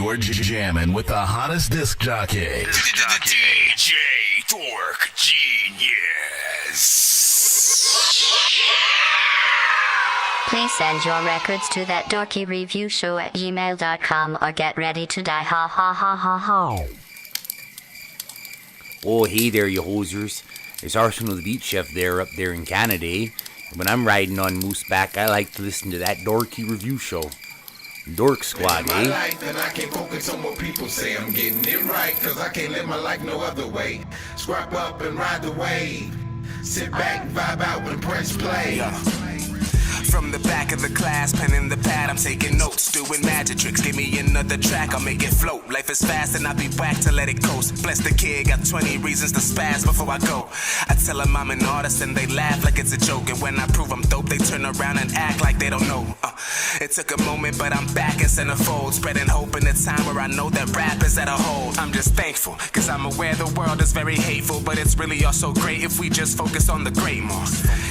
You're jamming with the hottest disc jockey. DJ Dork Geniuz. Please send your records to that dorky review show at gmail.com or get ready to die. Ha ha ha ha ha. Oh, hey there, you hosers. It's Arsenal the Beat Chef there up there in Canada, eh? When I'm riding on Mooseback, I like to listen to that Dorky review show. Dork Squad, my eh? life, and I can't focus on what people say. I'm getting it right, cause I can't live my life no other way. Scrap up and ride the wave. Sit back, vibe out, and press play. From the back of the class, pen in the pad, I'm taking notes, doing magic tricks. Give me another track, I'll make it float. Life is fast and I'll be back to let it coast. Bless the kid, got 20 reasons to spaz before I go. I tell them I'm an artist and they laugh like it's a joke. And when I prove I'm dope, they turn around and act like they don't know. It took a moment, but I'm back in centerfold, spreading hope in a time where I know that rap is at a hold. I'm just thankful, cause I'm aware the world is very hateful, but it's really also great if we just focus on the great more.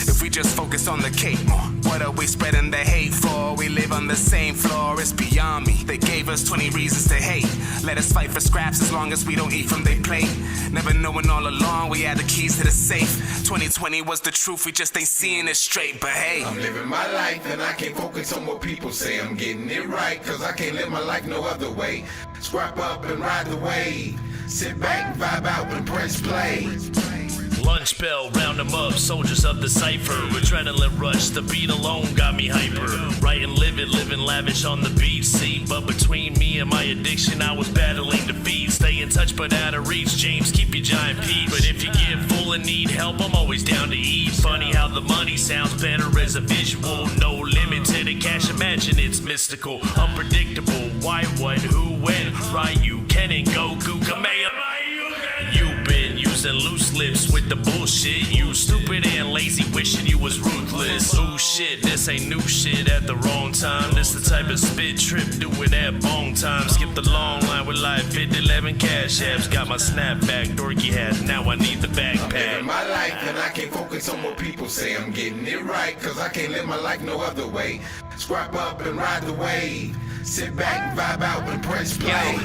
If we just focus on the cake more. What are we spreading the hate for? We live on the same floor, it's beyond me. They gave us 20 reasons to hate. Let us fight for scraps as long as we don't eat from their plate. Never knowing all along we had the keys to the safe. 2020 was the truth, we just ain't seeing it straight. But hey, I'm living my life and I can't focus on what people say. I'm getting it right, cause I can't live my life no other way. Scrap up and ride the wave. Sit back, vibe out, and press play. Lunch bell, round them up, soldiers of the cipher. Adrenaline rush, the beat alone got me hyper. Writing, living lavish on the beach. See, but between me and my addiction, I was battling defeat. Stay in touch but out of reach, James, keep your giant peach. But if you get full and need help, I'm always down to eat. Funny how the money sounds better as a visual. No limit to the cash, imagine it's mystical. Unpredictable, why, what, who, when. Ryu, Ken and Goku, Kamehameha. You've been using loose lips with the bullshit. You stupid and lazy, wishing you was ruthless. Ooh shit, this ain't new shit at the wrong time. This the type of spit trip, do it at bong time. Skip the long line with life, 50-11 cash apps. Got my snapback, Dorky hat, now I need the I'm backpack. living my life and I can't focus on what people say. I'm getting it right, cause I can't live my life no other way. Scrap up and ride the wave. Sit back, vibe out, and press play.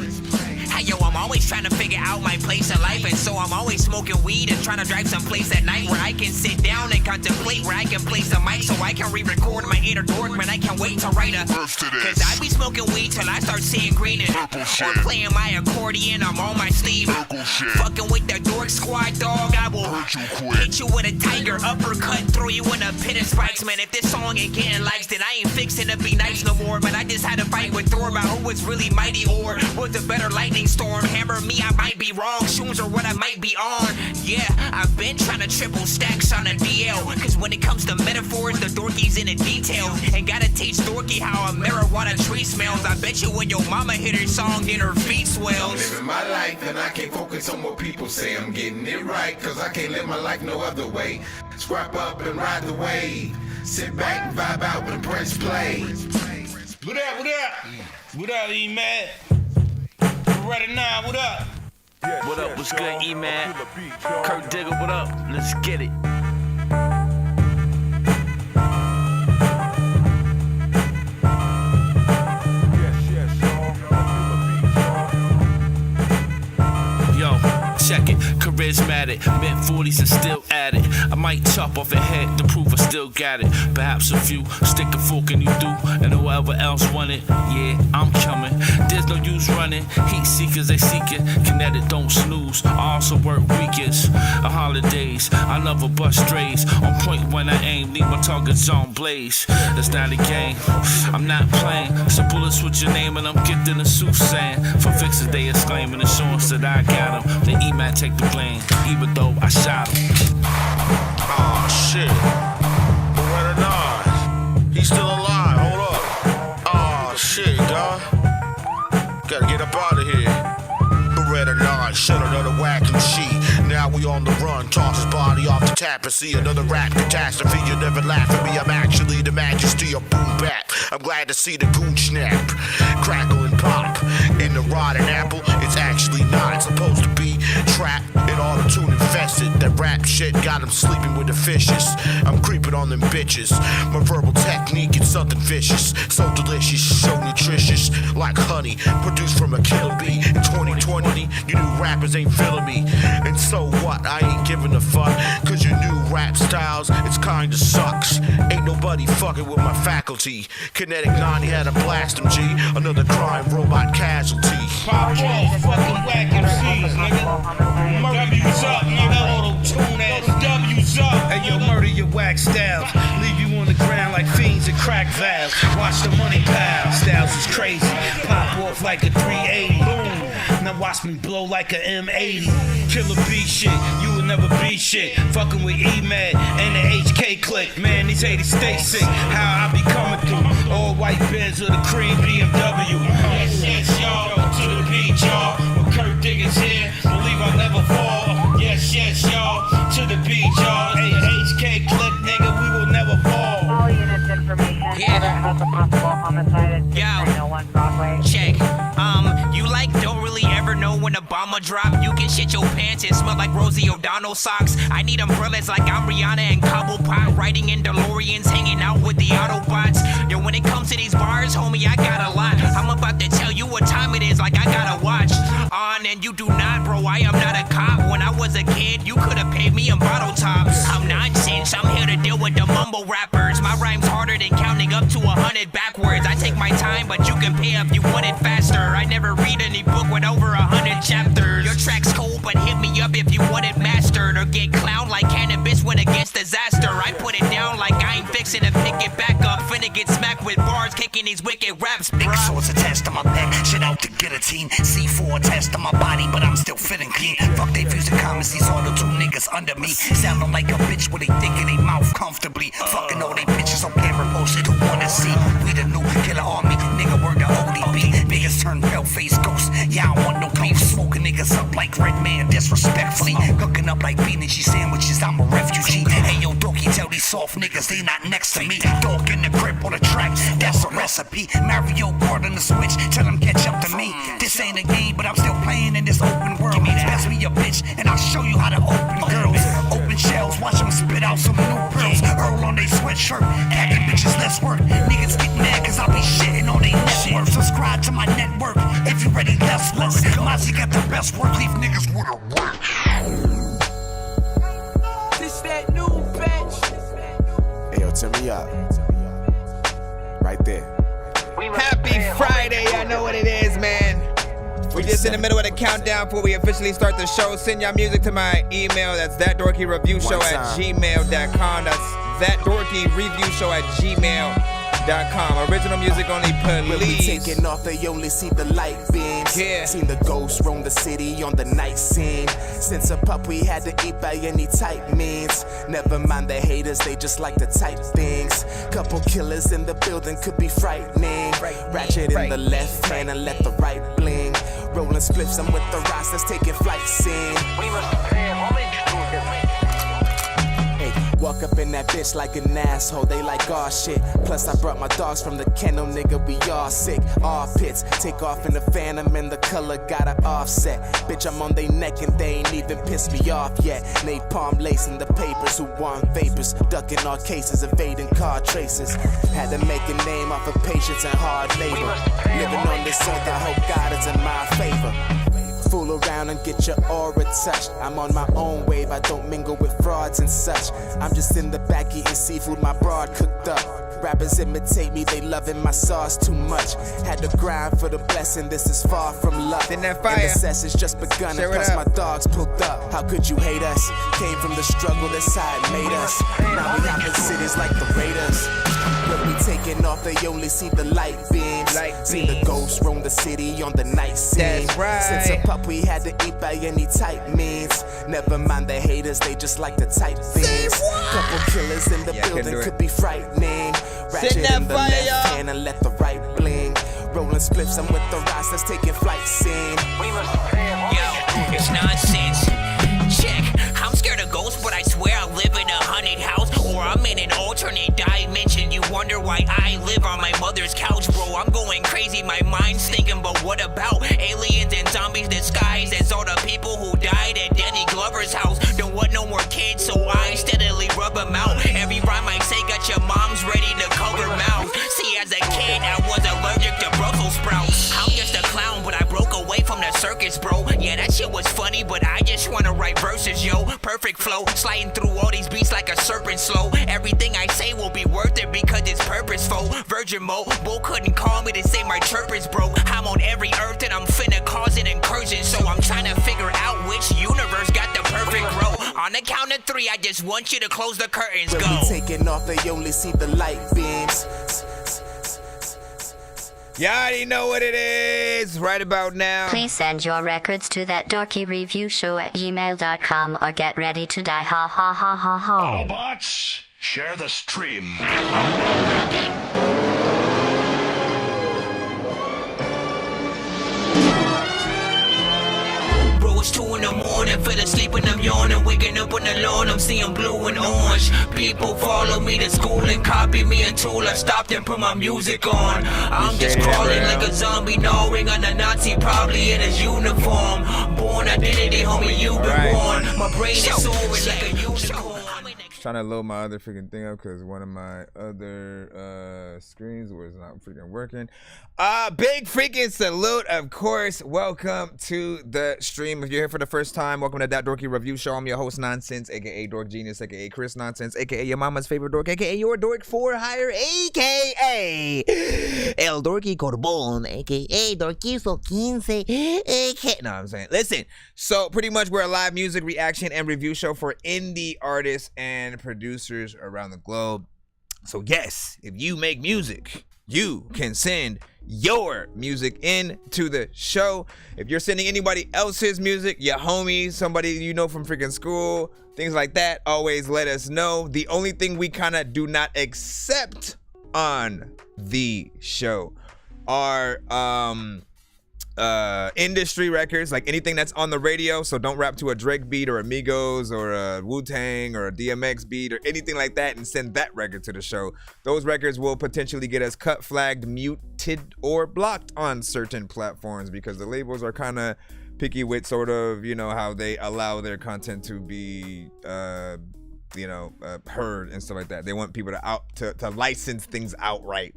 Yo, I'm always trying to figure out my place in life, and so I'm always smoking weed and trying to drive someplace at night where I can sit down and contemplate, where I can place a mic so I can re-record my inner dork, man. I can't wait to write a verse to this. Cause I be smoking weed till I start seeing green and or playing my accordion, I'm on my sleeve. Fucking with the Dork Squad, dog, I will hit you with a tiger uppercut, throw you in a pit of spikes, man. If this song ain't getting likes, then I ain't fixing to be nice no more. But I just had a fight with Thor about who was really mighty or was a better lightning storm. Hammer me, I might be wrong. Shoes are what I might be on. Yeah, I've been trying to triple stacks on a DL. Cause when it comes to metaphors, the dorky's in the details. And gotta teach Dorky how a marijuana tree smells. I bet you when your mama hit her song, then her feet I'm swells. living my life and I can't focus on what people say. I'm getting it right, cause I can't live my life no other way. Scrap up and ride the wave. Sit back, vibe out, and press play. What up, what up? What up, E-Man? Ready now, what up? What up, what's good, E-Man? Kurt Digger, what up? Let's get it. Yo, check it, charismatic, mid-40s and still at it. I might chop off a head to prove I still got it. Perhaps a few stick a fork in you do, and whoever else want it, yeah, I'm coming. There's no use running, heat seekers they seeking. Kinetic don't snooze, I also work weekends or holidays. I never bust strays, on point when I aim, leave my targets on blaze. That's not a game, I'm not playing. So bullets with your name and I'm getting a soothsaying. For fixes they exclaiming, assurance that I got him. The E-Man take the blame, even though I shot him. Oh shit. Where the nine? He's still alive, hold up. Oh shit, dawg. Gotta get up out of here. Beretta 9, shed another whacking sheet. Now we on the run, toss his body off the tap and see another rap catastrophe. You never laugh at me, I'm actually the majesty of boom bap. I'm glad to see the goon snap, crackle and pop. In the rotten apple, it's actually not supposed to be trapped in auto-tune infested. That rap shit shit, got him sleeping with the fishes. I'm creeping on them bitches. My verbal technique is something vicious. So delicious, so nutritious, like honey, produced from a killer bee. In 2020, you new rappers ain't feeling me. And so what? I ain't giving a fuck. Cause your new rap styles, it's kinda sucks. Ain't nobody fucking with my faculty. Kinetic 90 had to blast him, G. Another crime robot casualty. Pop off, fucking whack MCs, nigga. W's up, nigga. Auto-tune ass W's up. Hey, yo, murder your whack styles. Leave you on the ground like fiends and crack valves. Watch the money pile. Styles is crazy. Pop off like a 380. Boom. Now watch me blow like a M80. Killer B shit. You will never be shit. Fucking with E-Mad and the HK clique. Man, these haters stay sick. How I be coming through. All white Benz with a cream BMW. Yes, yes, y'all. To the beat, y'all. With Kurt Diggins here. Believe I'll never fall. Yes, yes, y'all. To the beat, y'all. Hey, HK clip, nigga, we will never fall. All units information. Yeah. About the possible homicide at 601 Broadway. Check. You like don't really ever know when a bomber drop. You can shit your pants and smell like Rosie O'Donnell socks. I need umbrellas like I'm Rihanna and Cobblepot. Riding in DeLoreans, hanging out with the Autobots. Yo, when it comes to these bars, homie, I got a lot. I'm about to tell you what time it is, like I gotta watch. On and you do not, bro, I am not a cop. When I was a kid, you could've paid me in bottle tops. I'm nonsense, I'm here to deal with the mumble rappers. My rhyme's harder than counting up to 100 backwards. I take my time, but you can pay if you want it faster. I never read any book with over 100 chapters. Your track's cool, but hit me up if you want it mastered. Or get clowned like cannabis when it gets disaster. I put it down like I ain't fixing to pick it back up. Finna get smacked with bars, kicking these wicked raps, bruh. Big swords attached to my back, shit out the guillotine. C4 attached to my body, but I'm still fitting clean. Fuck they fuse the comments, these all the two niggas under me. Sounding like a bitch with they dick in they mouth comfortably. Fucking all they bitches on camera posted who wanna see. We the new killer army, nigga work the ODB. Niggas turn pale face ghosts, yeah I don't want no beef. Smoking niggas up like Red Man disrespectfully. Cooking up like bean and cheese sandwiches, I'm a refugee. Hey yo Dorky, tell these soft niggas they not next to me. Dork in the grip on the track, that's a recipe. Mario Kart on the switch, tell them catch up to me. This ain't a game, but I'm still playing in this open world. Pass me a bitch, and I'll show you how to open girls. Open shells, watch them spit out some new pearls. Earl on they sweatshirt, packing bitches, let's work. Niggas get mad cause I be shitting on they network. Subscribe to my network, if you ready, let's work. Mozzie got the best work, leave niggas with a work. This that new bitch. Hey yo, turn me up. Right there. Happy Friday, y'all know what it is, man. We're just in the middle of the countdown before we officially start the show. Send y'all music to my email. That's thatdorkyreviewshow@gmail.com. That's thatdorkyreviewshow@gmail.com. Original music only, When we please. taking off, they only see the light beams. Yeah. Seen the ghosts roam the city on the night scene. Since a pup, we had to eat by any type means. Never mind the haters, they just like to type things. Couple killers in the building could be frightening. Ratchet in the left hand and let the right bling. Rolling spliffs, I'm with the rocks that's taking flight scene. Walk up in that bitch like an asshole, they like all shit. Plus I brought my dogs from the kennel, nigga, we all sick. All pits, take off in the phantom and the color got an offset. Bitch, I'm on they neck and they ain't even pissed me off yet. Napalm lacing the papers who want vapors. Ducking all cases, evading car traces. Had to make a name off of patience and hard labor. Living on this earth, I hope God is in my favor. Fool around and get your aura touched. I'm on my own wave, I don't mingle with frauds and such. I'm just in the back eating seafood my broad cooked up. Rappers imitate me, they loving my sauce too much. Had to grind for the blessing, this is far from luck. In that fire. And the session's just begun, and plus my dogs pulled up. How could you hate us? Came from the struggle, that's how it made us. Now we out in cities like the Raiders. When we taking off, they only see the light beams. Seen the ghosts roam the city on the night scene. That's right. Since a pup, we had to eat by any type means. Never mind the haters, they just like to type things. Couple killers in the building could be frightening. Ratchet in the left hand and let the right bling. Rolling spliffs, I'm with the rocks that's taking flight scene. Yo, it's nonsense. Check, I'm scared of ghosts, but I swear I live in a haunted house. Or I'm in an alternate dimension. You wonder why I live on my mother's couch, bro. I'm going crazy, my mind's thinking, but what about aliens and zombies disguised as all the people who died at Danny Glover's house? Don't want no more kids, so circus, bro. Yeah, that shit was funny, but I just wanna write verses, yo. Perfect flow, sliding through all these beats like a serpent slow. Everything I say will be worth it because it's purposeful. Virgin mode, bull couldn't call me to say my chirp is broke. I'm on every earth and I'm finna cause an incursion, so I'm trying to figure out which universe got the perfect row. On the count of 3, I just want you to close the curtains. When Go. we taking off, they only see the light beams. You already know what it is right about now. Please send your records to that dorky review show at gmail.com or get ready to die. Ha ha ha ha ha. Autobots, share the stream. It's 2 in the morning, fell asleep and I'm yawning. Waking up on the lawn, I'm seeing blue and orange. People follow me to school and copy me until I stopped and put my music on. I'm just crawling like a zombie, gnawing on a Nazi, probably in his uniform. Born identity, homie, you been born. My brain is soaring like a unicorn. Trying to load my other freaking thing up because one of my other screens was not freaking working. Big freaking salute, of course. Welcome to the stream. If you're here for the first time, welcome to That Dorky Review Show. I'm your host, Nonsenze, aka Dork Genius, aka Chris Nonsense, aka your mama's favorite dork, aka your dork for hire, aka El Dorky Corbon, aka Dorkiest 15, aka... No, I'm saying, listen. So pretty much we're a live music reaction and review show for indie artists and producers around the globe. So yes, if you make music, you can send your music into the show. If you're sending anybody else's music, your homies, somebody you know from freaking school, things like that, always let us know. The only thing we kind of do not accept on the show are industry records, like anything that's on the radio. So don't rap to a Drake beat or Amigos or a Wu-Tang or a DMX beat or anything like that and send that record to the show. Those records will potentially get us cut, flagged, muted, or blocked on certain platforms because the labels are kind of picky with sort of, you know, how they allow their content to be heard and stuff like that. They want people to license things outright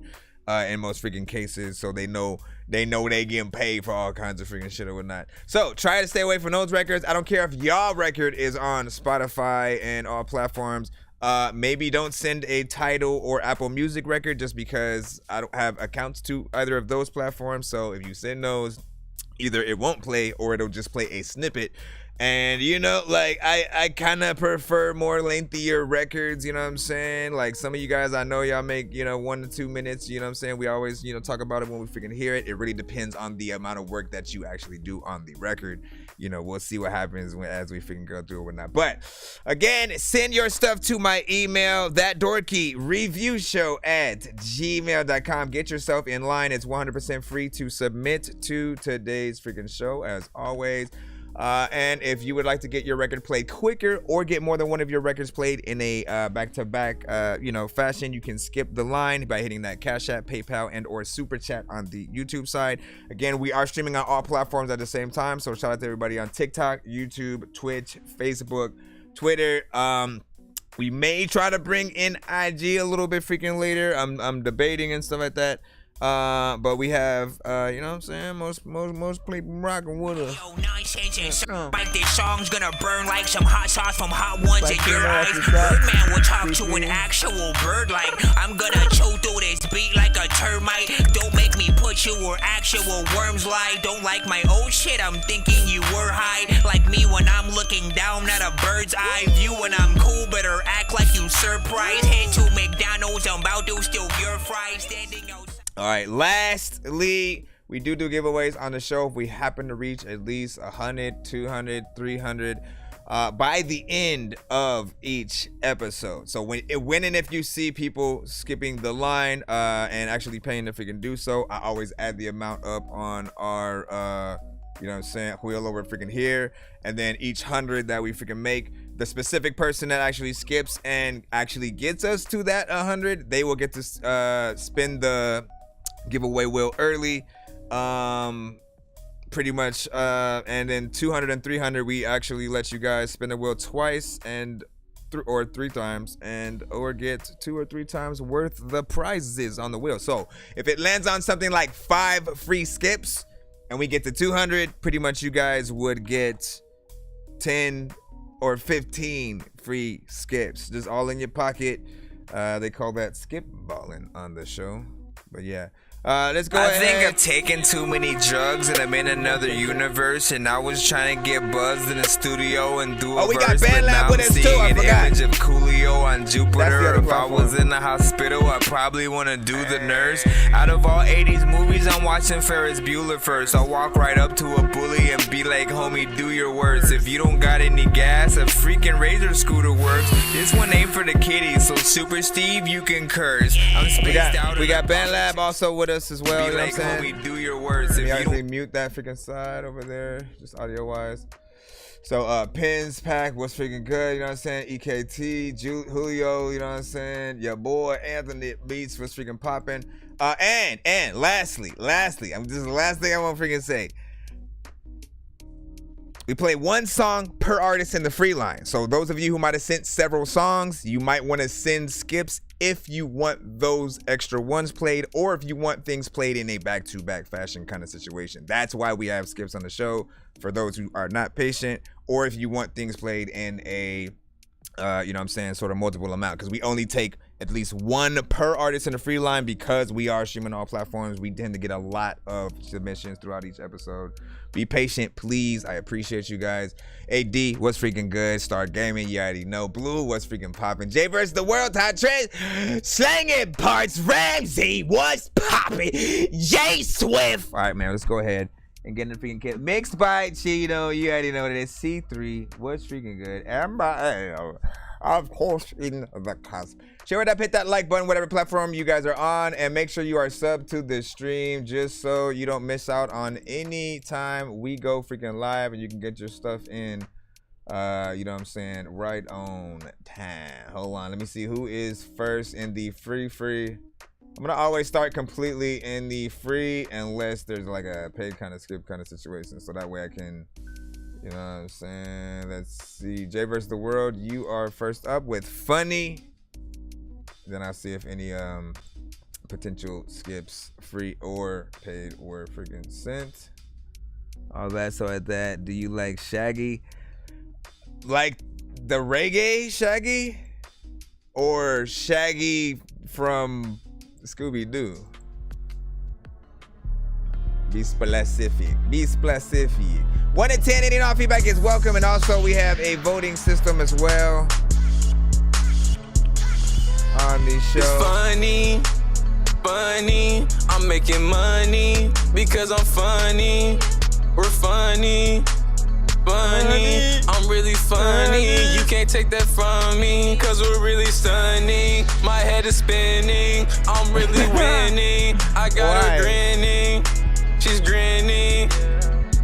in most freaking cases, so they know they getting paid for all kinds of freaking shit or whatnot. So try to stay away from those records. I don't care if y'all record is on Spotify and all platforms. Maybe don't send a Tidal or Apple Music record just because I don't have accounts to either of those platforms. So if you send those, either it won't play or it'll just play a snippet. And you know, like I kind of prefer more lengthier records, you know what I'm saying? Like some of you guys, I know y'all make, 1 to 2 minutes, you know what I'm saying? We always, talk about it when we freaking hear it. It really depends on the amount of work that you actually do on the record. We'll see what happens as we freaking go through it or whatnot. But again, send your stuff to my email, thatdorkyreviewshow@gmail.com. Get yourself in line. It's 100% free to submit to today's freaking show, as always. And if you would like to get your record played quicker or get more than one of your records played in a back-to-back fashion, you can skip the line by hitting that Cash App, PayPal, and or Super Chat on the YouTube side. Again, we are streaming on all platforms at the same time, so shout out to everybody on TikTok, YouTube, Twitch, Facebook, Twitter. We may try to bring in IG a little bit freaking later. I'm debating and stuff like that. But we have, you know what I'm saying? Most people rocking with us. Yo, Nonsenze, like this song's gonna burn like some hot sauce from Hot Ones in your eyes. Birdman will talk to an actual bird like I'm gonna chew through this beat like a termite. Don't make me put you where actual worms lie. Don't like my old shit, I'm thinking you were high. Like me when I'm looking down at a bird's eye view. When I'm cool, better act like you surprised. Head to McDonald's, I'm about to steal your fries. Standing outside. All right, lastly, we do giveaways on the show if we happen to reach at least 100, 200, 300 by the end of each episode. So when and if you see people skipping the line and actually paying if we can do so, I always add the amount up on our wheel over freaking here. And then each 100 that we freaking make, the specific person that actually skips and actually gets us to that 100, they will get to spin the giveaway wheel early, pretty much, and then 200 and 300 we actually let you guys spin the wheel twice or 3 times or get 2 or 3 times worth the prizes on the wheel. So if it lands on something like 5 free skips, and we get to 200, pretty much you guys would get 10 or 15 free skips, just all in your pocket. They call that skip balling on the show. But yeah, let's go ahead. I think I've taken too many drugs and I'm in another universe, and I was trying to get buzzed in the studio and do a we got verse, Band but Lab now with I'm us too, seeing I an forgot. image of Coolio on Jupiter. other If I platform. was in the hospital, I probably want to do the nurse. Out of all 80s movies, I'm watching Ferris Bueller first. I'll walk right up to a bully and be like, homie, do your worst. If you don't got any gas, a freaking Razor scooter works. This one ain't for the kiddies, so Super Steve, you can curse. I'm spaced out. We got Band Lab also with us as well. Be You know like, what I'm saying? homie, do your words. Let If me you actually don't mute that freaking side over there, just audio wise. So Pins Pack was freaking good, you know what I'm saying? EKT, Julio, you know what I'm saying? Your boy Anthony Beats was freaking popping. And lastly, this is the last thing I want to freaking say. We play one song per artist in the free line. So those of you who might have sent several songs, you might want to send skips if you want those extra ones played, or if you want things played in a back-to-back fashion kind of situation. That's why we have skips on the show, for those who are not patient, or if you want things played in a, you know what I'm saying, sort of multiple amount, because we only take at least one per artist in the free line because we are streaming all platforms. We tend to get a lot of submissions throughout each episode. Be patient, please. I appreciate you guys. AD, what's freaking good? Star Gaming, you already know. Blue, what's freaking popping? J vs. the World, Hot Trend, slanging parts. Ramsey, what's popping? J Swift. All right, man, let's go ahead and get in the freaking kit. Mixed by Cheeto, you already know what it is. C3, what's freaking good? Amber, of course, in the cusp. Share it up, hit that like button, whatever platform you guys are on, and make sure you are subbed to the stream just so you don't miss out on any time we go freaking live and you can get your stuff in, you know what I'm saying, right on time. Hold on, let me see who is first in the free. I'm gonna always start completely in the free unless there's like a paid kind of skip kind of situation, so that way I can, you know what I'm saying. Let's see, J vs. the World, you are first up with Funny. Then I'll see if any potential skips, free or paid, were freaking sent. All that. So at that, do you like Shaggy? Like the reggae Shaggy? Or Shaggy from Scooby-Doo? Be specific. 1 to 10, any and all feedback is welcome. And also we have a voting system as well on the show. It's funny, I'm making money because I'm funny. We're funny, I'm really funny. You can't take that from me, cause we're really stunning. My head is spinning, I'm really winning. I got her grinning, she's grinning.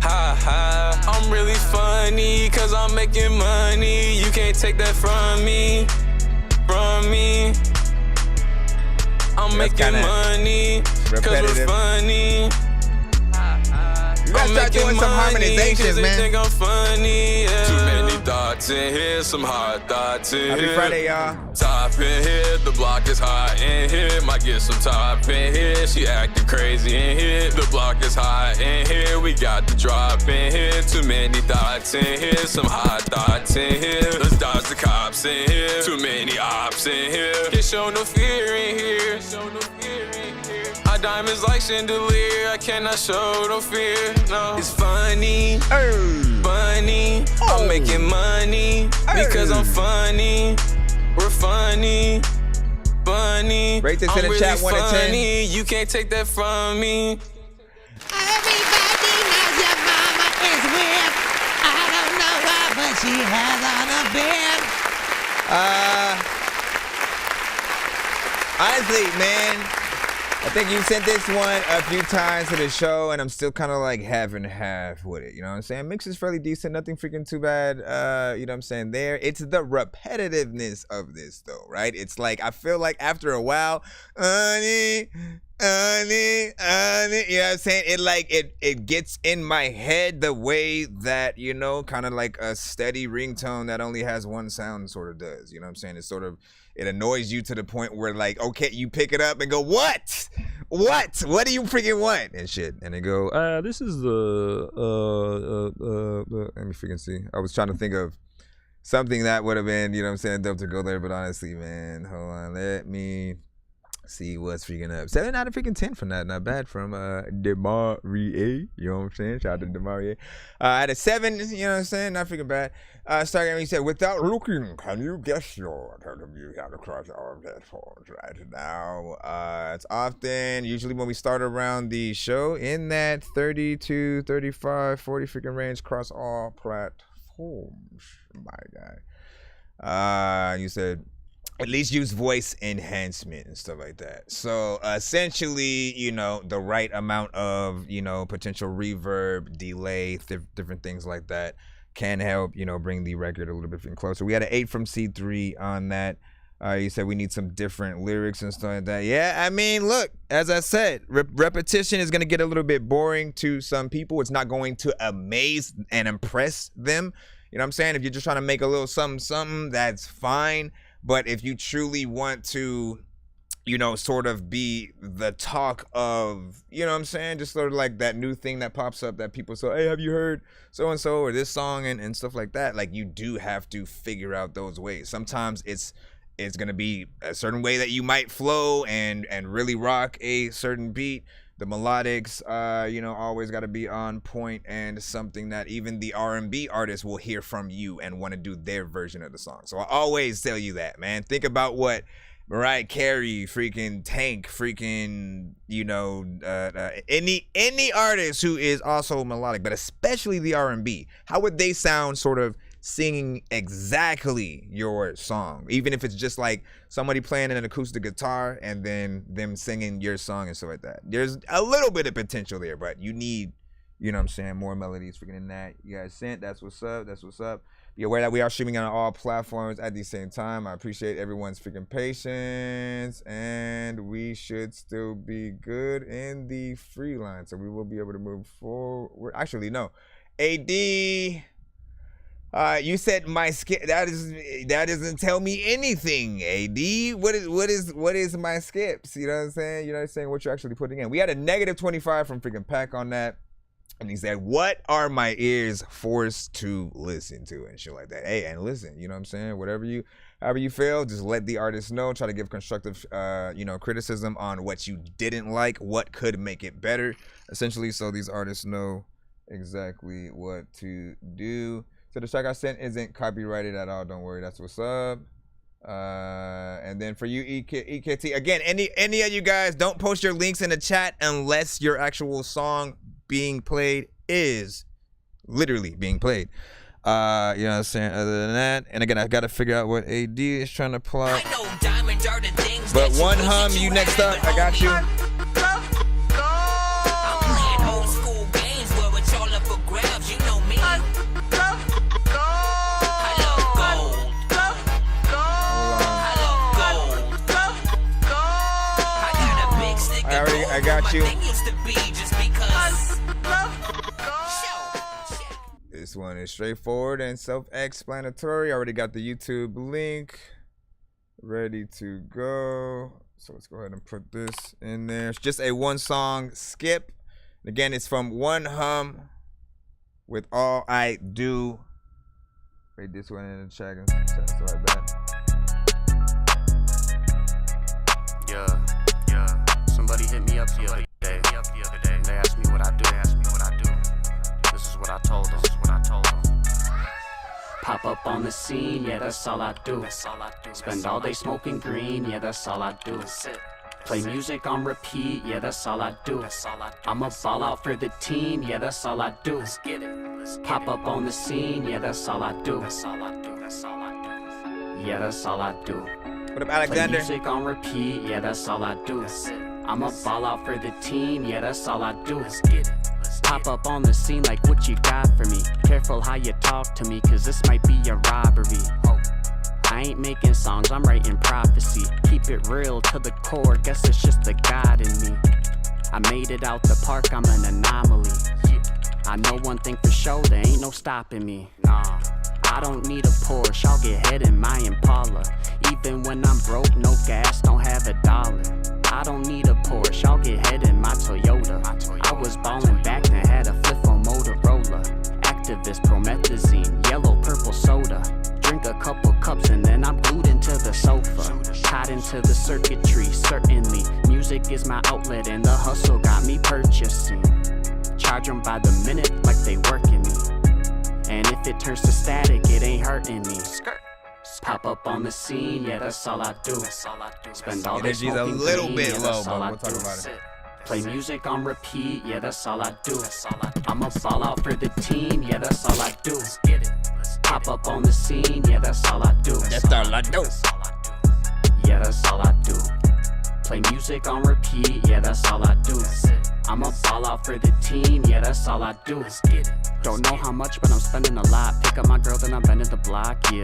Ha ha, I'm really funny, cause I'm making money. You can't take that from me. I'm making money, cause we're funny. You gotta start doing some harmonizations, man. Think I'm funny, yeah. Too many thoughts in here, some hard thoughts in Happy here. Friday, y'all. Top in here, the block is hot in here. Might get some top in here. She acting crazy in here. The block is hot in here. We got the drop in here. Too many thoughts in here, some hot thoughts in here. Let's dodge the cops in here. Too many ops in here. Can't show no fear in here. My diamonds like chandelier. I cannot show no fear. No, it's funny. Funny. I'm making money because I'm funny. We're funny. Rate this in the I'm chat, really 1 to 10. funny. You can't take that from me. Everybody knows your mama is weird. I don't know why, but she has on a beard. Honestly, man, I think you sent this one a few times to the show, and I'm still kind of like half and half with it. You know what I'm saying? Mix is fairly decent, nothing freaking too bad. You know what I'm saying? There, it's the repetitiveness of this, though, right? It's like I feel like after a while, honey, you know what I'm saying? It gets in my head the way that, you know, kind of like a steady ringtone that only has one sound sort of does. You know what I'm saying? It annoys you to the point where, like, okay, you pick it up and go, what? What do you freaking want? And shit. And they go, this is the, let me freaking see. I was trying to think of something that would have been, you know what I'm saying, dope to go there, but honestly, man, hold on, let me see what's freaking up. 7 out of freaking 10 from that, not bad, from Demarie, you know what I'm saying? Shout out to Demarie. I had a 7, you know what I'm saying, not freaking bad. Starting, he said, without looking, can you guess your alternative music out across all platforms right now? It's often, usually when we start around the show, in that 30 to 35, 40 freaking range across all platforms, my guy. You said, at least use voice enhancement and stuff like that. So essentially, you know, the right amount of, you know, potential reverb, delay, different things like that can help, you know, bring the record a little bit closer. We had an 8 from C3 on that. You said we need some different lyrics and stuff like that. Yeah, I mean, look, as I said, repetition is going to get a little bit boring to some people. It's not going to amaze and impress them. You know what I'm saying? If you're just trying to make a little something, that's fine. But if you truly want to, you know, sort of be the talk of, you know what I'm saying, just sort of like that new thing that pops up that people say, hey, have you heard so-and-so or this song and stuff like that? Like, you do have to figure out those ways. Sometimes it's going to be a certain way that you might flow and really rock a certain beat. The melodics, you know, always got to be on point, and something that even the R&B artists will hear from you and want to do their version of the song. So I always tell you that, man. Think about what Mariah Carey, freaking Tank, freaking, you know, any artist who is also melodic, but especially the R&B. How would they sound sort of singing exactly your song, even if it's just like somebody playing an acoustic guitar and then them singing your song and stuff like that? There's a little bit of potential there, but you need, you know what I'm saying, more melodies freaking in that. You guys sent, that's what's up. Be aware that we are streaming on all platforms at the same time. I appreciate everyone's freaking patience, and we should still be good in the free line, so we will be able to move forward. Actually, no, AD, you said my skip. That doesn't tell me anything. AD, what is my skips? You know what I'm saying? You're not saying what you're actually putting in. We had a negative 25 from freaking Pack on that, and he said, "What are my ears forced to listen to?" and shit like that. Hey, and listen, you know what I'm saying? However you feel, just let the artist know. Try to give constructive, you know, criticism on what you didn't like, what could make it better, essentially, so these artists know exactly what to do. So the track I sent isn't copyrighted at all. Don't worry, that's what's up. And then for you, EKT, again, any of you guys, don't post your links in the chat unless your actual song being played is literally being played. You know what I'm saying? Other than that, and again, I got to figure out what AD is trying to plot. But one hum, you next up. I got you. I got you. This one is straightforward and self-explanatory. I already got the YouTube link ready to go. So let's go ahead and put this in there. It's just a one song skip. Again, it's from One Hum with All I Do. Read this one in the chat and stuff like that. Yeah. Somebody hit me up the other day. They asked me what I do. This is what I told them. Pop up on the scene, yeah, that's all I do. Spend all day smoking green, yeah, that's all I do. Play music on repeat, yeah, that's all I do. I'ma ball out for the team, yeah, that's all I do. Pop up on the scene, yeah, that's all I do. Yeah, that's all I do. What up, Alexander? Play music on repeat, yeah, that's all I do. I'ma ball out for the team, yeah, that's all I do. Pop up on the scene like what you got for me. Careful how you talk to me, cause this might be a robbery. I ain't making songs, I'm writing prophecy. Keep it real to the core, guess it's just the God in me. I made it out the park, I'm an anomaly. I know one thing for sure, there ain't no stopping me. Nah, I don't need a Porsche, I'll get head in my Impala. Even when I'm broke, no gas, don't have a dollar. I don't need a Porsche, I'll get head in my Toyota. I was ballin' back then, had a flip phone Motorola. Activist, promethazine, yellow, purple soda. Drink a couple cups and then I'm glued into the sofa. Tied into the circuitry, certainly. Music is my outlet and the hustle got me purchasing. Charge them by the minute like they working me. And if it turns to static, it ain't hurting me. Pop up on the scene, yeah, that's all I do. Spend all day Energy's a smoking little green, bit yeah, low, that's all but I we'll talk do. about it. Play music on repeat, yeah, that's all I do. I'ma fall out for the team, yeah, that's all I do. Pop up on the scene, yeah, that's all I do. That's all I do. Yeah, that's all I do. Play music on repeat, yeah, that's all I do. I'ma fall out for the team, yeah, that's all I do. Don't know how much, but I'm spending a lot. Pick up my girl, then I'm bending the block, yeah.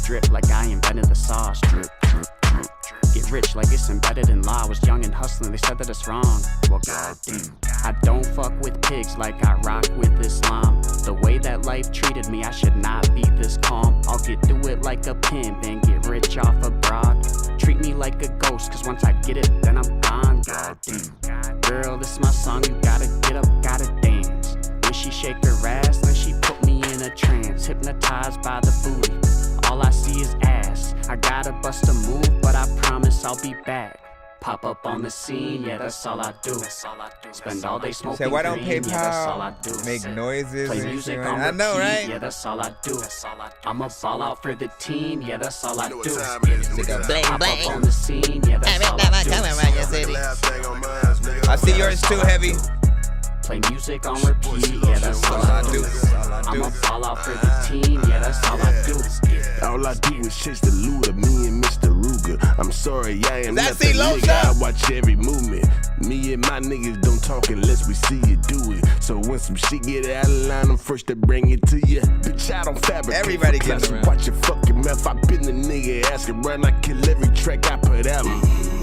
Drip like I invented the sauce, drip, drip, drip. Get rich like it's embedded in law. I was young and hustling, they said that it's wrong. Well, goddamn. I don't fuck with pigs like I rock with Islam. The way that life treated me, I should not be this calm. I'll get through it like a pimp and get rich off a broad. Treat me like a ghost, cause once I get it, then I'm gone. Goddamn. Girl, this is my song, you gotta get up, gotta dance. When she shake her ass, then she put me in a trance. Hypnotized by the booty, all I see is ass. I gotta bust a move, but I promise I'll be back. Pop up on the scene, yeah, that's all I do. Spend all day smoking Say, why don't green, yeah, that's all I PayPal do. make noises Play and music shit? on I know, repeat, right? yeah, that's all I do. I'ma fall out for the team, yeah, that's all I do. Bling, Pop bling. up on the scene, yeah, that's all I do. Coming around your city. I see yours too, Heavy. Play music on repeat, yeah, that's all I do. I'ma fall out for the team, yeah, that's all I do. All I do is chase the loot of me and Mr. Ruger. I'm sorry, I am That's not the C-Lo, nigga. I sir. watch every movement. Me and my niggas don't talk unless we see you do it. So when some shit get out of line, I'm first to bring it to you. Bitch, I don't fabricate. Everybody for gets class. around. Watch your fucking mouth. I been the nigga asking run. I kill every track I put out.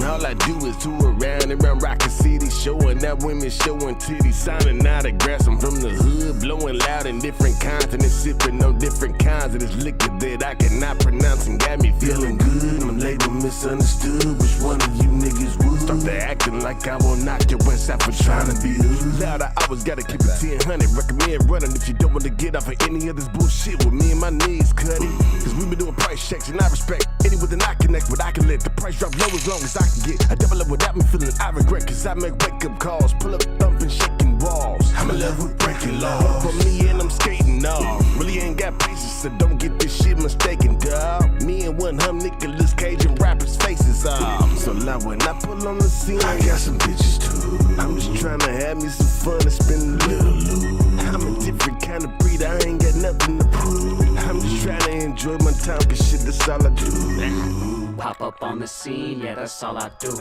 All I do is tour around and run Rocket City, showing that women showing titties, signing autographs. I'm from the hood, blowing loud in different continents, sipping on different kinds of this liquor that I cannot pronounce and got me feeling good. I'm labeled misunderstood. Which one of you niggas would start to acting like I will knock your ass out for trying to be hood? Loud, I always gotta keep it 1000. Recommend running if you don't want to get off of any of this bullshit with me and my knees cutty. Cause we been doing price checks and I respect any with an I connect, but I can let the price drop low as long as I can get. I double up without me feeling I regret, cause I make wake up calls, pull up thumping, shaking walls. I'm in love with breaking laws. For me and I'm skating off. Really ain't got patience, so don't get this shit mistaken, dawg. Me and one hum Nicolas Cage and rappers' faces off. So now when I pull on the scene, I got some bitches too. I'm just trying to have me some fun and spend a little loot. I'm a different kind of breed, I ain't got nothing to prove. I'm just trying to enjoy my time, cause shit, that's all I do. Pop up on the scene, yeah, that's all I do.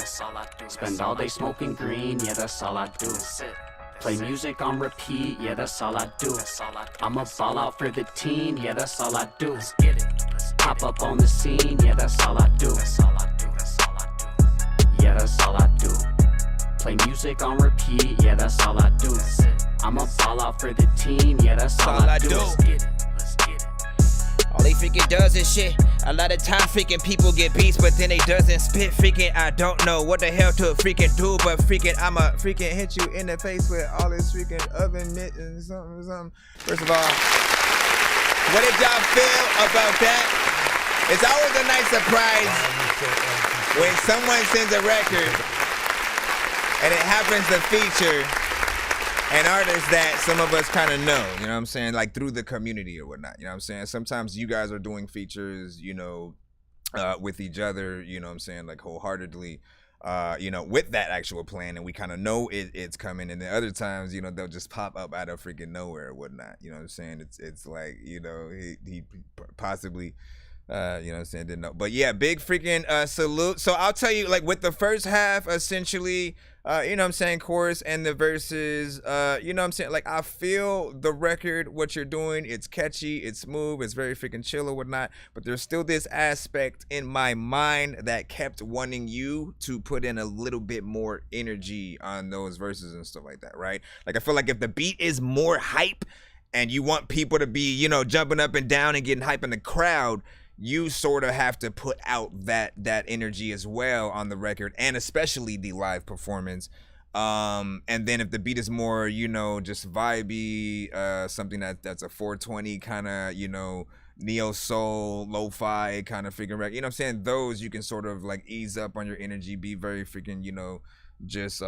Spend all day smoking green, yeah, that's all I do. Play music on repeat, yeah, that's all I do. I'ma fall out for the team, yeah, that's all I do. Pop up on the scene, yeah, that's all I do. Yeah, that's all I do. Play music on repeat, yeah, that's all I do. I'ma fall out for the team, yeah, that's all I do. All they freaking does is shit. A lot of time freaking people get beats, but then they doesn't spit. Freaking, I don't know what the hell to freaking do, but freaking, I'ma freaking hit you in the face with all this freaking oven mitt and something. First of all, what did y'all feel about that? It's always a nice surprise when someone sends a record and it happens to feature an artist that some of us kind of know, you know what I'm saying, like through the community or whatnot, you know what I'm saying. Sometimes you guys are doing features, you know, with each other, you know what I'm saying, like wholeheartedly, you know, with that actual plan, and we kind of know it's coming. And then other times, you know, they'll just pop up out of freaking nowhere or whatnot, you know what I'm saying. It's like, you know, he possibly You know what I'm saying? Didn't know. But yeah, big freaking salute. So I'll tell you, like with the first half, essentially, you know what I'm saying, chorus and the verses, you know what I'm saying? Like I feel the record, what you're doing, it's catchy, it's smooth, it's very freaking chill or whatnot. But there's still this aspect in my mind that kept wanting you to put in a little bit more energy on those verses and stuff like that, right? Like I feel like if the beat is more hype and you want people to be, you know, jumping up and down and getting hype in the crowd, you sort of have to put out that energy as well on the record, and especially the live performance. And then if the beat is more, you know, just vibey, something that's a 420 kind of, you know, neo soul, lo-fi kind of freaking record, you know what I'm saying? Those you can sort of like ease up on your energy, be very freaking, you know, just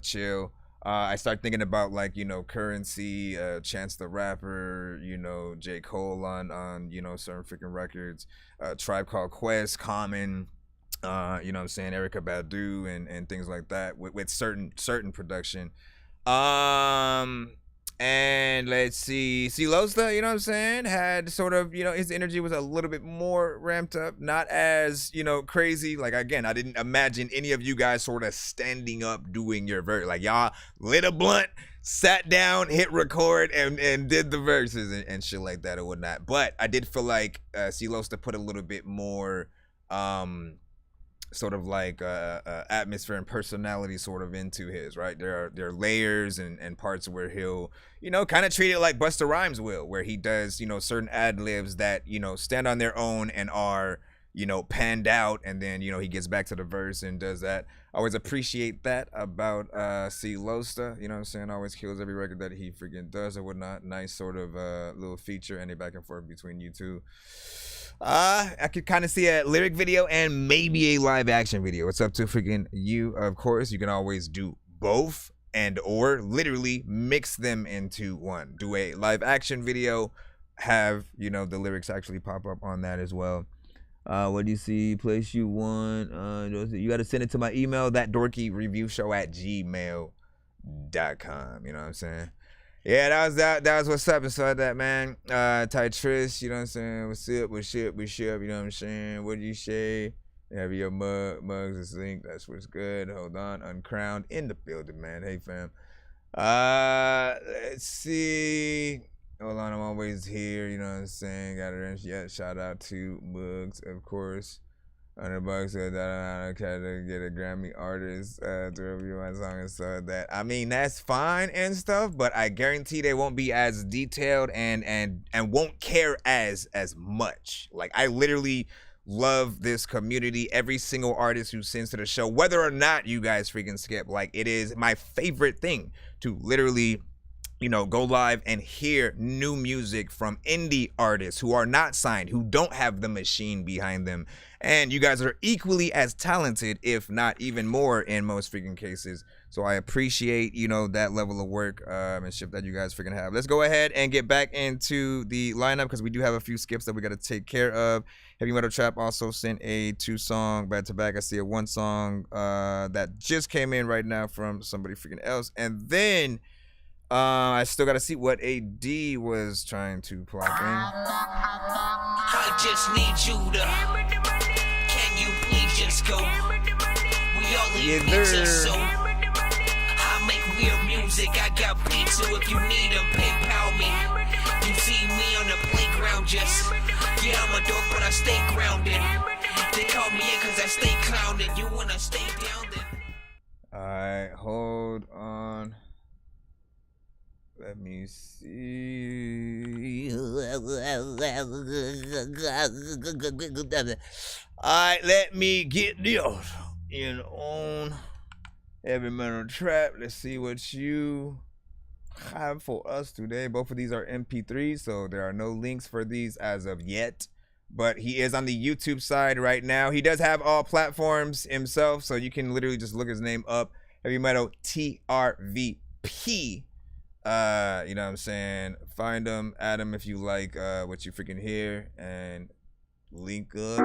chill. I start thinking about like, you know, Currency, Chance the Rapper, you know, J. Cole on you know, certain freaking records, Tribe Called Quest, Common, you know what I'm saying, Erykah Badu and things like that with certain production. And let's see, Losta, you know what I'm saying, had sort of, you know, his energy was a little bit more ramped up, not as, you know, crazy. Like, again, I didn't imagine any of you guys sort of standing up doing your verse. Like, y'all lit a blunt, sat down, hit record, and did the verses and shit like that or whatnot. But I did feel like Losta put a little bit more, sort of like atmosphere and personality sort of into his, right? There are layers and parts where he'll, you know, kind of treat it like Busta Rhymes will, where he does, you know, certain ad-libs that, you know, stand on their own and are, you know, panned out, and then, you know, he gets back to the verse and does that. I always appreciate that about Losta, you know what I'm saying? Always kills every record that he freaking does or whatnot. Nice sort of little feature and a back and forth between you two. I could kind of see a lyric video and maybe a live action video. It's up to freaking you, of course. You can always do both and or literally mix them into one. Do a live action video, have, you know, the lyrics actually pop up on that as well. What do you see? Place you want. You got to send it to my email, that dorkyreview@gmail.com. You know what I'm saying? Yeah, that was what's up inside that, man. Titris, you know what I'm saying? What's up, you know what I'm saying? What do you say? Have your mugs and zinc, that's what's good. Hold on, Uncrowned in the building, man. Hey, fam. Let's see. Hold on, I'm always here, you know what I'm saying? Got it. Yeah, shout out to Mugs, of course. $100 said that I try to get a Grammy artist to review my song and so that. I mean, that's fine and stuff, but I guarantee they won't be as detailed and won't care as much. Like, I literally love this community. Every single artist who sends to the show, whether or not you guys freaking skip, like, it is my favorite thing to literally, you know, go live and hear new music from indie artists who are not signed, who don't have the machine behind them. And you guys are equally as talented, if not even more in most freaking cases. So I appreciate, you know, that level of work and shit that you guys freaking have. Let's go ahead and get back into the lineup because we do have a few skips that we got to take care of. Heavy Metal Trap also sent a 2-song back-to-back. I see a 1-song that just came in right now from somebody freaking else. And then I still got to see what AD was trying to plug in. I just need you to. Can you please just go? We all need pizza, so I make weird music. I got pizza if you need them. PayPal me. You see me on the playground, just yeah, I'm a dork, but I stay grounded. They call me in cause I stay clowned. You wanna stay down then? Alright, hold on. Let me see. Alright, let me get this in on Heavy Metal Trap. Let's see what you have for us today. Both of these are MP3s, so there are no links for these as of yet. But he is on the YouTube side right now. He does have all platforms himself, so you can literally just look his name up. Heavy Metal TRVP. You know what I'm saying? Find him, add him if you like what you freaking hear, and link up.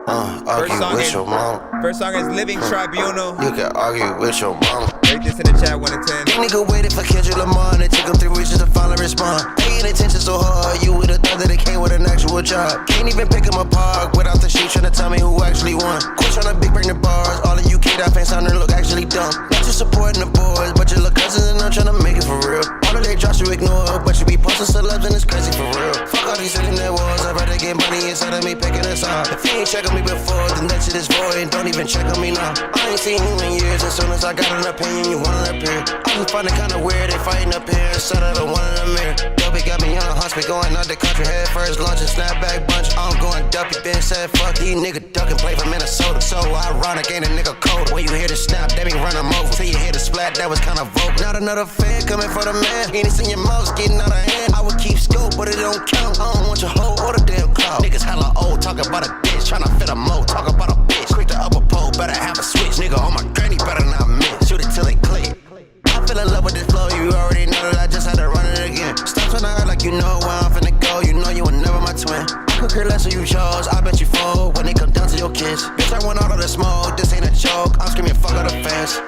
First song is Living Tribunal. You can argue with your mama. Rate this in the chat 1 to 10. That nigga waited for Kendrick Lamar and it took him 3 weeks to finally respond. Paying attention so hard, you would've thought that it came with an actual job. Can't even pick him apart without the sheet trying to tell me who actually won. Quit trying to big bring the bars, all of you K-Dot fans sounding look actually dumb. Not you supporting the boys, but your little cousins and I'm trying to make it for real. All of they drops you ignore, but you be posting celebs and it's crazy for real. Fuck all these internet wars, I'd rather get money instead of me picking us up. If you ain't checking me before, then that shit is void and don't even check on me now. I ain't seen you in years, as soon as I got an opinion, you wanna appear. I just find it kinda weird, they fighting up here, instead of the one in the mirror. Dopey got me on a hospital, going out the country, head first, launch a snapback bunch. I'm going dumpy, been said, fuck these niggas ducking, play for Minnesota. So ironic, ain't a nigga cold. When you hear the snap, they be run them over. Till you hear the splat, that was kinda vocal. Not another fan coming for the man. Ain't in your mouth, getting out of hand. I would keep scope, but it don't count. I don't want your hoe or the damn cloud. Niggas hella old, talk about a bitch, tryna fit a mo, talk about a bitch. Quick to upper pole, better have a switch. Nigga on my granny, better not miss. Shoot it till it click. I feel in love with this flow, you already know that I just had to run it again. Stop trying to act like you know where I'm finna go, you know you were never my twin. I could care less who you chose, I bet you fold when it come down to your kids. Bitch, I want all of the smoke, this ain't a joke, I'm screaming fuck all the fans.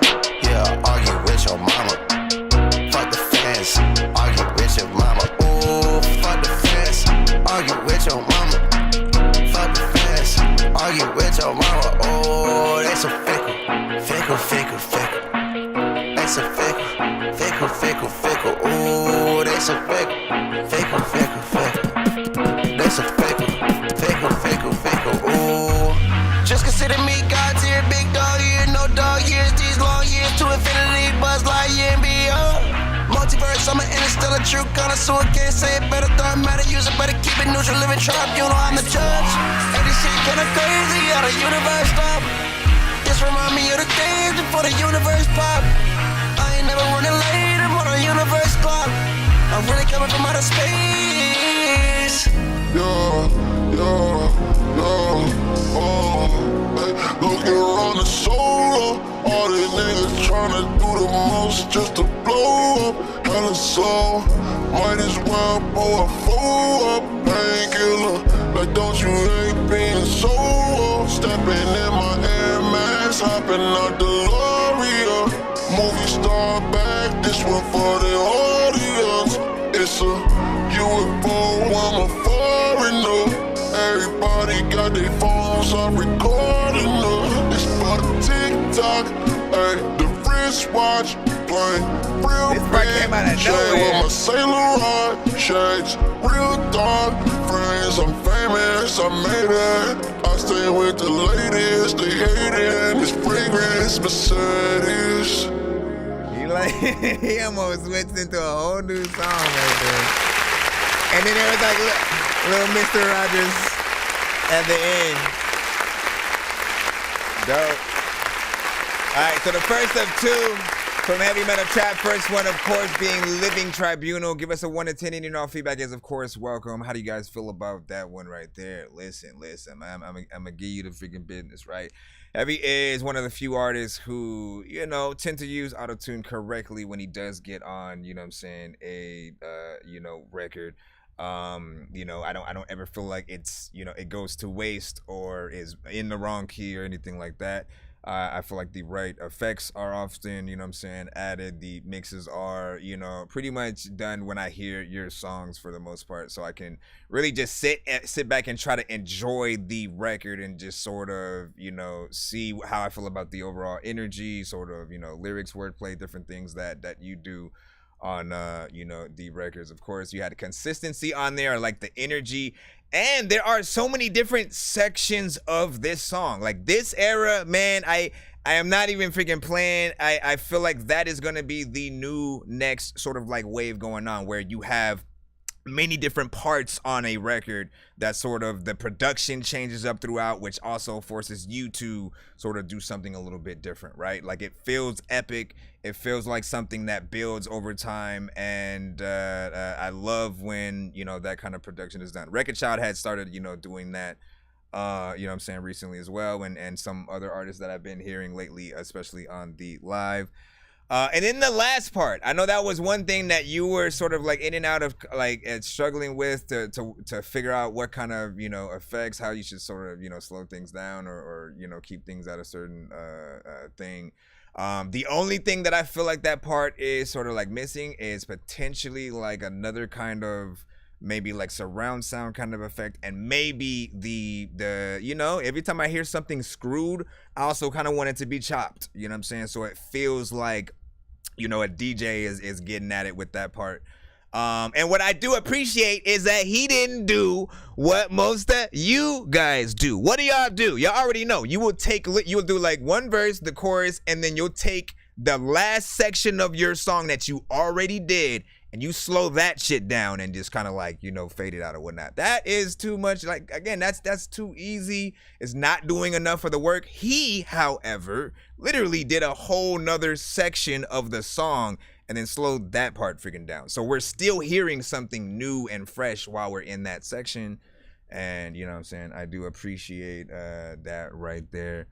Yeah, argue with your mama, fuck the fans. Argue with your mama, ooh, fuck the fans. Argue with your mama, fuck the fans. Argue with your mama, ooh, they so fickle, fickle, fickle, fickle. They so fickle, fickle, fickle, fickle. Ooh, they so fickle, fickle, fickle, fickle. They so fickle, fickle, fickle, fickle. Ooh, just consider me God tier, big dog year, no dog years. These long years to infinity, Buzz Lightyear and beyond. Multiverse, I'm an interstellar true connoisseur. Can't say it better, thought matter, use it better, keep it neutral, living tribunal. I'm the judge. And this shit kinda crazy, how the universe stop. Just remind me of the days before the universe pop. I ain't never running late, I'm on a universe clock. I'm really coming from outer space. Yeah, hey, looking around the solar. All these niggas tryna do the most just to blow up. Hella slow, might as well blow a fool up. Painkiller, like don't you hate being solo? Stepping in my Air Max, hopping out the L'Oreal. Movie star back, this one for the audience. It's a UFO, I'm a foreigner. Everybody got their phones, I'm recording them. It's for the TikTok, ay, the wristwatch, playing real big. Shade with my Saint Laurent shades, real dark friends. I'm famous, I made it. I stay with the ladies, they hating. This fragrance Mercedes. He almost switched into a whole new song right there. And then there was like little Mr. Rogers at the end. Dope. Alright, so the first of two from Heavy Metal Trap. First one, of course, being Living Tribunal. Give us a 1 to 10, and all feedback is, of course, welcome. How do you guys feel about that one right there? Listen, I'm gonna give you the freaking business, right? Heavy is one of the few artists who, you know, tend to use autotune correctly when he does get on, you know what I'm saying, a record. You know, I don't ever feel like it's, you know, it goes to waste or is in the wrong key or anything like that. I feel like the right effects are often, you know what I'm saying, added. The mixes are, you know, pretty much done when I hear your songs for the most part. So I can really just sit back and try to enjoy the record and just sort of, you know, see how I feel about the overall energy, sort of, you know, lyrics, wordplay, different things that you do on you know, the records. Of course, you had a consistency on there, like the energy, and there are so many different sections of this song. Like this era, man, I am not even freaking playing. I feel like that is gonna be the new next sort of like wave going on, where you have many different parts on a record that sort of the production changes up throughout, which also forces you to sort of do something a little bit different, right? Like it feels epic. It feels like something that builds over time, and I love when, you know, that kind of production is done. Record Child had started, you know, doing that, you know what I'm saying, recently as well, and some other artists that I've been hearing lately, especially on the live. And then the last part, I know that was one thing that you were sort of like in and out of, like struggling with to figure out what kind of, you know, effects, how you should sort of, you know, slow things down or you know, keep things at a certain thing. The only thing that I feel like that part is sort of like missing is potentially like another kind of maybe like surround sound kind of effect, and maybe the you know, every time I hear something screwed, I also kind of want it to be chopped, you know what I'm saying, so it feels like, you know, a DJ is getting at it with that part. And what I do appreciate is that he didn't do what most of you guys do. What do y'all do? Y'all already know. You will do like one verse, the chorus, and then you'll take the last section of your song that you already did, and you slow that shit down and just kind of like, you know, fade it out or whatnot. That is too much. Like, again, that's too easy. It's not doing enough for the work. He, however, literally did a whole nother section of the song and then slowed that part freaking down. So we're still hearing something new and fresh while we're in that section. And, you know what I'm saying, I do appreciate that right there.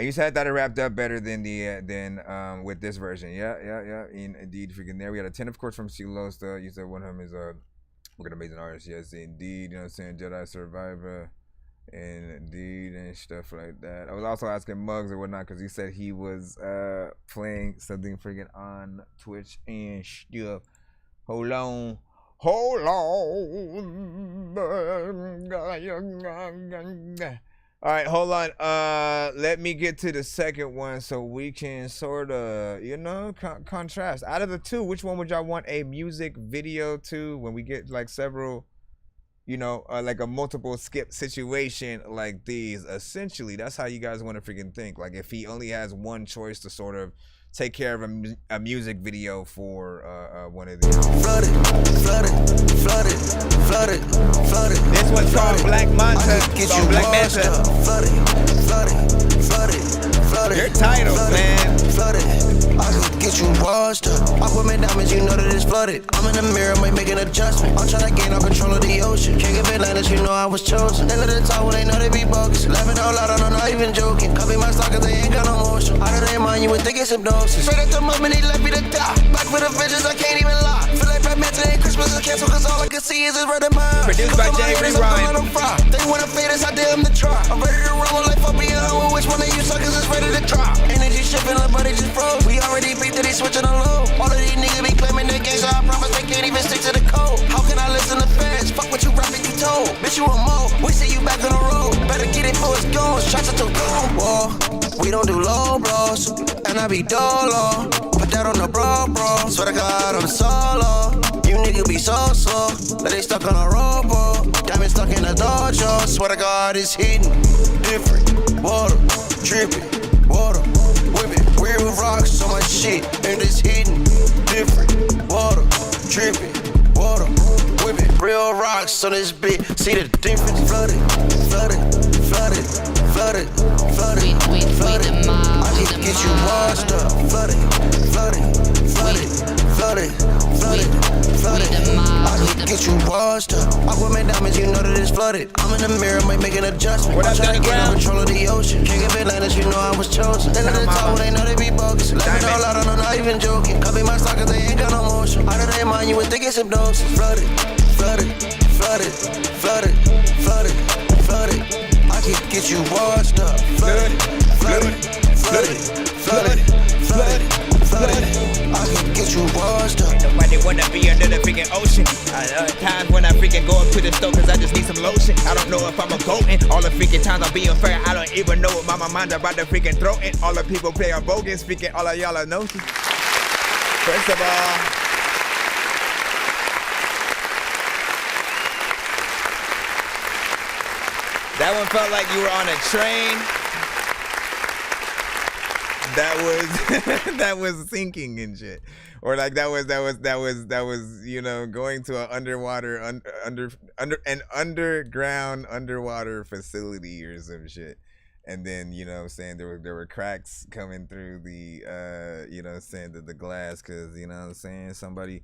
You said that it wrapped up better than with this version. Yeah. Indeed, freaking there. We had a 10, of course, from Silosta. You said one of them is an amazing artist. Yes, indeed. You know what I'm saying? Jedi Survivor. Indeed, and stuff like that. I was also asking Muggs or whatnot because he said he was playing something freaking on Twitch and stuff. Hold on. All right, hold on. Let me get to the second one so we can sort of, you know, contrast. Out of the two, which one would y'all want a music video to when we get like several, you know, like a multiple skip situation like these? Essentially, that's how you guys want to freaking think. Like if he only has one choice to sort of take care of a music video for one of these. Flooded. This one's called Black Manta. Black Manta. Flooded. Your titles, man. Flooded. I could get you washed up. Aquaman diamonds, you know that it's flooded. I'm in the mirror, might make an adjustment. I'm trying to gain all control of the ocean. Can't give Atlantis, you know I was chosen. They let it talk when they know they be bogus. Laughing out loud, I'm not even joking. Copy my stock cause they ain't got no motion. Out of their mind, you would think it's hypnosis. Straight at the moment, they left me to die. Back for the vengeance, I can't even lie. Feel like Batman today, Christmas is canceled cause all I can see is red in my eyes. Produced by Jay Rewind. They wanna fade us, I dare them to try. I'm ready to rumble like fuck me at home. Which one of you suckers is ready to try? Energy shipping, like body just froze. We already beat that they switching the low. All of these niggas be claiming their gang, so I promise they can't even stick to the code. How can I listen to fans? Fuck what you rapping, you told. Bitch, you a mo. We see you back on the road. Better get it for it's gone. Shots until gone. Whoa. We don't do low blows. And I be dolo. Put that on the bro. Swear to God, I'm solo. You niggas be so slow. But they stuck on a robo. Diamond stuck in a dojo. Swear to God, it's hitting. Different. Water. Dripping. Water. Whipping. Weird with rocks. So much shit. And it's hitting. Different. Water. Dripping. Water. Whipping. Real rocks on this bit. See the difference. Flooded. I can get you washed up. Flooded. I can get you washed up. Aquaman diamonds, you know that it's flooded. I'm in the mirror, might make an adjustment. I'm trying to get control of the ocean. Can't give Atlantis, you know I was chosen. They let it talk when they know they be bogus. Let me all out, I'm not even joking. Copy my stock cause they ain't got no motion. Out of their mind, you would think it's hypnosis. Flooded. I can get you washed up. Flooded. I can get you washed up. Nobody wanna be under the freaking ocean. Times when I freaking go up to the store cause I just need some lotion. I don't know if I'm a goatin'. All the freaking times I'm being fair. I don't even know what my mind about the freaking throatin'. All the people play on bogus. Speaking all of y'all are notions. First of all, that one felt like you were on a train that was sinking and shit, or like that was you know, going to an underground underwater facility or some shit, and then, you know what I'm saying, there were cracks coming through the you know what I'm saying, the glass, cause, you know what I'm saying, somebody,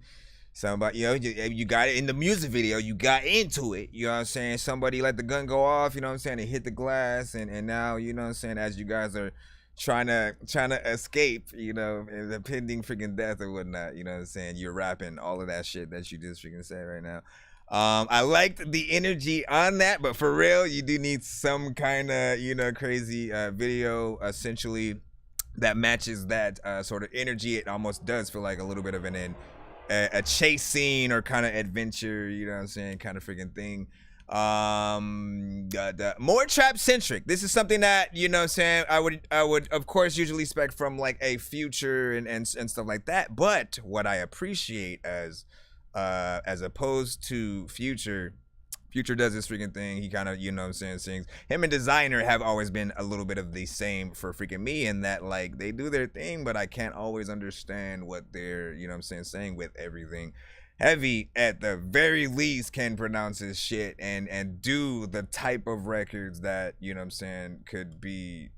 you know, you got it in the music video, you got into it, you know what I'm saying, somebody let the gun go off, you know what I'm saying, it hit the glass, and now, you know what I'm saying, as you guys are trying to escape, the pending freaking death or whatnot. You know what I'm saying? You're rapping all of that shit that you just freaking said right now. I liked the energy on that, but for real, you do need some kind of, crazy video, essentially, that matches that sort of energy. It almost does feel like a little bit of a chase scene or kind of adventure, you know what I'm saying, kind of freaking thing. More trap centric. This is something that, you know what I'm saying, I would of course usually expect from like a Future and stuff like that. But what I appreciate as opposed to Future does this freaking thing. He kind of, you know what I'm saying, sings. Him and Designer have always been a little bit of the same for freaking me, in that like they do their thing, but I can't always understand what they're, you know what I'm saying with everything. Heavy, at the very least, can pronounce his shit and do the type of records that, you know what I'm saying, could be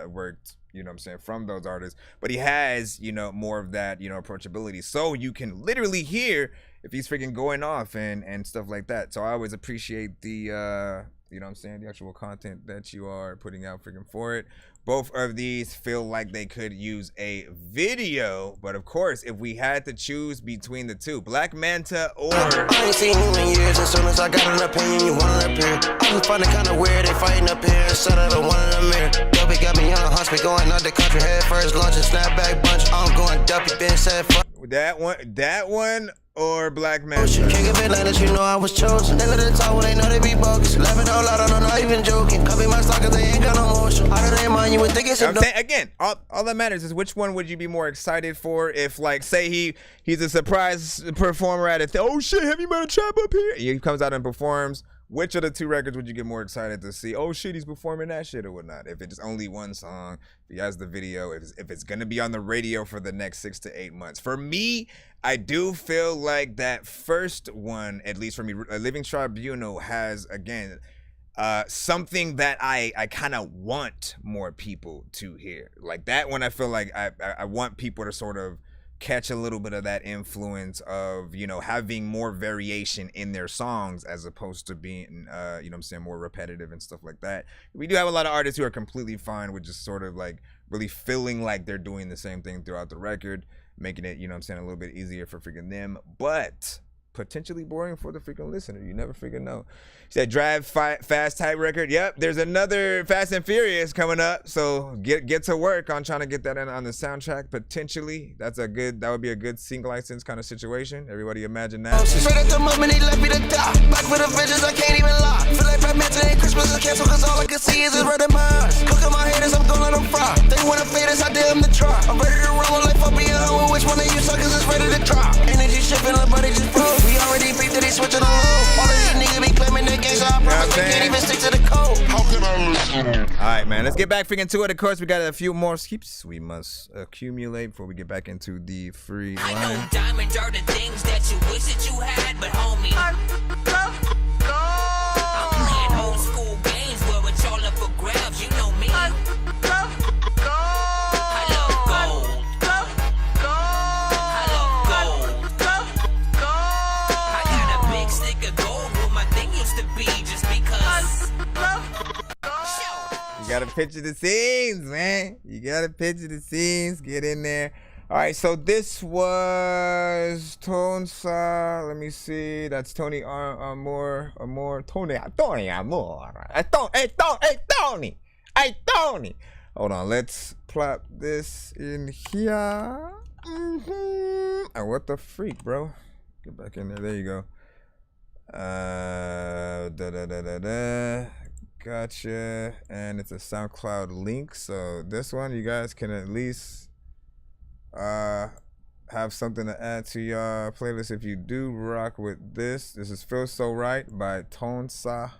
worked, you know what I'm saying, from those artists. But he has, more of that, approachability. So you can literally hear if he's freaking going off and stuff like that. So I always appreciate the, you know what I'm saying, the actual content that you are putting out freaking for it. Both of these feel like they could use a video, but of course, if we had to choose between the two, Black Manta or... I ain't seen you in years, as soon as I got an opinion, you wanna appear. I just find it kinda weird, they fighting up here, instead of the one in the mirror. Dorky got me on a hunch, me going out the country, head first, launching snapback bunch. I'm going dumpy, been said fuck. That one or Black Manta? Can't give Atlantis, you know I was chosen. Nigga to talk when they know they be bogus. Laughing out loud, I'm not even joking. Copy my stock cause they ain't got no motion. Out of their mind, you would think it's a... I'm saying, again, all that matters is which one would you be more excited for if, like, say he's a surprise performer at a oh shit, Heavy Metal Trap up here. He comes out and performs. Which of the two records would you get more excited to see? Oh shit, he's performing that shit or whatnot. If it's only one song, if he has the video, if it's gonna be on the radio for the next 6 to 8 months. For me, I do feel like that first one, at least for me, Living Tribunal has, again, something that I kind of want more people to hear. Like that one, I feel like I want people to sort of catch a little bit of that influence of, having more variation in their songs as opposed to being, you know what I'm saying, more repetitive and stuff like that. We do have a lot of artists who are completely fine with just sort of like really feeling like they're doing the same thing throughout the record, making it, you know what I'm saying, a little bit easier for freaking them, but potentially boring for the freaking listener. You never freaking know. She said Drive Fast type record. Yep, there's another Fast and Furious coming up, so get to work on trying to get that in on the soundtrack potentially. That would be a good sync license kind of situation. Everybody imagine that. Straight at the moment he left me to die. Back for the vengeance, I can't even lie. Feel like Black Manta and Christmas is canceled cause all I can see is red in my eyes. Look at my haters, I'm gonna let them fry. They wanna fade us, I dare them to try. I'm ready to rumble like fuck me out. Which one of you suckers is ready to drop? Energy shifting, like body just froze. We already beat that he switching on low. All of these niggas be claiming their games, so I promise we can't even stick to the code. How can I listen? Alright, man, let's get back freaking to it. Of course, we got a few more skips we must accumulate before we get back into the free line. I know diamonds are the things that you wish that you had, but homie, I'm playing old school games where it's all up for grabs, you know me. I love gold. I love gold. I got a big stick of gold where my thing used to be just because. You gotta picture the scenes, man. You gotta picture the scenes. Get in there. All right, so this was Tonsa. Let me see. That's Tony Amor. Tony Amor. Hey, Tony. Hold on. Let's plop this in here. Oh, what the freak, bro? Get back in there. There you go. Gotcha. And it's a SoundCloud link. So this one, you guys can at least have something to add to your playlist if you do rock with this. This is Feel So Right by Tonsa.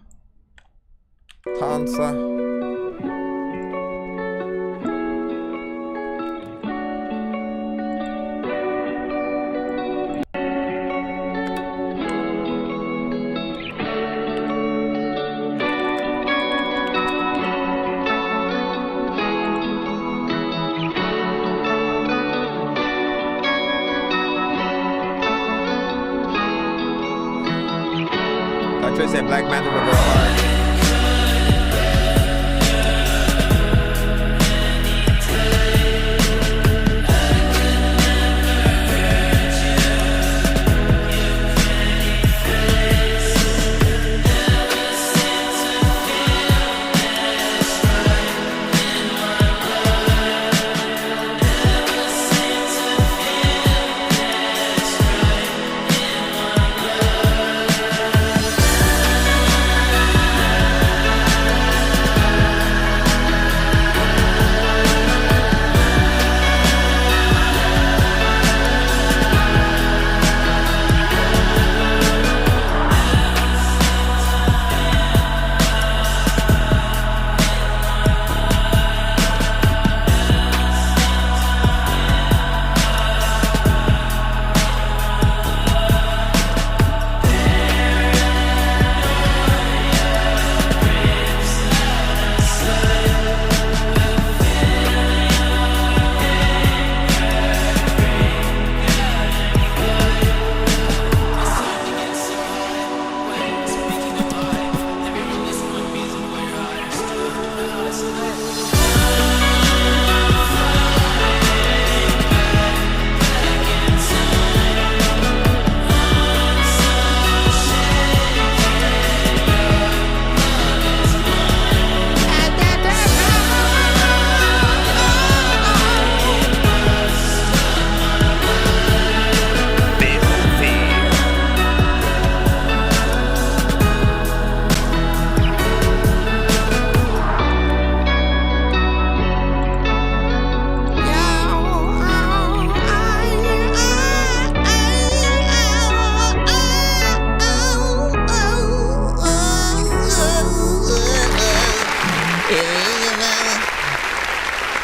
Trace said Black Manta will go hard.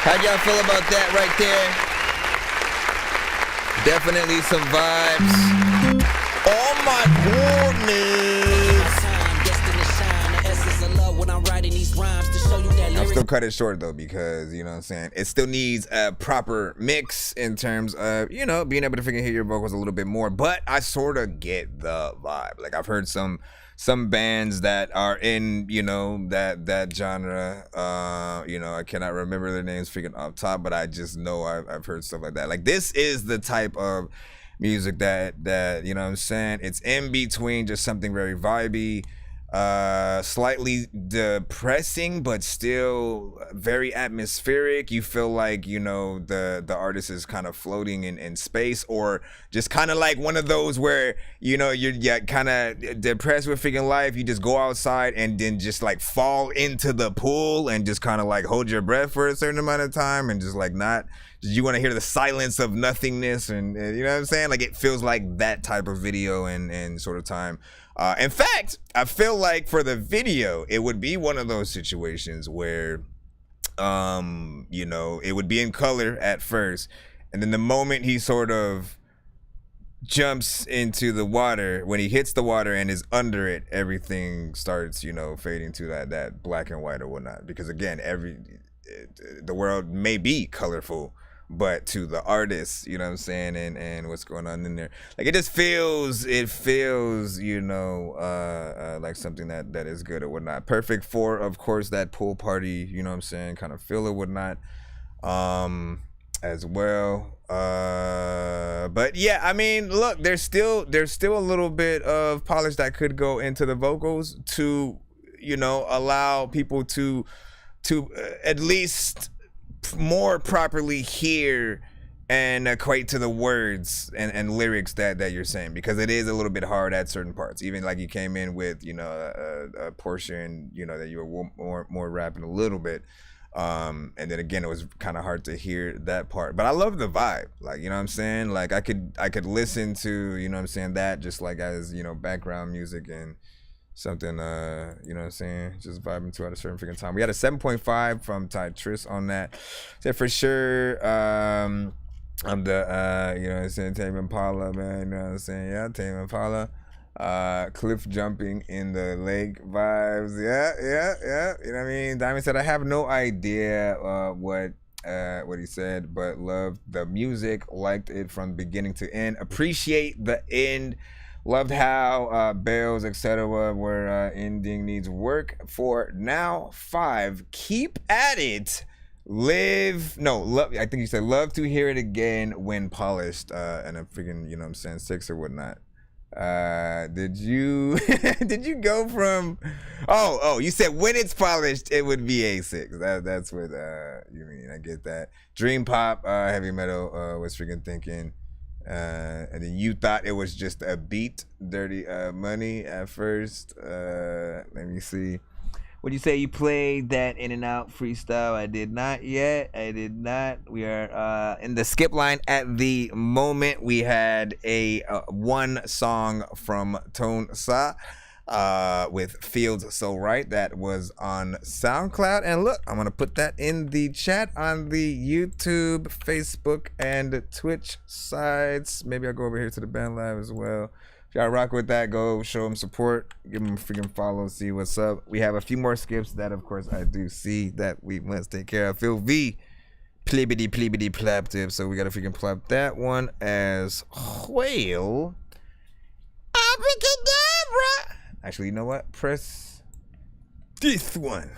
How'd y'all feel about that right there? Definitely some vibes. Oh my goodness! I'll still cut it short though because, you know what I'm saying, it still needs a proper mix in terms of, you know, being able to hear your vocals a little bit more, but I sort of get the vibe. Like I've heard some bands that are in, you know, that genre, you know, I cannot remember their names freaking off top, but I just know I've heard stuff like that. Like this is the type of music that, you know what I'm saying, it's in between just something very vibey, slightly depressing, but still very atmospheric. You feel like, you know, the artist is kind of floating in space, or just kind of like one of those where, you know, you're kind of depressed with freaking life. You just go outside and then just like fall into the pool and just kind of like hold your breath for a certain amount of time and just like not, you want to hear the silence of nothingness, and you know what I'm saying? Like it feels like that type of video and sort of time. In fact, I feel like for the video, it would be one of those situations where, you know, it would be in color at first, and then the moment he sort of jumps into the water, when he hits the water and is under it, everything starts, you know, fading to that black and white or whatnot. Because again, the world may be colorful, but to the artist, you know what I'm saying, and what's going on in there, like it feels, you know, like something that is good or whatnot. Perfect for, of course, that pool party, you know what I'm saying, kind of feel or whatnot, as well. But yeah, I mean, look, there's still a little bit of polish that could go into the vocals to, you know, allow people to at least more properly hear and equate to the words and lyrics that you're saying, because it is a little bit hard at certain parts. Even like you came in with, you know, a portion, you know, that you were more rapping a little bit, and then again it was kind of hard to hear that part. But I love the vibe, like, you know what I'm saying, like I could listen to, you know what I'm saying, that just like as, you know, background music and something, you know what I'm saying, just vibing to at a certain freaking time. We had a 7.5 from Ty Triss on that. Said for sure, I'm the, you know what I'm saying, Tame Impala, man, you know what I'm saying, yeah, Tame Impala. Cliff jumping in the lake vibes, yeah, you know what I mean. Diamond said, I have no idea what he said, but loved the music, liked it from beginning to end, appreciate the end. Loved how Bells, etc. were ending needs work for now. 5. Keep at it. Love. I think you said love to hear it again when polished. And a freaking, you know what I'm saying, 6 or whatnot. Did you go from? Oh, you said when it's polished it would be a 6. That's what you mean. I get that. Dream Pop, heavy metal was freaking thinking. And then you thought it was just a beat, Dirty Money at first. Let me see. What do you say? You played that In and Out freestyle? I did not yet. I did not. We are in the skip line at the moment. We had a one song from Tone Sa with Feels So Right. That was on SoundCloud. And look, I'm going to put that in the chat on the YouTube, Facebook, and Twitch sides. Maybe I'll go over here to the band live as well. If y'all rock with that, go show them support. Give them a freaking follow, see what's up. We have a few more skips that, of course, I do see that we must take care of. Phil V, pleebity plap tip. So we got to freaking plap that one as well. Abracadabra. Actually, you know what? Press this one.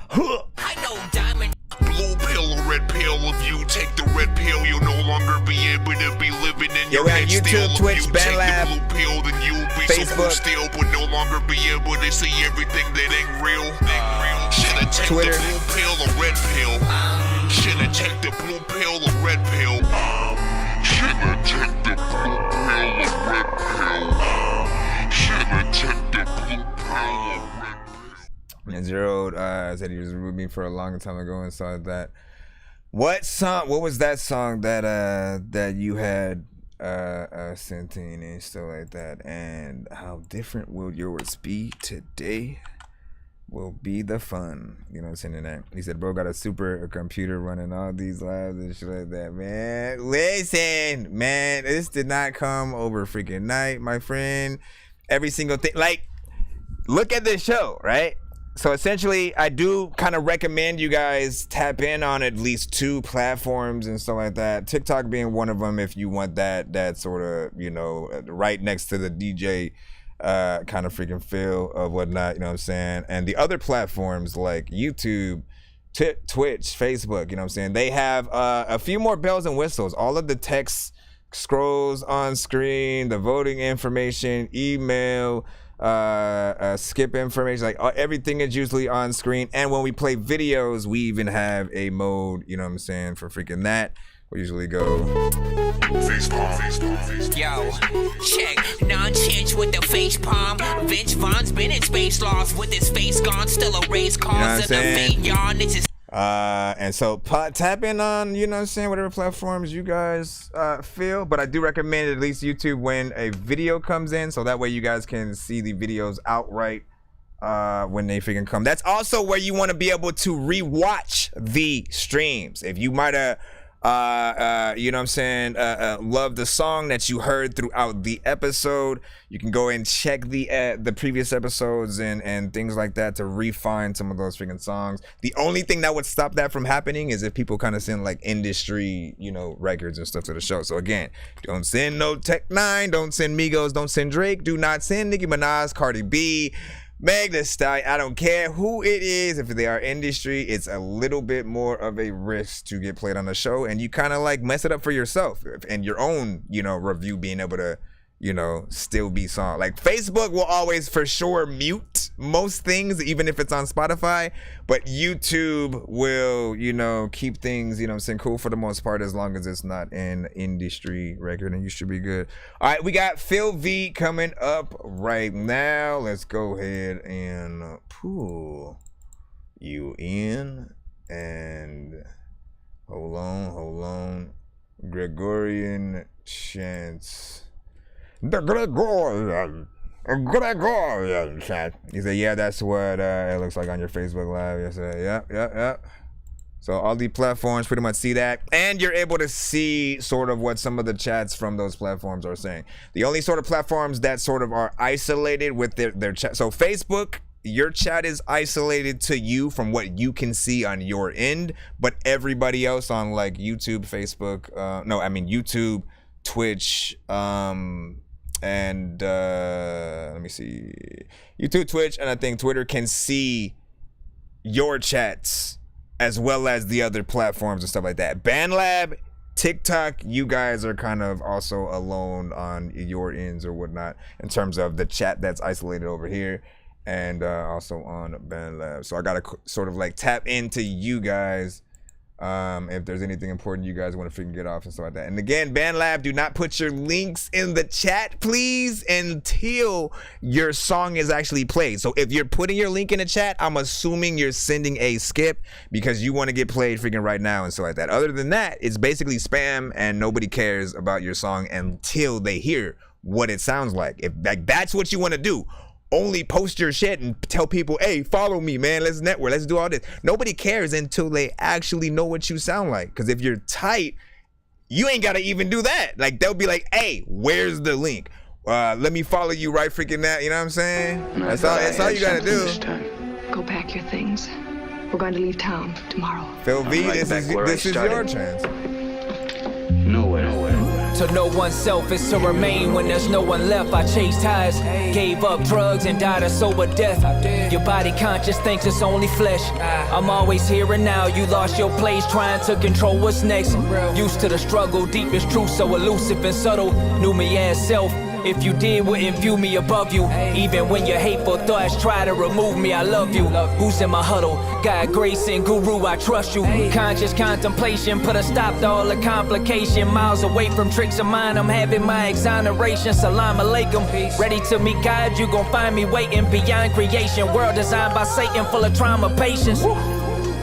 I know Diamond. Blue pill or red pill. If you take the red pill, you'll no longer be able to be living in your head still. YouTube, Twitch, if you Band take Lab, the blue pill, then you'll be Facebook, so still, but no longer be able to see everything that ain't real. Should I take Twitter, the blue pill or red pill? Should I take the blue pill or red pill? Should I take the blue pill or red pill? Should I take the blue pill or red pill? And Zero said he was with me for a long time ago and saw that. What was that song that you had sent in and stuff like that? And how different will yours be today? will be the fun. You know what I'm saying? That he said, bro, got a super computer running all these lives and shit like that, man. Listen, man, this did not come over freaking night, my friend. Every single thing, like, look at this show, right? So essentially, I do kind of recommend you guys tap in on at least 2 platforms and stuff like that. TikTok being one of them, if you want that sort of, you know, right next to the DJ kind of freaking feel of whatnot, you know what I'm saying? And the other platforms like YouTube, Twitch, Facebook, you know what I'm saying? They have a few more bells and whistles. All of the text scrolls on screen, the voting information, email, skip information, like everything is usually on screen. And when we play videos, we even have a mode, you know what I'm saying, for freaking that. We usually go facepalm. Yo, check Nonsenze with the face palm. Vince Vaughn's been in space lost with his face gone, still a race cause of the fate, y'all. This is and so tap in on, you know what I'm saying, whatever platforms you guys feel. But I do recommend at least YouTube when a video comes in, so that way you guys can see the videos outright when they freaking come. That's also where you want to be able to rewatch the streams. If you might have you know what I'm saying, love the song that you heard throughout the episode, you can go and check the previous episodes and things like that to refine some of those freaking songs. The only thing that would stop that from happening is if people kind of send like industry, you know, records and stuff to the show. So again, don't send no Tech 9, don't send Migos, don't send Drake, do not send Nicki Minaj, Cardi B, Meg Thee Stallion. I don't care who it is. If they are industry, it's a little bit more of a risk to get played on the show, and you kind of like mess it up for yourself and your own, you know, review being able to, you know, still be song. Like Facebook will always for sure mute most things, even if it's on Spotify, but YouTube will, you know, keep things, you know what I'm saying, cool for the most part, as long as it's not an industry record, and you should be good. All right, we got Phil V coming up right now. Let's go ahead and pull you in, and hold on, Gregorian chants. The Gregorian chant. He said, yeah, that's what it looks like on your Facebook Live. Yes, yep. So all the platforms pretty much see that, and you're able to see sort of what some of the chats from those platforms are saying. The only sort of platforms that sort of are isolated with their chat. So Facebook, your chat is isolated to you from what you can see on your end, but everybody else on like YouTube, Facebook, YouTube, Twitch, and let me see, YouTube, Twitch, and I think Twitter can see your chats as well as the other platforms and stuff like that. BandLab, TikTok, you guys are kind of also alone on your ends or whatnot in terms of the chat that's isolated over here, and also on BandLab. So I gotta sort of like tap into you guys if there's anything important you guys want to freaking get off and stuff like that. And again, BandLab, do not put your links in the chat, please, until your song is actually played. So if you're putting your link in the chat, I'm assuming you're sending a skip because you want to get played freaking right now and stuff like that. Other than that, it's basically spam, and nobody cares about your song until they hear what it sounds like. If like that's what you want to do, only post your shit and tell people, hey, follow me, man, let's network, let's do all this. Nobody cares until they actually know what you sound like. Because if you're tight, you ain't gotta even do that. Like, they'll be like, hey, where's the link? Let me follow you right freaking now. You know what I'm saying? That's all you gotta do. Go pack your things. We're going to leave town tomorrow. Phil V, this is your chance. Nowhere. To know oneself is to remain when there's no one left. I chased highs, gave up drugs, and died a sober death. Your body conscious thinks it's only flesh. I'm always here and now. You lost your place trying to control what's next. Used to the struggle, deepest truth so elusive and subtle. Knew me as self. If you did, wouldn't view me above you. Even when your hateful thoughts try to remove me, I love you. Who's in my huddle? God, grace, and guru, I trust you. Conscious contemplation, put a stop to all the complication. Miles away from tricks of mine, I'm having my exoneration. Salam alaikum. Ready to meet God, you gon' find me waiting beyond creation. World designed by Satan, full of trauma, patience.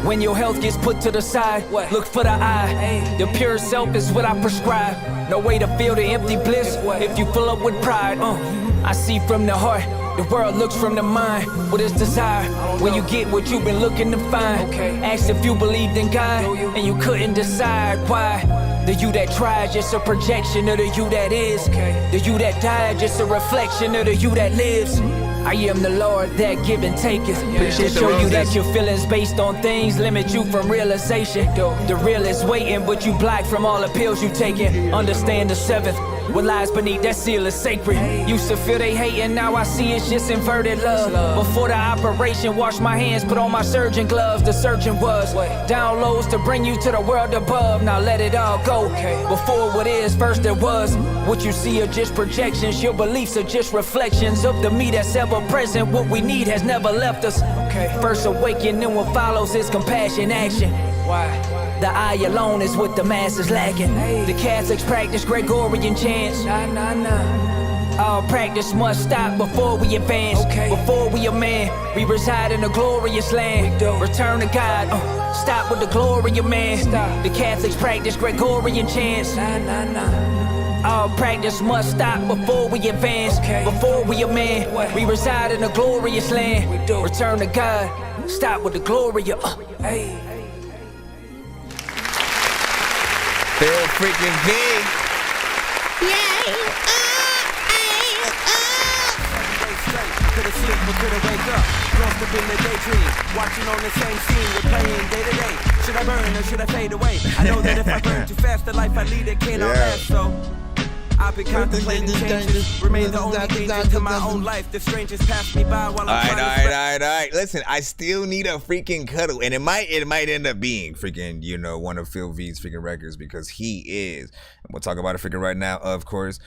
When your health gets put to the side, look for the eye. The pure self is what I prescribe. No way to feel the empty bliss if you fill up with pride. I see from the heart. The world looks from the mind with its desire. When you get what you've been looking to find. Asked if you believed in God and you couldn't decide why. The you that tried just a projection of the you that is. The you that died just a reflection of the you that lives. I am the Lord that give and taketh. To show you that your feelings based on things limit you from realization. The real is waiting, but you block from all the pills you taking. Understand the seventh. What lies beneath that seal is sacred. Used to feel they hating, now I see it's just inverted love. Before the operation, wash my hands, put on my surgeon gloves. The surgeon was downloads to bring you to the world above. Now let it all go. Before what is, first there was. What you see are just projections. Your beliefs are just reflections of the me that's ever present. What we need has never left us. First awakening, what follows is compassion, action. Why? The eye alone is what the masses lacking. The Catholics practice Gregorian chants. All practice must stop before we advance. Before we a man, we reside in a glorious land. Return to God, stop with the glory of man. The Catholics practice Gregorian chants. All practice must stop before we advance. Before we a man, we reside in a glorious land. Return to God, stop with the glory of Phil freaking V. Could've sleep or could've wake up. Lost up in the daydream. Watching on the same scene. We're playing day to day. Should I burn or should I fade away? I know that if I burn too fast, the life I lead it can't last. So I've been contemplating changes. Remain the only danger to my own life. The strangers pass me by while I'm trying to All right. Listen, I still need a freaking cuddle. And it might end up being freaking, one of Phil V's freaking records because he is. And we'll talk about it freaking right now, of course.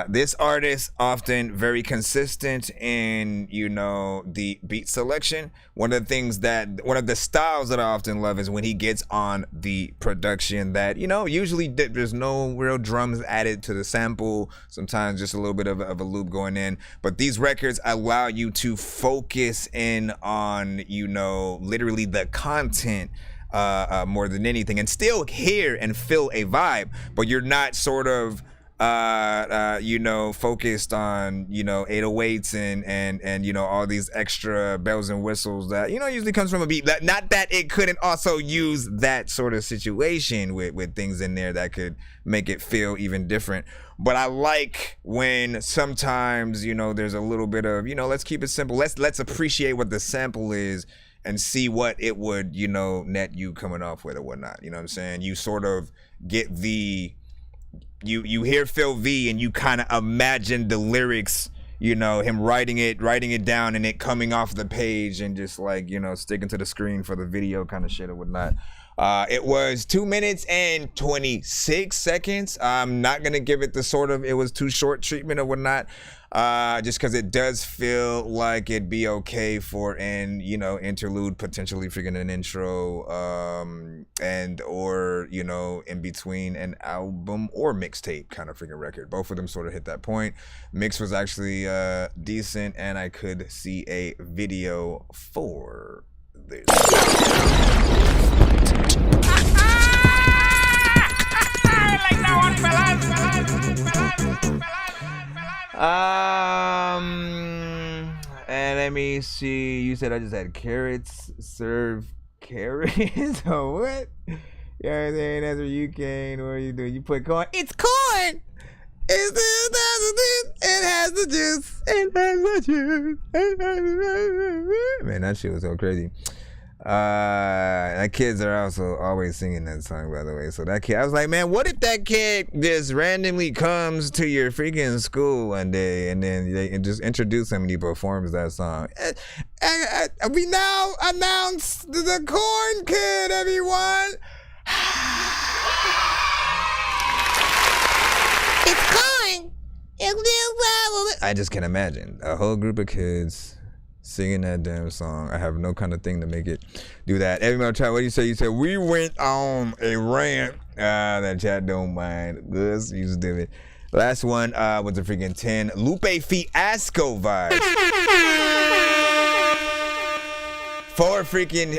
This artist often very consistent in, the beat selection. One of the styles that I often love is when he gets on the production that, usually there's no real drums added to the sample. Sometimes just a little bit of a loop going in. But these records allow you to focus in on, literally the content more than anything and still hear and feel a vibe, but you're not sort of focused on, 808s and all these extra bells and whistles that, usually comes from a beat. Not that it couldn't also use that sort of situation with things in there that could make it feel even different. But I like when sometimes, there's a little bit of, let's keep it simple. Let's appreciate what the sample is and see what it would, net you coming off with or whatnot. You know what I'm saying? You sort of get you hear Phil V and you kind of imagine the lyrics, him writing it down and it coming off the page and just like, sticking to the screen for the video kind of shit or whatnot. It was 2 minutes and 26 seconds. I'm not going to give it the it was too short treatment or whatnot. Just because it does feel like it'd be okay for an, interlude, potentially freaking an intro, and or, in between an album or mixtape kind of freaking record. Both of them sort of hit that point. Mix was actually decent, and I could see a video for this. And let me see. You said I just had carrots. Serve carrots or what? Yeah, that's where you came. What are you doing? You put corn. It's corn. It has the juice. It has the juice. Man, that shit was so crazy. Kids are also always singing that song, by the way. So that kid, I was like, man, what if that kid just randomly comes to your freaking school one day and then they just introduce him and he performs that song? We now announce the corn kid, everyone. It's corn. I just can imagine a whole group of kids singing that damn song. I have no kind of thing to make it do that. Everybody try. What do you say? You said we went on a rant. That chat don't mind. Good, you just did it. Last one was a freaking 10. Lupe Fiasco vibe. For freaking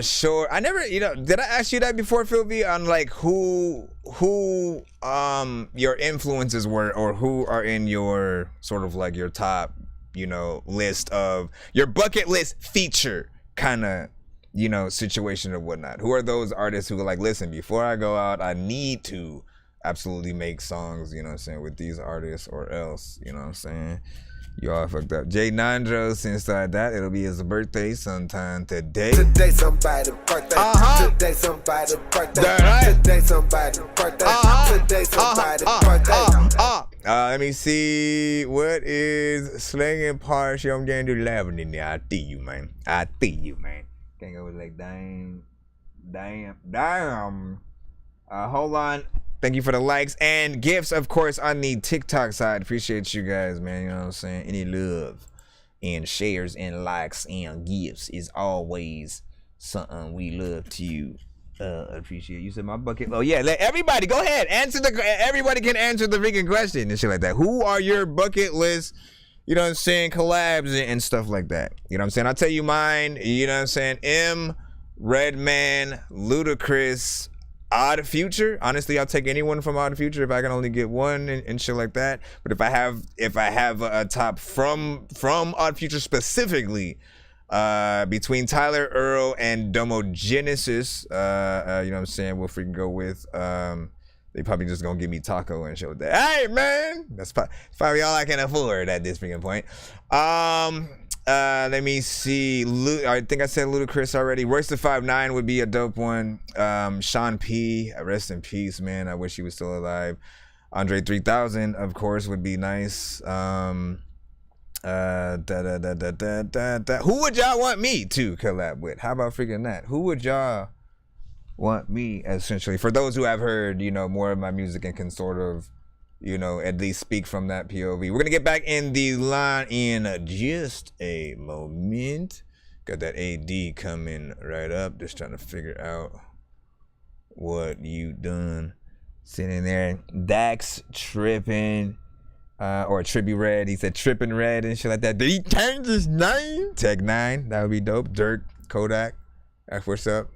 sure. I never, did I ask you that before, Phil V, on like who your influences were or who are in your sort of like your top list of your bucket list feature kind of, situation or whatnot. Who are those artists who are like, listen, before I go out, I need to absolutely make songs, with these artists or else, You all fucked up. Jay Nandro, since that, it'll be his birthday sometime today. Today somebody's birthday. Today somebody's birthday. Today somebody's birthday. Today somebody's birthday. Let me see. What is slinging partial? I'm getting to 11 in there. I see you, man. Can't go with like damn. Hold on. Thank you for the likes and gifts, of course, on the TikTok side. Appreciate you guys, man. You know what I'm saying? Any love and shares and likes and gifts is always something we love to appreciate. You said my bucket. Oh yeah, let everybody go ahead. Everybody can answer the freaking question and shit like that. Who are your bucket list? Collabs and stuff like that. You know what I'm saying? I'll tell you mine. You know what I'm saying? M, Redman, Ludacris, Odd Future. Honestly, I'll take anyone from Odd Future if I can only get one and shit like that. But if I have a top from Odd Future specifically, between Tyler Earl and Domo Genesis, you know what I'm saying, we'll freaking go with they probably just gonna give me taco and shit like that. Hey man, that's probably all I can afford at this freaking point. Let me see. I think I said Ludacris already. Royce the 5'9" would be a dope one. Sean P, rest in peace, man. I wish he was still alive. Andre 3000, of course, would be nice. Who would y'all want me to collab with? How about freaking that? Who would y'all want me, essentially? For those who have heard, more of my music and can sort of, at least speak from that POV. We're gonna get back in the line in just a moment. Got that AD coming right up. Just trying to figure out what you done. Sitting there. Dax tripping. Or Trippy Red. He said tripping red and shit like that. Did he change his name? Tech 9. That would be dope. Dirk, Kodak. That's what's up.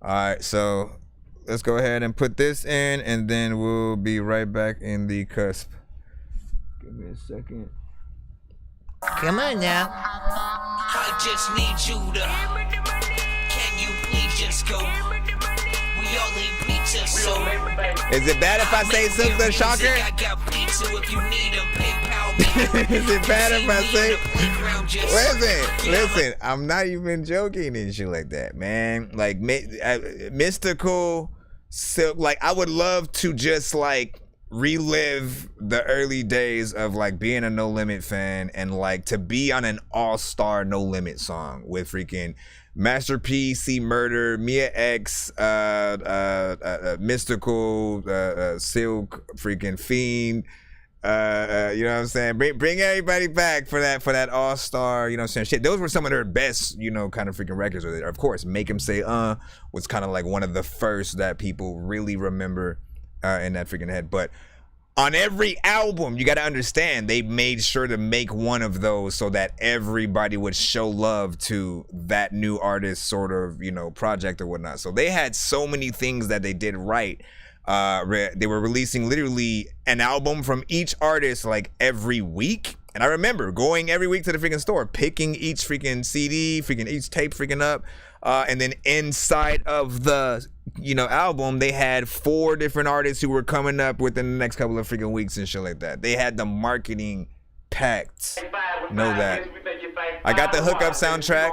Alright, so let's go ahead and put this in, and then we'll be right back in the cusp. Give me a second. Come on now. I just need you to. Can you please just go? We all need pizza, so. Is it bad if I say something shocker? I got pizza if you need a PayPal me. Is it bad if I say? Listen, I'm not even joking and shit like that, man. Like, Mystical, Silk, like, I would love to just, like, relive the early days of, like, being a No Limit fan and, like, to be on an all-star No Limit song with freaking Master P, C Murder, Mia X, Mystical, Silk, freaking Fiend. You know what I'm saying? Bring everybody back for that all-star, you know what I'm saying? Shit, those were some of their best, kind of freaking records. Of course, Make 'Em Say was kind of like one of the first that people really remember in that freaking head. But on every album, you got to understand, they made sure to make one of those so that everybody would show love to that new artist sort of, project or whatnot. So they had so many things that they did right. They were releasing literally an album from each artist like every week. And I remember going every week to the freaking store, picking each freaking CD, freaking each tape freaking up. And then inside of the, album, they had 4 different artists who were coming up within the next couple of freaking weeks and shit like that. They had the marketing packed. Know that. I got the hookup soundtrack.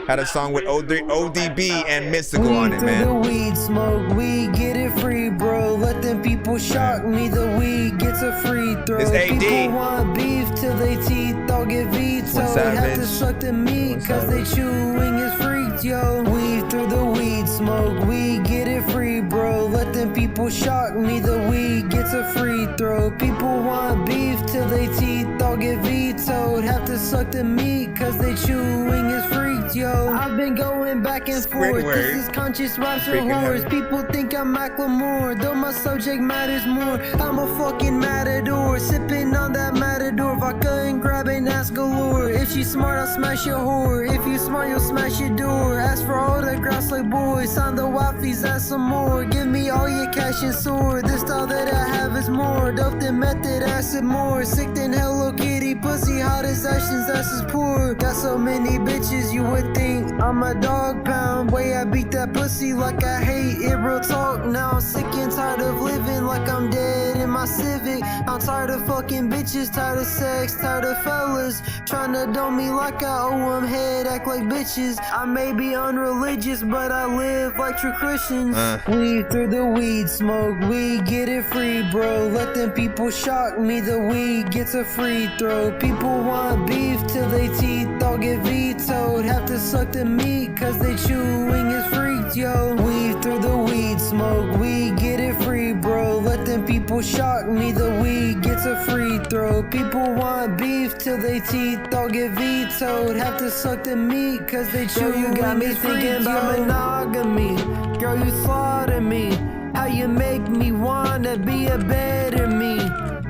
Had a song with ODB and Mystical on it, man. The weed smoke, we get it free, bro. Let them people shock me. The weed gets a free throw. It's AD. People want beef till they teeth all get vetoed. Have to suck the meat cause they chewing is freaked, yo. Weed through the weed smoke, we get it free, bro. Let them people shock me. The weed gets a free throw. People want beef till they teeth all get vetoed. Have to suck the meat cause they chewing is freaked, yo. I've been going back and forth. This is conscious raps or whores. People think I'm Macklemore, though my subject matters more. I'm a fucking matador, sipping on that matador vodka and grabbing ass galore. If she's smart, I'll smash your whore. If you smart, you'll smash your door. Ask for autographs like boys, sign the waffies, ask some more. Give me all your cash and sword. This style that I have is more dope than method acid, more sick than Hello Kitty pussy, hottest actions, that's just poor. Got so many bitches, you would think I'm a dog pound. Way I beat that pussy like I hate it, real talk. Now I'm sick and tired of living like I'm dead in my Civic. I'm tired of fucking bitches, tired of sex, tired of fellas tryna dome me like I owe them head, act like bitches. I may be unreligious, but I live like true Christians. Weed through the weed smoke, we get it free, bro. Let them people shock me, the weed gets a free throw. People want beef till they teeth all get vetoed. Have to suck the meat cause they chewing is freaked, yo. Weed through the weed smoke, we get it free, bro. Let them people shock me, the weed gets a free throw. People want beef till they teeth all get vetoed. Have to suck the meat cause they chew. You got me thinking about monogamy. Girl, you slaughter me. How you make me wanna be a better me.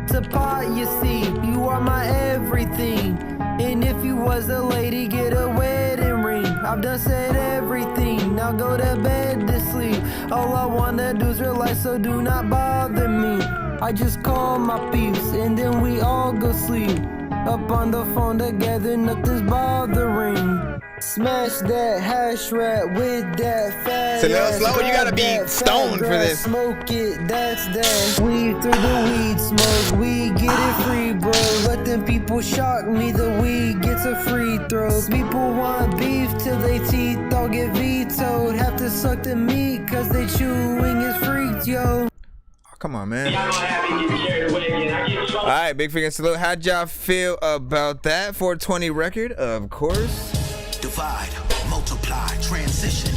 To pot, you see, you are my everything. And if you was a lady, get a wedding ring. I've done said everything, now go to bed to sleep. All I wanna do is relax, so do not bother me. I just call my peeps, and then we all go sleep. Up on the phone together, nothing's bothering. Smash that hash rat with that fat. It's a little slow, you gotta be stoned for this. Smoke it, that's that. Weed through the weed smoke, we get it free, bro. Let them people shock me, the weed gets a free throw. People want beef till they teeth all get vetoed. Have to suck the meat cause they chewing is freaked, yo. Come on, man. All right, Big Finger Salute. How'd y'all feel about that 420 record? Of course. Divide, multiply, transition.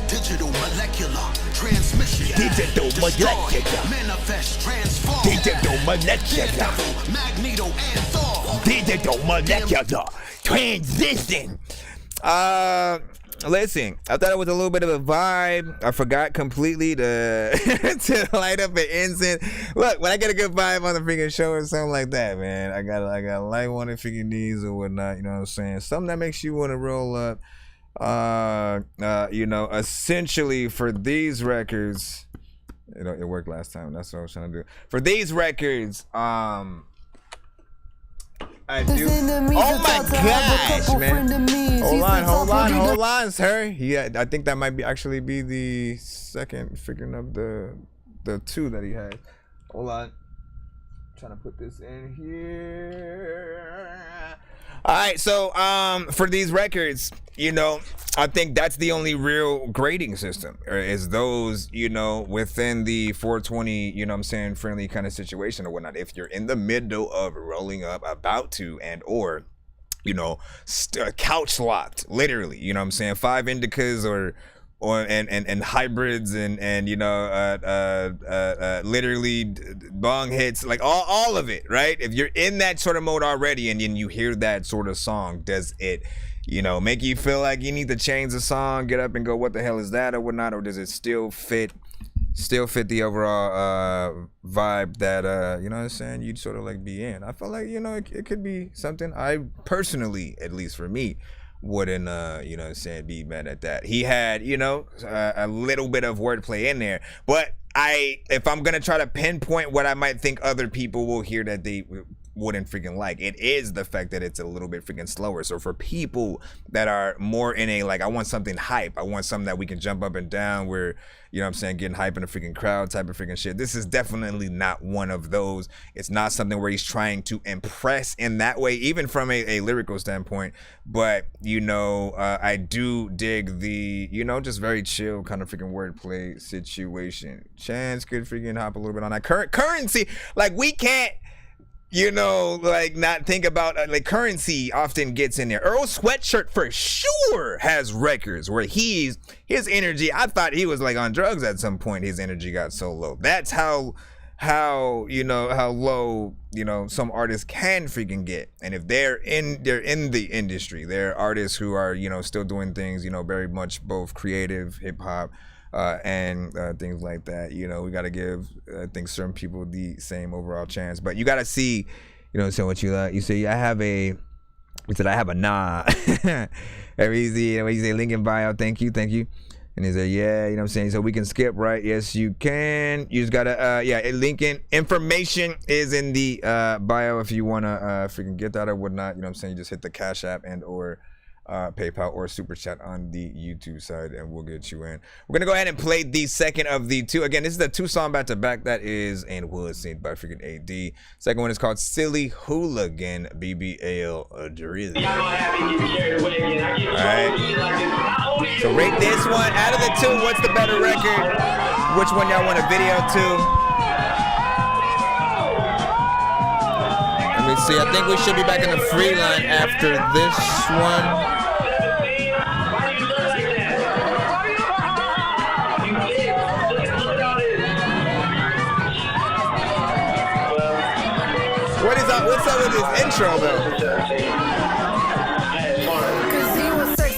Digital molecular transmission. Digital molecular. Manifest, transform. Digital molecular. Magneto and Thor. Digital molecular transition. Listen, I thought it was a little bit of a vibe. I forgot completely to to light up an incense. Look, when I get a good vibe on the freaking show or something like that, man, I got light one of freaking knees or whatnot. You know what I'm saying? Something that makes you want to roll up. You know, essentially for these records, it worked last time. That's what I was trying to do. For these records, I do. Oh my gosh, man! Hold on, sir. Yeah, I think that might actually be the second figuring of the two that he had. Hold on, trying to put this in here. All right, so for these records, I think that's the only real grading system, is those, within the 420, friendly kind of situation or whatnot. If you're in the middle of rolling up, about to, and or, couch locked, literally, 5 indicas and hybrids and literally bong hits, like all of it, right? If you're in that sort of mode already and you hear that sort of song, does it make you feel like you need to change the song, get up and go, what the hell is that or whatnot, or does it still fit the overall vibe that you know what I'm saying, you'd sort of like be in? I feel like it could be something. I personally, at least for me, wouldn't be mad at that. He had a little bit of wordplay in there, but if I'm gonna try to pinpoint what I might think other people will hear that they wouldn't freaking like, it is the fact that it's a little bit freaking slower. So for people that are more in a, like, I want something hype, I want something that we can jump up and down, where getting hype in the freaking crowd type of freaking shit, this is definitely not one of those. It's not something where he's trying to impress in that way, even from a lyrical standpoint. But I do dig the just very chill kind of freaking wordplay situation. Chance could freaking hop a little bit on that currency. Like, we can't not think about, like, currency often gets in there. Earl Sweatshirt for sure has records where his energy, I thought he was like on drugs at some point. His energy got so low. That's how low some artists can freaking get. And if they're in the industry, they're artists who are still doing things very much both creative, hip hop, and things like that. We got to give, I think, certain people the same overall chance. But you got to see, so what you say, I have a nah. Every easy, you say link in bio. Thank you. And he said, yeah, you know what I'm saying? So we can skip, right? Yes, you can. You just gotta, link in. Information is in the bio if you wanna freaking get that or whatnot. You know what I'm saying? You just hit the Cash App and or PayPal or Super Chat on the YouTube side and we'll get you in. We're gonna go ahead and play the second of the two. Again, this is the 2-song back to back that is and was seen by freaking AD. Second one is called Silly Hooligan, BBL Drizzy. Alright. So rate this one out of the two. What's the better record? Which one y'all want a video to? Let me see. I think we should be back in the free line after this one. What's up with this intro though?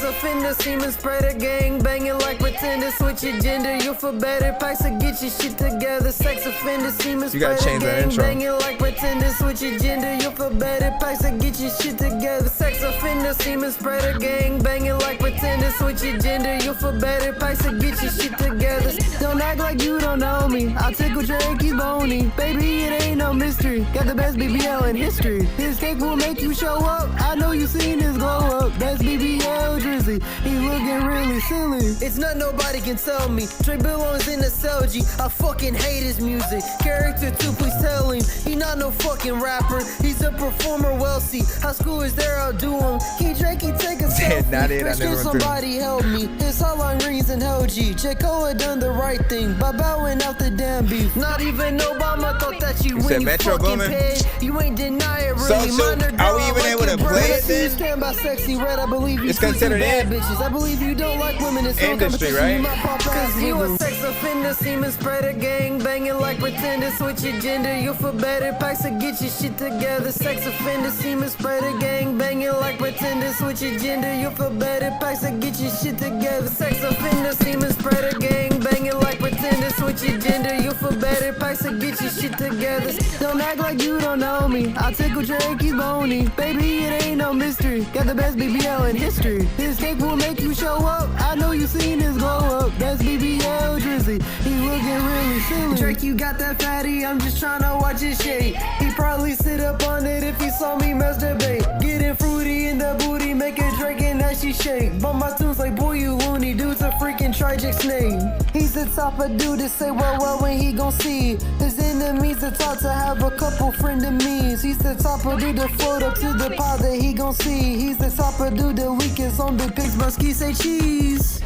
Offender, semen spreader, gang banging like pretender. Switch your gender, you for better. Packs to get your shit together. Sex offender, semen spreader, gang banging like pretender. Switch your gender, you for better. Packs to get your shit together. Sex offender, semen spreader, gang banging like pretender. Switch your gender, you for better. Packs to get your shit together. Don't act like you don't know me. I'll tickle Drake, he's bony. Baby, it ain't no mystery. Got the best BBL in history. This cake will make you show up. I know you seen this glow up. Best BBL Drizzy. He looking really silly. It's not nobody can tell me. Trey belongs in the Celgi. I fucking hate his music. Character too, please tell him. He not no fucking rapper. He's a performer, well see. High school is there, I'll do him. He Drake, he take a selfie. First can somebody help me. His hotline rings in Hell G. J. Cole had done the right thing by bowing out the damn beef. Not even Obama thought that you win. You fucking paid. You ain't deny it really. So are we even able to play it then? Stand by sexy red, I believe you. It's considered bad bitches. I believe you don't like women. It's industry, right? Cause you a sex offender, semen spreader, gang banging like pretender. Switch your gender, you for better. Packs to get your shit together. Sex offender, semen spreader, gang banging like pretender. Switch your gender, you for better. Packs to get your shit together. Sex offender, semen spreader, gang banging like pretender. Switch your gender, you for better. Packs to get your shit together. Don't act like you don't know me. I'll tickle Drake, he's bony. Baby, it ain't no mystery. Got the best BBL in history. This cake will make you show up. I know you seen his glow up. That's BBL Drizzy. He looking really silly. Drake, you got that fatty. I'm just trying to watch his shade. He probably sit up on it if he saw me masturbate. Getting fruity in the booty, make a Drake and that she shake. Bump my tunes like boy you loony. Dude's a freaking tragic snake. He's the type of dude to say well when he gon' see. His enemies the type to have a couple friend of me's. He's the type of dude to float up to the pod that he gon' see. He's the type of dude to leak his own big pigs, but ski say cheese.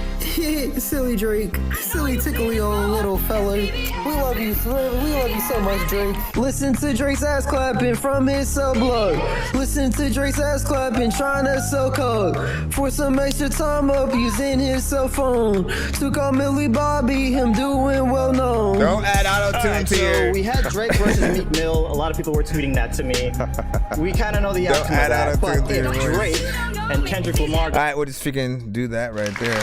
Silly Drake, silly tickly old little fella. We love you so much, Drake. Listen to Drake's ass clapping from his sublog. Listen to Drake's ass clapping, trying to sell coke. For some extra time up, using his cell phone. To call Millie Bobby, him doing well known. Don't add auto-tune to your... So we had Drake versus Meek Mill. A lot of people were tweeting that to me. We kind of know the outcome of that. But if Drake and Kendrick Lamar... All right, we'll just freaking do that right there.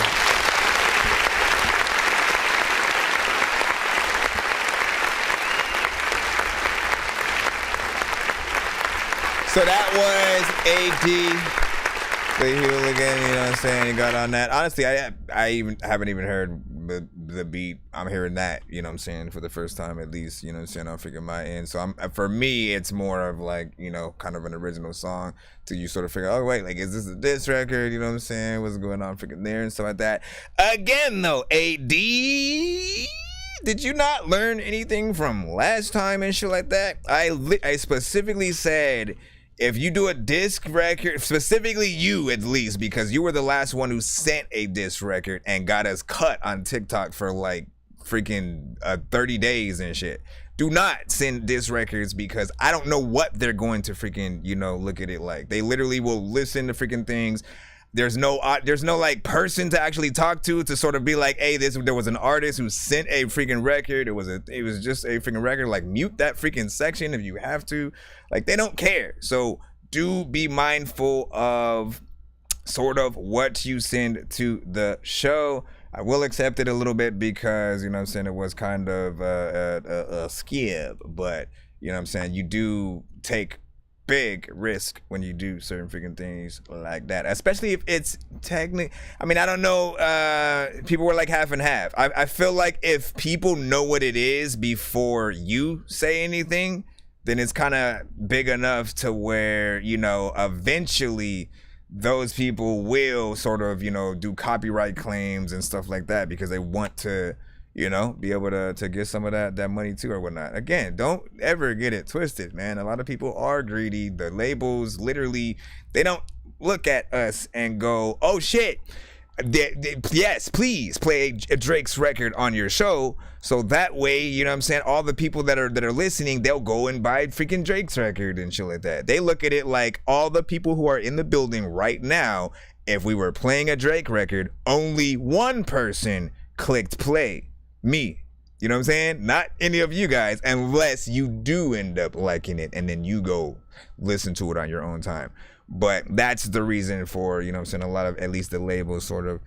So that was AD, the hooligan, you know what I'm saying? He got on that. Honestly, I even haven't even heard the beat. I'm hearing that, you know what I'm saying, for the first time at least, you know what I'm saying, on freaking my end. So for me, it's more of like, you know, kind of an original song till you sort of figure, oh wait, like, is this a diss record? You know what I'm saying? What's going on freaking there and stuff like that. Again though, AD, did you not learn anything from last time and shit like that? I specifically said, if you do a disc record, specifically you at least, because you were the last one who sent a disc record and got us cut on TikTok for like freaking 30 days and shit. Do not send disc records because I don't know what they're going to freaking, you know, look at it like. They literally will listen to freaking things. There's no like person to actually talk to sort of be like, hey, there was an artist who sent a freaking record. It was just a freaking record. Like, mute that freaking section if you have to. Like, they don't care. So do be mindful of sort of what you send to the show. I will accept it a little bit because, you know what I'm saying, it was kind of a skib, but you know what I'm saying, you do take big risk when you do certain freaking things like that, especially if it's technically, I mean, I don't know, people were like half and half. I feel like if people know what it is before you say anything, then it's kind of big enough to where, you know, eventually those people will sort of, you know, do copyright claims and stuff like that because they want to, you know, be able to get some of that money too or whatnot. Again, don't ever get it twisted, man. A lot of people are greedy. The labels literally, they don't look at us and go, oh shit, yes, please play a Drake's record on your show. So that way, you know what I'm saying, all the people that are listening, they'll go and buy freaking Drake's record and shit like that. They look at it like all the people who are in the building right now, if we were playing a Drake record, only one person clicked play. Me. You know what I'm saying? Not any of you guys, unless you do end up liking it and then you go listen to it on your own time. But that's the reason for, you know what I'm saying, a lot of at least the labels sort of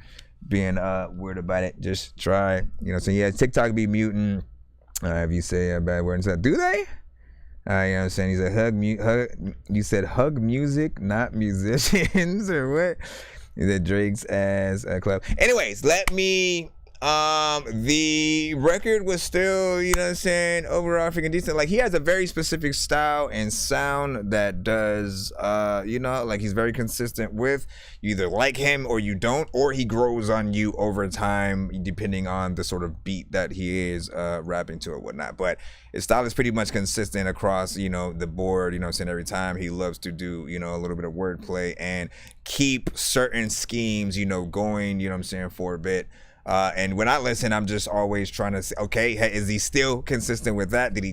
being weird about it. Just try, you know what I'm saying? Yeah, TikTok be muting if you say a bad word and stuff. Do they? You know what I'm saying? He said hug. You said hug music, not musicians, or what? He said Drake's ass club. Anyways, let me. The record was still, you know what I'm saying, overall freaking decent. Like, he has a very specific style and sound that does, you know, like, he's very consistent with. You either like him or you don't, or he grows on you over time, depending on the sort of beat that he is rapping to or whatnot. But his style is pretty much consistent across, you know, the board, you know what I'm saying, every time. He loves to do, you know, a little bit of wordplay and keep certain schemes, you know, going, you know what I'm saying, for a bit. And when I listen, I'm just always trying to say, okay, hey, is he still consistent with that? Did he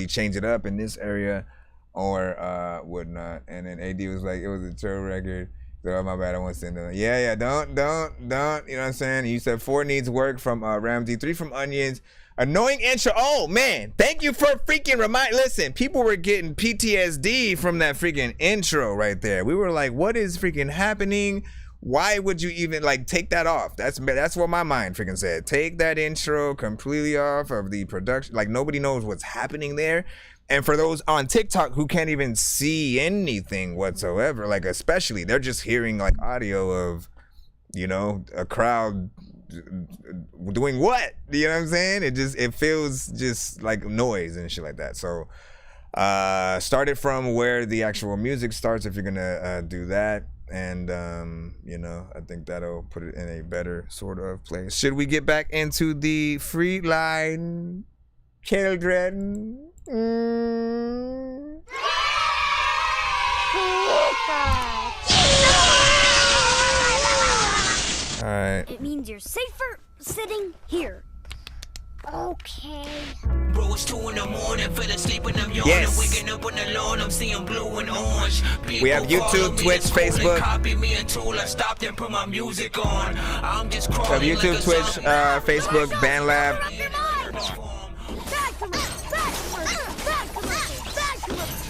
change it up in this area or whatnot? And then AD was like, it was a chill record. So, oh, my bad, I want to send it. Yeah, don't, you know what I'm saying? You said 4 needs work from Ramsey, 3 from Onions. Annoying intro. Oh, man, thank you for freaking listen, people were getting PTSD from that freaking intro right there. We were like, what is freaking happening? Why would you even like take that off? That's what my mind freaking said. Take that intro completely off of the production. Like, nobody knows what's happening there. And for those on TikTok who can't even see anything whatsoever, like, especially, they're just hearing like audio of, you know, a crowd doing what? You know what I'm saying? It feels just like noise and shit like that. So start it from where the actual music starts if you're gonna do that. And, you know, I think that'll put it in a better sort of place. Should we get back into the free line, children? All right. It means you're safer sitting here. Okay. Bro, it's 2 in the morning, fell asleep and I'm yawning, waking up on the lawn, I'm seeing blue and orange. We have YouTube, Twitch, Facebook. Copy me until I stopped and put my music on. I'm just we have YouTube, Twitch, Facebook, BandLab.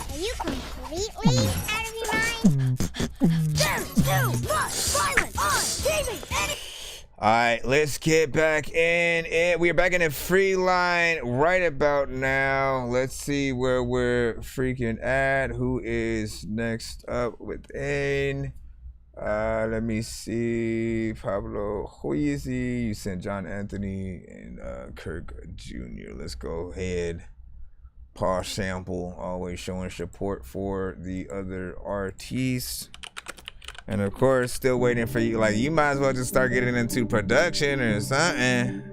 Are you completely out of your mind? There's too much violence on TV. All right, let's get back in. We are back in a free line right about now. Let's see where we're freaking at. Who is next up within? Let me see. Pablo Huizy. You sent John Anthony and Kirk Jr. Let's go ahead. Paul Sample, always showing support for the other artists. And of course, still waiting for you. Like, you might as well just start getting into production or something.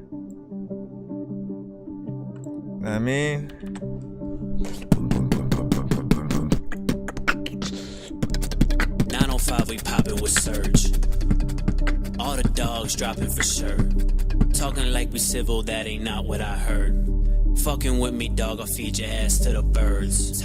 I mean, 905, we poppin' with Surge. All the dogs dropping for sure. Talking like we civil, that ain't not what I heard. Fucking with me, dog, I'll feed your ass to the birds.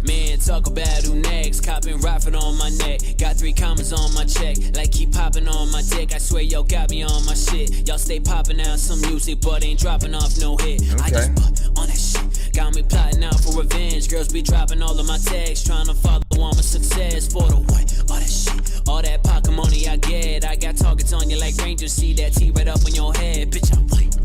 Man, talk about who next. Copping rifle on my neck. Got 3 commas on my check. Like keep popping on my dick. I swear y'all got me on my shit. Y'all stay popping out some music, but ain't dropping off no hit. Okay. I just put on that shit. Got me plotting out for revenge. Girls be dropping all of my texts. Trying to follow on my success. For the what? All that shit. All that pocket money I get. I got targets on you like Rangers. See that T right up on your head. Bitch, I'm white.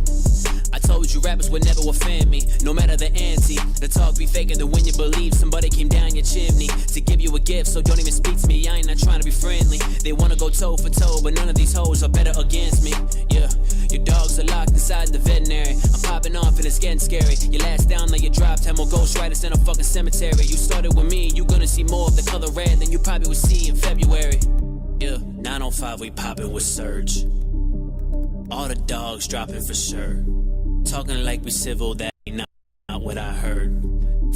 I told you rappers would never offend me, no matter the ante. The talk be faking, the when you believe somebody came down your chimney to give you a gift, so don't even speak to me. I ain't not trying to be friendly. They wanna go toe for toe, but none of these hoes are better against me. Yeah, your dogs are locked inside the veterinary. I'm popping off and it's getting scary. Your last down like you dropped, have more ghost riders in a fucking cemetery. You started with me, you gonna see more of the color red than you probably would see in February. Yeah, 905 we poppin' with Surge. All the dogs dropping for sure. Talking like we civil, that ain't not what I heard.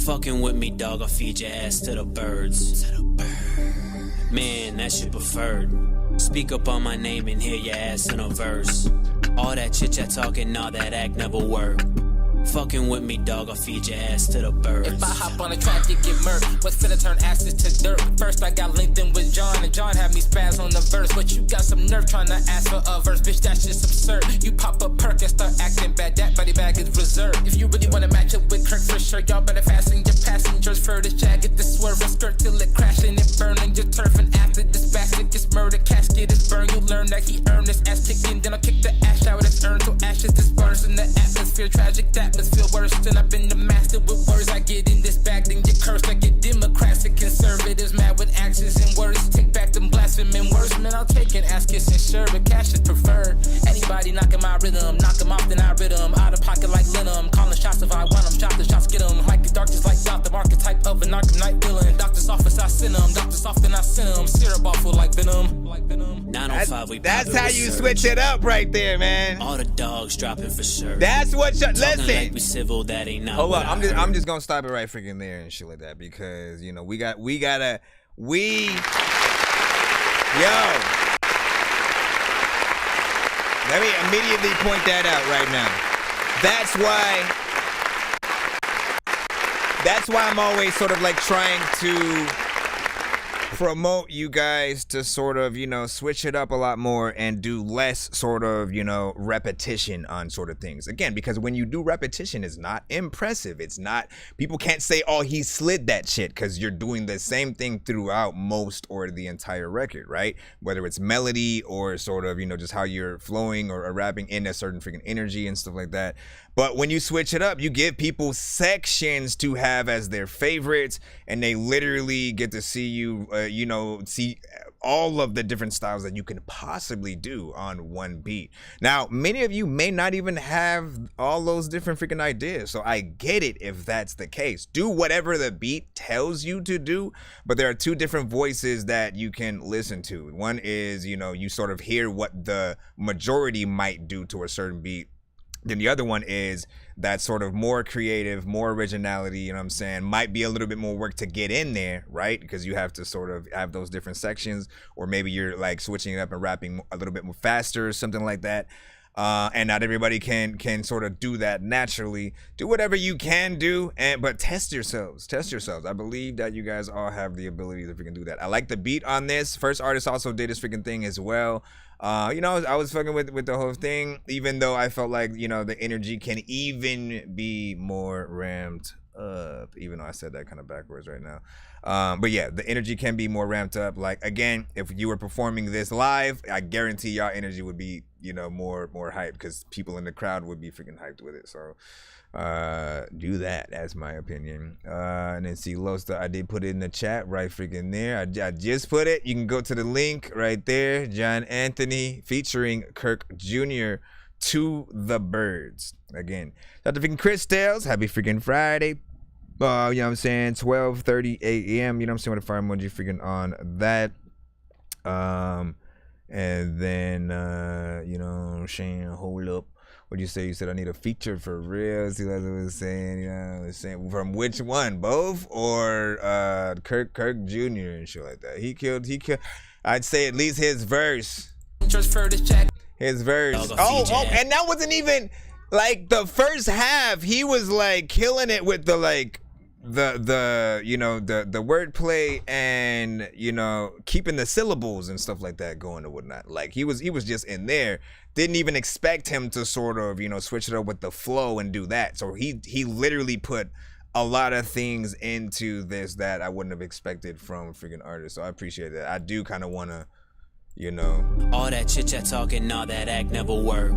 Fucking with me, dog, I'll feed your ass to the birds. Man, that's your preferred. Speak up on my name and hear your ass in a verse. All that chit-chat talking, all that act never work. Fucking with me, dog, I'll feed your ass to the birds. If I hop on a track, you get murked. What's finna turn ashes to dirt? First I got linked in with John, and John had me spaz on the verse. But you got some nerve trying to ask for a verse, bitch, that's just absurd. You pop a perk and start acting bad, that body bag is reserved. If you really wanna match up with Kirk for sure, y'all better fasten your passengers for this jacket, the swerve and skirt till it crashing and burning your turf. And after this basket gets murdered, casket is burned. You learn that he earned his ass kicking, then I'll kick the ash out of his urn till ashes disperse in the atmosphere. Tragic that feel worse than I've been the master with words. I get in this bag, then get cursed. I get Democrats and conservatives mad with axes and words. Take back them blaspheming words, man. I'll take an ass kiss and sure, but cash is preferred. Anybody knocking my rhythm, knock them off, then I rid them. Out of pocket like Lenham, calling shots if I want them. Shot the shots, get them. Like the darkest, like Dot, the archetype of an Arkham Knight villain. Doctor's office, I send them. Doctor's off, then I send them. Syrup awful like Venom. Like Venom. 905, we That's how you switch it up right there, man. All the dogs dropping for sure. That's what you listen. Like we civil, that ain't not. Hold on, I'm just gonna stop it right freaking there and shit like that, because you know we gotta let me immediately point that out right now. That's why I'm always sort of like trying to promote you guys to sort of, you know, switch it up a lot more and do less sort of, you know, repetition on sort of things. Again, because when you do repetition, it's not impressive. It's not, people can't say, oh, he slid that shit, because you're doing the same thing throughout most or the entire record, right? Whether it's melody or sort of, you know, just how you're flowing or rapping in a certain freaking energy and stuff like that. But when you switch it up, you give people sections to have as their favorites, and they literally get to see you, you know, see all of the different styles that you can possibly do on one beat. Now, many of you may not even have all those different freaking ideas, so I get it if that's the case. Do whatever the beat tells you to do, but there are two different voices that you can listen to. One is, you know, you sort of hear what the majority might do to a certain beat. Then the other one is that sort of more creative, more originality, you know what I'm saying? Might be a little bit more work to get in there, right? Because you have to sort of have those different sections, or maybe you're like switching it up and rapping a little bit more faster or something like that. And not everybody can sort of do that naturally. Do whatever you can do, but test yourselves. I believe that you guys all have the ability to freaking do that. I like the beat on this. First artist also did this freaking thing as well. You know, I was fucking with the whole thing, even though I felt like, you know, the energy can even be more ramped up, even though I said that kind of backwards right now. But yeah, the energy can be more ramped up. Like, again, if you were performing this live, I guarantee y'all energy would be, you know, more hyped, because people in the crowd would be freaking hyped with it. So do that, that's my opinion. And then see Losta, I did put it in the chat right freaking there. I just put it. You can go to the link right there. John Anthony featuring Kirk Jr. To the Birds. Again, Dr. freaking Chris Tales, happy freaking Friday. You know what I'm saying, 12:30 a.m. You know what I'm saying, with a fire emoji freaking on that. And then you know what I'm saying, hold up. What'd you say? You said I need a feature for real. See what I was saying, you know what I'm saying? From which one? Both? Or Kirk Jr. and shit like that. He killed. I'd say at least his verse. His verse. Oh, and that wasn't even like the first half. He was like killing it with the like the you know the wordplay and, you know, keeping the syllables and stuff like that going and whatnot. Like he was just in there. Didn't even expect him to sort of, you know, switch it up with the flow and do that. So he literally put a lot of things into this that I wouldn't have expected from freaking artists. So I appreciate that. I do kind of want to, you know, all that chit chat talking, all that act never work.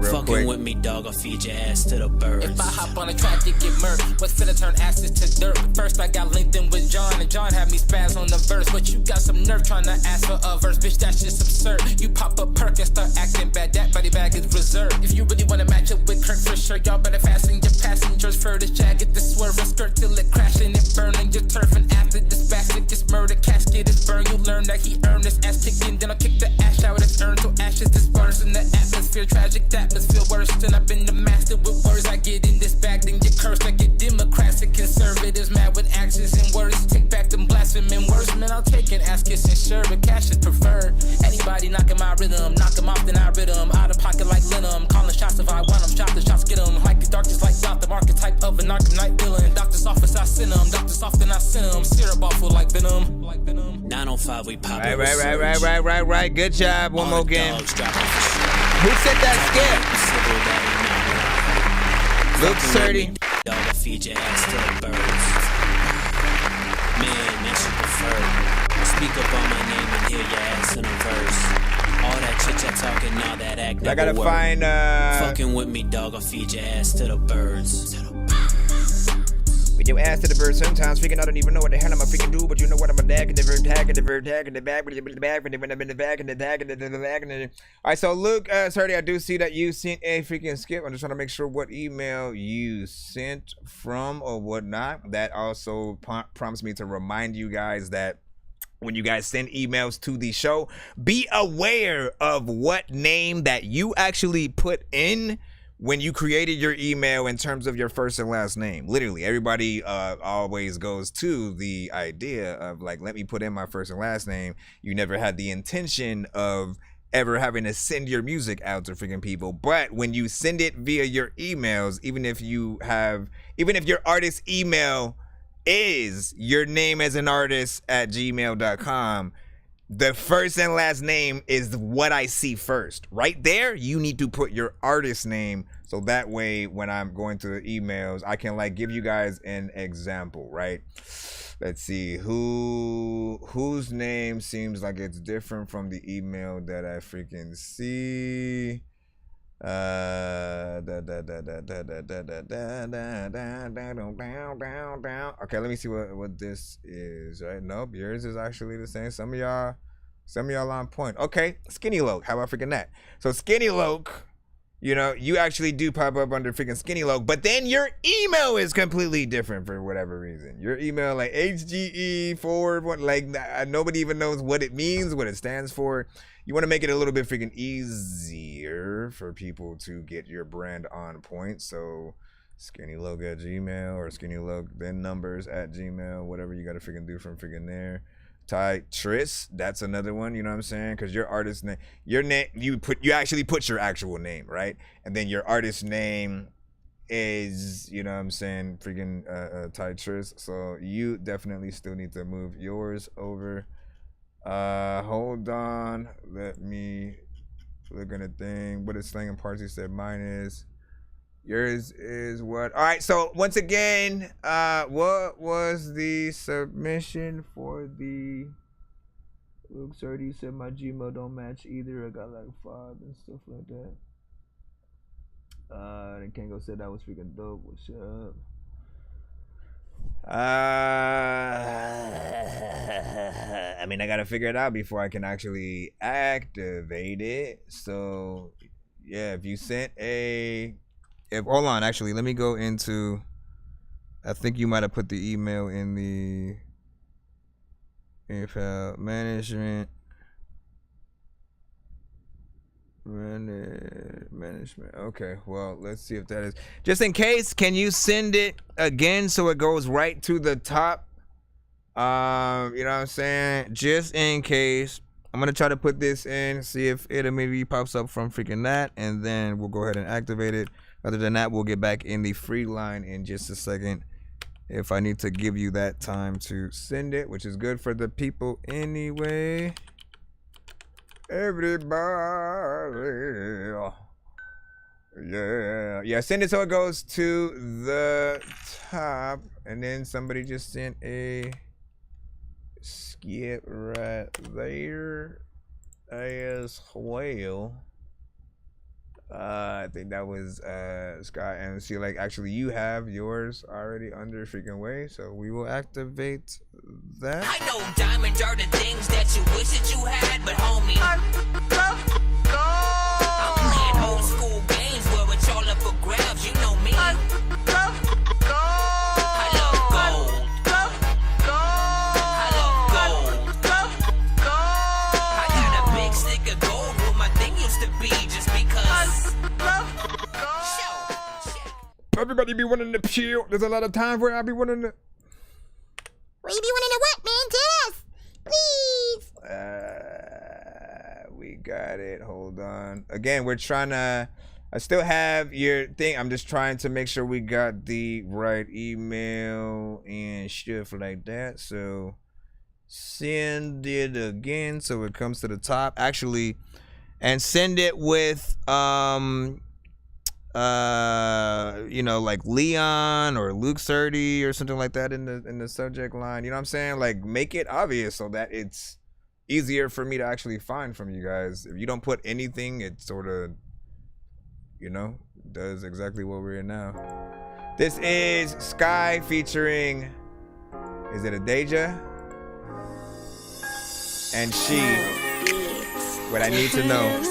Fucking with me, dog, I'll feed your ass to the birds. If I hop on a track to get murked, what's finna turn asses to dirt? First I got linked in with John, and John had me spaz on the verse. But you got some nerve trying to ask for a verse, bitch, that's just absurd. You pop a perk and start acting bad, that body bag is reserved. If you really wanna match up with Kirk for sure, y'all better fasten your passengers for this jacket, this swerve and skirt till it crashing and burning your turf. And after this bastard gets murdered, casket is burned, you learn that he earned his ass kicking. Then I'll kick the ash out of his urn till ashes disperse in the atmosphere. Tragic atmosphere worse than I've been the master with words. I get in this bag, then get cursed. I get Democrats and conservatives mad with actions and words. Take back them blaspheming words, man. I'll take an ass kiss and sure, but cash is preferred. Anybody knocking my rhythm, knock them off, then I rid them. Out of pocket like Lenham, calling shots if I want them. Shot the shots, get them. Like the darkest, like Gotham, archetype of an Arkham Knight villain. Doctor's office, I send them. Doctor's off, then I send them. Syrup awful like Venom. 905, we pop it. Right. Good job. One more game. Who said that skip? Luke 30. Dog, I'll feed your ass to the birds. Man, that shit preferred. Speak up on my name and hear your ass in a verse. All that chit-chat talking, all that act. I gotta find Fucking with me, dog, I'll feed your ass to the birds. With your ass to the bird sometimes, freaking I don't even know what the hell I'm a freaking do, but you know what I'm a dag and the verb tag and the verb tag and the back and the back and the back and the back and the tag and the back and the. All right, so Luke, sorry, I do see that you sent a freaking skip. I'm just trying to make sure what email you sent from or whatnot. That also prompts me to remind you guys that when you guys send emails to the show, be aware of what name that you actually put in when you created your email in terms of your first and last name. Literally, everybody always goes to the idea of like, let me put in my first and last name. You never had the intention of ever having to send your music out to freaking people. But when you send it via your emails, even if your artist email is your name as an artist at gmail.com, the first and last name is what I see first. Right there, you need to put your artist name, so that way when I'm going through the emails, I can like give you guys an example, right? Let's see whose name seems like it's different from the email that I freaking see. Okay, let me see what this is. Right? Nope, yours is actually the same. Some of y'all on point. Okay, Skinny Loke. How about freaking that? So Skinny Loke, you know, you actually do pop up under freaking Skinny Loke, but then your email is completely different for whatever reason. Your email, like HGE forward, what, like nobody even knows what it means, what it stands for. You want to make it a little bit freaking easier for people to get your brand on point. So Skinny Loke at Gmail, or Skinny Loke then numbers at Gmail, whatever you got to freaking do from freaking there. Ty Tris, that's another one, you know what I'm saying? Because your artist name, you actually put your actual name, right? And then your artist name is, you know what I'm saying, freaking Ty Tris. So you definitely still need to move yours over. Hold on, let me look at a thing. What is Slang and Parsley said mine is. Yours is what? All right, so once again, what was the submission for the Luke 30 said my Gmail don't match either. I got like 5 and stuff like that. And Kango said that was freaking dope. What's up? I mean, I gotta figure it out before I can actually activate it. So yeah, if you sent hold on, actually, let me go into, I think you might have put the email in the email management. Okay, well, let's see if that is, just in case, can you send it again so it goes right to the top? You know what I'm saying? Just in case. I'm gonna try to put this in, see if it immediately pops up from freaking that, and then we'll go ahead and activate it. Other than that, we'll get back in the free line in just a second if I need to give you that time to send it, which is good for the people anyway. Everybody, yeah, send it so it goes to the top. And then somebody just sent a skip right there as well. I think that was Scott and see, like, actually you have yours already under freaking way, so we will activate that. I know diamonds are the things that you wish that you had, but homie, I'm playing old school games where it's all up for grabs. You know me. I love gold. I love gold. I got a big stick of gold where my thing used to be, just because. Everybody be wanting to chill. There's a lot of time where I be wanting to. We be wanting to what, man? Tell us, please. We got it. Hold on. Again, we're trying to. I still have your thing. I'm just trying to make sure we got the right email and stuff like that. So send it again so it comes to the top. Actually, and send it with you know, like Leon or Luke 30 or something like that in the subject line. You know what I'm saying? Like, make it obvious so that it's easier for me to actually find from you guys. If you don't put anything, it sort of, you know, does exactly what we're in now. This is Sky featuring, is it Adeja? And She, What I Need to Know.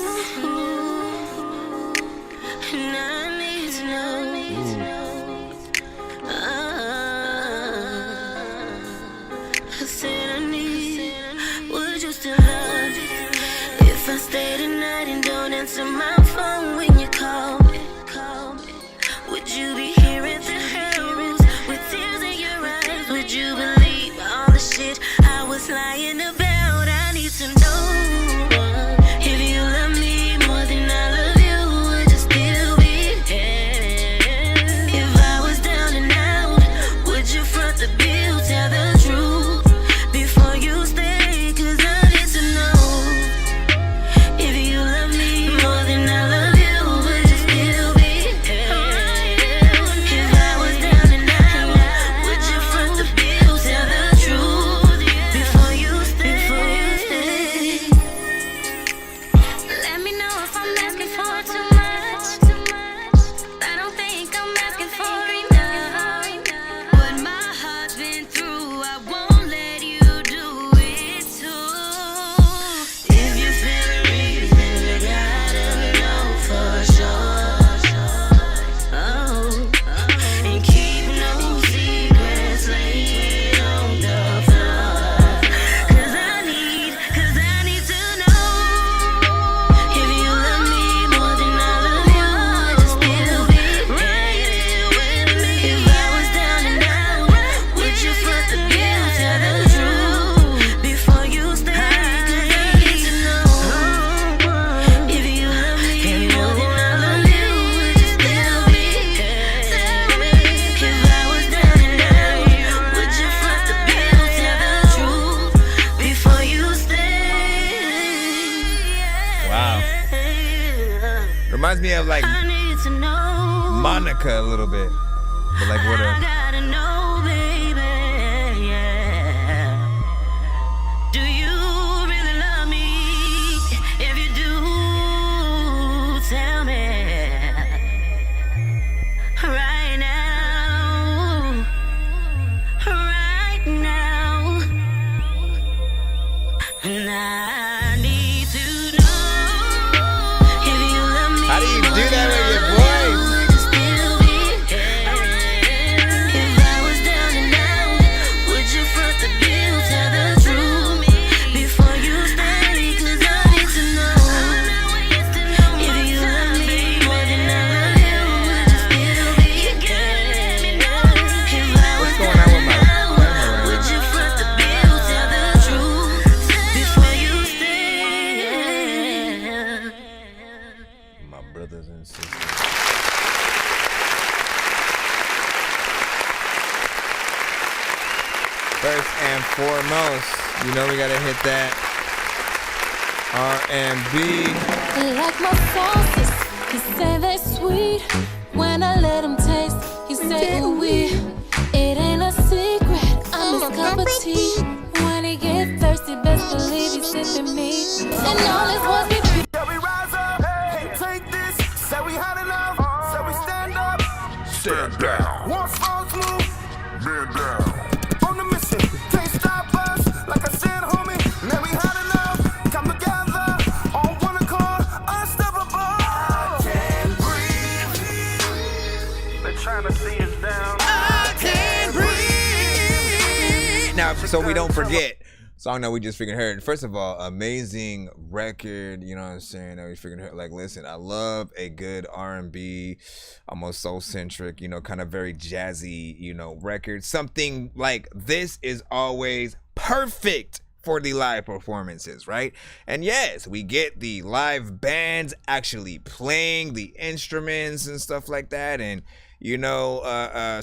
If I stay tonight and don't answer my phone when you call me, would you be here at the house with tears in your eyes? Would you believe all the shit I was lying about? I need to know if you love me more than I love you, would you still be here? If I was down and out, would you front the bill, tell the truth before you stay? Reminds me of like Monica a little bit, but like what a. Foremost, you know we gotta hit that R&B. Like my sauces, he say they sweet. When I let him taste, he say we. It ain't a secret, I'm his cup of tea. When he get thirsty, best believe he's sipping me. And all his was be. Yeah, we rise up, hey, take this. Say down. Once folks move, Man down. on the mission, can't stop us. Like I said, homie, now we had enough. Come together, on one accord, unstoppable. I can't breathe. They're trying to see us down. I can't breathe. Now, so we don't forget, song that we just freaking heard. First of all, amazing record, you know what I'm saying, that we freaking heard. Like, listen, I love a good R&B, almost soul-centric, you know, kind of very jazzy, you know, record. Something like this is always perfect for the live performances, right? And yes, we get the live bands actually playing the instruments and stuff like that, and you know,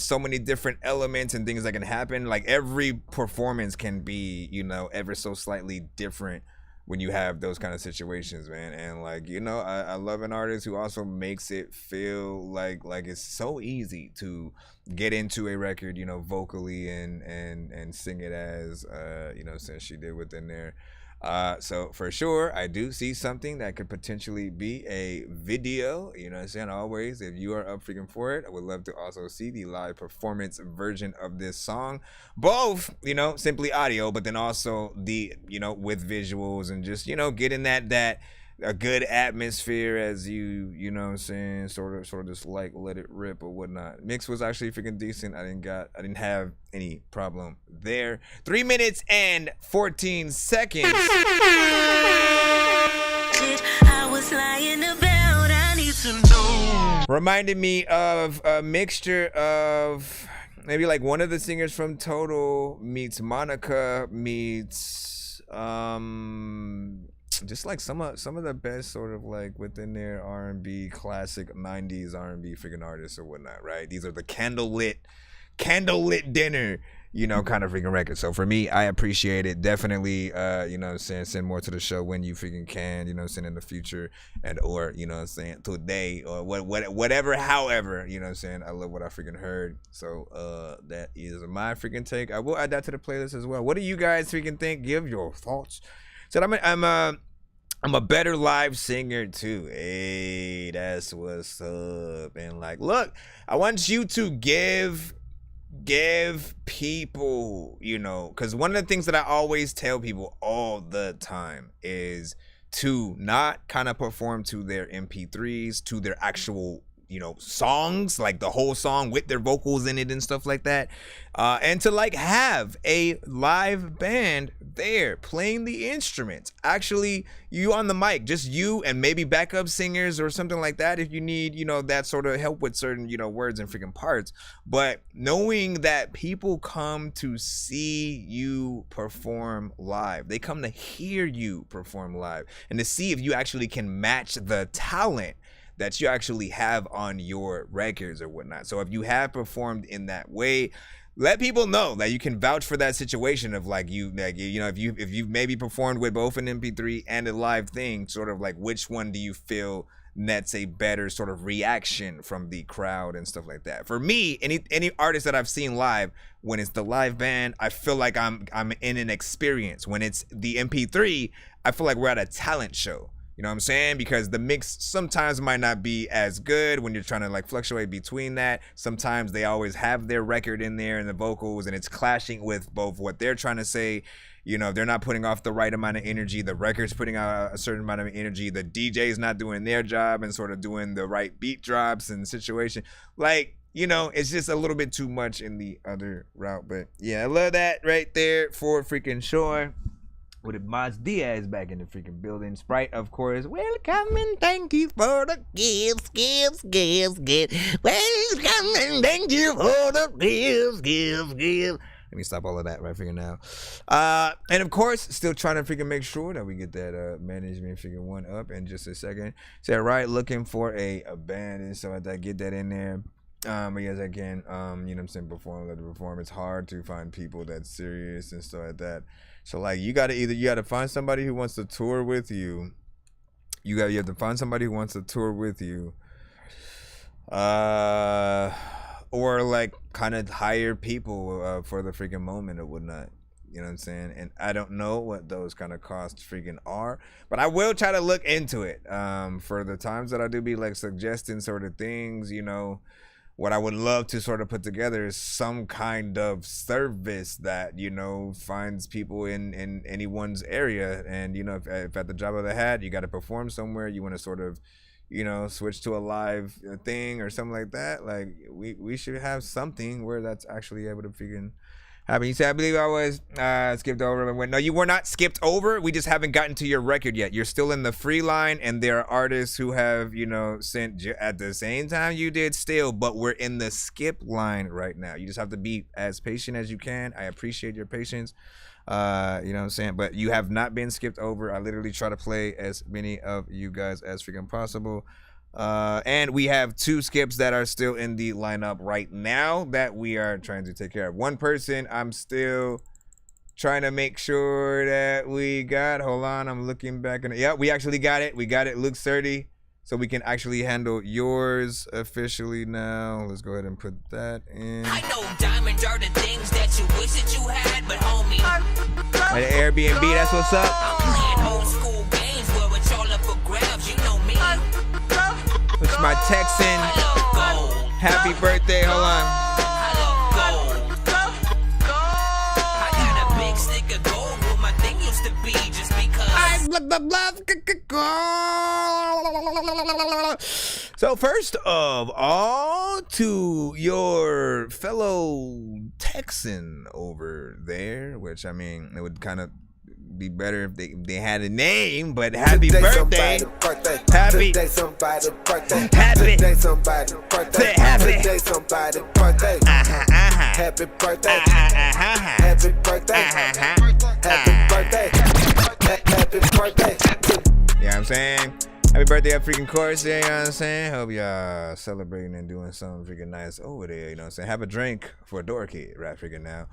so many different elements and things that can happen. Like every performance can be, you know, ever so slightly different when you have those kind of situations, man. And like, you know, I love an artist who also makes it feel like it's so easy to get into a record, you know, vocally and sing it as, you know, since she did within there. So for sure, I do see something that could potentially be a video, you know what I'm saying? Always, if you are up freaking for it, I would love to also see the live performance version of this song. Both, you know, simply audio, but then also the, you know, with visuals and just, you know, getting that a good atmosphere as you know what I'm saying, sort of just like let it rip or whatnot. Mix was actually freaking decent. I didn't have any problem there. 3 minutes and 14 seconds. I was lying about, I need to know. Reminded me of a mixture of maybe like one of the singers from Total meets Monica meets just like some of the best sort of like within their R&B classic 90s R&B freaking artists or whatnot, right? These are the candlelit dinner, you know, kind of freaking records. So for me, I appreciate it. Definitely, you know what I'm saying, send more to the show when you freaking can, you know what I'm saying, in the future and or, you know what I'm saying, today or whatever, however, you know what I'm saying. I love what I freaking heard. So that is my freaking take. I will add that to the playlist as well. What do you guys freaking think? Give your thoughts. So I'm a better live singer too. Hey, that's what's up. And like, look, I want you to give people, you know, because one of the things that I always tell people all the time is to not kind of perform to their MP3s, to their actual, you know, songs, like the whole song with their vocals in it and stuff like that, and to like have a live band there playing the instruments, actually you on the mic, just you and maybe backup singers or something like that if you need, you know, that sort of help with certain, you know, words and freaking parts. But knowing that people come to see you perform live, they come to hear you perform live and to see if you actually can match the talent that you actually have on your records or whatnot. So if you have performed in that way, let people know that you can vouch for that situation of like you know, if you've maybe performed with both an MP3 and a live thing, sort of like which one do you feel nets a better sort of reaction from the crowd and stuff like that. For me, any artist that I've seen live, when it's the live band, I feel like I'm in an experience. When it's the MP3, I feel like we're at a talent show. You know what I'm saying? Because the mix sometimes might not be as good when you're trying to like fluctuate between that. Sometimes they always have their record in there and the vocals, and it's clashing with both what they're trying to say. You know, if they're not putting off the right amount of energy, the record's putting out a certain amount of energy, the DJ's not doing their job and sort of doing the right beat drops and situation. Like, you know, it's just a little bit too much in the other route. But yeah, I love that right there for freaking sure. With it, Moz Diaz back in the freaking building. Sprite, of course. Welcome and thank you for the gifts. Welcome and thank you for the gifts. Let me stop all of that right freaking now. And of course, still trying to freaking make sure that we get that management freaking one up in just a second. So right, looking for a band and so I get that in there. But yes, again, you know what I'm saying, perform. It's hard to find people that's serious and stuff like that. So like you gotta find somebody who wants to tour with you. You have to find somebody who wants to tour with you. Or like kind of hire people for the freaking moment or whatnot. You know what I'm saying? And I don't know what those kind of costs freaking are, but I will try to look into it. For the times that I do be like suggesting sort of things, you know, what I would love to sort of put together is some kind of service that, you know, finds people in anyone's area. And, you know, if at the drop of the hat, you got to perform somewhere, you want to sort of, you know, switch to a live thing or something like that. Like, we should have something where that's actually able to freaking happen. You said, I believe I was skipped over. No, you were not skipped over. We just haven't gotten to your record yet. You're still in the free line, and there are artists who have, you know, sent at the same time you did still, but we're in the skip line right now. You just have to be as patient as you can. I appreciate your patience. You know what I'm saying? But you have not been skipped over. I literally try to play as many of you guys as freaking possible. And we have 2 skips that are still in the lineup right now that we are trying to take care of. One person I'm still trying to make sure that we got. Hold on, I'm looking back. Yeah, we actually got it. We got it. Looks 30. So we can actually handle yours officially now. Let's go ahead and put that in. I know diamonds are the things that you wish that you had, but homie. At Airbnb, that's what's up. I'm playing old school games where it's all up for grabs, you know me. Push my text in. Happy birthday, hold on. I got a big stick of gold where my thing used to be just because. So first of all, to your fellow Texan over there, which I mean, it would kind of be better if they had a name, but happy birthday. Happy Today somebody birthday. Happy Today somebody birthday. Say happy. Today somebody birthday. Happy birthday. Happy birthday. Happy birthday. Happy birthday. You know what I'm saying? Happy birthday up freaking course there, you know what I'm saying? Hope y'all celebrating and doing something freaking nice over there, you know what I'm saying? Have a drink for Dorky right freaking now.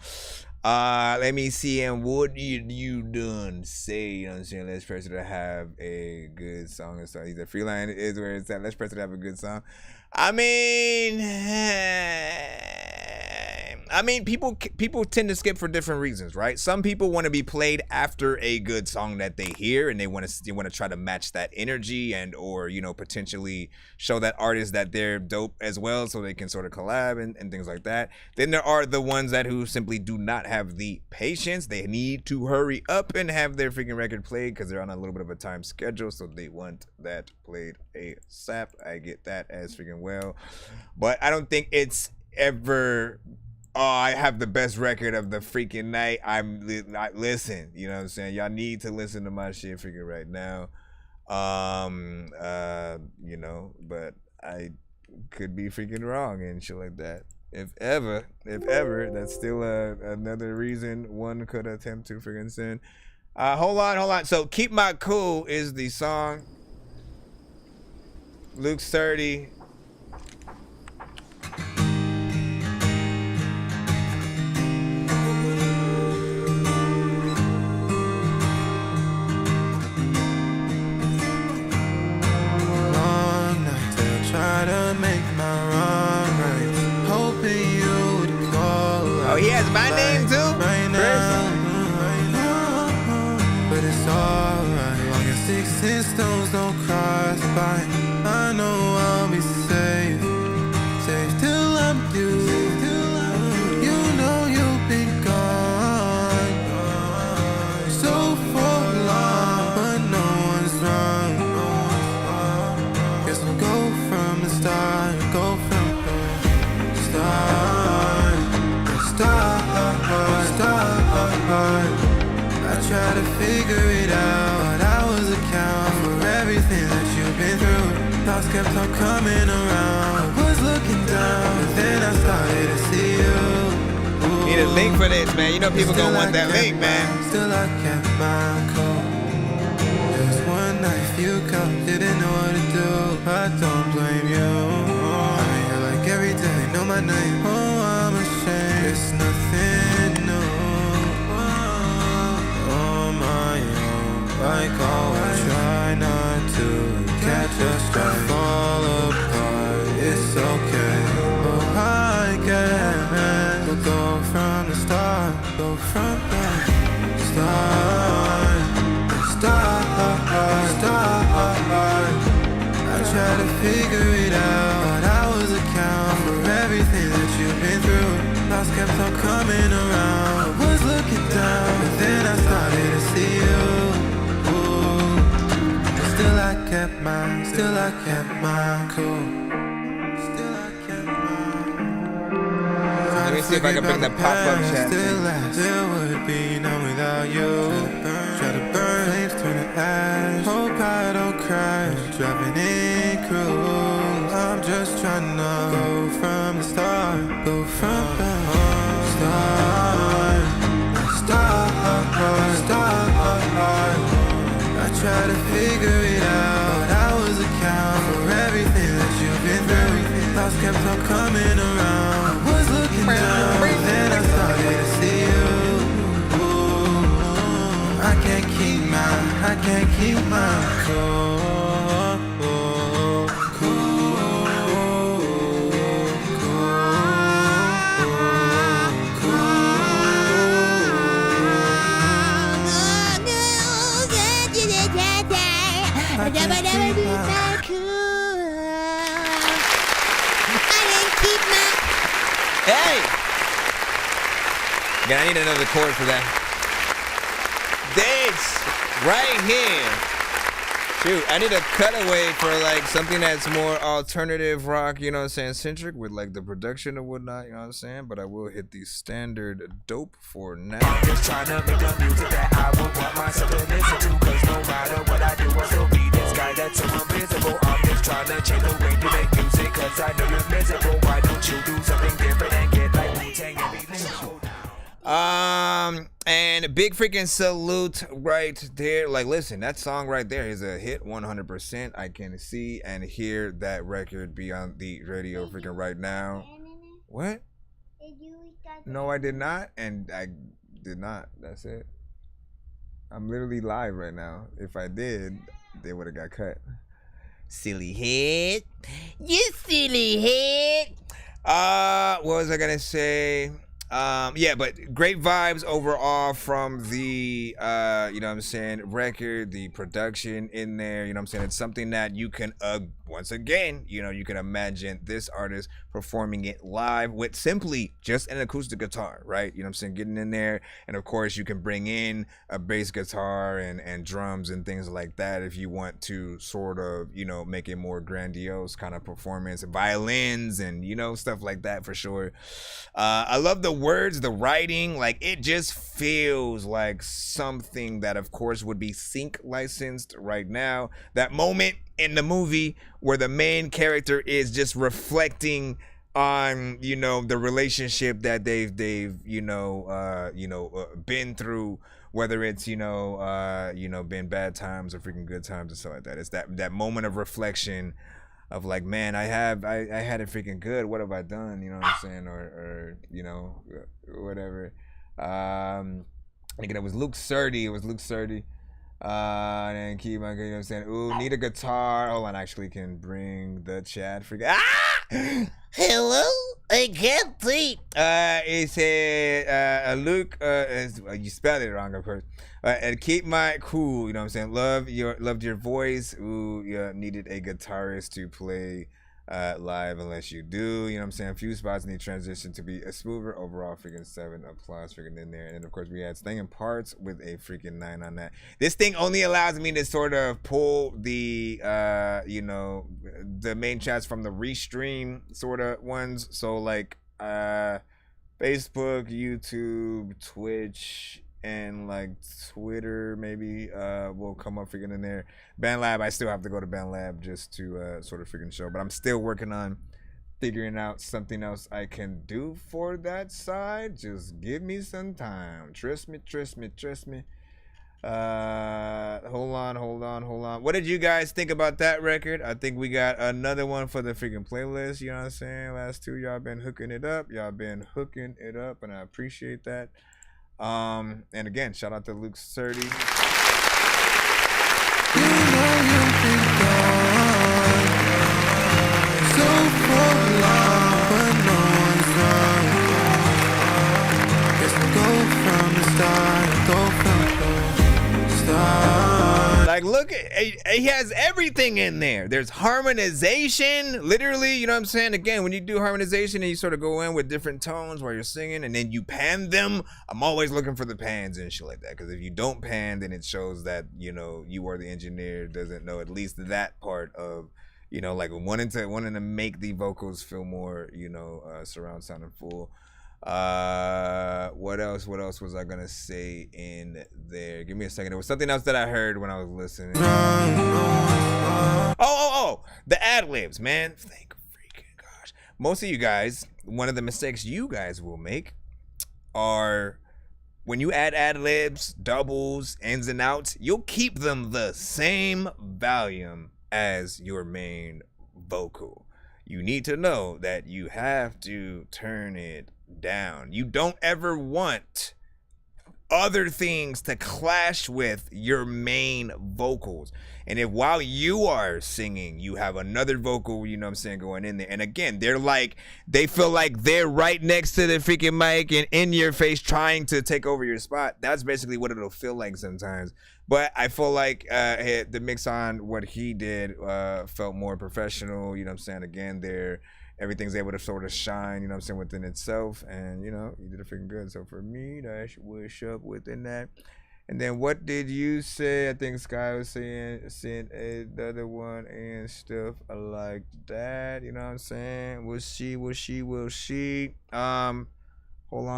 Let me see, and what you done say, you know what I'm saying? Let's press it to have a good song and stuff. Either free line is where it's at. Let's press it to have a good song. I mean, people tend to skip for different reasons, right? Some people want to be played after a good song that they hear, and they want to try to match that energy and or, you know, potentially show that artist that they're dope as well, so they can sort of collab and things like that. Then there are the ones who simply do not have the patience. They need to hurry up and have their freaking record played because they're on a little bit of a time schedule, so they want that played ASAP. I get that as freaking well, but I don't think it's ever. Oh, I have the best record of the freaking night. Listen, you know what I'm saying? Y'all need to listen to my shit freaking right now. You know, but I could be freaking wrong and shit like that. If ever, that's still another reason one could attempt to freaking sin. Hold on. So Keep My Cool is the song. Luke's 30. Try to make my wrong right. Hoping you would call. Oh, he has my name too? Right now, but it's alright. Long as 16 stones don't cross by, I know I'll be safe. Safe till I'm due. You know you'll be gone. So for long, but no one's wrong. Guess we'll go from the start. Go from the start. I try to figure it out. I was account for everything that you've been through. Thoughts kept on coming around. I was looking down, but then I started to see you. Need a link for this, man. You know people gonna want that link, man. Still I kept my cool. There was one night you come, didn't know what to do. I don't blame you. I'm here like every day, know my name. Oh, I'm ashamed. It's nothing new. On my own, like always. Try not to catch us straight. Fall apart, it's okay. Oh, I guess we'll go from the start. Go from the start. I try to figure it out. I was account for everything. kept on coming around. I was looking down, but then I started to see you. Ooh. Still I kept my cool. Let me see if I can bring the pop-up chat. There would be none without you. Try to burn, flames turn to ash. Hope I don't crash. Driving in cruise. I'm just trying to go from the start. Go from the start. I try to figure it out. I was account for everything that you've been through. Thoughts kept on coming around. Was looking down, but then I started to see you. Ooh, I can't keep my cool. Hey! Yeah, I need another chord for that. This right here. Shoot, I need a cutaway for like something that's more alternative rock, you know what I'm saying, centric with like the production and whatnot, you know what I'm saying? But I will hit the standard dope for now. I'm just trying to make the music that I would want myself to listen to. Cause no matter what I do, I still be this guy that's so invisible. I'm just trying to change the way you make music. Cause I know you're miserable. Why don't you do something different and get like Wu-Tang and be miserable? And a big freaking salute right there. Like, listen, that song right there is a hit 100%. I can see and hear that record be on the radio freaking right now. What? No, I did not. And I did not. That's it. I'm literally live right now. If I did, they would have got cut. Silly head. You silly head. What was I gonna say? Yeah, but great vibes overall from the you know what I'm saying, record, the production in there, you know what I'm saying? It's something that you can once again, you know, you can imagine this artist performing it live with simply just an acoustic guitar, right? You know what I'm saying? Getting in there, and of course you can bring in a bass guitar and drums and things like that if you want to sort of, you know, make it more grandiose kind of performance, violins and, you know, stuff like that for sure. I love the words, the writing, like it just feels like something that of course would be sync licensed right now. That moment in the movie where the main character is just reflecting on, you know, the relationship that they've been through, whether it's been bad times or freaking good times and stuff like that. It's that moment of reflection of like, man, I had it freaking good. What have I done? You know what I'm saying? Or you know, whatever. I think it was Luke Surdy. It was Luke Surdy. And keep on, you know what I'm saying? Ooh, need a guitar. Hold on, I actually can bring the chat. Hello? I can't see. It said, Luke, you spelled it wrong, of course. And keep my cool, you know what I'm saying? Loved your voice. Ooh, yeah, needed a guitarist to play live unless you do, you know what I'm saying? A few spots need transition to be a smoother. Overall, freaking 7 applause freaking in there. And of course we had Stinging Parts with a freaking 9 on that. This thing only allows me to sort of pull the the main chats from the restream sort of ones. So like Facebook, YouTube, Twitch, and like Twitter maybe will come up freaking in there. BandLab, I still have to go to BandLab just to sort of freaking show, but I'm still working on figuring out something else I can do for that side. Just give me some time. Trust me. Hold on. What did you guys think about that record? I think we got another one for the freaking playlist, you know what I'm saying? Last two, y'all been hooking it up, and I appreciate that. And again, shout out to Luke Surdy. Like, look at, he has everything in there. There's harmonization, literally, you know what I'm saying? Again, when you do harmonization and you sort of go in with different tones while you're singing and then you pan them, I'm always looking for the pans and shit like that. Because if you don't pan, then it shows that, you know, you or the engineer doesn't know at least that part of, you know, like wanting to make the vocals feel more, you know, surround sound and full. What else was I gonna say in there? Give me a second. There was something else that I heard when I was listening. Oh, the ad-libs, man. Thank freaking gosh. Most of you guys, one of the mistakes you guys will make are when you add ad-libs, doubles, ins and outs, you'll keep them the same volume as your main vocal. You need to know that you have to turn it down. You don't ever want other things to clash with your main vocals. And if while you are singing, you have another vocal, you know what I'm saying, going in there. And again, they feel like they're right next to the freaking mic and in your face trying to take over your spot. That's basically what it'll feel like sometimes. But I feel like the mix on what he did felt more professional, you know what I'm saying? Again, everything's able to sort of shine, you know what I'm saying, within itself. And, you know, you did it freaking good. So for me, that's what's up within that. And then what did you say? I think Sky was saying the other one and stuff like that. You know what I'm saying? Will she? Hold on,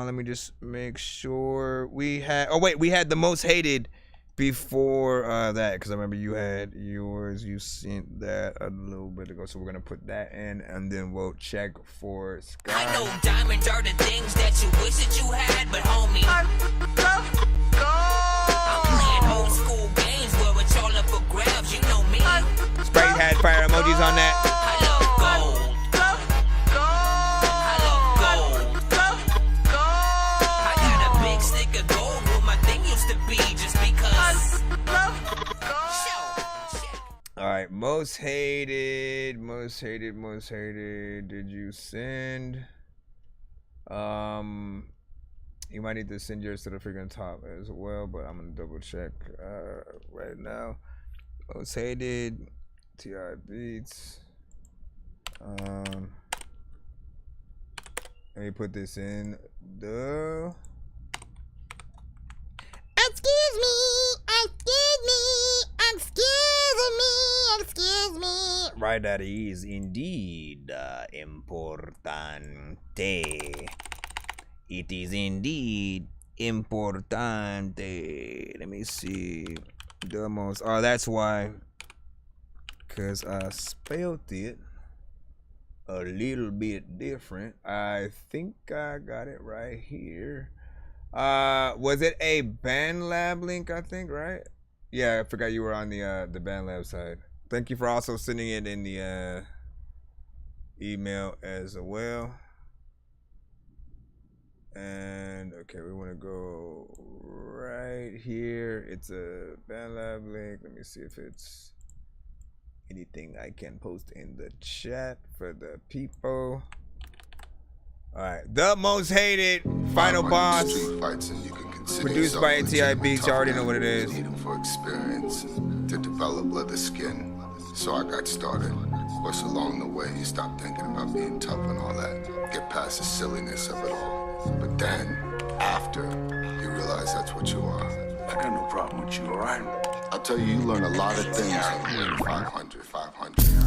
let me just make sure. We had the most hated before that, because I remember you had yours. You sent that a little bit ago, so we're gonna put that in, and then we'll check for Sky. I know diamonds are the things that you wish that you had, but homie, I'm playing old school games where it's all up for grabs. You know me. Sprite had fire emojis on that. I love gold. I got a big stick of gold where my thing used to be, just because. All right, most hated. Did you send? You might need to send yours to the freaking top as well, but I'm gonna double check right now. Most hated, T.I. Beats. Let me put this in the. Excuse me. Right, that is indeed importante. It is indeed importante. Let me see. The most. Oh, that's why. Because I spelled it a little bit different. I think I got it right here. Was it a BandLab link, I think, right? Yeah, I forgot you were on the BandLab side. Thank you for also sending it in the email as well. And okay, we want to go right here. It's a BandLab link. Let me see if it's anything I can post in the chat for the people. All right, the most hated final boss, produced by T.I. Beats. You already know what it is. For experience to develop leather skin, so I got started. But along the way, you stop thinking about being tough and all that. Get past the silliness of it all. But then, after, you realize that's what you are. I got no problem with you, alright? I'll tell you, you learn a lot of things on 500.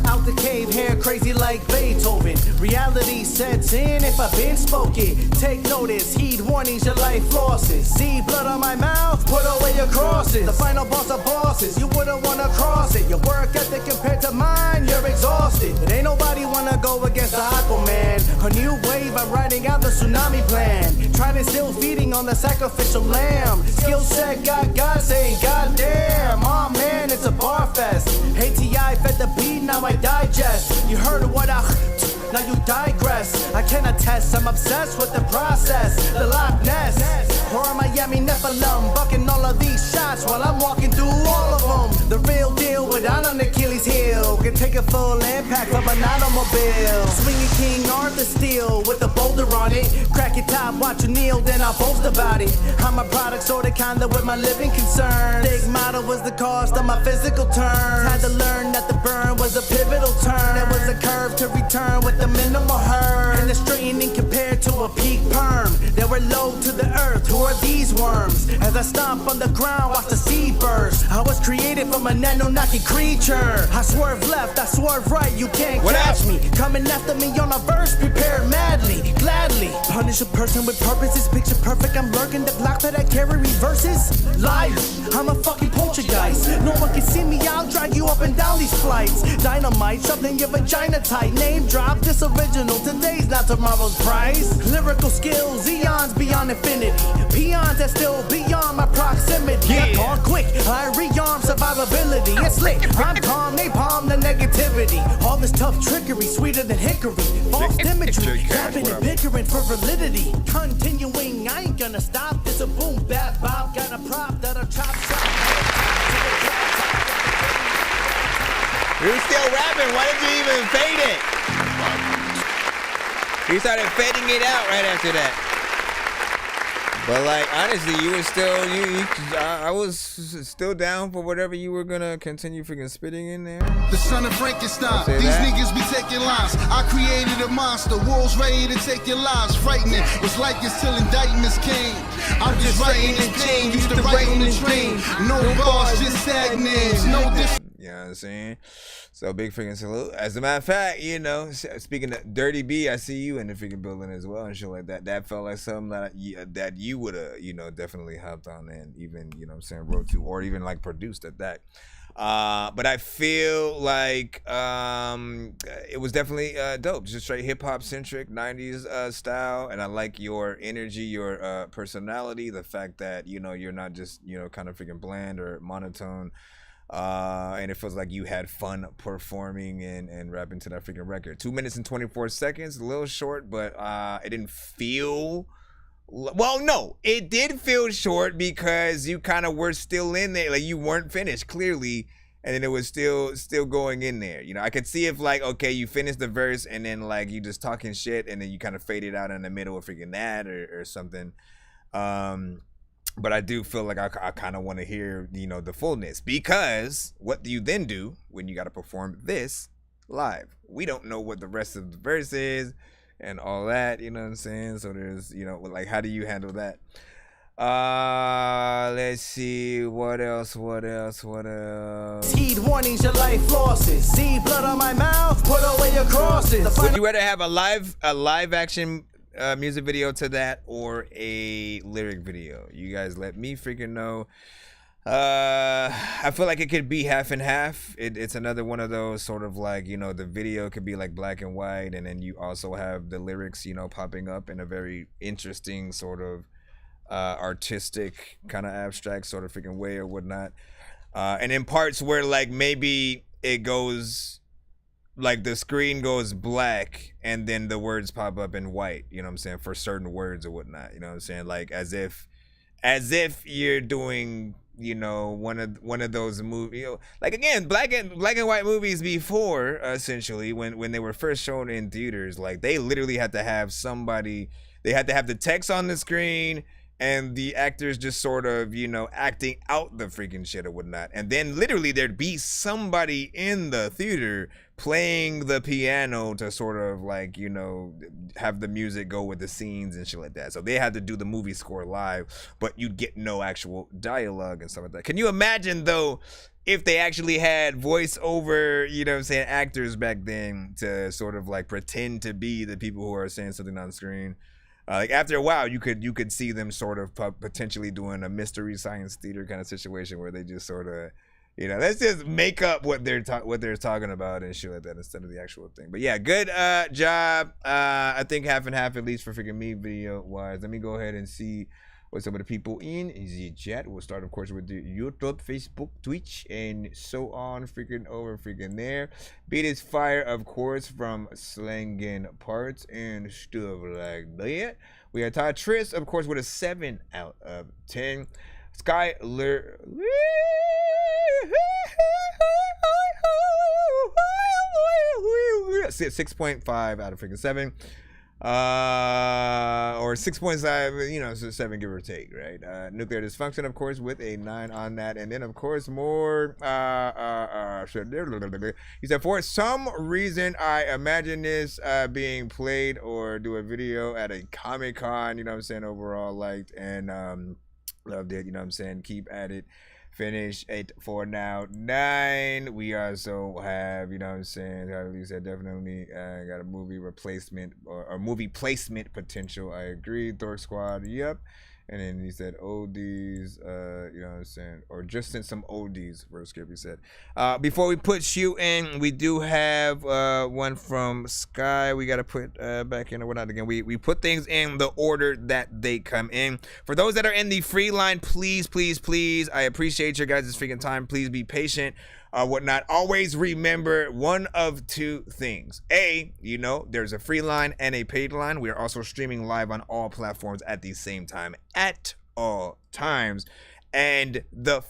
Out the cave, hair crazy like Beethoven. Reality sets in if I've been spoken. Take notice, heed warnings, your life losses. See blood on my mouth, put away your crosses. The final boss of bosses, you wouldn't wanna cross it. Your work ethic compared to mine, you're exhausted. But ain't nobody wanna go against the Aquaman. A new wave, I'm riding out the tsunami plan. Trying to still feeding on the sacrificial lamb. Skill set, got God saying, goddamn. Oh man, it's a bar fest. ATI fed the beat, now I digest. You heard what I, now you digress. I can attest, I'm obsessed with the process. The Loch Ness, or Miami Nephilim. Bucking all of these shots while I'm walking through all of them. The real deal without an Achilles heel. Can Take a full impact of an automobile. Swinging King Arthur steel with a boulder on it. Crack it top, watch you kneel, then I'll boast about it. I'm a product sorta kinda with my living concerns. Big model was the cost of my physical terms. Had to learn that the burn was a pivotal turn. There was a curve to return with a minimal hurt. And the straightening compared to a peak perm. They were low to the earth, who are these worms? As I stomp on the ground, watch the seed burst. I was created from a Anunnaki creature. I swerve left, I swerve right, you can't catch me. Coming after me on a verse, prepare madly, gladly. Punish a person with purpose, it's picture perfect. I'm lurking the block that I carry reverses. Life, I'm a fucking poltergeist. No one can see me, I'll drag you up and down these flights. Dynamite, shoved in your vagina tight. Name drop, this original, today's not tomorrow's prize. Lyrical skills, eons beyond infinity. Peons that still beyond my proximity. I talk quick, I rearm survivability. It's lit, I'm calm, they palm the negativity. All this tough trickery, sweeter than hickory. False imagery, capping and bickering for validity. Continuing, I ain't gonna stop. It's a boom, bap, bop. Got a prop that'll chop shop. You're still rapping, why did you even fade it? You started fading it out right after that. But like honestly, you were still I was still down for whatever you were gonna continue freaking spitting in there. The son of Frankenstein. These niggas be taking lives. I created a monster. Wolves ready to take your lives. Frightening. Was like this till indictments came. I'm just writing in pain. Used to write on the train. No bars, just sad names. No difference. You know what I'm saying? So big freaking salute. As a matter of fact, you know, speaking of Dirty B, I see you in the freaking building as well and shit like that. That felt like something that you would have, you know, definitely hopped on and even, you know what I'm saying, wrote to or even like produced at that. But I feel like it was definitely dope. Just straight hip hop centric 90s style. And I like your energy, your personality, the fact that, you know, you're not just, you know, kind of freaking bland or monotone. And it feels like you had fun performing and rapping to that freaking record. 2 minutes and 24 seconds, a little short, but it didn't feel, well, no, it did feel short because you kind of were still in there, like you weren't finished clearly, and then it was still going in there. You know, I could see if like, okay, you finished the verse and then like you just talking shit and then you kind of faded out in the middle of freaking that or something. But I do feel like I kind of want to hear, you know, the fullness, because what do you then do when you got to perform this live? We don't know what the rest of the verse is and all that, you know what I'm saying? So there's, you know, like, how do you handle that? Let's see, what else? Heed warnings, your life losses. See blood on my mouth, put away your crosses. Would you rather have a live action music video to that or a lyric video? You guys let me freaking know. I feel like it could be half and half. It's another one of those sort of like, you know, the video could be like black and white and then you also have the lyrics, you know, popping up in a very interesting sort of artistic kind of abstract sort of freaking way or whatnot. And in parts where like maybe it goes like the screen goes black and then the words pop up in white, you know what I'm saying, for certain words or whatnot, you know what I'm saying, like as if you're doing, you know, one of those movies, you know, like again, black and white movies before, essentially when they were first shown in theaters, like they literally had to have somebody, they had to have the text on the screen and the actors just sort of, you know, acting out the freaking shit or whatnot. And then literally there'd be somebody in the theater playing the piano to sort of like, you know, have the music go with the scenes and shit like that. So they had to do the movie score live, but you'd get no actual dialogue and stuff like that. Can you imagine though, if they actually had voiceover, you know what I'm saying, actors back then to sort of like pretend to be the people who are saying something on screen? Like after a while, you could see them sort of potentially doing a mystery science theater kind of situation where they just sort of, you know, let's just make up what they're talking about and shit like that instead of the actual thing. But yeah, good job. I think half and half, at least for freaking me video wise. Let me go ahead and see what some of the people in the chat. We'll start, of course, with the YouTube, Facebook, Twitch, and so on, freaking over, freaking there. Beat is fire, of course, from Slangin' Parts and stuff like that. We have Todd Triss, of course, with a 7 out of 10. Skyler. 6.5 out of freaking 7. Or 6.5, you know, so 7 give or take, right? Nuclear dysfunction, of course, with a 9 on that, and then of course more. He said, for some reason, I imagine this being played or do a video at a Comic-Con. You know what I'm saying? Overall liked and loved it. You know what I'm saying? Keep at it. Finish 8 for now 9. We also have, you know what I'm saying, you said definitely got a movie replacement or movie placement potential. I agree. Dork Squad, yep. And then he said ODs, you know what I'm saying, or just sent some ODs for a script, he said. Before we put you in, we do have one from Sky. We got to put back in or whatnot again. We put things in the order that they come in. For those that are in the free line, please, please, please, I appreciate your guys' freaking time. Please be patient. Whatnot. Always remember one of two things. A, you know, there's a free line and a paid line. We are also streaming live on all platforms at the same time, at all times. And the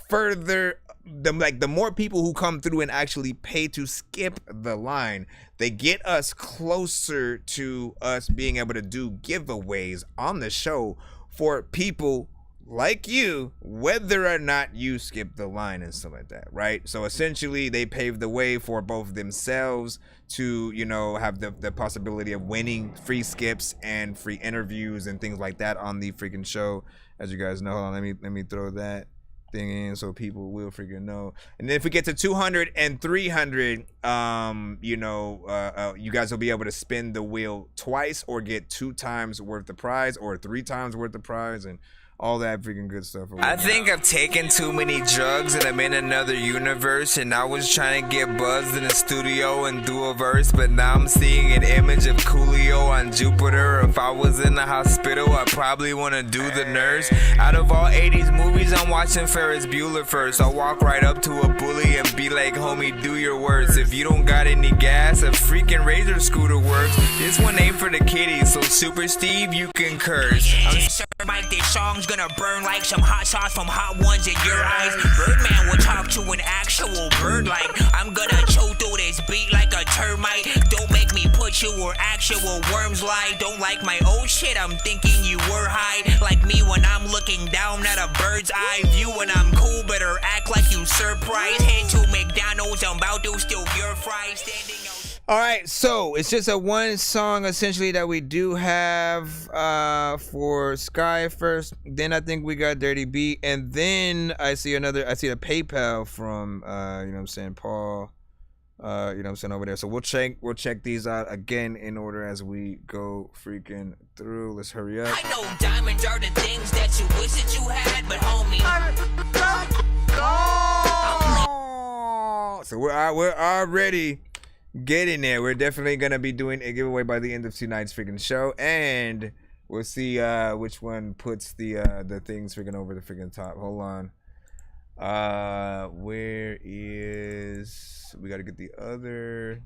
more people who come through and actually pay to skip the line, they get us closer to us being able to do giveaways on the show for people like you, whether or not you skip the line and stuff like that, right? So essentially they paved the way for both themselves to, you know, have the possibility of winning free skips and free interviews and things like that on the freaking show. As you guys know, hold on, let me throw that thing in so people will freaking know. And then if we get to 200 and 300, you know, you guys will be able to spin the wheel twice or get 2 times worth of prize or 3 times worth of prize and all that freaking good stuff. I think I've taken too many drugs and I'm in another universe, and I was trying to get buzzed in the studio and do a verse, but now I'm seeing an image of Coolio on Jupiter. If I was in the hospital, I'd probably want to do the nurse. Out of all 80s movies, I'm watching Ferris Bueller first. I'll walk right up to a bully and be like, homie, do your worst. If you don't got any gas, a freaking Razor scooter works. This one ain't for the kiddies, so Super Steve, you can curse. I'm sure like this song's gonna burn like some hot sauce from Hot Ones in your eyes. Birdman will talk to an actual bird like I'm gonna chew through this beat like a termite. Don't make me put you where actual worms lie. Don't like my old shit, I'm thinking you were high. Like me when I'm looking down at a bird's eye view. When I'm cool, better act like you surprised. Head to McDonald's, I'm about to steal your fries. Standing out. All right, so it's just a one song essentially that we do have for Sky first. Then I think we got Dirty B, and then I see the PayPal from you know what I'm saying, Paul. You know what I'm saying, over there. So we'll check these out again in order as we go freaking through. Let's hurry up. I know diamonds are the things that you wish that you had, but homie. So we're already getting there. We're definitely gonna be doing a giveaway by the end of tonight's freaking show, and we'll see which one puts the things freaking over the freaking top. Hold on. Where is, we gotta get the other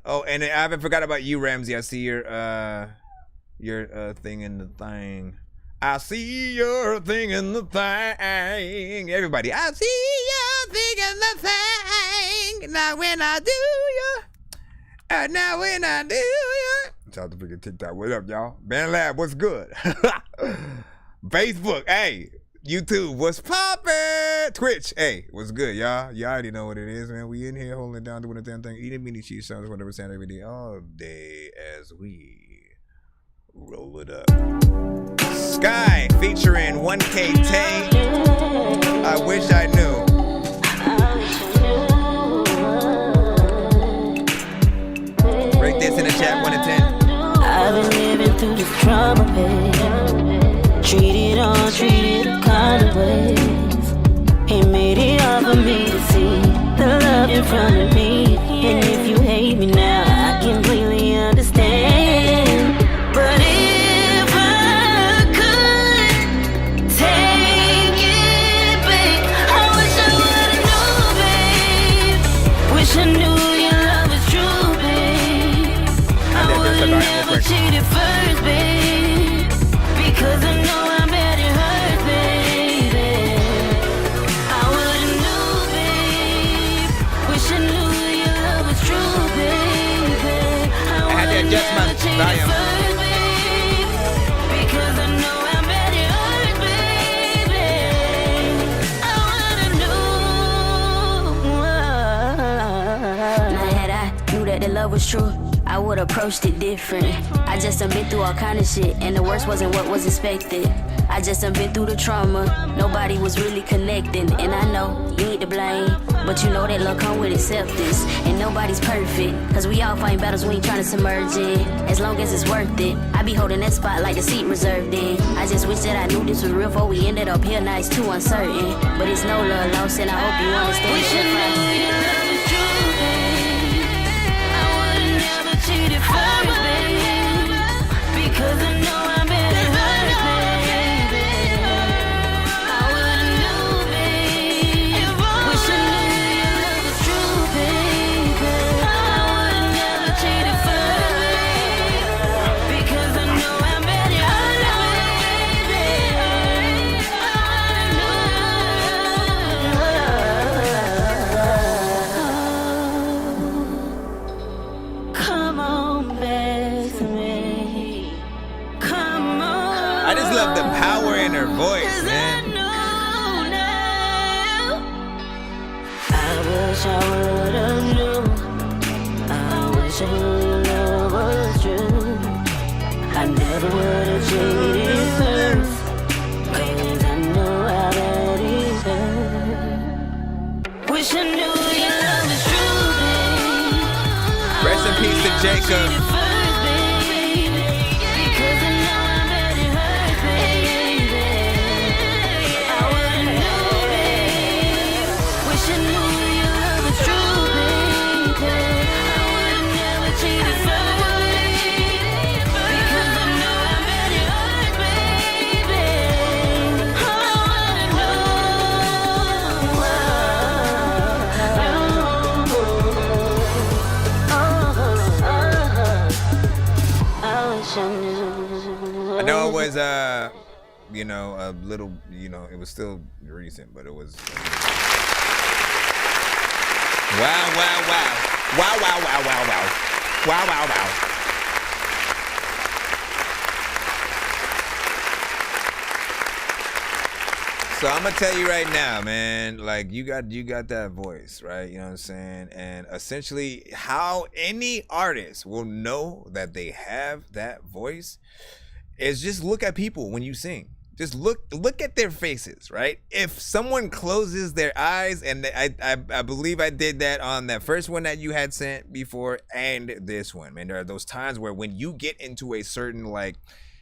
oh, and I haven't forgot about you, Ramsey. I see your thing in the thing. I see your thing in the thing. Everybody, I see your thing in the thing. Now when I do you, now when I do you. Shout out to freaking TikTok. What up, y'all? Man Lab, what's good? Facebook, hey. YouTube, what's poppin'? Twitch, hey, what's good, y'all? Y'all already know what it is, man. We in here holding it down, doing the damn thing, eating mini cheese sandwich 100% every day, all day as we roll it up. Sky featuring 1K Tay. I wish I knew. Break this in the chat, 1 to 10. I've been living through this trauma, babe. Treated all kind of ways. He made it hard for me to see the love in front of me. And if you hate me now, I completely understand. But if I could take it back, I wish I Volume. Because I know how bad it hurts, baby. I wanna know. Now had I knew that the love was true, I would approached it different. I just done been through all kind of shit, and the worst wasn't what was expected. I just done been through the trauma. Nobody was really connecting, and I know you ain't to blame, but you know that love come with acceptance, and nobody's perfect, cause we all fight battles we ain't trying to submerge in. As long as it's worth it, I be holding that spot like the seat reserved in. I just wish that I knew this was real before we ended up here. Now it's too uncertain, but it's no love lost, and I hope you understand. We should know your love is true, babe. I would've never cheated first, babe, because I know I'm better hurt, baby. I would've knew, babe. Wish I knew your love was true, baby. I would've never cheated first, babe, because I know I'm better hurt, baby. Come on back to me. Come on. I just love the power in her voice, man. I wish I would've knew. I wish I knew love was true. I never would've cheated first, 'cause I know how bad it hurt. Wish I knew your love was true, babe. Rest in peace to Jacob. I know it was you know, a little, you know, it was still recent, but it was wow, wow, wow. Wow, wow, wow, wow, wow. Wow, wow, wow. So I'm gonna tell you right now, man, like you got that voice, right? You know what I'm saying? And essentially how any artist will know that they have that voice is just look at people when you sing. Just look at their faces, right? If someone closes their eyes, and I believe I did that on that first one that you had sent before and this one, man. There are those times where when you get into a certain, like,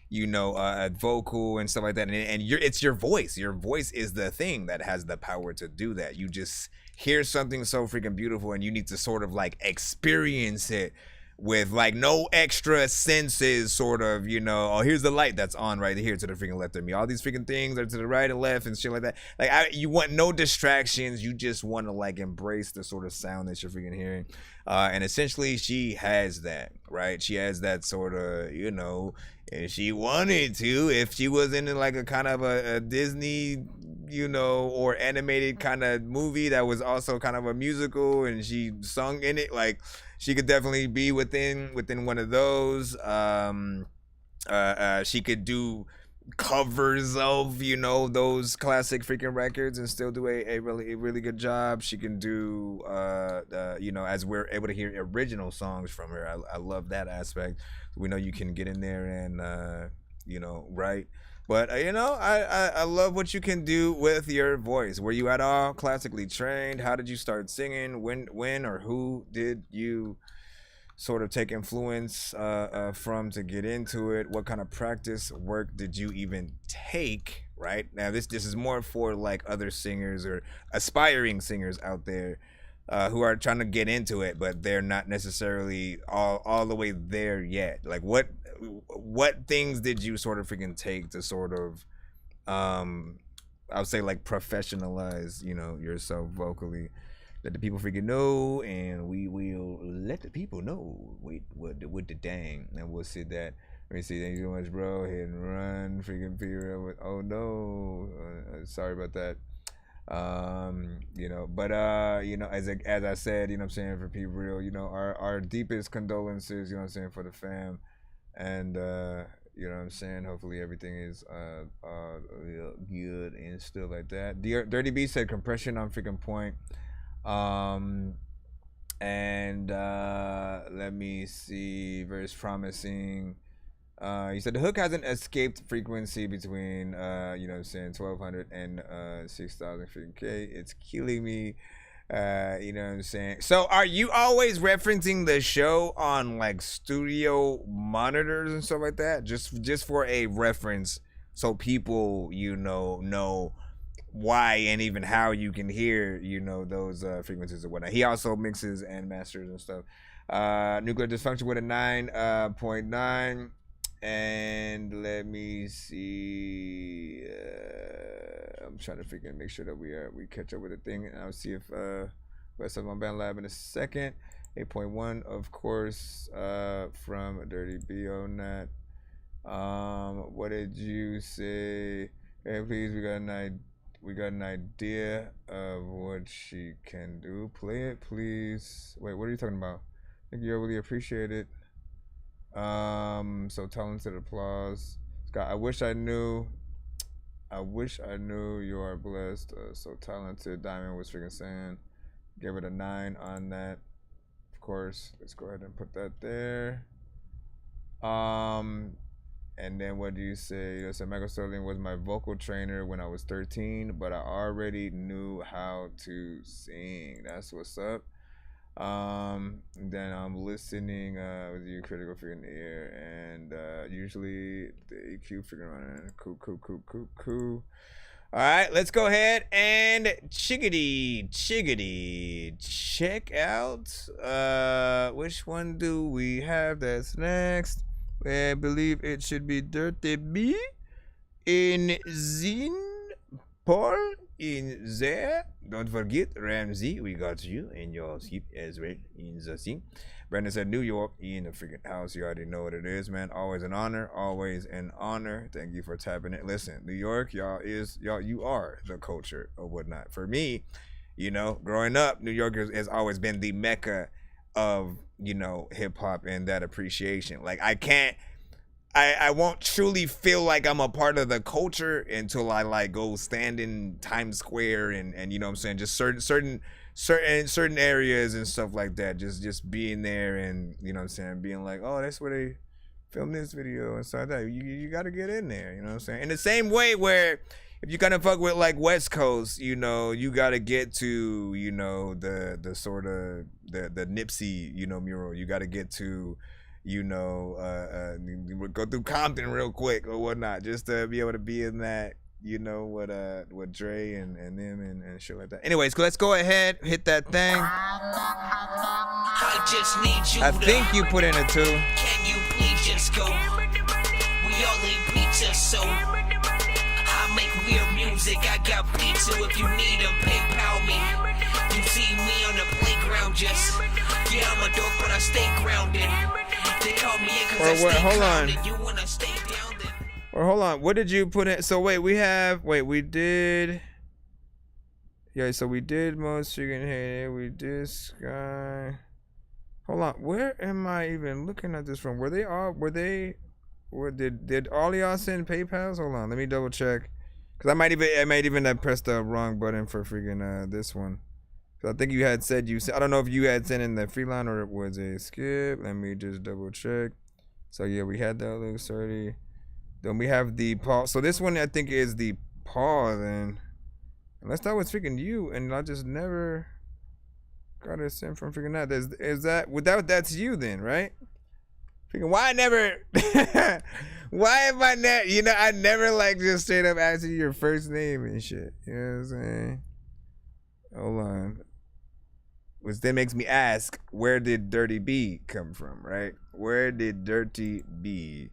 you know, vocal and stuff like that, and it's your voice. Your voice is the thing that has the power to do that. You just hear something so freaking beautiful, and you need to sort of like experience it with like no extra senses, sort of, you know, oh, here's the light that's on right here to the freaking left of me. All these freaking things are to the right and left and shit like that. Like you want no distractions. You just want to like embrace the sort of sound that you're freaking hearing. And essentially she has that, right? She has that sort of, you know, if she wanted to, if she was in like a kind of a Disney, you know, or animated kind of movie that was also kind of a musical and she sung in it, like she could definitely be within one of those. She could do covers of, you know, those classic freaking records and still do a really good job. She can do you know, as we're able to hear original songs from her. I love that aspect. We know you can get in there and you know, write. But you know, I love what you can do with your voice. Were you at all classically trained? How did you start singing? When or who did you sort of take influence from to get into it? What kind of practice work did you even take? Right now, this is more for like other singers or aspiring singers out there who are trying to get into it, but they're not necessarily all the way there yet. Like what things did you sort of freaking take to sort of I would say like professionalize, you know, yourself vocally? Let the people freaking know, and we will let the people know. Wait, what the dang? And we'll see that. Let me see. Thank you so much, bro. Hit and run, freaking period. Oh no, sorry about that. You know, but you know, as I said, you know what I'm saying, for people real, you know, our deepest condolences, you know what I'm saying, for the fam. And you know what I'm saying? Hopefully everything is good and stuff like that. Dirty B said compression on freaking point. And let me see. Very promising. He said the hook has an escaped frequency between you know what I'm saying, 1200 and 6000 freaking K. It's killing me. You know what I'm saying? So are you always referencing the show on like studio monitors and stuff like that? Just for a reference, so people, you know why and even how you can hear, you know, those frequencies and whatnot. He also mixes and masters and stuff. Nuclear dysfunction with a 9.9. And let me see. I'm trying to freaking make sure that we catch up with the thing, and I'll see if rest of my band lab in a second. 8.1, of course, from Dirty B on that. What did you say? Hey, please, we got an idea of what she can do. Play it, please. Wait, what are you talking about? I think you really appreciate it. So talented, applause. Scott, I wish I knew you are blessed. So talented. Diamond was freaking saying. Give it a 9 on that. Of course. Let's go ahead and put that there. And then what do you say? You said Michael Sterling was my vocal trainer when I was 13, but I already knew how to sing. That's what's up. Then I'm listening with you, critical figure in the ear, and usually the EQ figure on cool. All right, let's go ahead and chickadee check out which one do we have that's next. I believe it should be Dirty B in Zin Paul in there. Don't forget Ramsey, we got you in your seat as well in the scene. Brandon said New York in the freaking house. You already know what it is, man. Always an honor. Always an honor. Thank you for tapping it. Listen, New York, you are the culture or whatnot. For me, you know, growing up, New York has always been the mecca of, you know, hip hop and that appreciation. Like I won't truly feel like I'm a part of the culture until I like go stand in Times Square and you know what I'm saying, just certain areas and stuff like that. Just being there and you know what I'm saying, being like, oh, that's where they filmed this video and stuff like that. You gotta get in there, you know what I'm saying? In the same way where if you kind of fuck with like West Coast, you know, you gotta get to, you know, the sort of the Nipsey, you know, mural. You gotta get to, you know, go through Compton real quick or whatnot, just to be able to be in that, you know, what Dre and them and shit like that. Anyways, let's go ahead, hit that thing. I think you put in a 2. Can you please just go? We all need pizza, so I make weird music. I got pizza if you need them, PayPal me. You see me on the playground, just yeah, I'm a dork, but I stay grounded. They call me in 'cause I stay grounded. You wanna stay down then? Or hold on, what did you put in? So wait, we did. Yeah, so we did most chicken head. We did Sky. Hold on, where am I even looking at this from? Did all of y'all send PayPals? Hold on, let me double check. Cause I might even have pressed the wrong button for freaking this one. So I think you had said I don't know if you had sent in the free line or it was a skip. Let me just double check. So yeah, we had that looks 30. Then we have the Paul. So this one I think is the Paul then. Unless that was freaking you and I just never got it sent from freaking that. That's you then, right? Freaking why am I never, you know, I never like just straight up asking you your first name and shit. You know what I'm saying? Hold on. Which then makes me ask, where did Dirty B come from, right? Where did Dirty B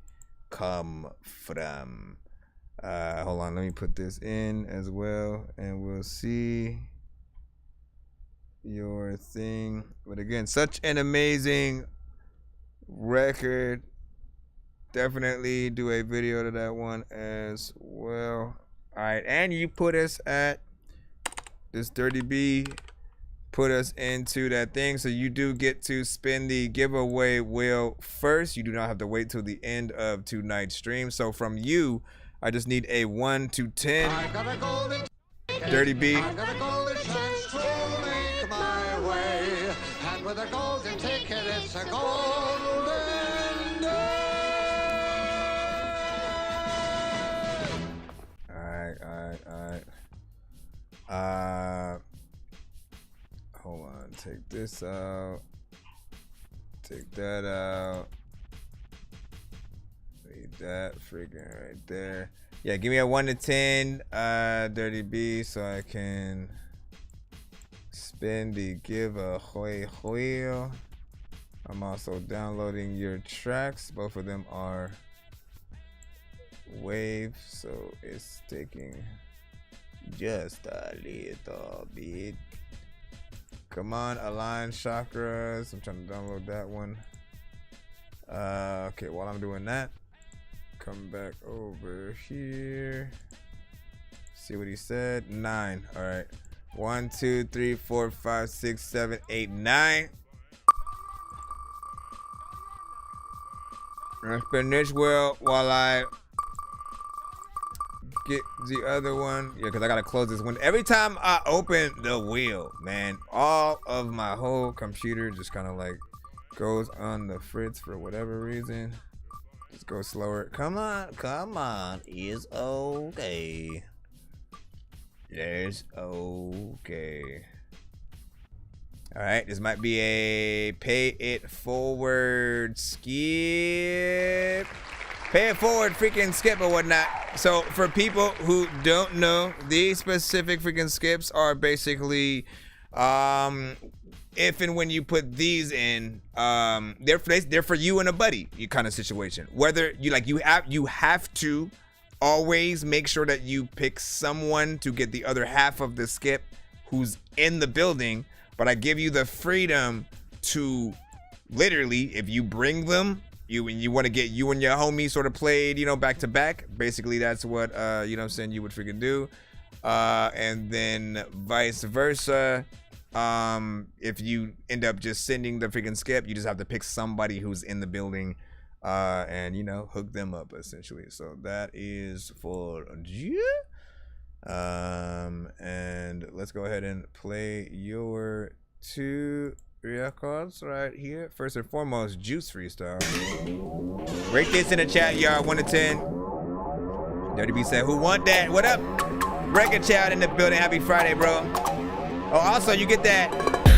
come from? Hold on, let me put this in as well, and we'll see your thing. But again, such an amazing record. Definitely do a video to that one as well. All right, and you put us at this Dirty B put us into that thing. So you do get to spin the giveaway wheel first. You do not have to wait till the end of tonight's stream. So from you, I just need a 1 to 10. Dirty B. I got a golden chance to make my way, and with a golden ticket, it's a golden day. Alright. Hold on. Take this out. Take that out. Leave that freaking right there. Yeah, give me a 1 to 10, Dirty B, so I can spin the giveaway wheel. I'm also downloading your tracks. Both of them are wave, so it's taking just a little bit. Come on, align chakras. I'm trying to download that one. Okay, while I'm doing that, come back over here. See what he said. 9. All right. 1, 2, 3, 4, 5, 6, 7, 8, 9. Let's spin this wheel while I get the other one. Yeah, because I gotta close this one. Every time I open the wheel, man, all of my whole computer just kind of like goes on the fritz for whatever reason. Just go slower. Come on. It's okay. It's okay. All right, this might be a pay it forward skip. Pay it forward freaking skip or whatnot. So for people who don't know, these specific freaking skips are basically if and when you put these in, they're for you and a buddy kind of situation. Whether you have to always make sure that you pick someone to get the other half of the skip who's in the building, but I give you the freedom to literally, if you bring them, you want to get you and your homie sort of played, back to back. Basically, that's what you know what I'm saying, you would freaking do. And then vice versa. If you end up just sending the freaking skip, you just have to pick somebody who's in the building and hook them up essentially. So that is for you. And let's go ahead and play your 2 records right here. First and foremost, Juice Freestyle. Rate this in the chat, y'all. 1 to 10. Dirty B said, who want that? What up? Record Child in the building. Happy Friday, bro. Oh, also, you get that.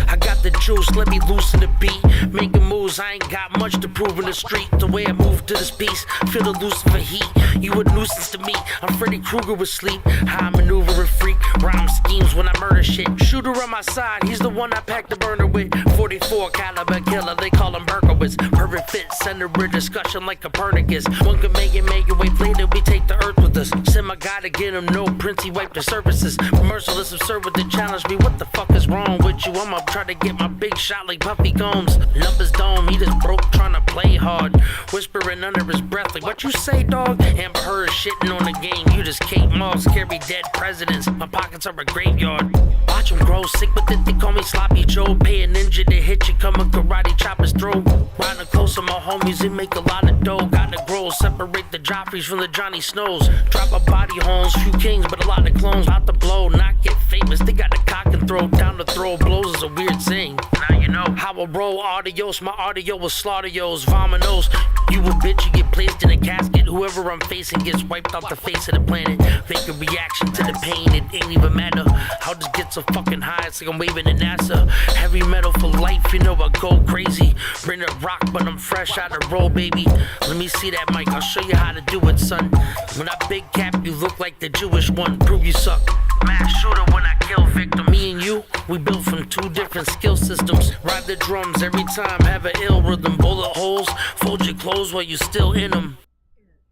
I got the juice, let me loosen the beat. Making moves, I ain't got much to prove in the street. The way I move to this piece, feel the Lucifer heat. You a nuisance to me, I'm Freddy Krueger with sleep. How I maneuver a freak, rhyme schemes when I murder shit. Shooter on my side, he's the one I packed the burner with. 44 caliber killer, they call him Berkowitz. Perfect fit, center of discussion like Copernicus. One can make it wait later, we take the earth with us. Send my guy to get him, no prince, he wiped the surfaces. Merciless observer to challenge me, what the fuck is wrong with you? I'ma try to get my big shot like Puffy Combs. Numbers dome, he just broke trying to play hard. Whispering under his breath like, what you say, dog? Amber Heard shitting on the game, you just Kate Moss, carry dead presidents. My pockets are a graveyard. Watch him grow sick with it, they call me Sloppy Joe. Pay a ninja to hit you, come a karate chop his throat. Riding close to my homies, they make a lot of dough. Got to grow, separate the Joffreys from the Johnny Snows. Drop a body homes, few kings, but a lot of clones. About to blow, not get famous, they got the cock and throw. Down to throw blows is a weird thing. Now you know how I roll audios, my audio will slaughter yo's, vominos. You a bitch, you get placed in a casket. Whoever I'm facing gets wiped off the face of the planet. Fake a reaction to the pain, it ain't even matter. I'll just get so fucking high, it's like I'm waving at NASA. Heavy metal for life, you know I go crazy. Bring a rock, but I'm fresh out of roll, baby. Let me see that mic, I'll show you how to do it, son. When I big cap, you look like the Jewish one. Prove you suck. Mass shooter when I kill victim. Me and you, we built from 2 different skill systems. Ride the drums every time, have an ill rhythm. Bullet holes, fold your clothes while you still in them.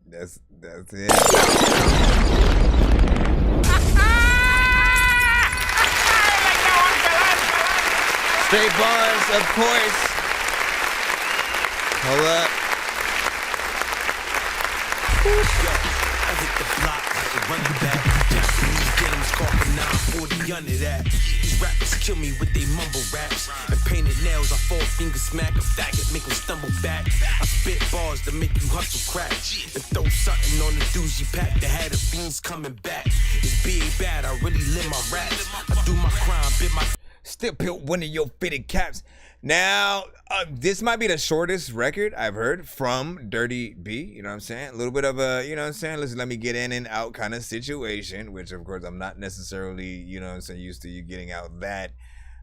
That's it. Straight bars, of course. Hold up. Yo, I hit the block like a running back. Just when you get items cost 940 under that. These rappers kill me with they mumble raps. And painted nails, I 4-finger smack a faggot, make them stumble back. I spit bars to make you hustle crack. And throw something on the doozy pack that had the fiends coming back. It's big bad, I really live my raps. I do my crime, bit my... Still built one of your fitted caps. Now, this might be the shortest record I've heard from Dirty B. You know what I'm saying? A little bit of a, you know what I'm saying? Listen, let me get in and out kind of situation, which of course I'm not necessarily, you know what I'm saying, used to you getting out that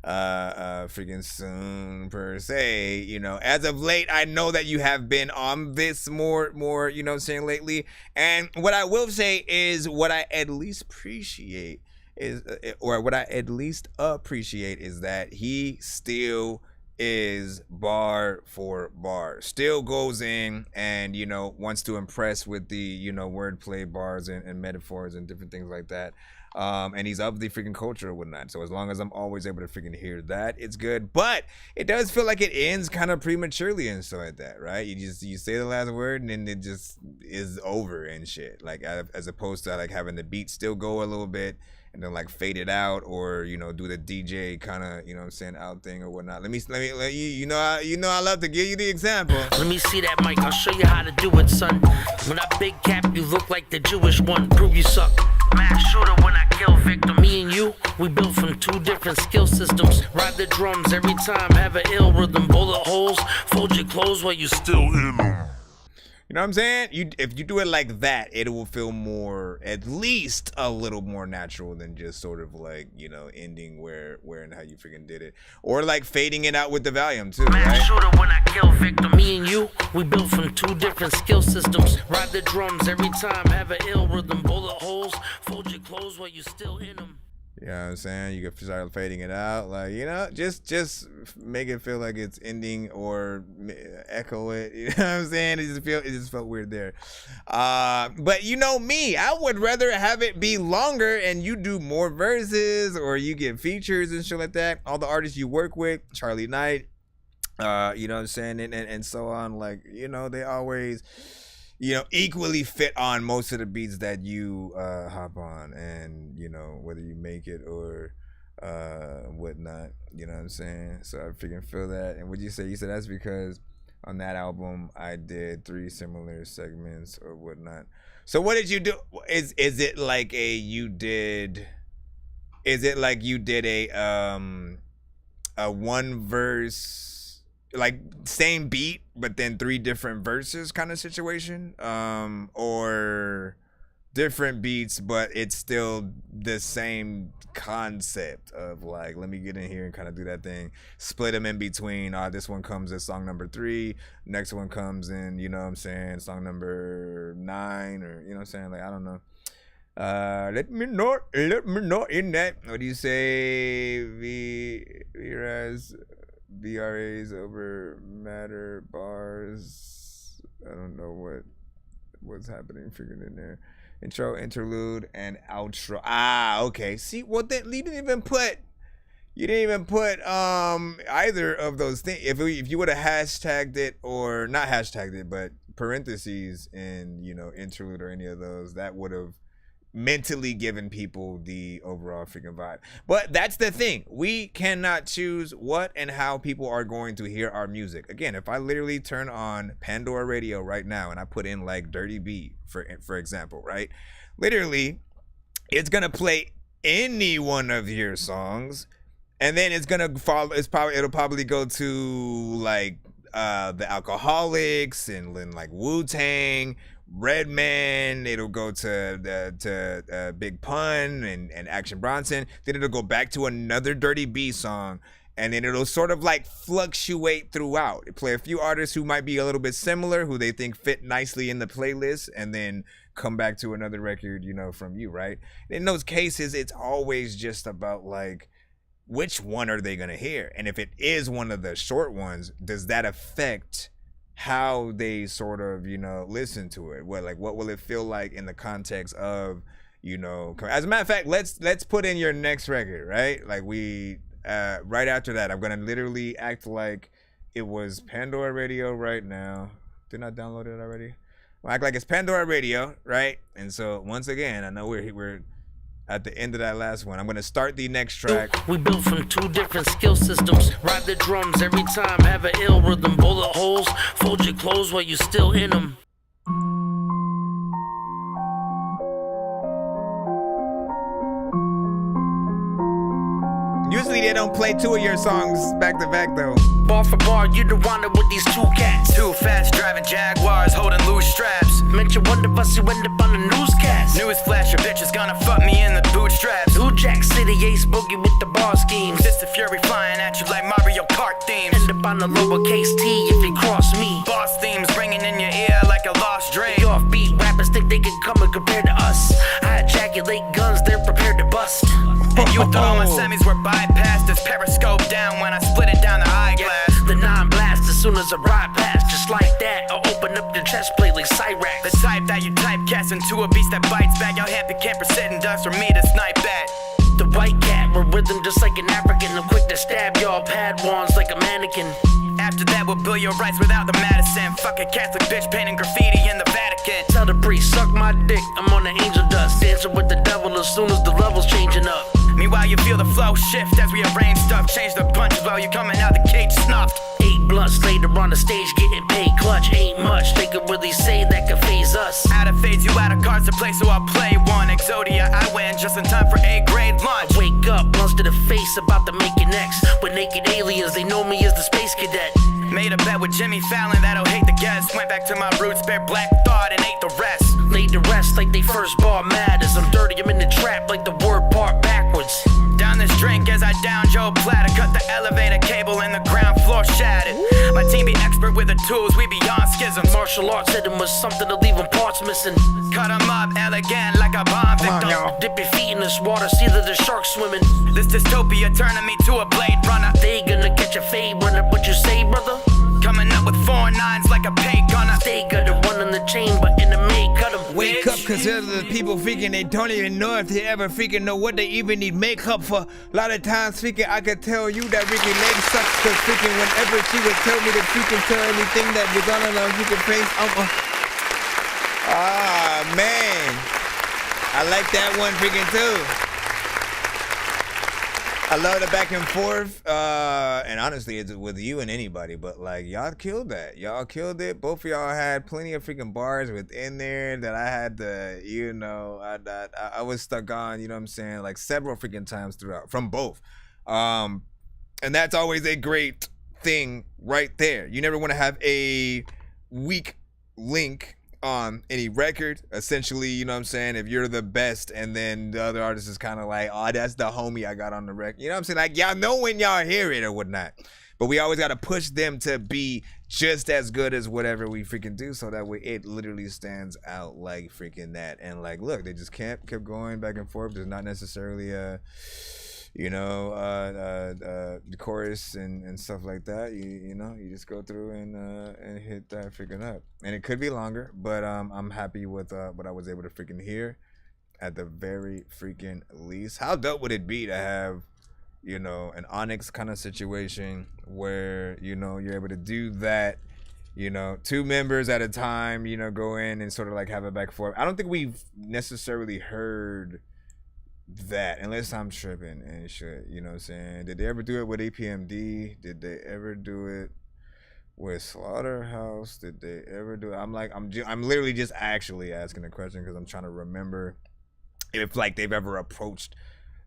freaking soon per se. You know, as of late, I know that you have been on this more, you know what I'm saying, lately. And what I will say is what I at least appreciate is, or what I at least appreciate is that he still is bar for bar, still goes in and, you know, wants to impress with the, you know, wordplay bars and metaphors and different things like that. And he's of the freaking culture or whatnot. So as long as I'm always able to freaking hear that, it's good. But it does feel like it ends kind of prematurely and stuff like that, right? You say the last word and then it just is over and shit. Like as opposed to like having the beat still go a little bit and then like fade it out, or, you know, do the DJ kind of, you know what I'm saying, out thing or whatnot. Let me you know I love to give you the example. Let me see that mic, I'll show you how to do it, son. When I big cap, you look like the Jewish one. Prove you suck. Mass shooter when I kill victim. Me and you, we built from 2 different skill systems. Ride the drums every time, have an ill rhythm. Bullet holes, fold your clothes while you still in them. You know what I'm saying? If you do it like that, it will feel more, at least a little more natural than just sort of like, you know, ending where and how you freaking did it. Or like fading it out with the volume too, Mass right? shooter when I kill victim. Me and you, we built from 2 different skill systems. Ride the drums every time, have an ill rhythm. Bullet holes, fold your clothes while you still in them. You know what I'm saying? You can start fading it out, like, you know, just make it feel like it's ending or echo it. You know what I'm saying? It just felt weird there. But you know me, I would rather have it be longer and you do more verses or you get features and shit like that. All the artists you work with, Charlie Knight, you know what I'm saying, and so on. Like, you know, they always, you know, equally fit on most of the beats that you hop on, and, you know, whether you make it or whatnot, you know what I'm saying? So I freaking feel that. And would you say, that's because on that album I did 3 similar segments or whatnot. So what did you do? Is it like you did a one verse, like same beat but then 3 different verses kind of situation, or different beats but it's still the same concept of like, let me get in here and kind of do that thing, split them in between, this one comes as song number 3, next one comes in, you know what I'm saying, song number 9, or, you know what I'm saying, like, I don't know. Let me know in that. What do you say? VRAs over matter bars. I don't know what's happening. Figuring in there. Intro, interlude, and outro. Okay. See, well, then you didn't even put either of those things. If you would have hashtagged it, or not hashtagged it, but parentheses in, you know, interlude or any of those, that would have mentally given people the overall freaking vibe. But that's the thing, we cannot choose what and how people are going to hear our music. Again, if I literally turn on Pandora Radio right now and I put in like Dirty B for example, right, literally it's gonna play any one of your songs, and then it's gonna follow, it'll probably go to like the Alcoholics and then like Wu-Tang, Redman, it'll go to Big Pun and Action Bronson, then it'll go back to another Dirty B song, and then it'll sort of like fluctuate throughout. It play a few artists who might be a little bit similar, who they think fit nicely in the playlist, and then come back to another record, you know, from you, right? In those cases, it's always just about like, which one are they gonna hear? And if it is one of the short ones, does that affect how they sort of, you know, listen to it? What will it feel like in the context of, you know, as a matter of fact, let's put in your next record, right? Like we right after that, I'm gonna literally act like it was Pandora Radio right now. Didn't I download it already? Well, act like it's Pandora Radio, right? And so once again, I know we're at the end of that last one. I'm gonna start the next track. We built from 2 different skill systems. Ride the drums every time, have an ill rhythm. Bullet holes, fold your clothes while you still in them. Usually they don't play 2 of your songs back to back though. Bar for bar, you the one with these 2 cats. 2 fast driving Jaguars holding loose straps. Make you wonder bus you end up on the newscast. Newsflash, your bitch is gonna fuck me in the bootstraps. New Jack City Ace Boogie with the bar schemes. It's the fury flying at you like Mario Kart themes. End up on the lowercase T if you cross me. Boss themes ringing in your ear like a lost dream. The offbeat rappers think they can come and compare to us. I ejaculate guns, they're prepared to bust. And you thought all my semis were bypassed. This periscope down when I split it down the eyeglass. The 9-blast as soon as I ride past. Just like that, I'll open up your chest plate like Cyrax. The type that you typecast into a beast that bites back. Your happy camper sitting ducks for me to snipe at. The white cat with rhythm just like an African. I'm quick to stab y'all Padawans like a mannequin. After that, we'll bill your rights without the Madison. Fuck a Catholic bitch painting graffiti in the Vatican. Tell the priest, suck my dick, I'm on the angel dust. Dancing with the devil as soon as the level's changing up. Meanwhile, you feel the flow shift as we arrange stuff. Change the punches while you coming out the cage snuffed. 8 blunts later on the stage getting paid clutch. Ain't much they could really say that could phase us. Out of fades, you out of cards to play, so I'll play one. Exodia, I win just in time for A-grade lunch. Wake up, blunts to the face, about to make it next. With naked aliens, they know me as the space cadet. Made a bet with Jimmy Fallon that'll hate the guests. Went back to my roots, bare black thought, and ate the rest. Laid the rest like they first bar mad. As I'm dirty, I'm in the trap like the word part backwards. Down this drink as I down Joe Platter. Cut the elevator cable and the ground floor shattered. My team be expert with the tools, we beyond schisms. Martial arts hit him with something to leave him parts missing. Cut him up elegant like a bomb victim. Dip your feet in this water, see that the sharks swimming. This dystopia turning me to a Blade Runner. They gonna catch a fade runner, what you say, brother? Coming up with 4 9s like a pay gunner. They got a one in the chain, but in the main cut him. Wake up, cause there's the people freaking, they don't even know if they ever freaking know what they even need makeup for. A lot of times freaking, I could tell you that Ricky leg sucks, cause freaking whenever she would tell me to freaking tell anything that was on her freaking face, ah man, I like that one freaking too. I love the back and forth, and honestly, it's with you and anybody, but like, y'all killed that. Y'all killed it. Both of y'all had plenty of freaking bars within there that I had to, you know, I was stuck on, you know what I'm saying, like several freaking times throughout, from both. And that's always a great thing right there. You never want to have a weak link on any record, essentially, you know what I'm saying, if you're the best and then the other artist is kind of like, oh, that's the homie I got on the record, you know what I'm saying, like, y'all know when y'all hear it or whatnot, but we always got to push them to be just as good as whatever we freaking do, so that way it literally stands out like freaking that. And like, look, they just kept going back and forth. There's not necessarily you know, the chorus and stuff like that. You know, you just go through and hit that freaking up. And it could be longer, but I'm happy with what I was able to freaking hear at the very freaking least. How dope would it be to have, you know, an Onyx kind of situation where, you know, you're able to do that, you know, 2 members at a time, you know, go in and sort of like have it back and forth. I don't think we've necessarily heard that, unless I'm tripping and shit, you know what I'm saying. Did they ever do it with APMD? Did they ever do it with Slaughterhouse? Did they ever do it? I'm literally just actually asking a question because I'm trying to remember if like they've ever approached,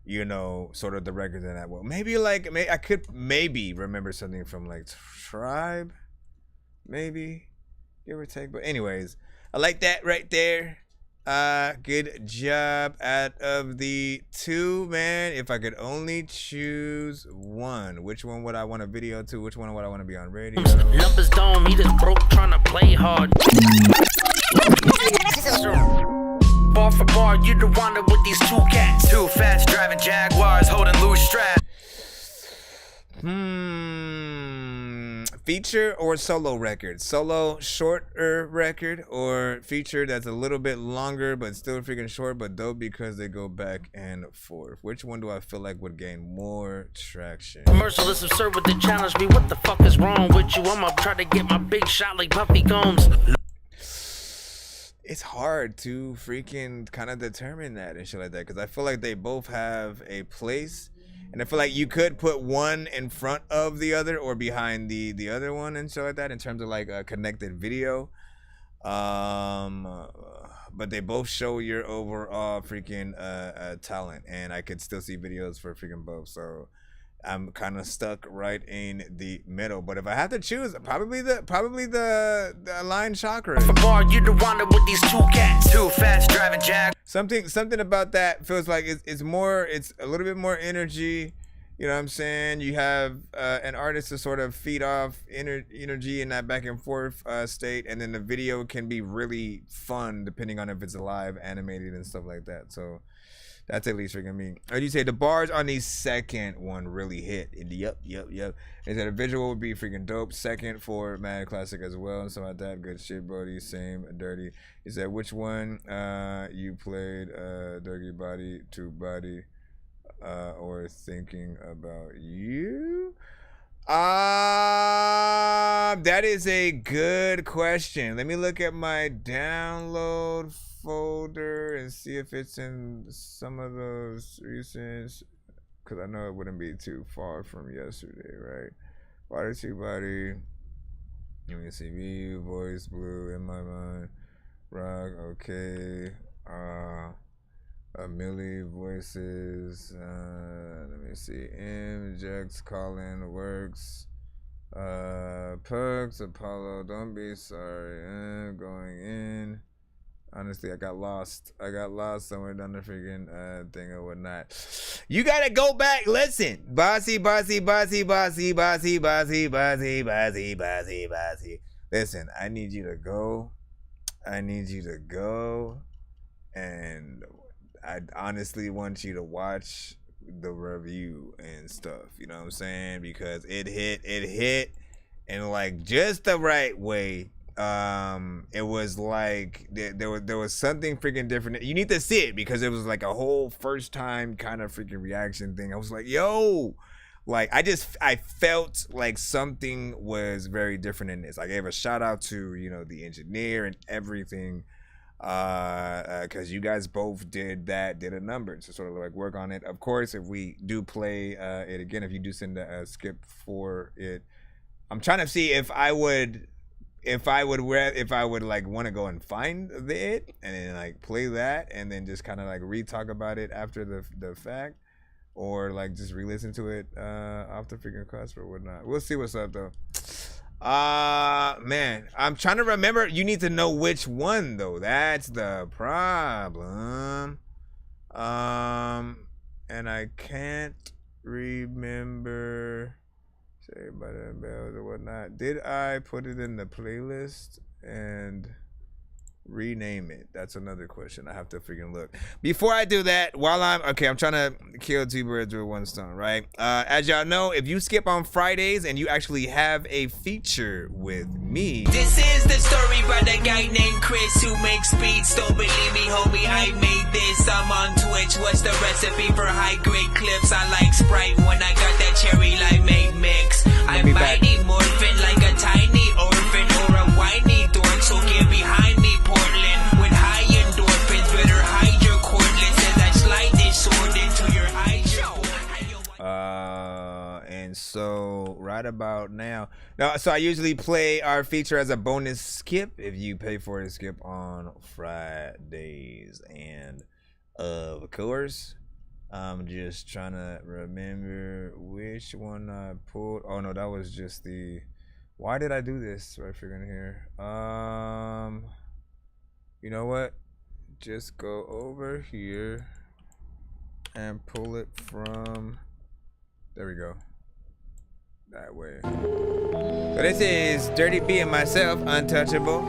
you know, sort of the records in that way. Maybe like I could maybe remember something from like Tribe, maybe, give or take. But anyways, I like that right there. Good job. Out of the 2, man, if I could only choose one, which one would I want a video to? Which one would I want to be on radio? Numbers don't, he just broke trying to play hard. Bar for bar, you the one with these 2 cats. 2 fast driving Jaguars holding loose straps. Feature or solo record? Solo shorter record, or feature that's a little bit longer but still freaking short but dope because they go back and forth? Which one do I feel like would gain more traction? Merciless, absurd with the challenge me. What the fuck is wrong with you? I'ma try to get my big shot like Puffy Combs. it's hard to freaking kind of determine that and shit like that, because I feel like they both have a place, and I feel like you could put one in front of the other or behind the other one and shit like that in terms of like a connected video. But they both show your overall freaking talent, and I could still see videos for freaking both. So I'm kind of stuck right in the middle. But if I had to choose, probably the Line Chakra. For bar, you the one with these two cats, too fast driving jack. Something about that feels like it's a little bit more energy. You know what I'm saying? You have an artist to sort of feed off energy in that back and forth state, and then the video can be really fun depending on if it's live, animated, and stuff like that. So that's at least freaking me. Or do you say the bars on the second one really hit? Yep. Is that a visual would be freaking dope. Second for Mad Classic as well and stuff like that. Good shit, Brody. Same dirty. Is that which one you played? Dorky Body to Body. Or Thinking About You? That is a good question. Let me look at my download folder and see if it's in some of those recent, because I know it wouldn't be too far from yesterday, right? Body to Body. Let me see. Me, Voice, Blue, In My Mind, Rock, okay. Millie Voices, let me see, Jax, Colin, Works, Perks, Apollo, Don't Be Sorry, Going In. Honestly, I got lost somewhere down the freaking thing or whatnot. You gotta go back, listen. Bossy. Listen, I need you to go and I honestly want you to watch the review and stuff, you know what I'm saying? Because it hit in like just the right way. It was like there was something freaking different. You need to see it because it was like a whole first time kind of freaking reaction thing. I was like, yo, like I felt like something was very different in this. I gave a shout out to, you know, the engineer and everything. Because you guys both did a number to sort of like work on it. Of course, if we do play it again, if you do send a skip for it, I'm trying to see if I would like want to go and find it and then like play that and then just kind of like re-talk about it after the fact, or like just re-listen to it off the freaking cusp or whatnot. We'll see what's up though. Man, I'm trying to remember. You need to know which one though. That's the problem. And I can't remember. Say by the bells or whatnot. Did I put it in the playlist and rename it? That's another question. I have to freaking look. Before I do that, I'm trying to kill two birds with one stone, right? As y'all know, if you skip on Fridays and you actually have a feature with me. This is the story about a guy named Chris who makes beats. Don't believe me, homie, I made this. I'm on Twitch. What's the recipe for high grade clips? I like Sprite when I got that cherry limeade mix. I'm mighty morphin' like a tiny orphan or a whiny dork, so get behind me, Portland. With high endorphins, better hide your cordless as I slide this sword into your eyes. And so right about now, so I usually play our feature as a bonus skip if you pay for a skip on Fridays. And of course, I'm just trying to remember which one I pulled. Oh no, that was just the. Why did I do this? Right, freaking here. You know what? Just go over here and pull it from. There we go. That way. So this is Dirty B and myself, Untouchable.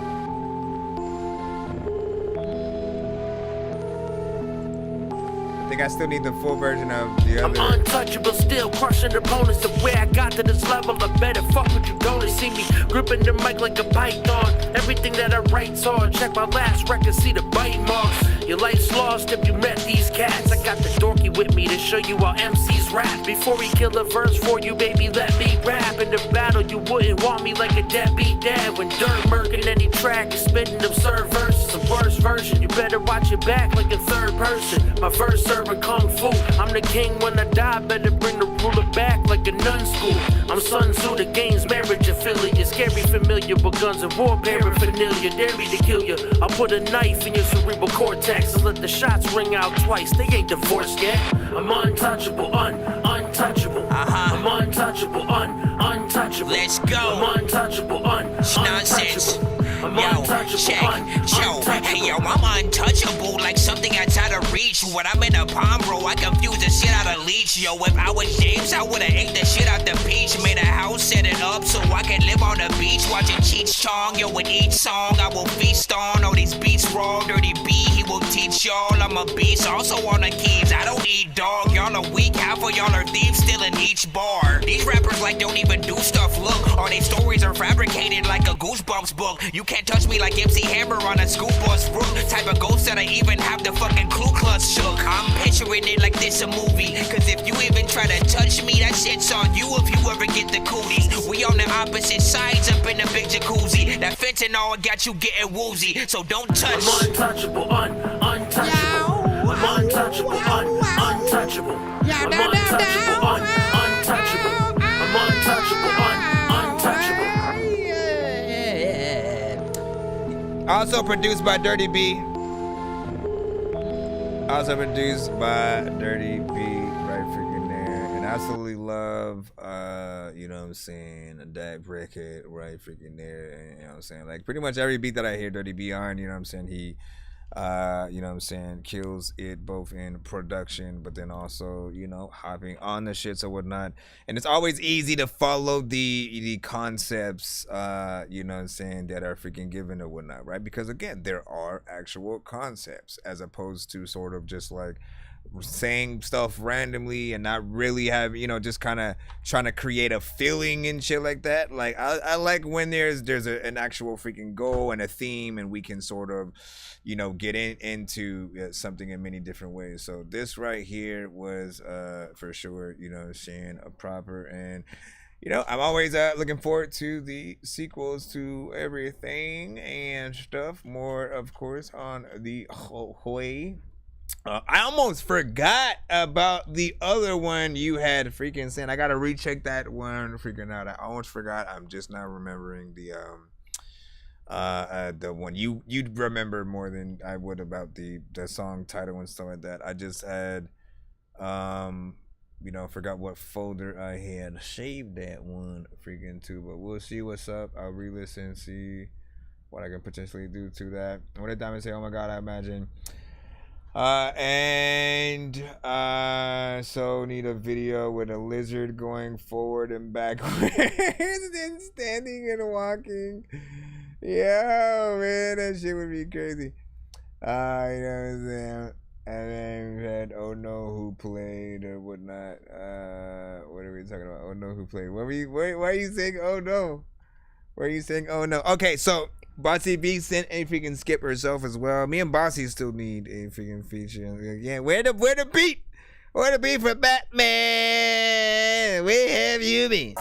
I think I still need the full version of the other. I'm untouchable, still crushing opponents. The way I got to this level, I better fuck what you don't see. see me gripping the mic like a python. Everything that I write's hard. Check my last record, see the bite marks. Your life's lost if you met these cats. I got the Dorky with me to show you how MCs rap. Before we kill a verse for you, baby, let me rap. In the battle, you wouldn't want me like a deadbeat dad. When Dirt murking any track is spitting absurd verses. The worst version, you better watch your back like a third person. My verse serving kung fu. I'm the king when I die, better bring the ruler back like a nun school. I'm Sun Tzu, the game's marriage affiliate. Scary familiar with guns and war paraphernalia. Dare me to kill you. I'll put a knife in your cerebral cortex and let the shots ring out twice. They ain't divorced yet. I'm untouchable, untouchable. I'm untouchable, untouchable. Let's go. I'm untouchable, Nonsenze. I'm Yo, untouchable, check. Hey, yo, I'm untouchable, like something that's out of reach. When I'm in a palm, bro, I confuse the shit out of leech. Yo, if I was James, I would've ate the shit out the beach. Made a house, set it up so I can live on the beach. Watching Cheech Chong, yo, with each song I will feast on. All these beats raw, Dirty B, he will teach y'all. I'm a beast, also on the keys. I don't eat dog, y'all are weak. Half of y'all are thieves, still in each bar. These rappers like don't even do stuff, look. All these stories are fabricated like a Goosebumps book. You can't touch me like MC Hammer on a school bus roof. Type of ghost that I even have the fucking Ku Klux shook. I'm picturing it like this a movie. Cause if you even try to touch me, that shit's on you if you ever get the cooties. We on the opposite sides up in the big jacuzzi. That fentanyl got you getting woozy, so don't touch. I'm untouchable, untouchable. I'm untouchable, untouchable. I'm untouchable, untouchable. I'm untouchable, untouchable. Also produced by Dirty B. Also produced by Dirty B, right freaking there. And I absolutely love, you know what I'm saying, that record, right freaking there. You know what I'm saying? Like pretty much every beat that I hear Dirty B on, you know what I'm saying, he, you know what I'm saying, kills it both in production, but then also, you know, hopping on the shits or whatnot. And it's always easy to follow the concepts, you know what I'm saying, that are freaking given or whatnot, right? Because again, there are actual concepts as opposed to sort of just like saying stuff randomly and not really have, you know, just kind of trying to create a feeling and shit like that. Like I like when there's an actual freaking goal and a theme and we can sort of, you know, get into something in many different ways. So this right here was for sure, you know what I'm saying, a proper, and you know, I'm always looking forward to the sequels to everything and stuff. More, of course, on the Hawaii. I almost forgot about the other one you had freaking sent. I gotta recheck that one freaking out. I almost forgot. I'm just not remembering the one you'd remember more than I would about the song title and stuff like that. I just had you know, forgot what folder I had saved that one freaking to, but we'll see what's up. I'll re-listen, see what I can potentially do to that. What did Diamond say? Oh my god, I imagine. So need a video with a lizard going forward and backwards and standing and walking. Yo, man, that shit would be crazy. You know what I'm saying? And then we had Oh No Who Played or whatnot. What are we talking about? Oh No Who Played. Why are you saying oh no? Why are you saying oh no? Okay, so Bossy B sent a freaking skip herself as well. Me and Bossy still need a freaking feature. Yeah, where the beat? Where the beat for Batman? Where have you been?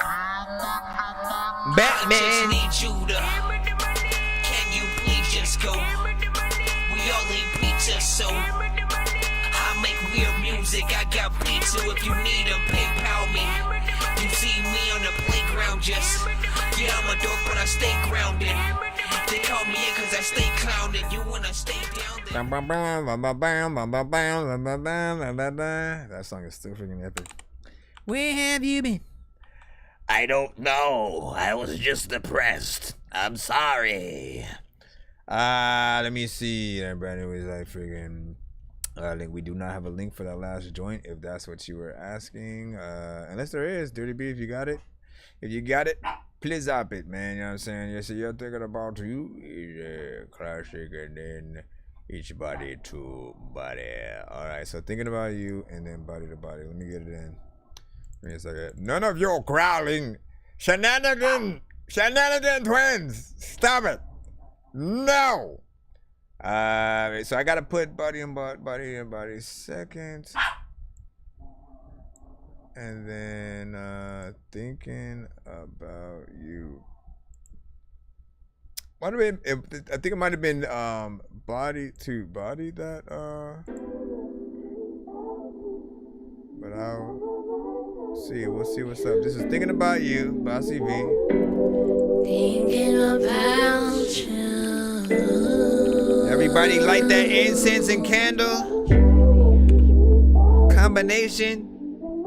Batman. I just need you to. Can you please just go? We all need pizza, so I make weird music. I got pizza if you need them. PayPal me. You see me on the playground, just yeah, I'm a dork, but I stay grounded. They call me in cause I stay clowning. You wanna stay down there? That song is still freaking epic. Where have you been? I don't know. I was just depressed. I'm sorry. Let me see. Brandon was like freaking link. We do not have a link for that last joint, if that's what you were asking. Unless there is. Dirty B, if you got it. If you got it, please up it, man. You know what I'm saying? You see, you're thinking about you is a classic, and then each body to body. Alright, so thinking about you and then body to body. Let me get it in. Give me a second. None of your growling shenanigans Shenanigan twins. Stop it. No. So I gotta put body and body second. And then thinking about you. I think it might have been body to body that but I'll see. We'll see what's up. This is thinking about you, Bossy V. Thinking about you. Everybody light that incense and candle combination.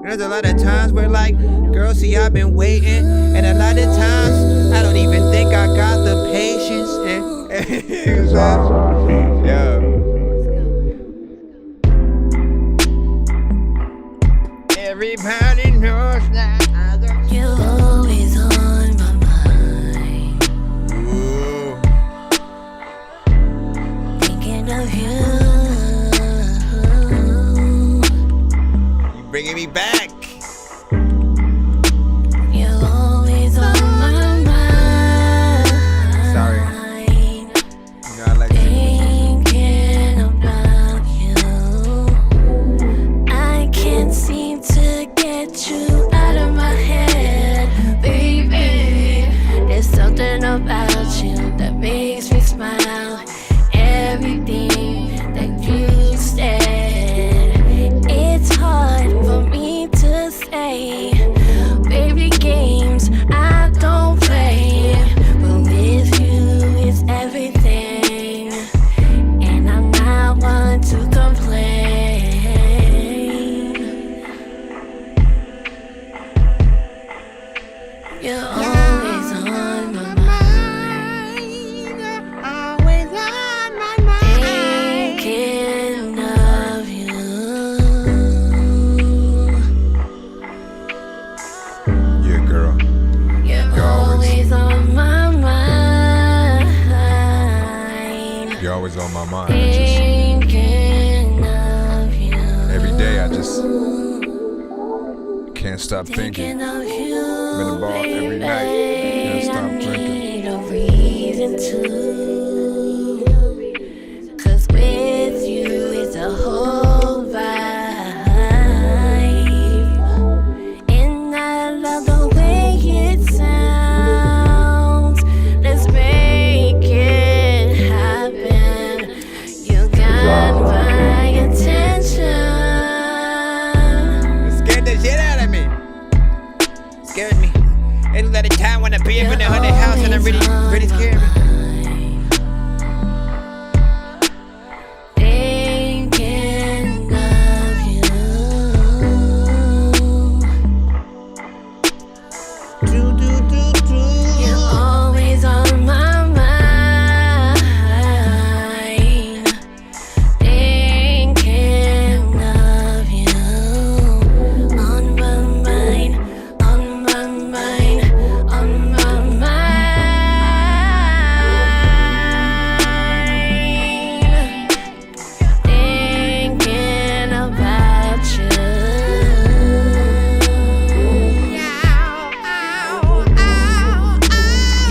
There's a lot of times where like, girl, see I've been waiting, and a lot of times I don't even think I got the patience. Yeah. Everybody knows that you're always on my mind. Ooh. Thinking of you. You bringing me back. You're always on my mind. Sorry. You know I like thinking about you. I can't seem to get you out of my head, baby. There's something about you that makes me smile. Everything that you said, it's hard for me to say. Baby, games I don't play, but with you it's everything, and I'm not one to complain. You're always on my mind. Always on my mind. Thinking of you. Yeah, girl. You're always on my mind. You're always on my mind. Thinking of you. Every day I just can't stop thinking. Thinking of you. I'm in the bar every night. Can't stop drinking. Need a reason to. 'Cause with you it's a whole vibe. And I love the way it sounds. Let's make it happen. You got my attention. It scared the shit out of me. Scared me. Ain't let it time when I be up in the haunted house and I'm really scared me. Thinking of you. You're always on my mind. Thinking of you. On my mind. On my mind. On my mind. Thinking about you.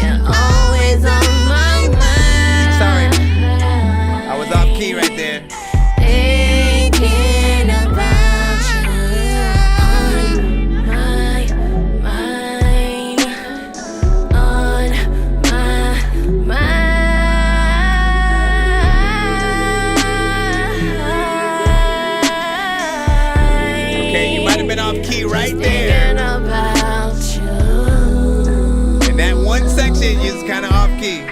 You're always on my mind. Sorry. I was off key right there. Thinking about you. On my mind. On my mind. Okay, you might have been off key right there. Thinking about you. In that one section, you was kind of off key.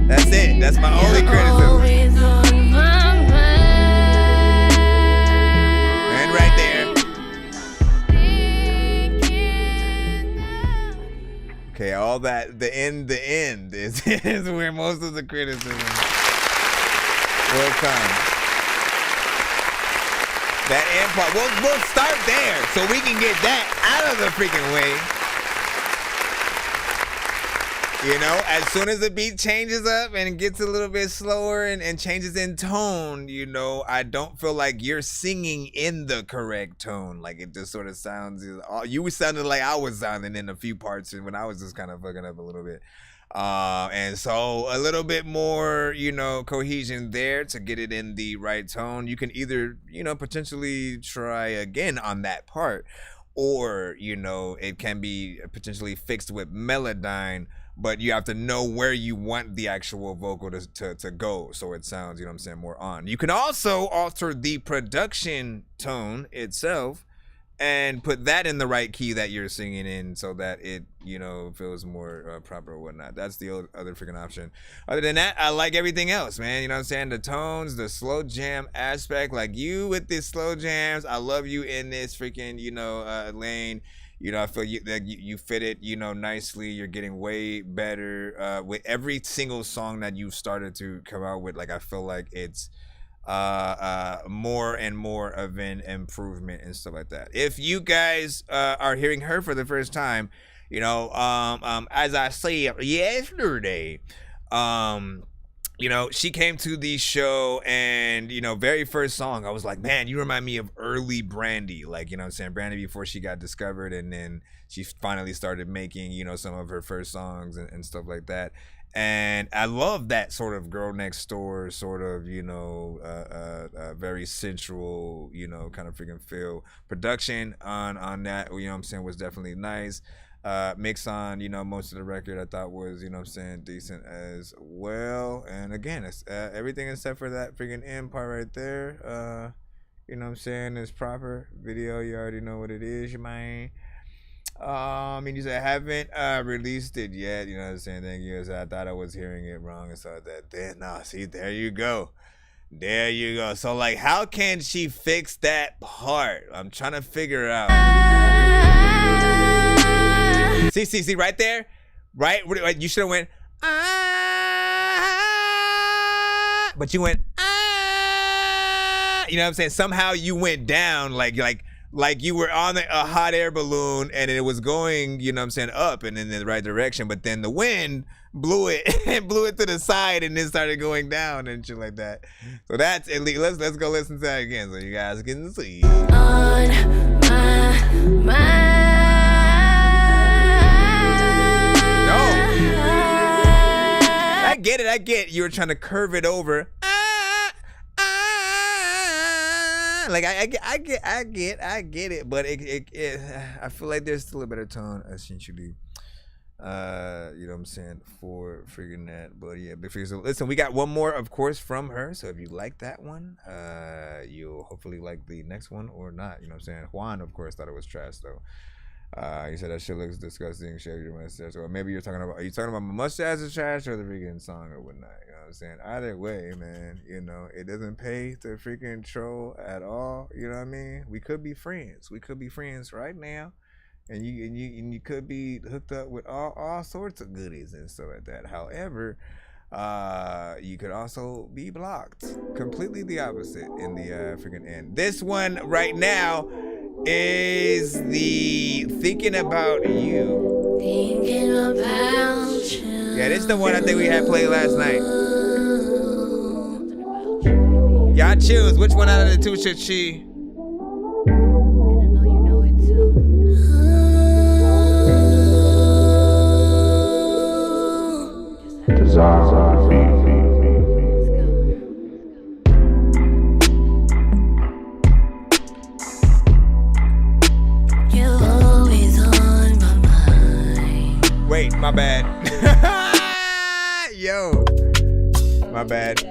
That's it. That's my only criticism. Always on my mind. And right there. Okay, all that, the end is where most of the criticism will come. That end part, we'll start there so we can get that out of the freaking way. You know, as soon as the beat changes up and it gets a little bit slower and changes in tone, you know, I don't feel like you're singing in the correct tone. Like it just sort of sounds, you sounded like I was sounding in a few parts when I was just kind of fucking up a little bit. And so a little bit more, you know, cohesion there to get it in the right tone. You can either, you know, potentially try again on that part, or, you know, it can be potentially fixed with Melodyne, but you have to know where you want the actual vocal to go so it sounds, you know what I'm saying, more on. You can also alter the production tone itself and put that in the right key that you're singing in so that it, you know, feels more proper or whatnot. That's the other freaking option. Other than that, I like everything else, man. You know what I'm saying? The tones, the slow jam aspect, like you with these slow jams. I love you in this freaking, you know, lane. You know, I feel that you fit it, you know, nicely. You're getting way better with every single song that you've started to come out with. Like, I feel like it's more and more of an improvement and stuff like that. If you guys are hearing her for the first time, you know, as I said yesterday, you know, she came to the show and, you know, very first song, I was like, man, you remind me of early Brandy. Like, you know what I'm saying? Brandy before she got discovered, and then she finally started making, you know, some of her first songs and stuff like that. And I love that sort of girl next door, sort of, you know, very sensual, you know, kind of freaking feel. Production on that, you know what I'm saying, was definitely nice. Mix on, you know, most of the record I thought was, you know what I'm saying, decent as well. And again, it's everything except for that freaking end part right there. You know what I'm saying, is proper. Video, you already know what it is, man. I mean, you said I haven't released it yet. You know what I'm saying? Thank you. So I thought I was hearing it wrong and so that. Then, no, see, there you go. There you go. So, like, how can she fix that part? I'm trying to figure out. See, right there, right? You should have went. But you went. You know what I'm saying? Somehow you went down, like you were on a hot air balloon and it was going, you know what I'm saying, up and in the right direction, but then the wind blew it to the side and then started going down and shit like that. So that's at least, let's go listen to that again so you guys can see. On my mind. No. I get it. You were trying to curve it over. Like I get it, but it I feel like there's still a better tone essentially. You know what I'm saying, for figuring that. But yeah, big figures. So listen, we got one more, of course, from her. So if you like that one, you'll hopefully like the next one or not. You know what I'm saying? Juan, of course, thought it was trash though. He said that shit looks disgusting. Shave your mustache. Or maybe are you talking about my mustache is trash or the freaking song or whatnot? You know what I'm saying? Either way, man, you know, it doesn't pay to freaking troll at all. You know what I mean? We could be friends. We could be friends right now, and you could be hooked up with all sorts of goodies and stuff like that. However, you could also be blocked. Completely the opposite in the freaking end. This one right now is the Thinking About You. Thinking about you. Yeah, this is the one I think we had played last night. Y'all choose. Which one out of the two should she? Wait, my bad. Yo, my bad.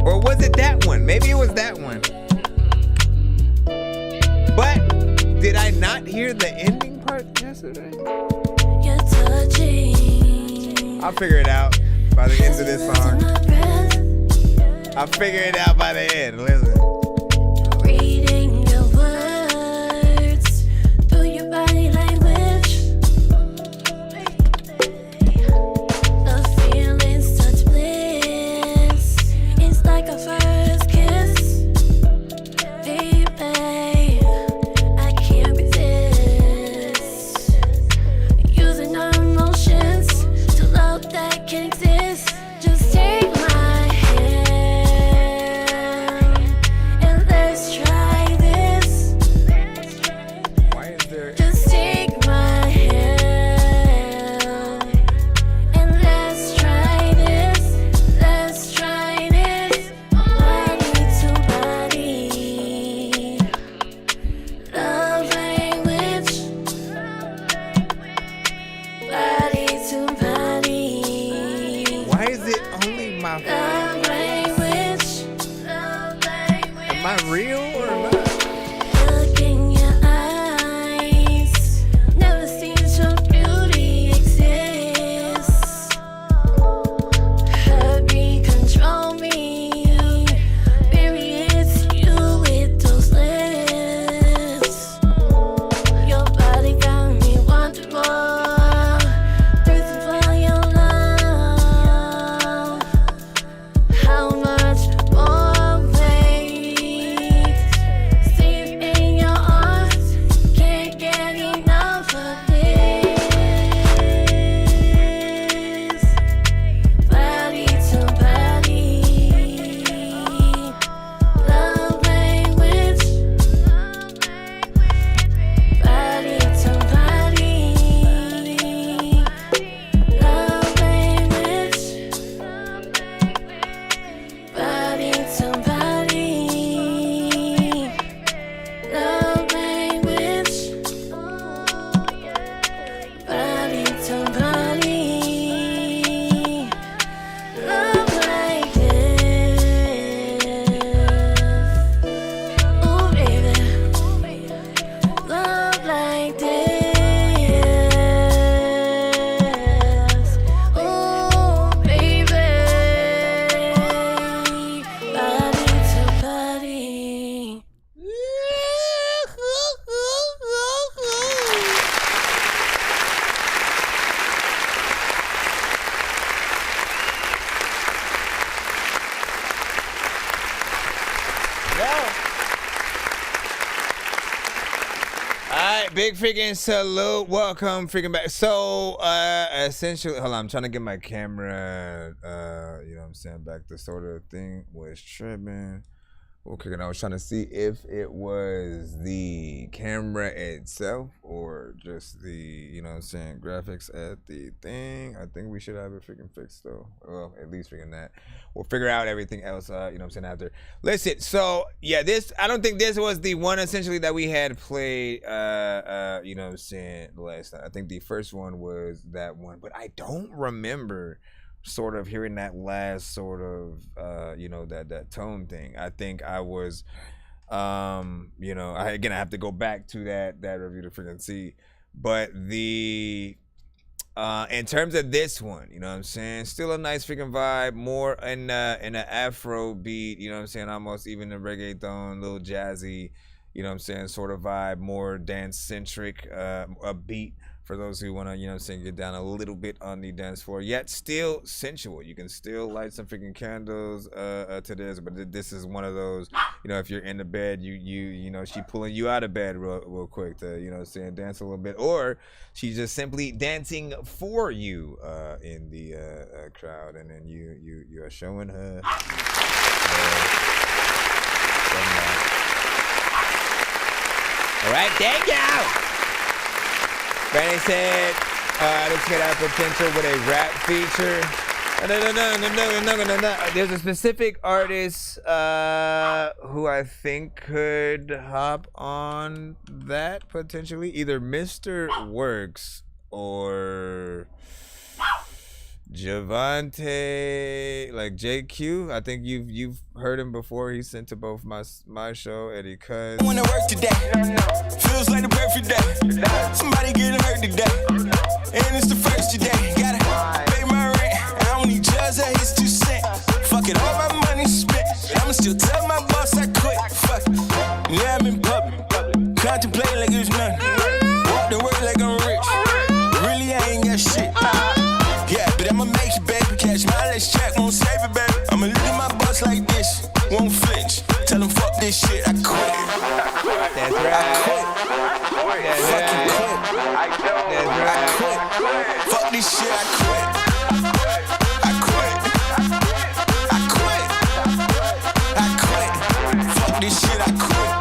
Or was it that one? Maybe it was that one. But did I not hear the ending part yesterday? You're touching. I'll figure it out by the end of this song. I'll figure it out by the end. Listen. Reading your words through your body language. The feeling's such bliss. It's like a first kiss. Baby, I Am I real or not? Look in your eyes. Never seen some beauty exist. Hurt me, control me. Baby, it's you with those lips. Your body got me wanting more. Thirsting for your love. How much more, babe? Sleep in your arms. Can't get enough of this. Body to body. Love language. Body to body. Love language. Body to body. Love language. Body to body. Love like this. Ooh, baby. Love like this. Ooh, baby. Body to body. Alright, big freaking salute. Welcome freaking back. So essentially, hold on, I'm trying to get my camera you know what I'm saying, back to sort of thing was tripping. Okay, and I was trying to see if it was the camera itself or just the, you know what I'm saying, graphics at the thing. I think we should have it freaking fixed though. Well, at least freaking that. We'll figure out everything else, you know what I'm saying, after. Listen, so yeah, this, I don't think this was the one essentially that we had played, you know what I'm saying, last night. I think the first one was that one, but I don't remember sort of hearing that last sort of you know, that tone thing. I think I was you know, I have to go back to that review to freaking see, but the in terms of this one, you know what I'm saying, still a nice freaking vibe, more in an Afro beat, you know what I'm saying, almost even a reggaeton, little jazzy, you know what I'm saying, sort of vibe, more dance centric, a beat for those who want to, you know what I'm saying, get down a little bit on the dance floor, yet still sensual. You can still light some freaking candles to this, but this is one of those, you know, if you're in the bed, you know, she pulling you out of bed real quick to, you know what I'm saying, dance a little bit, or she's just simply dancing for you in the crowd, and then you are showing her. All right, thank you. Brandon said, let's get our potential with a rap feature. No. There's a specific artist who I think could hop on that potentially. Either Mr. Works or Javante, like JQ. I think you've heard him before. He's sent to both my show, Eddie Cuz. I wanna work today. Feels like the perfect day. Somebody getting hurt today. And it's the first today. Gotta pay my rent. I don't need judge, that hits 2 cents. Fuck it, all my money spent. I'ma still tell my boss I quit. Fuck it. Yeah, I'm in public. Contemplate like it's nothing. Walk the work like I'm rich. Really, I ain't got shit. Yeah, but I'ma make it, baby. Catch my last check, won't save it, baby. I'ma leave my boss like this. Won't flinch. Tell him fuck this shit, I quit. That's right. I quit. Fucking quit. That's right. I quit. Fuck this shit, I quit. I quit. I quit. I quit. Fuck this shit, I quit.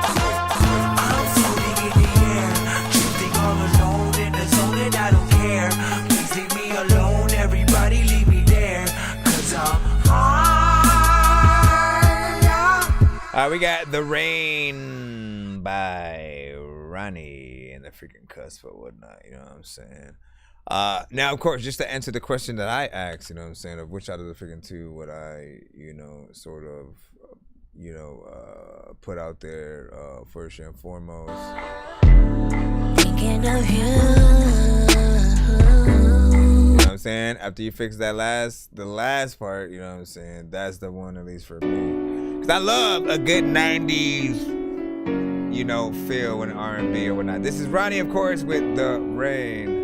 I'm floating in the air, drifting all alone in the zone, and I don't care. Please leave me alone, everybody leave me there, 'cause I'm high. We got The Rain by Ronnie and the freaking cusp or whatnot, you know what I'm saying? Now, of course, just to answer the question that I asked, you know what I'm saying, of which out of the freaking two would I, you know, sort of you know, put out there first and foremost. Thinking of you. You know what I'm saying? After you fix that the last part, you know what I'm saying? That's the one, at least for me. Because I love a good 90s, you know, feel when R&B or whatnot. This is Ronnie, of course, with The Rain.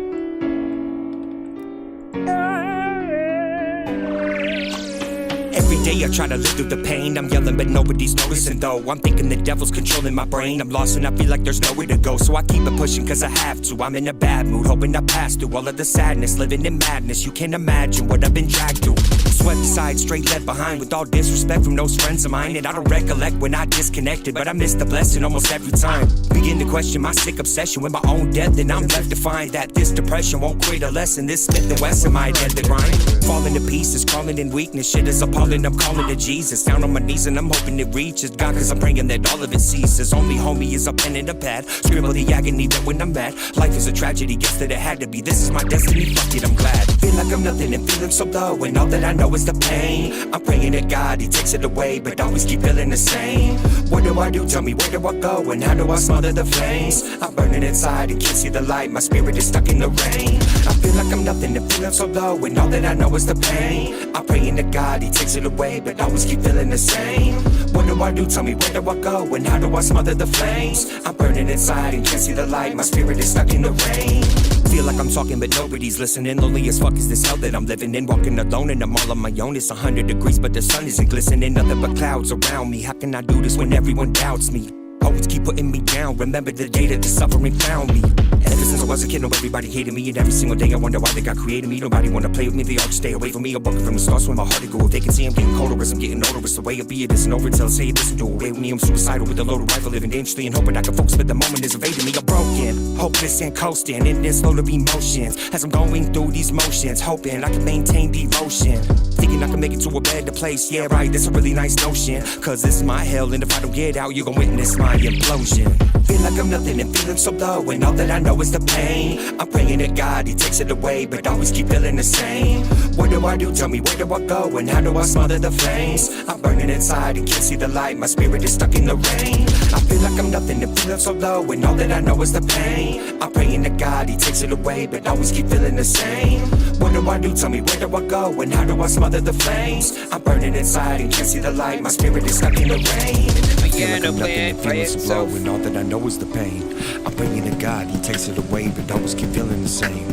Every day I try to live through the pain. I'm yelling but nobody's noticing though. I'm thinking the devil's controlling my brain. I'm lost and I feel like there's nowhere to go. So I keep it pushing cause I have to. I'm in a bad mood, hoping I pass through all of the sadness. Living in madness, you can't imagine what I've been dragged through. Swept aside, straight left behind with all disrespect from those friends of mine. And I don't recollect when I disconnected, but I miss the blessing almost every time. Begin to question my sick obsession with my own death, and I'm left to find that this depression won't create a lesson. This Smith and Wesson, my deadly grind. Falling to pieces, crawling in weakness. Shit is appalling, I'm calling to Jesus. Down on my knees and I'm hoping it reaches God, cause I'm praying that all of it ceases. Only homie is a pen and a pad. Scribble the agony that when I'm mad. Life is a tragedy, guess that it had to be. This is my destiny, fuck it, I'm glad. Feel like I'm nothing and feeling so low, and all that I know is the pain. I'm praying to God, He takes it away, but always keep feeling the same. What do I do? Tell me, where do I go? And how do I smother the flames? I'm burning inside and can't see the light. My spirit is stuck in the rain. I feel like I'm nothing and feeling so low, and all that I know is the pain. I'm praying to God, He takes it away, but always keep feeling the same. What do I do? Tell me, where do I go? And how do I smother the flames? I'm burning inside and can't see the light. My spirit is stuck in the rain. Feel like I'm talking but nobody's listening. Lonely as fuck is this hell that I'm living in. Walking alone and I'm all on my own. It's 100 degrees but the sun isn't glistening. Nothing but clouds around me. How can I do this when everyone doubts me? Always keep putting me down. Remember the day that the suffering found me. Ever since I was a kid, no, everybody hated me. And every single day I wonder why they got created me. Nobody wanna play with me, they all just stay away from me. I'm broken from the start, so my heart to go. If they can see I'm getting colder as I'm getting older, it's the way it be. It isn't over until I say it doesn't do away with me. I'm suicidal with a loaded rifle, living dangerously and hoping I can focus, but the moment is evading me. I'm broken, hopeless and coasting in this load of emotions. As I'm going through these motions, hoping I can maintain devotion. Thinking I can make it to a better place. Yeah, right, that's a really nice notion. Cause this is my hell, and if I don't get out, you're gonna witness my implosion. Feel like I'm nothing and feeling so low, and all that I know is the pain. I'm praying to God, He takes it away, but always keep feeling the same. What do I do? Tell me, where do I go? And how do I smother the flames? I'm burning inside and can't see the light. My spirit is stuck in the rain. I feel like I'm nothing and feeling so low, and all that I know is the pain. I'm praying to God, He takes it away, but always keep feeling the same. What do I do? Tell me, where do I go? And how do I smother the flames? I'm burning inside and can't see the light. My spirit is stuck in the rain. I feel like I'm nothing and feeling so low, and all that I know is the pain. I'm praying to God, He takes it away, but always keep feeling the same.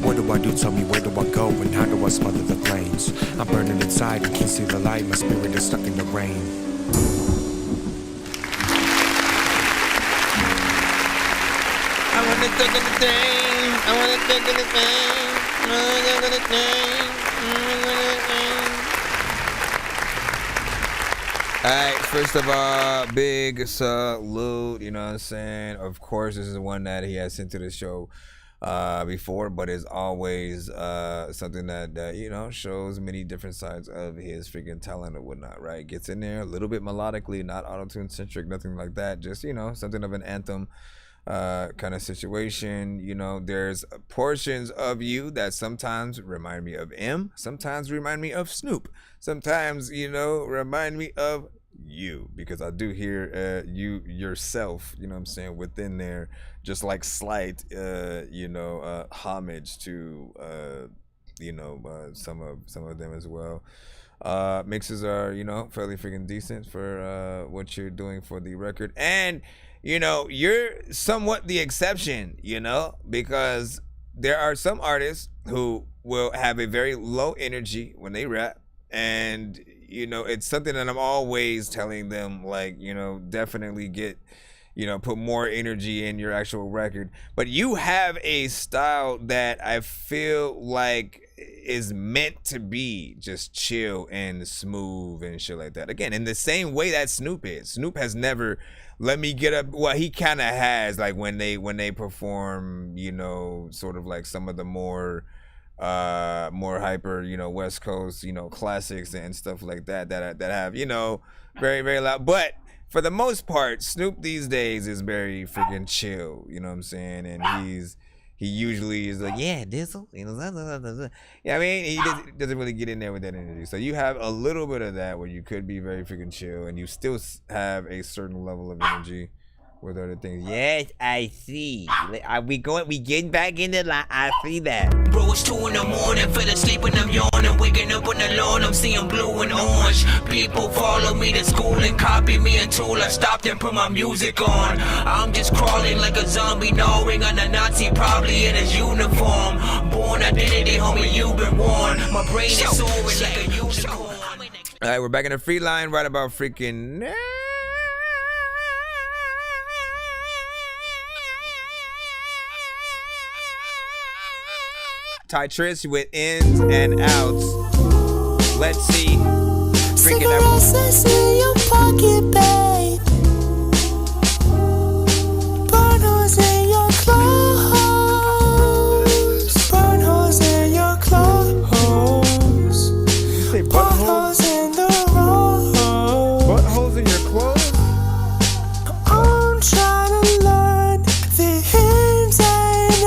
What do I do? Tell me, where do I go? And how do I smother the flames? I'm burning inside and can't see the light. My spirit is stuck in the rain. I wanna take the thing. I wanna take the thing. I wanna take the thing. Alright, first of all, big salute, you know what I'm saying? Of course, this is one that he has sent to the show before, but is always something that you know, shows many different sides of his freaking talent or whatnot, right? Gets in there a little bit melodically, not auto-tune centric, nothing like that, just, you know, something of an anthem kind of situation. You know, there's portions of you that sometimes remind me of M, sometimes remind me of Snoop, sometimes, you know, remind me of you, because I do hear you yourself, you know what I'm saying, within there, just like slight you know, homage to you know, some of them as well. Mixes are, you know, fairly freaking decent for what you're doing for the record, and you know, you're somewhat the exception, you know, because there are some artists who will have a very low energy when they rap, and you know, it's something that I'm always telling them, like, you know, definitely get, you know, put more energy in your actual record. But you have a style that I feel like is meant to be just chill and smooth and shit like that. Again, in the same way that Snoop is. Snoop has never let me get up. Well, he kind of has, like when they perform, you know, sort of like some of the more hyper, you know, West Coast, you know, classics and stuff like that have, you know, very, very loud. But for the most part, Snoop these days is very freaking chill, you know what I'm saying? And he usually is like, yeah, Dizzle, you know, yeah, I mean, he doesn't really get in there with that energy. So you have a little bit of that where you could be very freaking chill, and you still have a certain level of energy with other things. Yes, I see. We getting back into line. I see that. Bro, it's 2 in the morning, fell asleep and I'm yawning, waking up on the lawn, I'm seeing blue and orange. People follow me to school and copy me until I stopped and put my music on. I'm just crawling like a zombie, gnawing on a Nazi, probably in his uniform. Born identity, homie, you've been warned. My brain is soaring like a unicorn. All right, we're back in the free line right about freaking now. Tetris with ins and outs. Let's see. Freaking Cigarettes in your pocket, babe. Burn holes in your clothes. Burn holes in your clothes. You say buttholes in the road. Buttholes in your clothes? I'm trying to learn the ins and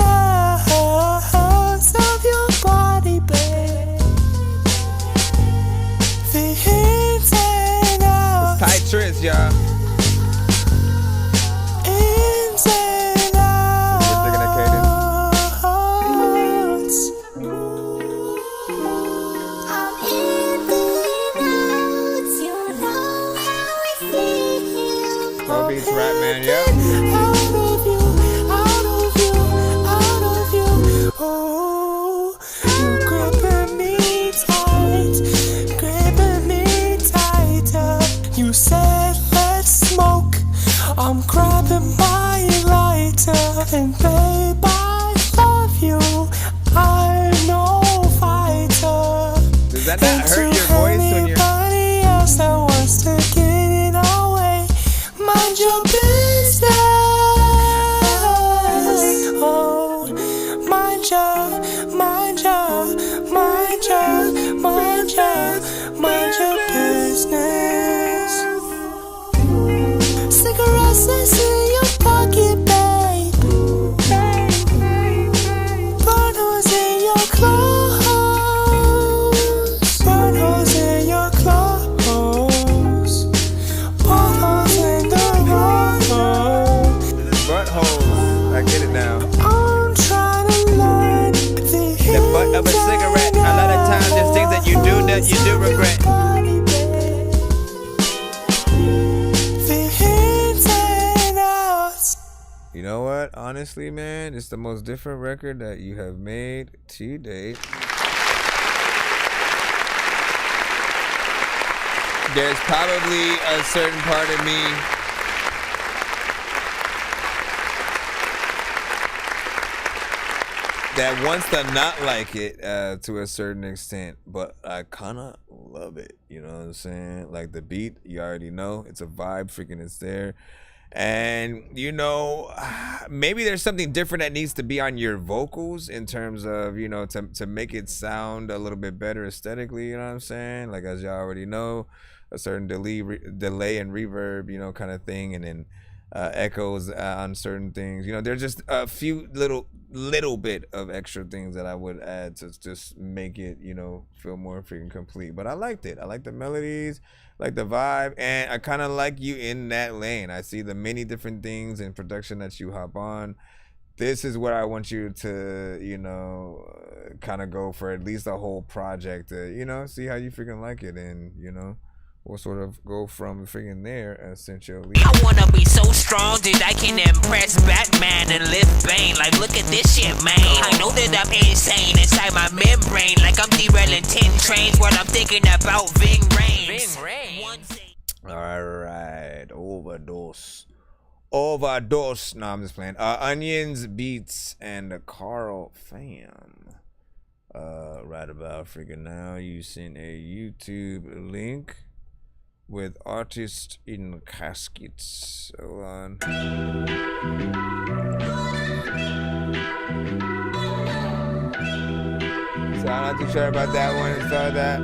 outs of your body, babe. The ins and outs. Tetris, y'all. Ins and outs. I'm in the outs. You know how I feel. Pro Beats Rap Man, yeah. Out of you, out of you, out of you. Oh, you gripping me tighter. You said let's smoke. I'm grabbing my lighter, and babe, I love you. I'm no fighter. Does that not hurt your voice when you're... Anybody else that wants to get in our way, mind your business. Oh, mind your business. Cigarettes is in your pocket, babe. Burn holes in your clothes. Burn holes in your clothes. Potholes in the road. Buttholes. I get it now. I'm trying to learn The butt of a cigarette. A lot of times there's things that you do regret. You know what? Honestly, man, it's the most different record that you have made to date. There's probably a certain part of me that wants to not like it to a certain extent, but I kind of love it. You know what I'm saying? Like the beat, you already know. It's a vibe, freaking it's there. And, you know, maybe there's something different that needs to be on your vocals in terms of, you know, to make it sound a little bit better aesthetically, you know what I'm saying? Like, as y'all already know, a certain delay and reverb, you know, kind of thing, and then echoes on certain things. You know, there's just a few little bit of extra things that I would add to just make it, you know, feel more freaking complete. But I liked it. I like the melodies, like the vibe, and I kind of like you in that lane. I see the many different things in production that you hop on. This is what I want you to, you know, kind of go for at least a whole project to, you know, see how you freaking like it, and, you know, we'll sort of go from freaking there, essentially. I wanna be so strong that I can impress Batman and lift Bane. Like, look at this shit, man. I know that I'm insane inside my membrane. Like I'm derailing 10 trains when I'm thinking about Ving Rhames. Alright, overdose. No, I'm just playing. Onions, Beats, and Carl Fam. Right about freaking now, you sent a YouTube link with artists in caskets. Hold on. So I'm not too sure about that one. Saw that.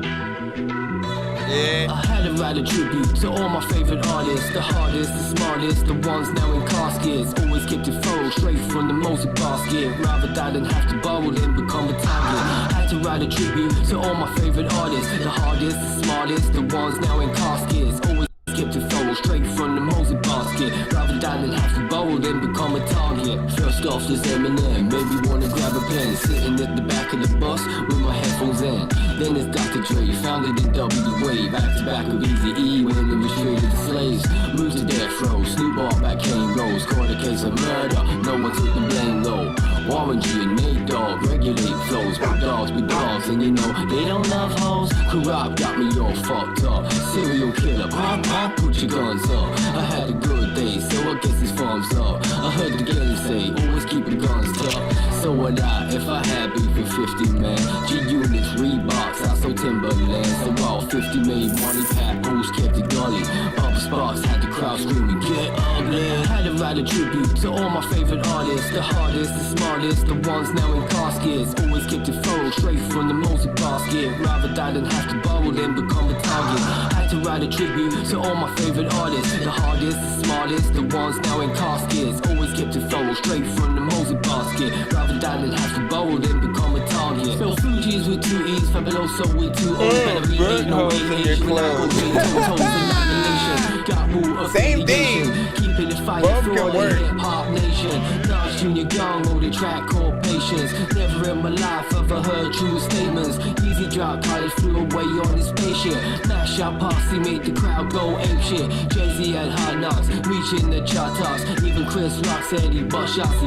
Yeah. I had to write a tribute to all my favorite artists, the hardest, the smartest, the ones now in caskets. Always kept it thorough, straight from the Mosey basket. Rather die than have to borrow than become a target. Had to write a tribute to all my favorite artists, the hardest, the smartest, the ones now in caskets. Always kept it thorough, straight from the Mosey basket. Rather die than have to borrow than become a target. First off, there's Eminem, made me wanna grab a pen. Sitting at the back of the bus with my headphones in. Then there's Dr. Dre, founded in WA. Back to back with Eazy-E when it was traded to slaves. Moved to death row, Snoop Dogg back came Rose. Caught a case of murder, no one took the blame though. Warren G and Nate Dogg, regulate flows. Big dogs, and you know they don't love hoes. Corrupt got me all fucked up. Serial killer, pop, put your guns up. I had a good day, so I guess it's thumbs up. I heard the game say, always keep your guns tucked. So would I, if I had beef with 50 man. G-Units, Reeboks, I sold Timberland. So all 50 made money, Pat Boost kept it gully. Upper Sparks had the crowd screaming, get ugly. Had to write a tribute to all my favorite artists, the hardest, the smartest, the ones now in caskets. Always kept it thorough, straight from the Mosey basket. Rather die than have to borrow than become a target. Had to write a tribute to all my favorite artists, the hardest, the smartest, the ones now in caskets. Always kept it thorough, straight from the Mosey basket. Rather die than have to borrow than become a target. Spell Fuji's with 2 E's, Fabuloso with 2 O's. Better be ain't no Asian. When I go toes annihilation. Got rule of same thing. Keeping it fire for the hip-hop nation. Nas Jr. Young on the track called Patience. Never in my life ever heard true statements. Easy drop, college flew away on his spaceship. Mash out posse made the crowd go apeshit. Jay-Z had hard knocks, reaching the chart tops. Even Chris Rock said he bust shots.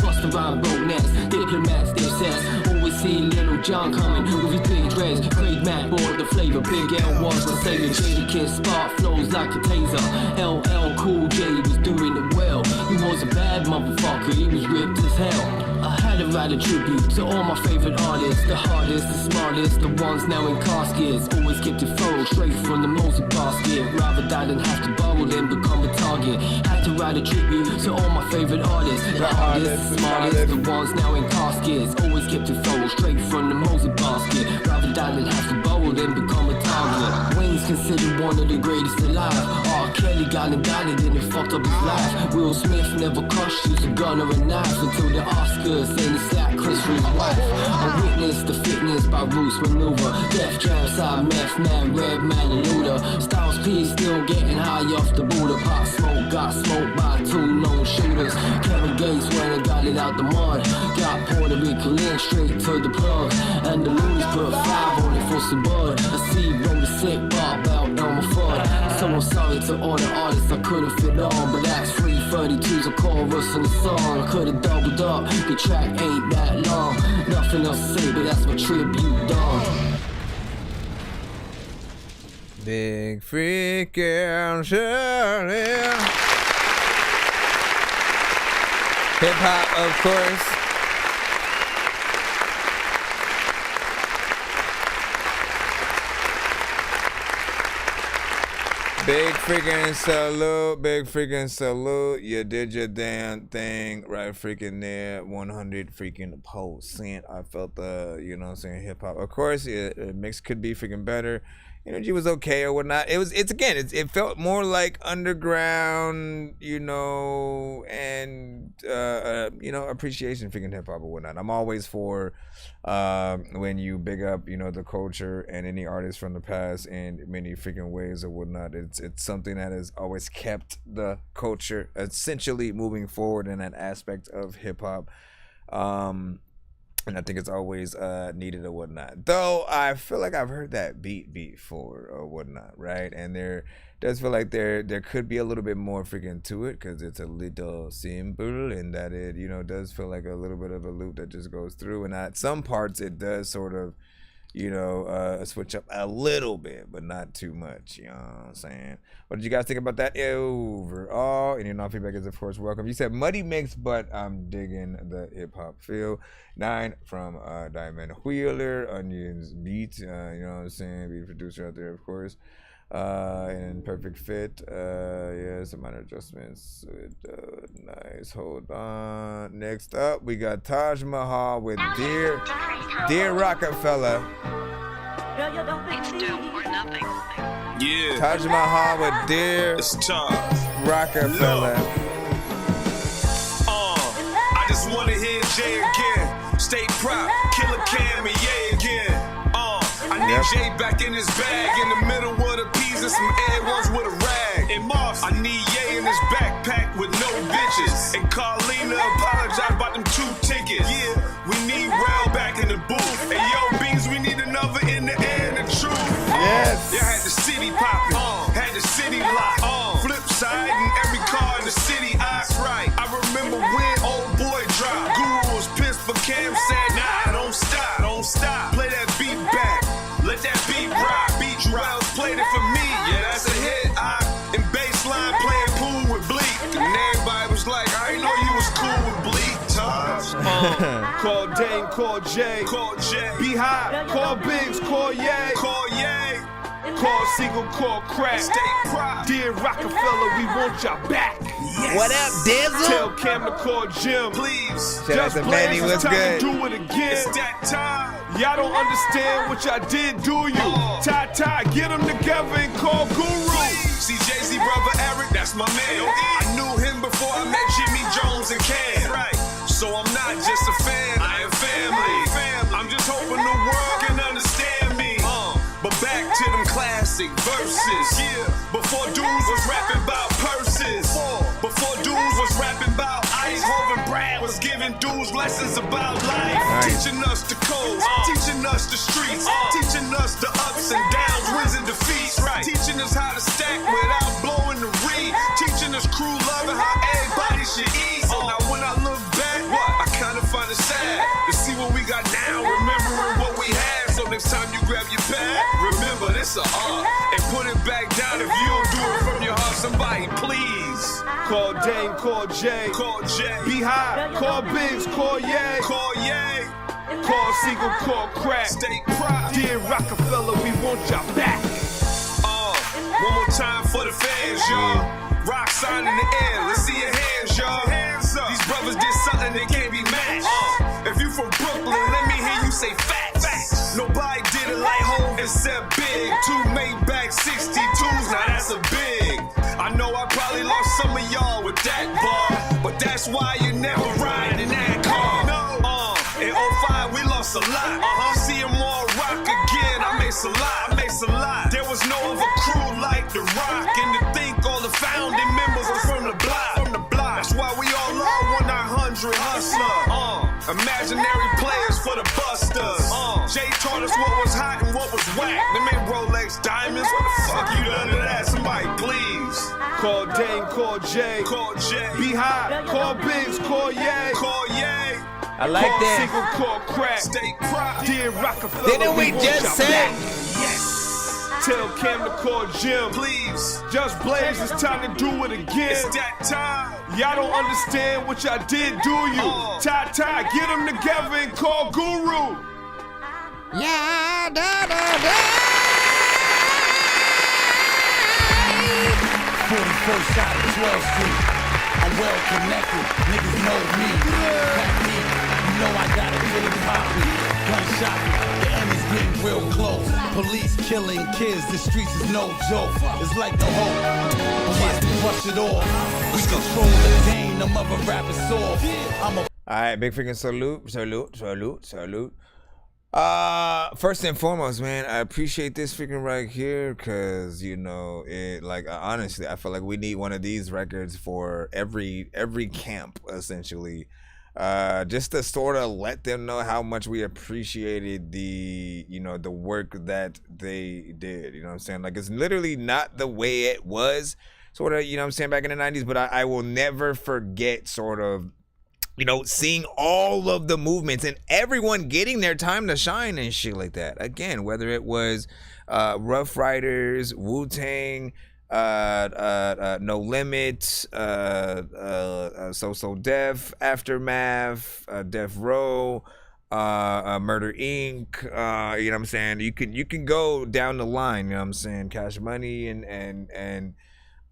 Bust around broke necks, diplomats, they says. Always see Little John coming with his big dreads. Craig Mack bought the flavor, Big L was the savior. Jadakiss spark flows like a taser. LL Cool J was doing it well. He was a bad motherfucker, he was ripped as hell. I had to write a tribute to all my favorite artists, the hardest, the smartest, the ones now in caskets. Always kept it thorough, straight from the Mosey basket. Rather die than have to borrow than become a target. Had to write a tribute to all my favorite artists, the hardest, the smartest, the ones now in caskets. Always kept it thorough, straight from the Mosey basket. Rather die than have to borrow than become a target. Wayne's considered one of the greatest alive. R. Kelly got indicted and it fucked up his life. Will Smith never crushed, used a gun or a knife until the Oscars saying he slapped Chris for his wife. I witnessed the fitness by Bruce Maneuver. Def Jam, Side Meth Man, Red Man and Luda. Styles P still getting high off the Buddha. Pop Smoke got smoked by 2 known shooters. Kevin Gates went and got it out the mud. Got Puerto Rican in straight to the plug. And the Loonies put 5 on it for some bud. I see roll the sick bob out on my foot. So I'm sorry to all the artists I couldn't fit on. But that's free 32's a chorus and a song. I could've doubled up, the track ain't that long. Nothing else to say, but that's my tribute done. Big freaking Shirley. Hip hop, of course. Big freaking salute. You did your damn thing right freaking there. 100 freaking %. I felt the, you know what I'm saying, hip hop. Of course, mix could be freaking better. Energy was okay or whatnot. It felt more like underground, you know, and appreciation freaking hip hop or whatnot. I'm always for when you big up, you know, the culture and any artist from the past in many freaking ways or whatnot. It's something that has always kept the culture essentially moving forward in that aspect of hip hop. And I think it's always needed or whatnot. Though I feel like I've heard that beat before or whatnot, right? And there does feel like there could be a little bit more freaking to it because it's a little simple and that it, you know, does feel like a little bit of a loop that just goes through. And at some parts it does sort of, you know, switch up a little bit, but not too much, you know what I'm saying? What did you guys think about that overall? And your non-feedback is, of course, welcome. You said muddy mix, but I'm digging the hip-hop feel. 9 from Diamond Wheeler, Onions Beat, you know what I'm saying? Beat producer out there, of course. And Perfect Fit, yeah, some minor adjustments. Nice, hold on. Next up, we got Taj Mahal with Dear Rockefeller. Yeah. Taj Mahal with Dear It's tough. Rockefeller. I just wanna hear Jay again. Stay proud, Killer Cam and Ye again. I need Jay back in his bag, in the middle of the peas and some Air Ones with a rag. And Moss, I need Ye in his backpack with no bitches. And Carlina apologize about them 2 tickets. Yeah, we need Rail back in the booth. And yo, Beans, we need another in the air and the truth. Yes. Y'all had the city popping, had the city locked. Flip side in every car in the city. That's right. I remember when old boy dropped. Guru was pissed for Cam said, nah, don't stop, don't stop. Play that beat back, let that beat rock. Beat Wells played it for me, yeah, that's a hit. And baseline playing pool with Bleak. And everybody was like, I didn't know you was cool with Bleak. Tosh. Call Dane, call Jay. Call Jay. Be high, call Biggs, call Ye. Call Ye. Call Siegel, call Crack. Stay proud. Dear Rockefeller, we want y'all back. Yes. What up, Dizzle? Tell Cam to call Jim. Please. Shout out to Manny, what's time good? to do it again. It's that time. Y'all don't understand what y'all did, do you? Ty, get them together and call Guru. See Jay-Z brother Eric, that's my man. I knew him before I met Jimmy Jones and Cam. Right. So I'm not just a fan, I am family. I'm just hoping the world can understand me. But back to them classic verses. Yeah. Before dudes was rapping about purses. Before dudes was rapping about ice. Hov and Brad was giving dudes lessons about life. Nice. Teaching us the codes, teaching us the streets, teaching us the ups and downs, wins and defeats. Right. Teaching us how to stack without blowing the reed. Teaching us crew love and how everybody should eat. So now when I look back, I kind of find it sad to see what we got now, remembering what we had. So next time you grab your pad, remember this a art, and put it back down if you don't do it from your heart. Somebody please. Call Dane, call Jay. Call Jay. Be high, call Biggs, call Ye. Call Ye. Call Siegel, call Crack. Stay proud. Dear Rockefeller, we want y'all back. One more time for the fans, y'all. Rock sign in the air, let's see your hands, y'all. Hands up. These brothers did something that can't be matched. If you from Brooklyn, let me hear you say facts. Nobody did it like Hov except Big. 2 Maybach 62s, now that's a big. I know I probably lost some of y'all with that bar, but that's why you never ride in that car. In 05 we lost a lot. See them all rock again. I made a lot. There was no other crew like The Rock, and to think all the founding members was from the block. That's why we all love 1-900 Hustler. Imaginary players for the busters. Jay taught us what was hot and what was whack. Them ain't Rolex diamonds. What the fuck you done to that? Somebody please. Call Dane, call Jay. Call Jay. Be high, call Biggs, call Ye. Call Ye. I like call that. Siegel, call Crack. Stay proud. Dear Rockefeller, Didn't we want just y'all say? back. Yes. Tell Cam to call Jim. Please. Just Blaze, it's time to do it again. It's that time. Y'all don't understand what y'all did, do you? Ty, get them together and call Guru. Yeah, da da da. 41st side of 12th Street. I'm well connected. Niggas know me. Back me. You know I got it really poppin'. Gunshot. The end is getting real close. Police killing kids. The streets is no joke. It's like the whole. Watch me brush it off. We control the game. The mother rappers soft. I'm a. All right, big freaking salute. First and foremost, man, I appreciate this freaking right here because, you know, it like honestly, I feel like we need one of these records for every camp essentially. Just to sort of let them know how much we appreciated the, you know, the work that they did. You know what I'm saying? Like, it's literally not the way it was, sort of, you know what I'm saying, back in the 90s, but I will never forget sort of, you know, seeing all of the movements and everyone getting their time to shine and shit like that. Again, whether it was Rough Riders, Wu-Tang, No Limit, So Def, Aftermath, Death Row, Murder Inc. You know what I'm saying? You can go down the line. You know what I'm saying? Cash Money and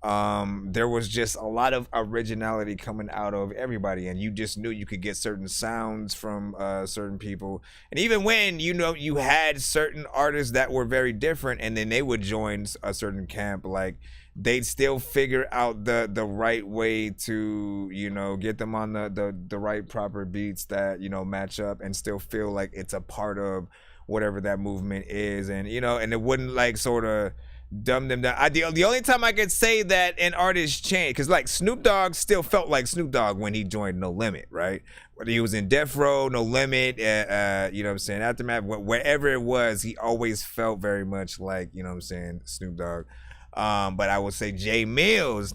there was just a lot of originality coming out of everybody, and you just knew you could get certain sounds from certain people. And even when you had certain artists that were very different, and then they would join a certain camp, like they'd still figure out the right way to get them on the right proper beats that match up and still feel like it's a part of whatever that movement is. And and it wouldn't like sort of dumb them down. The only time I could say that an artist changed, because like Snoop Dogg still felt like Snoop Dogg when he joined No Limit, right? Whether he was in Death Row, No Limit, Aftermath, wherever it was, he always felt very much like Snoop Dogg. But I would say Jay Mills,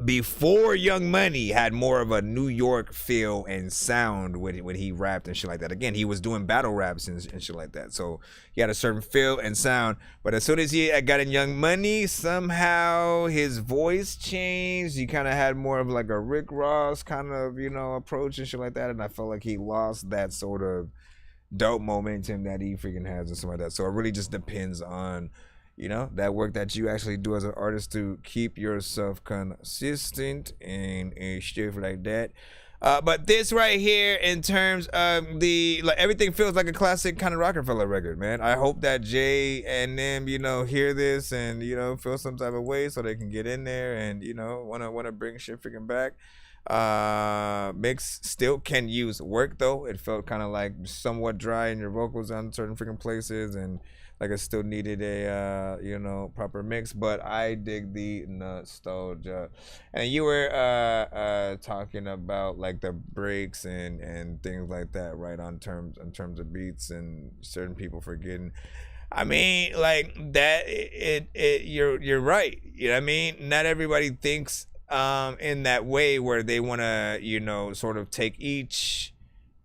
before Young Money, had more of a New York feel and sound when he rapped and shit like that. Again, he was doing battle raps and shit like that, so he had a certain feel and sound. But as soon as he got in Young Money, somehow his voice changed. He kind of had more of like a Rick Ross kind of approach and shit like that, and I felt like he lost that sort of dope momentum that he freaking has and stuff like that. So it really just depends on that work that you actually do as an artist to keep yourself consistent and stuff like that. But this right here, in terms of everything feels like a classic kind of Rockefeller record, man. I hope that Jay and them, hear this and, feel some type of way so they can get in there and, wanna bring shit freaking back. Mix still can use work though. It felt kind of like somewhat dry in your vocals on certain freaking places, and like it still needed a proper mix. But I dig the nostalgia. And you were talking about like the breaks and things like that, right? In terms of beats and certain people forgetting. I mean, like that. You're right. You know what I mean? Not everybody thinks in that way, where they want to sort of take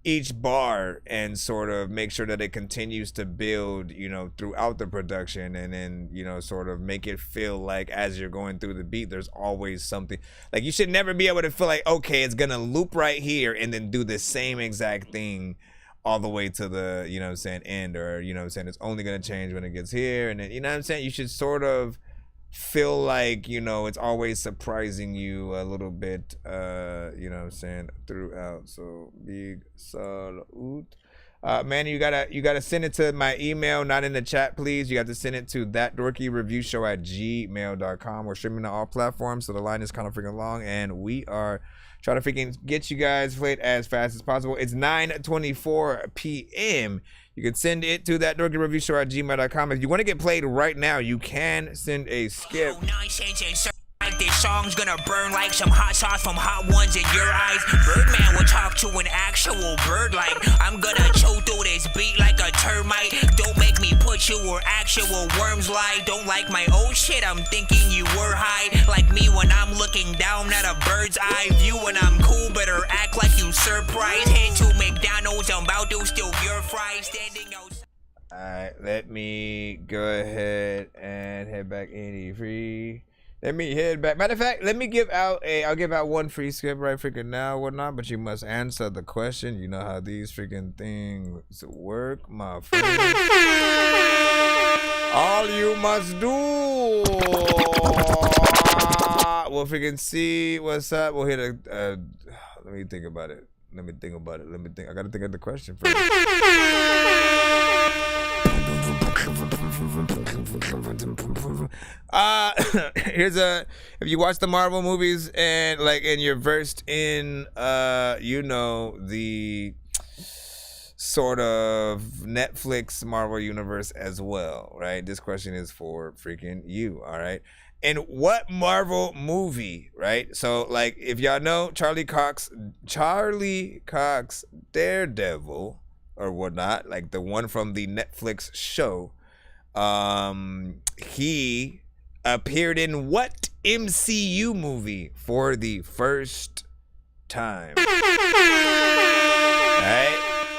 each bar and sort of make sure that it continues to build throughout the production, and then sort of make it feel like as you're going through the beat there's always something. Like you should never be able to feel like, okay, it's gonna loop right here and then do the same exact thing all the way to the end, or it's only gonna change when it gets here, and then you should sort of feel like it's always surprising you a little bit throughout. So big salute. Man, you gotta send it to my email, not in the chat, please. You got to send it to thatdorkyreviewshow@gmail.com. We're streaming on all platforms, so the line is kind of freaking long, and we are trying to freaking get you guys played as fast as possible. It's 9:24 p.m. You can send it to thatdorkyreviewshow@gmail.com. If you want to get played right now, you can send a skip. Like this song's gonna burn like some hot sauce from hot ones in your eyes. Birdman will talk to an actual bird like I'm gonna choke through this beat like a termite. Don't make me put you where actual worms lie. Don't like my old shit, I'm thinking you were high. Like me when I'm looking down at a bird's eye view. When I'm cool, better act like you surprised. Head to McDonald's, I'm about to steal your fries. Standing outside. Alright, let me go ahead and head back in free. Let me head back. Matter of fact, let me I'll give out one free skip right freaking now, whatnot, but you must answer the question. You know how these freaking things work, my friend. All you must do, we'll freaking see what's up. We'll hit let me think about it. I gotta think of the question first. If you watch the Marvel movies and you're versed in the sort of Netflix Marvel universe as well, right? This question is for freaking you, all right? And what Marvel movie, right? So like if y'all know Charlie Cox Daredevil or whatnot, like the one from the Netflix show, he appeared in what MCU movie for the first time? Right?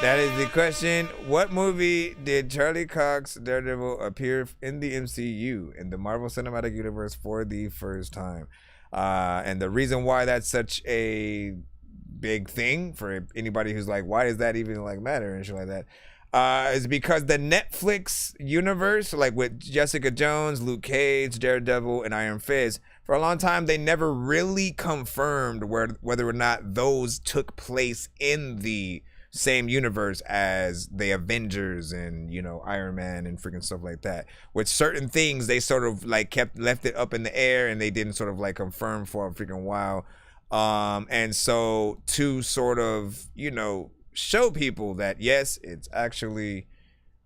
That is the question. What movie did Charlie Cox Daredevil appear in the MCU, in the Marvel Cinematic Universe, for the first time? And the reason why that's such a big thing for anybody who's like, why does that even matter and shit like that, is because the Netflix universe, like with Jessica Jones, Luke Cage, Daredevil, and Iron Fist, for a long time, they never really confirmed whether or not those took place in the same universe as the Avengers and, you know, Iron Man and freaking stuff like that. With certain things, they sort of like left it up in the air, and they didn't sort of like confirm for a freaking while. And so to sort of, you know, show people that yes, it's actually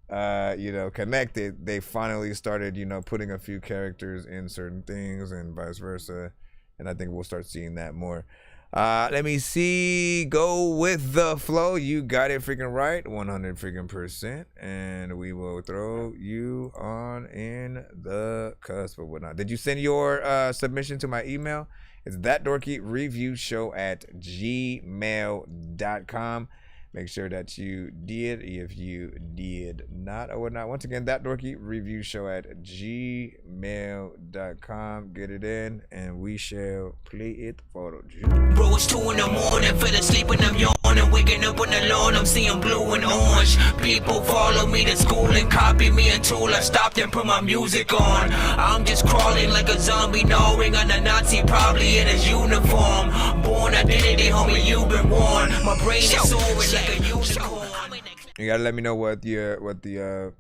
you know, connected, they finally started, you know, putting a few characters in certain things and vice versa. And I think we'll start seeing that more. Let me see. Go with the flow. You got it freaking right. 100 freaking percent. And we will throw you on in the cusp or whatnot. Did you send your submission to my email? It's thatdorkyreviewshow@gmail.com. Make sure that you did. If you did not or whatnot, once again, thatdorkyreviewshow@gmail.com. Get it in, and we shall play it for you. Bro, it's 2 in the morning, fell asleep and I'm yawning, waking up on the lawn, I'm seeing blue and orange. People follow me to school and copy me until I stopped and put my music on. I'm just crawling like a zombie, gnawing on a Nazi, probably in his uniform. Born identity, homie, you've been warned. My brain is soaring like a unicorn. You gotta let me know what the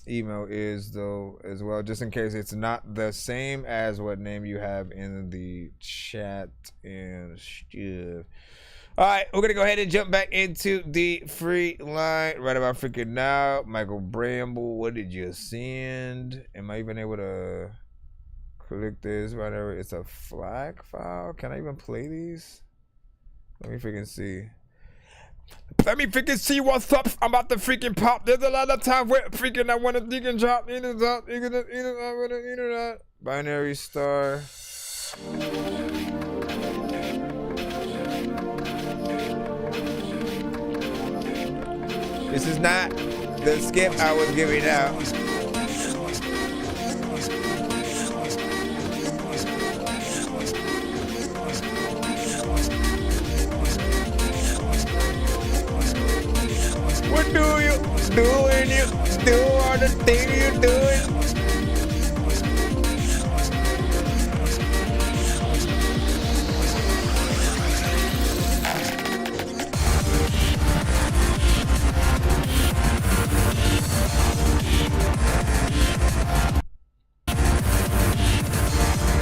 email is though as well, just in case it's not the same as what name you have in the chat and stuff. All right, we're gonna go ahead and jump back into the free line right about freaking now. Michael Bramble, what did you send? Am I even able to click this? Whatever, it's a FLAC file. Can I even play these? Let me freaking see. Let me freaking see what's up. I'm about to freaking pop. There's a lot of time where freaking I want to dig and drop in and out, internet. Binary star. This is not the skip I was giving out. What do you do when you do all the things you're doing?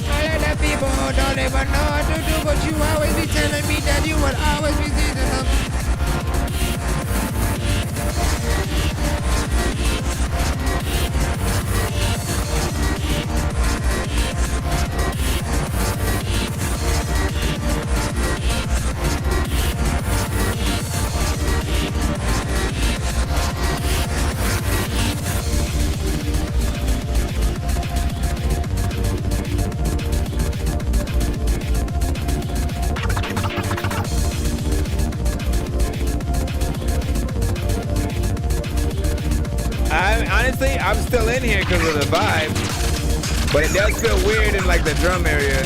All of the people don't even know what to do, but you always be telling me that you would always be seeing something. Honestly, I'm still in here because of the vibe, but it does feel weird in like the drum area.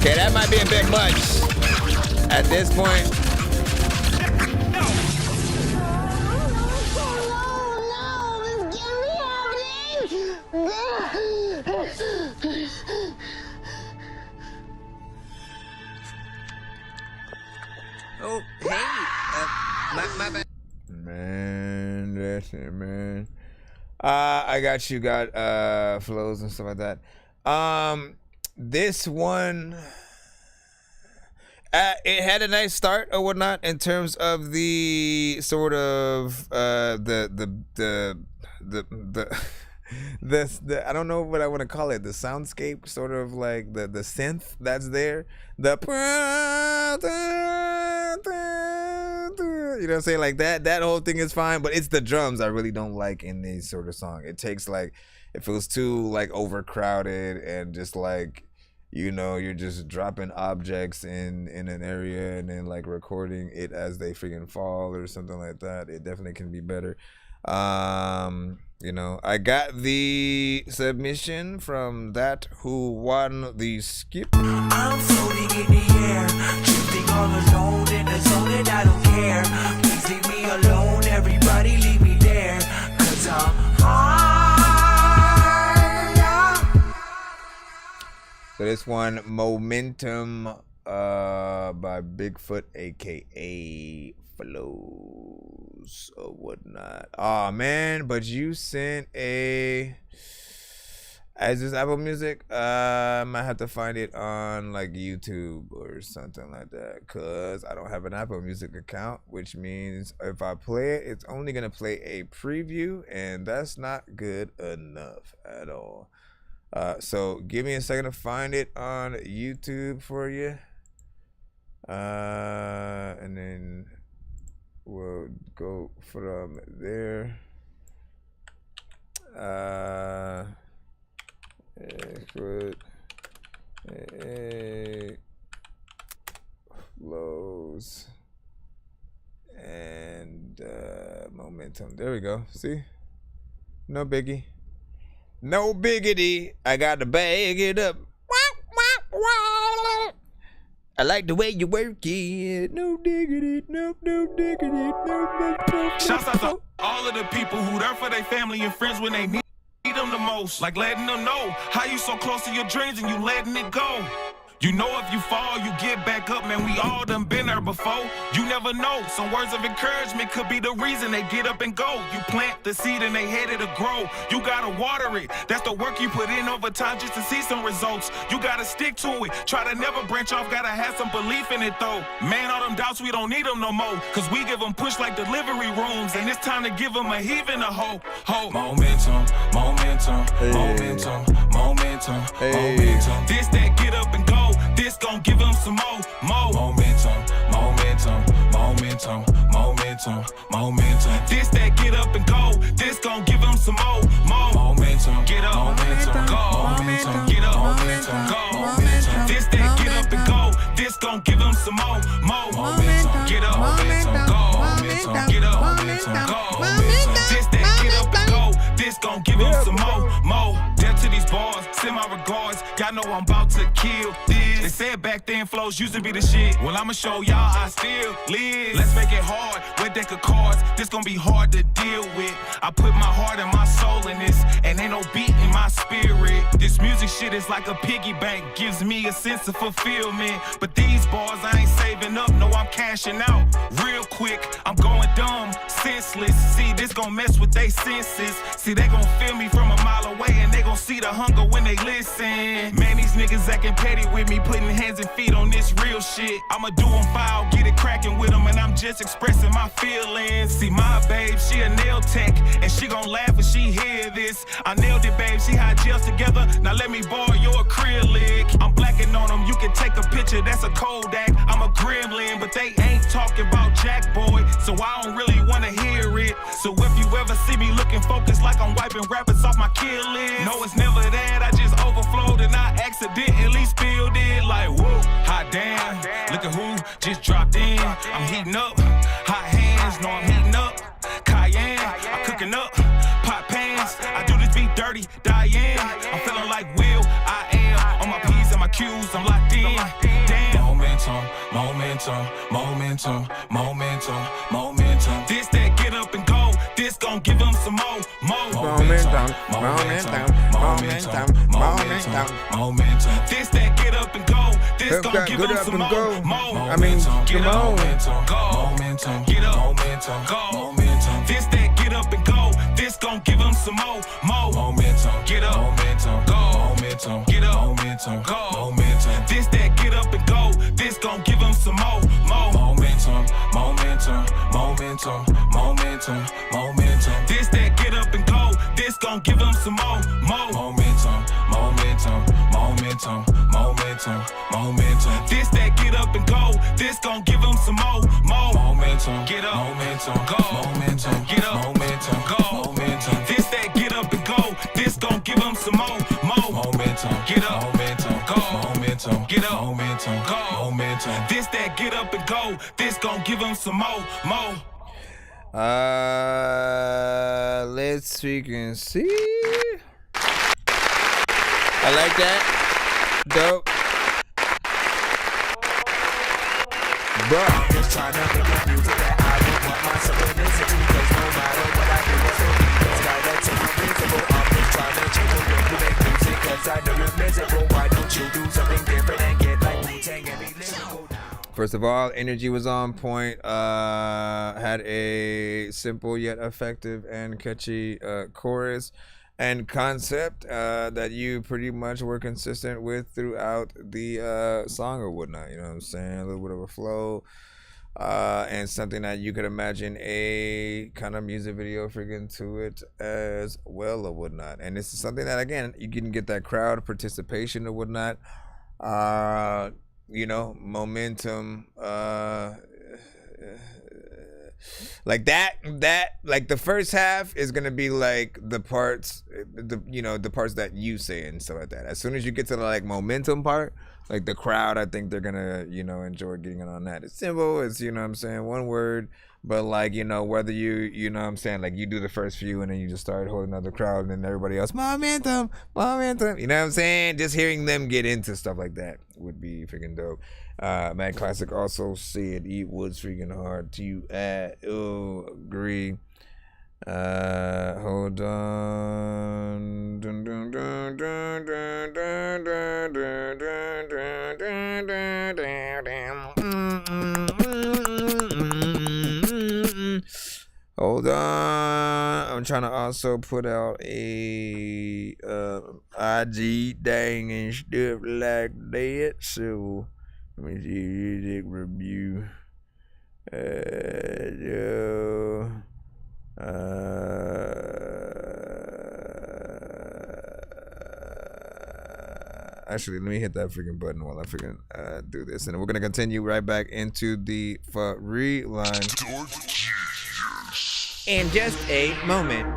Okay, that might be a bit much at this point. Oh, hey, my bad. Man, that's it, man. I got you, got flows and stuff like that. This one, it had a nice start or whatnot in terms of the sort of the I don't know what I want to call it, the soundscape, sort of like the synth that's there, the you know what I'm saying, like that whole thing is fine, but it's the drums I really don't like in these sort of song. It takes like, it feels too like overcrowded and just like, you know, you're just dropping objects in an area and then like recording it as they freaking fall or something like that. It definitely can be better. You know, I got the submission from that who won the skip. I'm floating in the air, drifting all alone in the zone, and I don't care. Please leave me alone. So this one, Momentum by Bigfoot, aka Flows or whatnot. Oh man, but you sent a. Is this Apple Music? I might have to find it on like YouTube or something like that, cause I don't have an Apple Music account, which means if I play it, it's only gonna play a preview, and that's not good enough at all. So give me a second to find it on YouTube for you, and then we'll go from there. Flows and Momentum. There we go. See? No biggie. No biggity. I got to bag it up. I like the way you work it. No diggity. No diggity. No. Shouts out to all of the people who there for their family and friends when they need them the most. Like letting them know how you so close to your dreams and you letting it go. You know if you fall, you get back up, man, we all done been there before. You never know, some words of encouragement could be the reason they get up and go. You plant the seed and they headed to grow. You gotta water it, that's the work you put in over time just to see some results. You gotta stick to it, try to never branch off, gotta have some belief in it though. Man, all them doubts, we don't need them no more, cause we give them push like delivery rooms, and it's time to give them a heave and a hope. Momentum, momentum, hey. Momentum, momentum, hey. Momentum. This that get up and go. This gon' give them some more momentum, momentum, momentum, momentum, momentum. This that get up and go. This gon' give them some more momentum. Get up, momentum, go, momentum, get up, momentum, go, momentum. This that get up and go. This gon' give them some more momentum. Get up, momentum, go, momentum, get up, momentum, go, momentum. This that get up and go. This gon' give them some more. Death to these bars, send my regards. Y'all know I'm about to kill this. They said back then flows used to be the shit. Well, I'ma show y'all I still live. Let's make it hard, with deck of cards. This gon' be hard to deal with. I put my heart and my soul in this, and ain't no beat in my spirit. This music shit is like a piggy bank, gives me a sense of fulfillment. But these bars I ain't saving up, no I'm cashing out real quick. I'm going dumb, senseless. See, this gon' mess with they senses. See, they gon' feel me from a mile away, and they gon' see the hunger when they listen. Man, these niggas acting petty with me, putting hands and feet on this real shit. I'ma do them foul, get it cracking with them, and I'm just expressing my feelings. See, my babe, she a nail tech, and she gon' laugh when she hear this. I nailed it, babe, she had gels together, now let me borrow your acrylic. I'm blacking on them, you can take a picture, that's a Kodak. I'm a gremlin, but they ain't talking about Jack Boy, so I don't really wanna hear it. So if you ever see me looking focused like I'm wiping rappers off my kill list, no, it's never that, I just overflowed and I accidentally spilled it. Like, woo, hot damn, look at who just dropped in. I'm heating up, hot hands, no I'm heating up. Cayenne, I'm cooking up, pot pans, I do this beat dirty, Diane. I'm feeling like Will, I am, on my P's and my Q's, I'm locked in. Damn. Momentum, momentum, momentum, momentum, momentum. This that get up and go, this gon' give them some more momentum, momentum, momentum, momentum, momentum. This that get up and go, this gon' give them some more momentum. Get up, momentum, go, momentum, get up, momentum, go, momentum. This that get up and go, this gon' give them some more momentum. Get up, momentum, go, momentum, get up, momentum, go, momentum. This that get up and go, this gon' give them some more momentum, momentum, momentum, momentum, momentum. This that get up and go, this gon' give them some more momentum, momentum, momentum, momentum, momentum. This that get up and go, this gon' give them some more momentum. Get up, momentum, go, momentum, get up, momentum, go, momentum. This that get up and go, this gon' give them some more momentum. Get up, momentum, go, momentum, get up, momentum, go, momentum. This that get up and go, this gon' give them some more. Let's freaking see. I like that. Dope. Bro. I'm just trying to make the music that I don't want my simplicity, cause no matter what I do, it's okay. It's gotta take invisible. I'm just trying to change the way you make music, cause I know you're miserable. Why don't you do something? First of all, energy was on point. Had a simple yet effective and catchy chorus and concept that you pretty much were consistent with throughout the song or whatnot. You know what I'm saying? A little bit of a flow. And something that you could imagine a kind of music video freaking to it as well or whatnot. And this is something that, again, you can get that crowd participation or whatnot. You know, momentum, like that, like the first half is gonna be like the parts, the parts that you say and stuff like that. As soon as you get to the like momentum part, like the crowd, I think they're gonna, enjoy getting in on that. It's simple, it's, what I'm saying, one word, but like, whether you know what I'm saying, like you do the first few and then you just start holding up the crowd and then everybody else, momentum, you know what I'm saying? Just hearing them get into stuff like that would be freaking dope. Mad Classic also said it was freaking hard to agree. Hold on. Dun, dun, dun, dun, dun, dun, dun, dun, dun, dun, dun, dun, dun. Hold on. I'm trying to also put out a IG thing and stuff like that. So let me see music review. Actually, let me hit that freaking button while I freaking do this, and we're gonna continue right back into the free line in just a moment.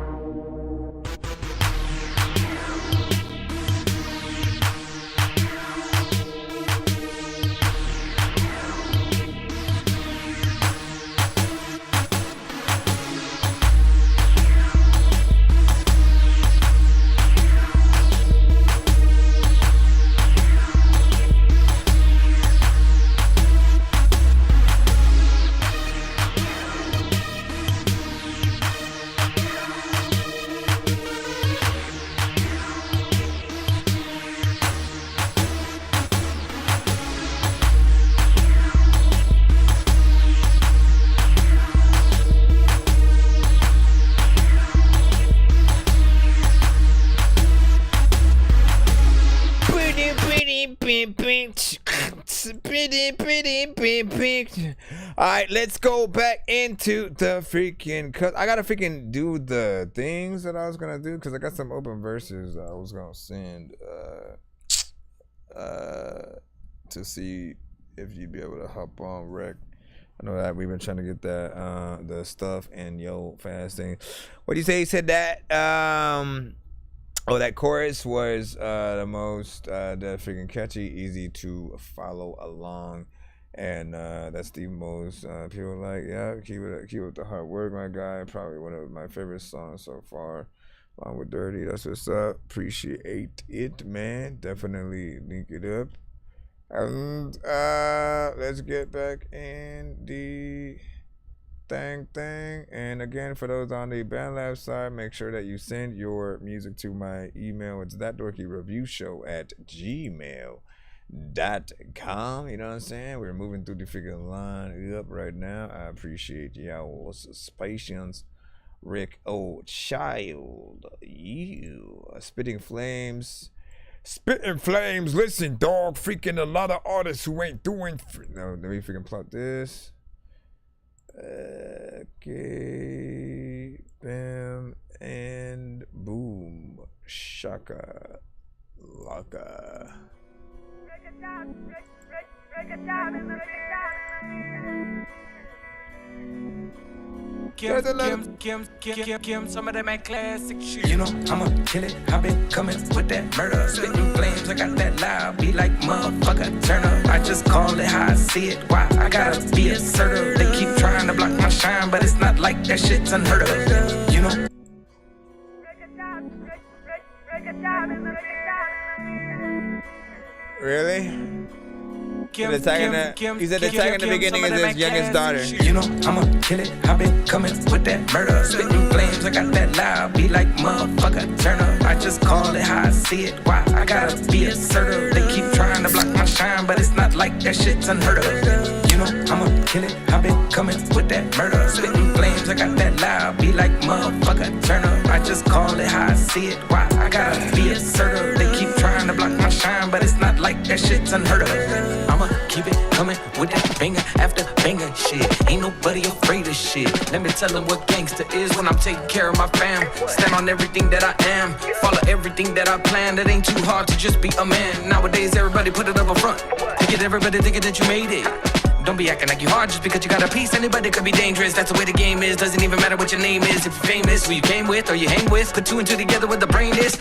Alright, let's go back into the freaking cut. I gotta freaking do the things that I was gonna do because I got some open verses I was gonna send to see if you'd be able to hop on rec. I know that we've been trying to get that the stuff and yo fasting. What do you say? He said that that chorus was the most that freaking catchy, easy to follow along, and that's the most people like. Yeah, keep up the hard work, my guy. Probably one of my favorite songs so far, along with Dirty. That's what's up. Appreciate it, man. Definitely link it up. And let's get back in the thing. And again, for those on the BandLab side, make sure that you send your music to my email. It's thatdorkyreviewshow@gmail.com. You know what I'm saying? We're moving through the freaking line up right now. I appreciate y'all's patience. Rick Child, you Spitting Flames. Listen, dog. Freaking a lot of artists who ain't doing. No, let me freaking plot this. Okay, bam, and boom, shaka, laka. Kim, some of them ain't classic shit. You know, I'ma kill it. I've been coming with that murder. Spitting flames, I got that loud beat like motherfucker. Turn up, I just call it how I see it. Why? I gotta be assertive. They keep trying to block my shine, but it's not like that shit's unheard of. You know? Really? He said the tag in the beginning is his youngest daughter. You know, I'ma kill it. I've been coming with that murder. Spitting flames, I got that loud beat like motherfucker. Turn up, I just call it how I see it. Why? I gotta be assertive. They keep trying to block my shine, but it's not like that shit's unheard of. You kill it. I've been coming with that murder. Spitting flames, I got that loud. Be like motherfucker, turn up. I just call it how I see it. Why I gotta be assertive? They keep trying to block my shine, but it's not like that shit's unheard of. I'ma keep it coming with that banger after banger shit. Ain't nobody afraid of shit. Let me tell them what gangsta is when I'm taking care of my fam. Stand on everything that I am. Follow everything that I plan. It ain't too hard to just be a man. Nowadays everybody put it up in front. Think it, everybody thinking that you made it. Don't be acting like you hard just because you got a piece. Anybody could be dangerous, that's the way the game is. Doesn't even matter what your name is. If you're famous, who you came with or you hang with. Put two and two together with the brain is.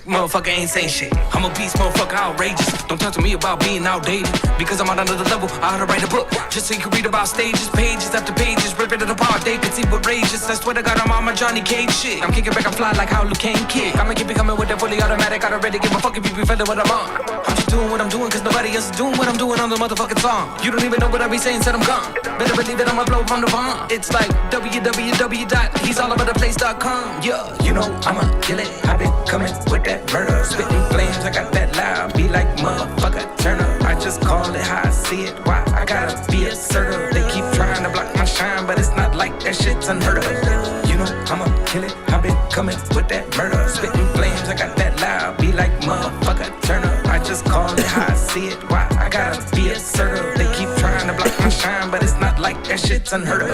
Motherfucker ain't saying shit. I'm a beast, motherfucker, outrageous. Don't talk to me about being outdated. Because I'm on another level, I ought to write a book. Just so you can read about stages, pages after pages. Rip it apart, they can see what rages. I swear to God, I'm on my Johnny Cage shit. I'm kicking back, I'm fly like how Luke Kane kick. I'ma keep it coming with that fully automatic. I don't really give a fuck if you be feeling what I'm on. I'm just doing what I'm doing cause nobody else is doing what I'm doing on the motherfucking song. You don't even know what I be saying, said I'm gone. Better believe it, I'ma blow from the bomb. It's like www.he'sallabouttheplace.com. Yeah, you know I'ma kill it. I've been coming with that murder. Spitting flames, I got that loud. Be like motherfucker, turn up. I just call it how I see it. Why I gotta be assertive? They keep trying to block my shine, but it's not like that shit's unheard of. You know I'ma kill it. I've been coming with that murder. Spitting flames, I got that loud. Be like motherfucker, turn up. I just call it how I see it. Why I gotta be assertive? They keep trying to block my shine, but it's not like that shit's unheard of.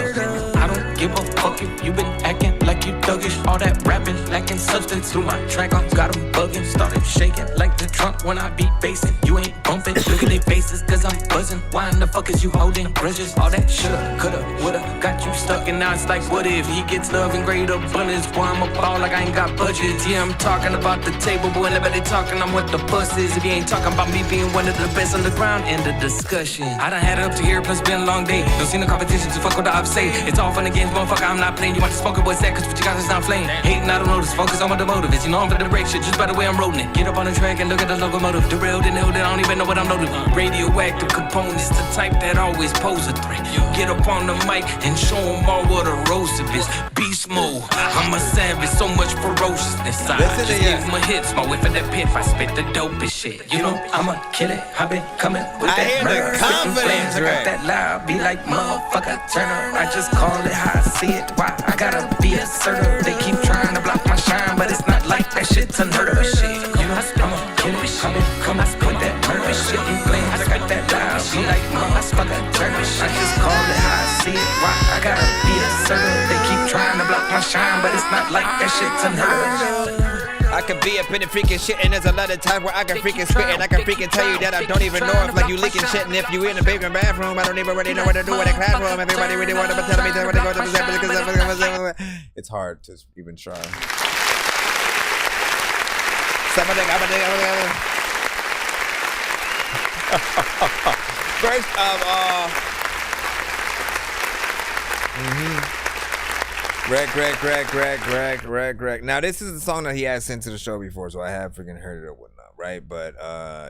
I don't give a fuck if you been acting like you thuggish. All that rapping, lacking substance through my track. I got them bugging, started shaking like the trunk when I be basing. You ain't bumping, look at their faces cause I'm buzzing. Why in the fuck is you holding grudges? All that shoulda, coulda, woulda got you stuck and now it's like what if he gets love and grade up bullets? Boy, I'm a ball like I ain't got budgets. Yeah, I'm talking about the table, but whenever they talking, I'm what the bus is. If you ain't talking about me being one of the best on the ground, end the discussion. I done had it up to here, plus been a long day. Don't see no competition to fuck with the opposite. It's all fun and games, motherfucker, I'm not playing. You want to smoke it, what's that? Cause what you got is not flame. Hating, I don't notice, focus on what the motive is. You know I'm for the break shit, just by the way I'm rolling it. Get up on the track and look at the locomotive. Derailed in the hill that I don't even know what I'm loaded. Radioactive components, the type that always pose a threat. Get up on the mic and show them all what a roasted is. Beast mode, I'm a savage, so much ferociousness. I just give my hits, my whip at that pit, I spit the dopest shit. You know I'ma kill it, I've been coming with that murder. Spitting flames, I got that loud, be like motherfucker, turn up. I just call it how I see it. Why I gotta be assertive? They keep trying to block my shine, but it's not like that shit's unheard of. Shit, you know I'ma kill it, come with that murder. Spitting flames, I got that loud, be like motherfucker, turn up. I just call it how I see it. Why I gotta be assertive? They keep trying to block my shine, but it's not like that shit's unheard of. I could be up in the freaking shit, and there's a lot of times where I can freaking spit, and I can freaking tell you that I don't even know if like you leaking shit, and if you in the bathroom, I don't even really know what to do with a classroom. Everybody really want to tell me what to go to the it's hard to even try. First of all, Greg. Now this is the song that he has sent to the show before, so I have freaking heard it or whatnot, right? But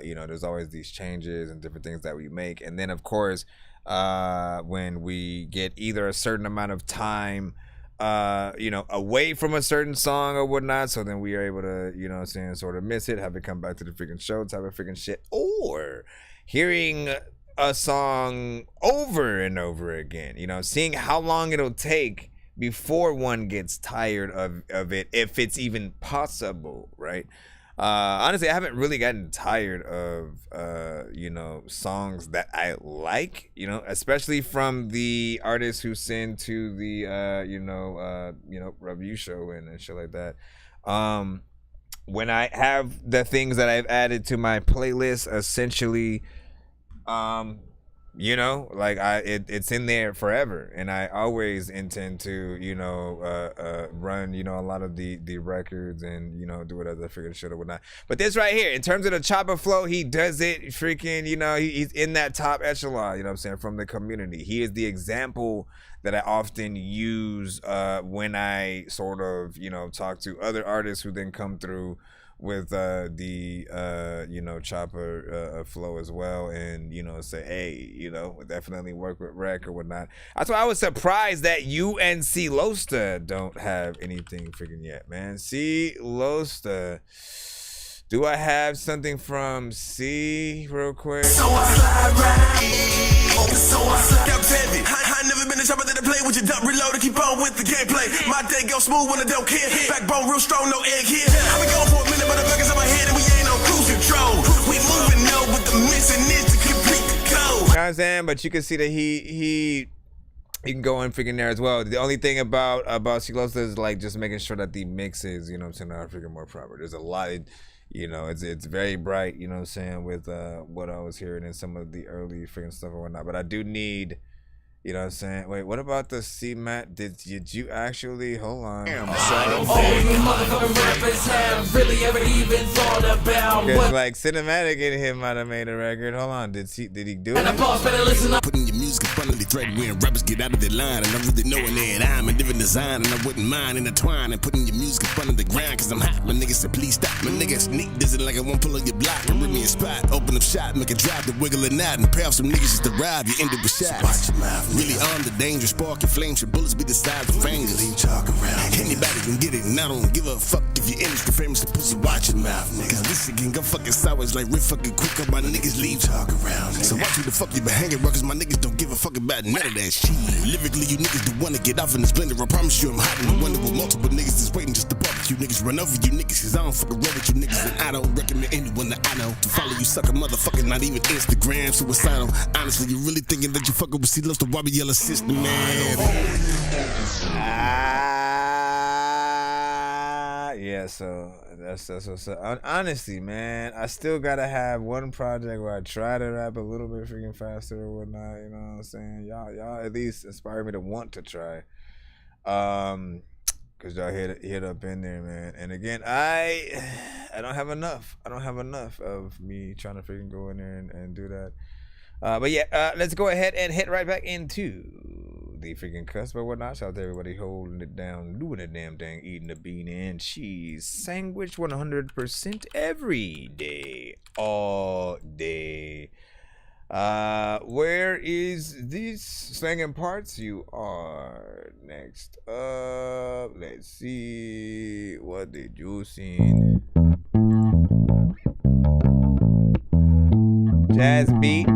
you know, there's always these changes and different things that we make, and then of course, when we get either a certain amount of time, you know, away from a certain song or whatnot, so then we are able to, you know what I'm saying, sort of miss it, have it come back to the freaking show, type of freaking shit, or hearing a song over and over again, you know, seeing how long it'll take before one gets tired of it, if it's even possible, right? Honestly, I haven't really gotten tired of, you know, songs that I like, you know, especially from the artists who send to the, you know, review show and shit like that. When I have the things that I've added to my playlist, essentially, you know, like it's in there forever, and I always intend to, you know, run, you know, a lot of the records and, you know, do whatever I figured should or whatnot. But this right here, in terms of the chopper flow, he does it freaking, you know, he's in that top echelon, you know what I'm saying, from the community. He is the example that I often use when I sort of, you know, talk to other artists who then come through with the you know, chopper flow as well, and, you know, say, hey, you know, definitely work with Rec or whatnot. That's why I was surprised that you and C Losta don't have anything freaking yet, man. C Losta, do I have something from C real quick? So I slide right, so I slide up heavy. never been a chopper that I play with your dump reload and keep on with the gameplay. My day go smooth when I don't care. Backbone real strong, no egg here. I've been going for a minute, but the burgers in my head and we ain't on cruise control. We moving no, but the missing is to complete the code. You know what I'm saying? But you can see that he can go in freaking there as well. The only thing about Silosa is like just making sure that the mixes, you know what I'm saying, are freaking more proper. There's a lot, you know, it's very bright, you know what I'm saying, with what I was hearing in some of the early freaking stuff or whatnot. But I do need, you know what I'm saying? Wait, what about the C-Mat? Did you actually, hold on. All you motherfucking rappers have really ever even thought about Cause like Cinematic in him might have made a record. Hold on, did he do it? Putting your music in front of the thread when rappers get out of their line and I'm really knowing that I'm a different design and I wouldn't mind intertwine and putting your music in front of the ground cause I'm hot. My niggas say please stop. My niggas sneak does it like I won't pull on your block and rip me a spot. Open up shot, make a drop to wiggle it out and pay off some niggas just to ride. You end up with shots. Watch your mouth. Really armed the dangerous spark your flames, your bullets be the size of fingers. Anybody can get it, and I don't give a fuck if you're industry famous to pussy. Watch your mouth, niggas. This shit can go fucking sour. It's like real fucking quick up my niggas leave talk around. So watch who the fuck you been hanging around, cause my niggas don't give a fuck about none of that shit. Lyrically, you niggas don't wanna get off in the splendor. I promise you I'm hot in the window with multiple niggas that's waiting just to barbecue niggas. Run over you niggas, cause I don't fucking run with you niggas. And I don't recommend anyone that I know to follow you sucker motherfucker, not even Instagram suicidal. Honestly, you really thinking that you fucking with C-Loves the Bobby Yellow sister, man? Yeah, so that's what's up. Honestly, man, I still gotta have one project where I try to rap a little bit freaking faster or whatnot. You know what I'm saying? Y'all at least inspire me to want to try. Cause y'all hit up in there, man. And again, I don't have enough. I don't have enough of me trying to freaking go in there and do that. But yeah, let's go ahead and hit right back into the freaking cusp or whatnot. Shout out to everybody holding it down, doing the damn thing, eating the bean and cheese sandwich 100% every day, all day. Where is these slanging parts? You are next up. Let's see. What did you see? Jazz beat.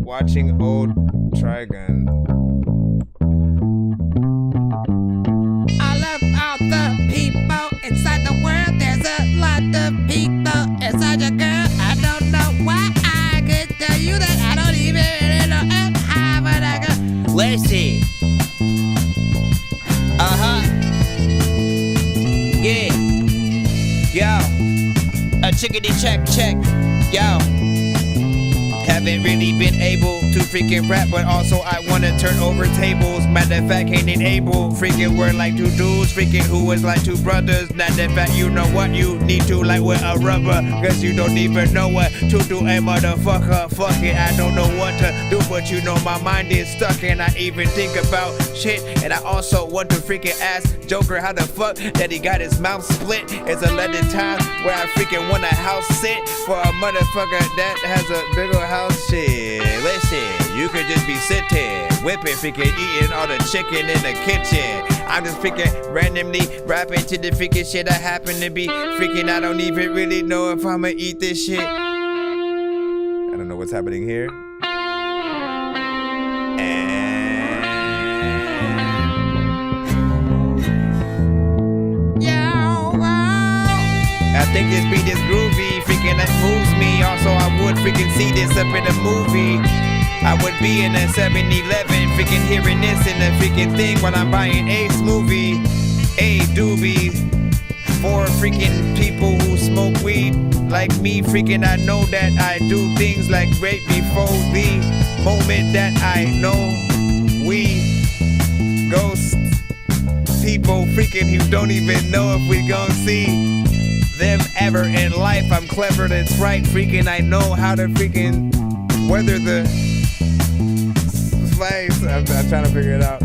Watching old Trigun. I love all the people inside the world. There's a lot of people inside your girl. I don't know why I could tell you that I don't even really know how, but I go. Listen. Yeah. Yo. A chickadee check. Yo. Haven't really been able to freaking rap, but also I wanna turn over tables. Matter of fact, ain't able. Freaking word like two dudes, freaking who was like two brothers. Matter of fact, you know what you need to like with a rubber, cause you don't even know what to do, a motherfucker. Fuck it, I don't know what to do, but you know my mind is stuck and I even think about shit. And I also want to freaking ask Joker how the fuck that he got his mouth split. It's a legendary time where I freaking want a house sit for a motherfucker that has a big old house shit. Listen, you could just be sitting, whipping, freaking eating all the chicken in the kitchen. I'm just freaking randomly rapping to the freaking shit I happen to be freaking. I don't even really know if I'ma eat this shit. I don't know what's happening here. I think this beat is groovy, freaking that moves me. Also, I would freaking see this up in a movie. I would be in a 7-Eleven, freaking hearing this in the freaking thing while I'm buying a smoothie, a doobie. For freaking people who smoke weed like me, freaking I know that I do things like right before the moment that I know we ghost people freaking who don't even know if we gon' see them ever in life. I'm clever, that's right, freaking I know how to freaking weather the flames. I'm trying to figure it out.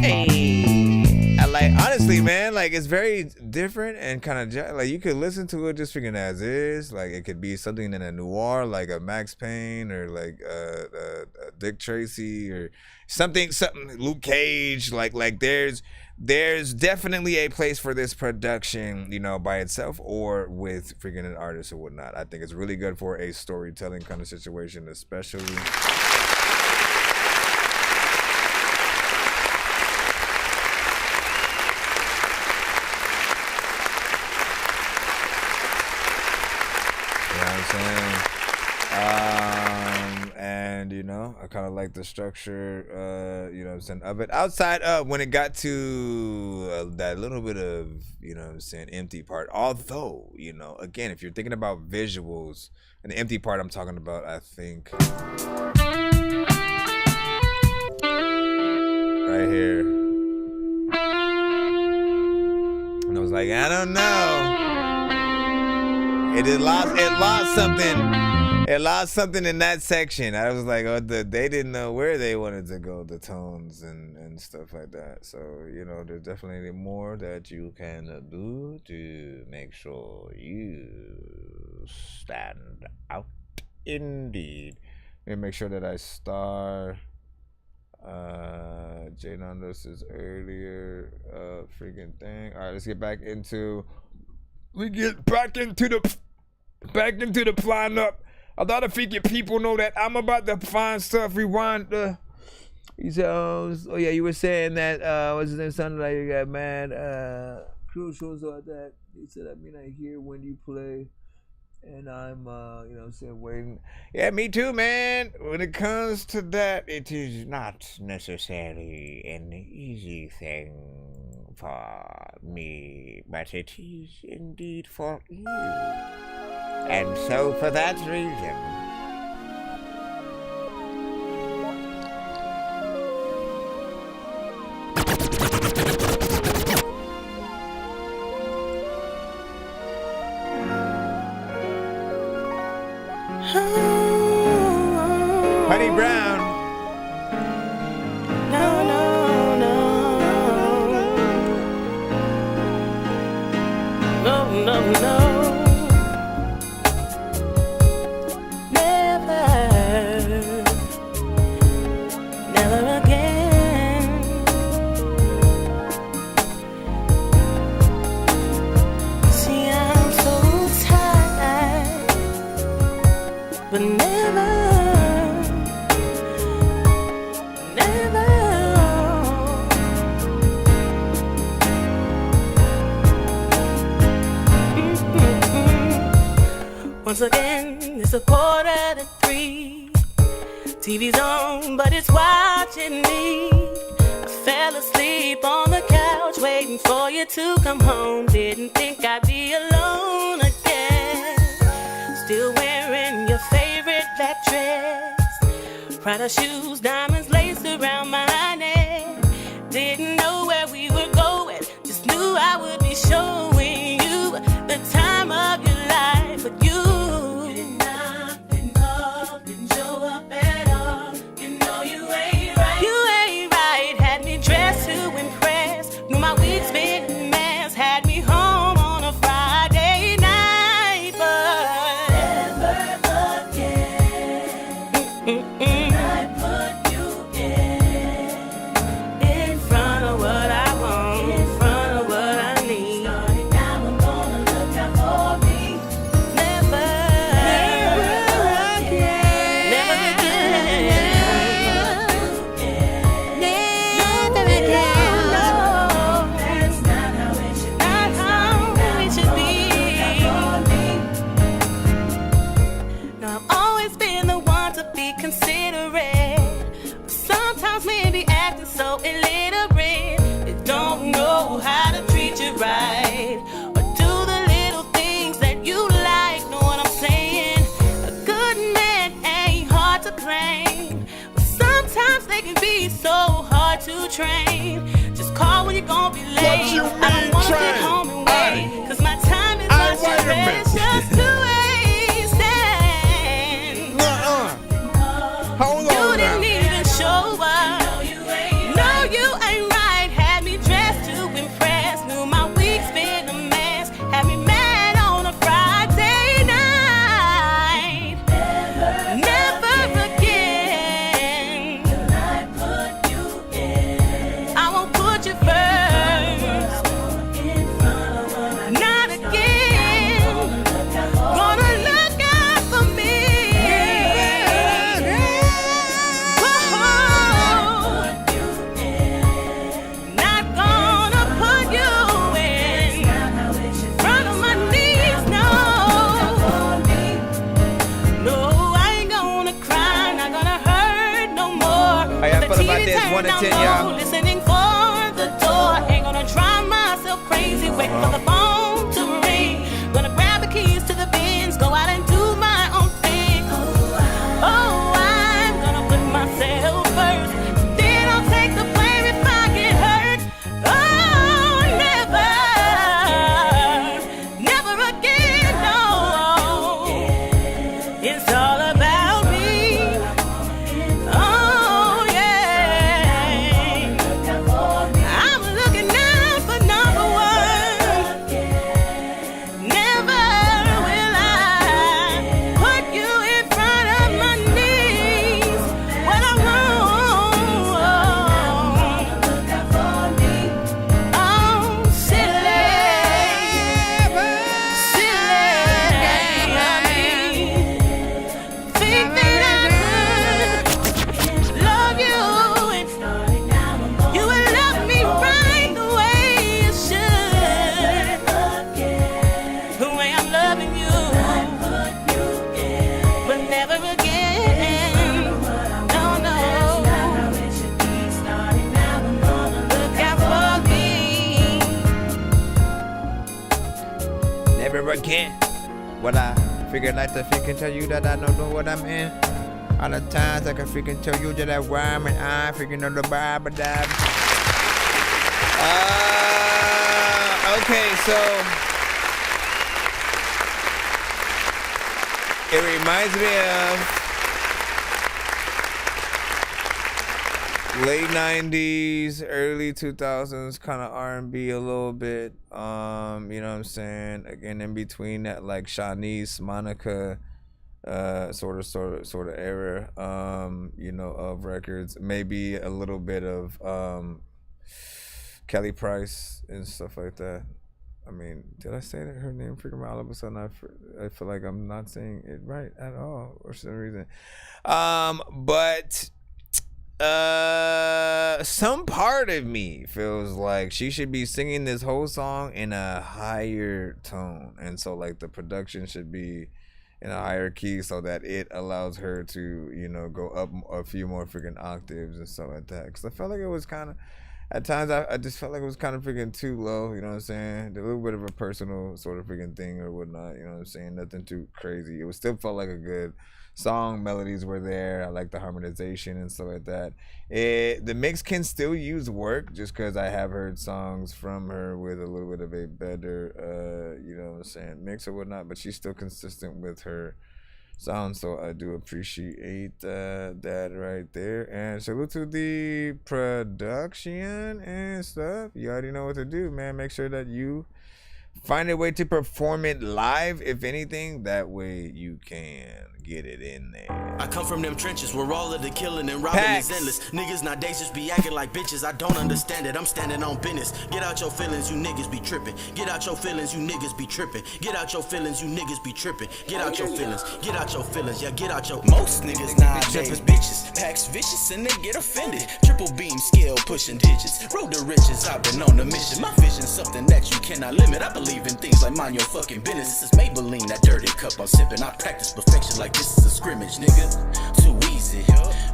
Hey, I like, honestly, man, like it's very different and kind of like you could listen to it just freaking as is. Like it could be something in a noir, like a Max Payne or like a Dick Tracy or something Luke Cage. Like there's definitely a place for this production, you know, by itself or with freaking an artist or whatnot. I think it's really good for a storytelling kind of situation, especially. I'm saying? And you know, I kind of like the structure, you know what I'm saying, of it. Outside of when it got to that little bit of, you know what I'm saying, empty part. Although, you know, again, if you're thinking about visuals, and the empty part I'm talking about, I think right here. And I was like, I don't know. It lost something. It lost something in that section. I was like, oh, they didn't know where they wanted to go, the tones and stuff like that. So, you know, there's definitely more that you can do to make sure you stand out. Indeed. And make sure that I star Jay Nandos' earlier freaking thing. All right, let's get back into the flying up. A lot of freaking people know that I'm about to find stuff. Rewind. He said, oh yeah, you were saying that what's his name? Sounded like you got mad. Crucials or that. He said, I mean, I hear when you play. And I'm, you know, saying waiting. Yeah, me too, man. When it comes to that, it is not necessarily an easy thing for me, but it is indeed for you. And so, for that reason, Honey Brown. No, no, no. No, no, no. Never. Never again. See, I'm so tired, but never. Once again, it's 2:45. TV's on, but it's watching me. I fell asleep on the couch, waiting for you to come home. Didn't think I'd be alone again. Still wearing your favorite black dress. Prada shoes, diamonds laced around my neck. Didn't know where we were going, just knew I would be showing you the time of your life. But you did not, didn't call, didn't show up at all. You know you ain't right. You ain't right. Had me dressed to impress. Knew my week's been a mess. Had me home on a Friday night, but never again. I put you in front of what I want, in front of what I need. Starting now, I'm gonna look out for me. Never again. Never again. No, that's not how it should be. Not how it should be. Now I've always been the one to be considerate, but sometimes men be acting so illiterate. They don't know how to treat you right, or do the little things that you like. Know what I'm saying? A good man ain't hard to blame, but sometimes they can be so hard to train. Just call when you're gonna be late. What you I don't mean wanna train? get home and wait, cause my time is much too wait a minute. precious to waste. Hold You on now. didn't even show up. No, you ain't right. Had me dressed to impress. Knew my week's been a mess. Had me mad on a Friday night. Never again. I won't put you first. Not again. 1 to 10, y'all. Listening for the door. Ain't gonna drive myself crazy. Wait for the phone to ring. Gonna grab the keys to the Benz. Go out and do my own thing. Oh, I'm gonna put myself first. Then I'll take the blame if I get hurt. Oh, never again, no. It's all about me. Oh, yeah. I'm looking out for number one. Never will I put you in front of my knees. What I'm wrong. Oh, silly. Think that I could love you and you would love me right the way you should. The way I'm loving you, but never again. No, no. Look out for me. Never again. Well, I figured like to freaking tell you that I don't know what I'm in. All the times I can freaking tell you that I rhyme and I freaking know the Bible that. Okay, so it reminds me of late 90s, early 2000s kind of R&B a little bit. You know what I'm saying? Again, in between that, like Shanice, Monica, sort of era, you know, of records. Maybe a little bit of Kelly Price and stuff like that. I mean, did I say that her name freaking all of a sudden? I feel like I'm not saying it right at all for some reason. But some part of me feels like she should be singing this whole song in a higher tone, and so like the production should be in a higher key so that it allows her to, you know, go up a few more freaking octaves and stuff like that. Because I felt like it was kind of, at times I just felt like it was kind of freaking too low, you know what I'm saying? A little bit of a personal sort of freaking thing or whatnot, you know what I'm saying? Nothing too crazy. It was still felt like a good song. Melodies were there. I like the harmonization and stuff like that. The mix can still use work just because I have heard songs from her with a little bit of a better, you know what I'm saying, mix or whatnot, but she's still consistent with her sound, so I do appreciate that right there. And salute to the production and stuff. You already know what to do, man. Make sure that you find a way to perform it live, if anything. That way you can get it in there. I come from them trenches where all of the killing and robbing is endless. Niggas nowadays just be acting like bitches. I don't understand it. I'm standing on business. Get out your feelings, you niggas be tripping. Get out your feelings, you niggas be tripping. Get out your feelings, you niggas be tripping. Get out your feelings. Get out your feelings. Yeah, get out your. Most niggas nowadays bitches. Packs vicious and they get offended. Triple beam scale pushing digits. Road to riches. I've been on a mission. My vision's something that you cannot limit. I believe in things like mind your fucking business. This is Maybelline, that dirty cup I'm sipping. I practice perfection like this is a scrimmage, nigga. Too easy.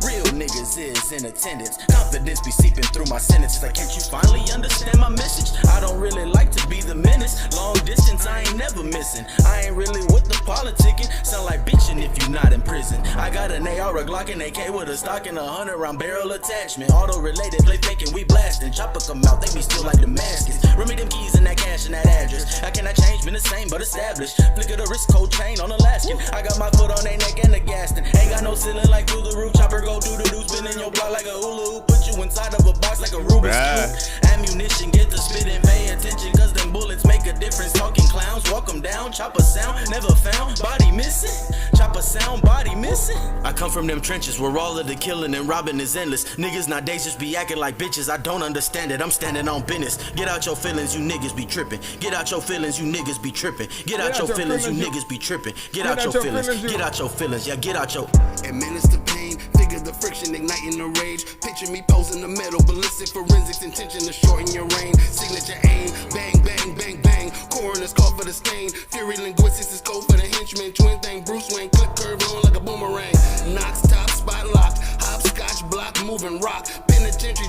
Real niggas is in attendance. Confidence be seeping through my sentences. Like, can't you finally understand my message? I don't really like to be the menace. Long distance, I ain't never missing. I ain't really with the politicking. Sound like bitching if you not in prison. I got an AR, a Glock, and AK with a stock and 100 round barrel attachment. Auto related, play faking, we blasting. Chopper come out, they be still like Damascus. Run me them keys and that cash and that address. I cannot change, been the same but established. Flick of the wrist, cold chain on Alaskan. I got my foot on their neck and the Gaston. Ain't got no ceiling like through the roof. Chopper go through the loop, spinning your block like a hula hoop. Put you inside of a box like a Rubik's Cube. Ammunition, get the spit and pay attention, cause them bullets make a difference. Talking clowns, walk them down. Chopper sound, never found, body missing. Chopper sound, body missing. I come from them trenches where all of the killing and robbing is endless. Niggas nowadays just be acting like bitches. I don't understand it. I'm standing on business. Get out your feelings, you niggas be tripping. Get out your feelings, you niggas be tripping. Get out your feelings, you niggas be tripping. Get out your feelings. Get out your feelings. Yeah, get out your. Administer pain, figure the friction, igniting the rage. Picture me posing the metal, ballistic forensics, intention to shorten your range. Signature aim, bang, bang, bang, bang. Coroner's call for the stain. Fury linguistics is code for the henchman. Twin thing, Bruce Wayne, clip curve on like a boomerang. Knox top, spot locked. Hopscotch block, moving rock. Penitentiary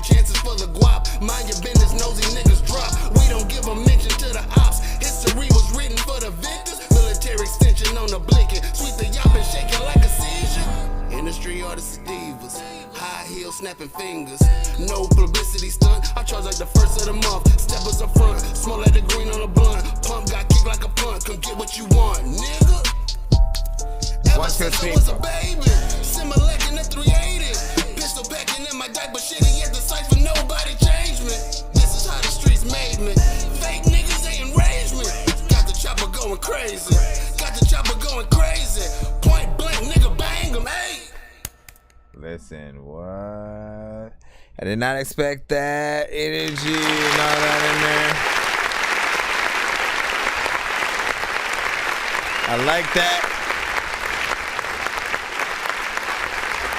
artists are divas. High heels snapping fingers. No publicity stunt. I charge like the first of the month. Steppers up front. Smell like the green on a blunt. Pump got kicked like a punt. Come get what you want, nigga. Ever since I was a baby. Similac in the 380. Pistol packing in my diaper. Shitty at the cipher. Nobody changed me. This is how the streets made me. Fake niggas, they enraged me. Got the chopper going crazy. Got the chopper going crazy. Point blank, nigga, bang him, hey. Listen, what? I did not expect that energy and all that in there. I like that.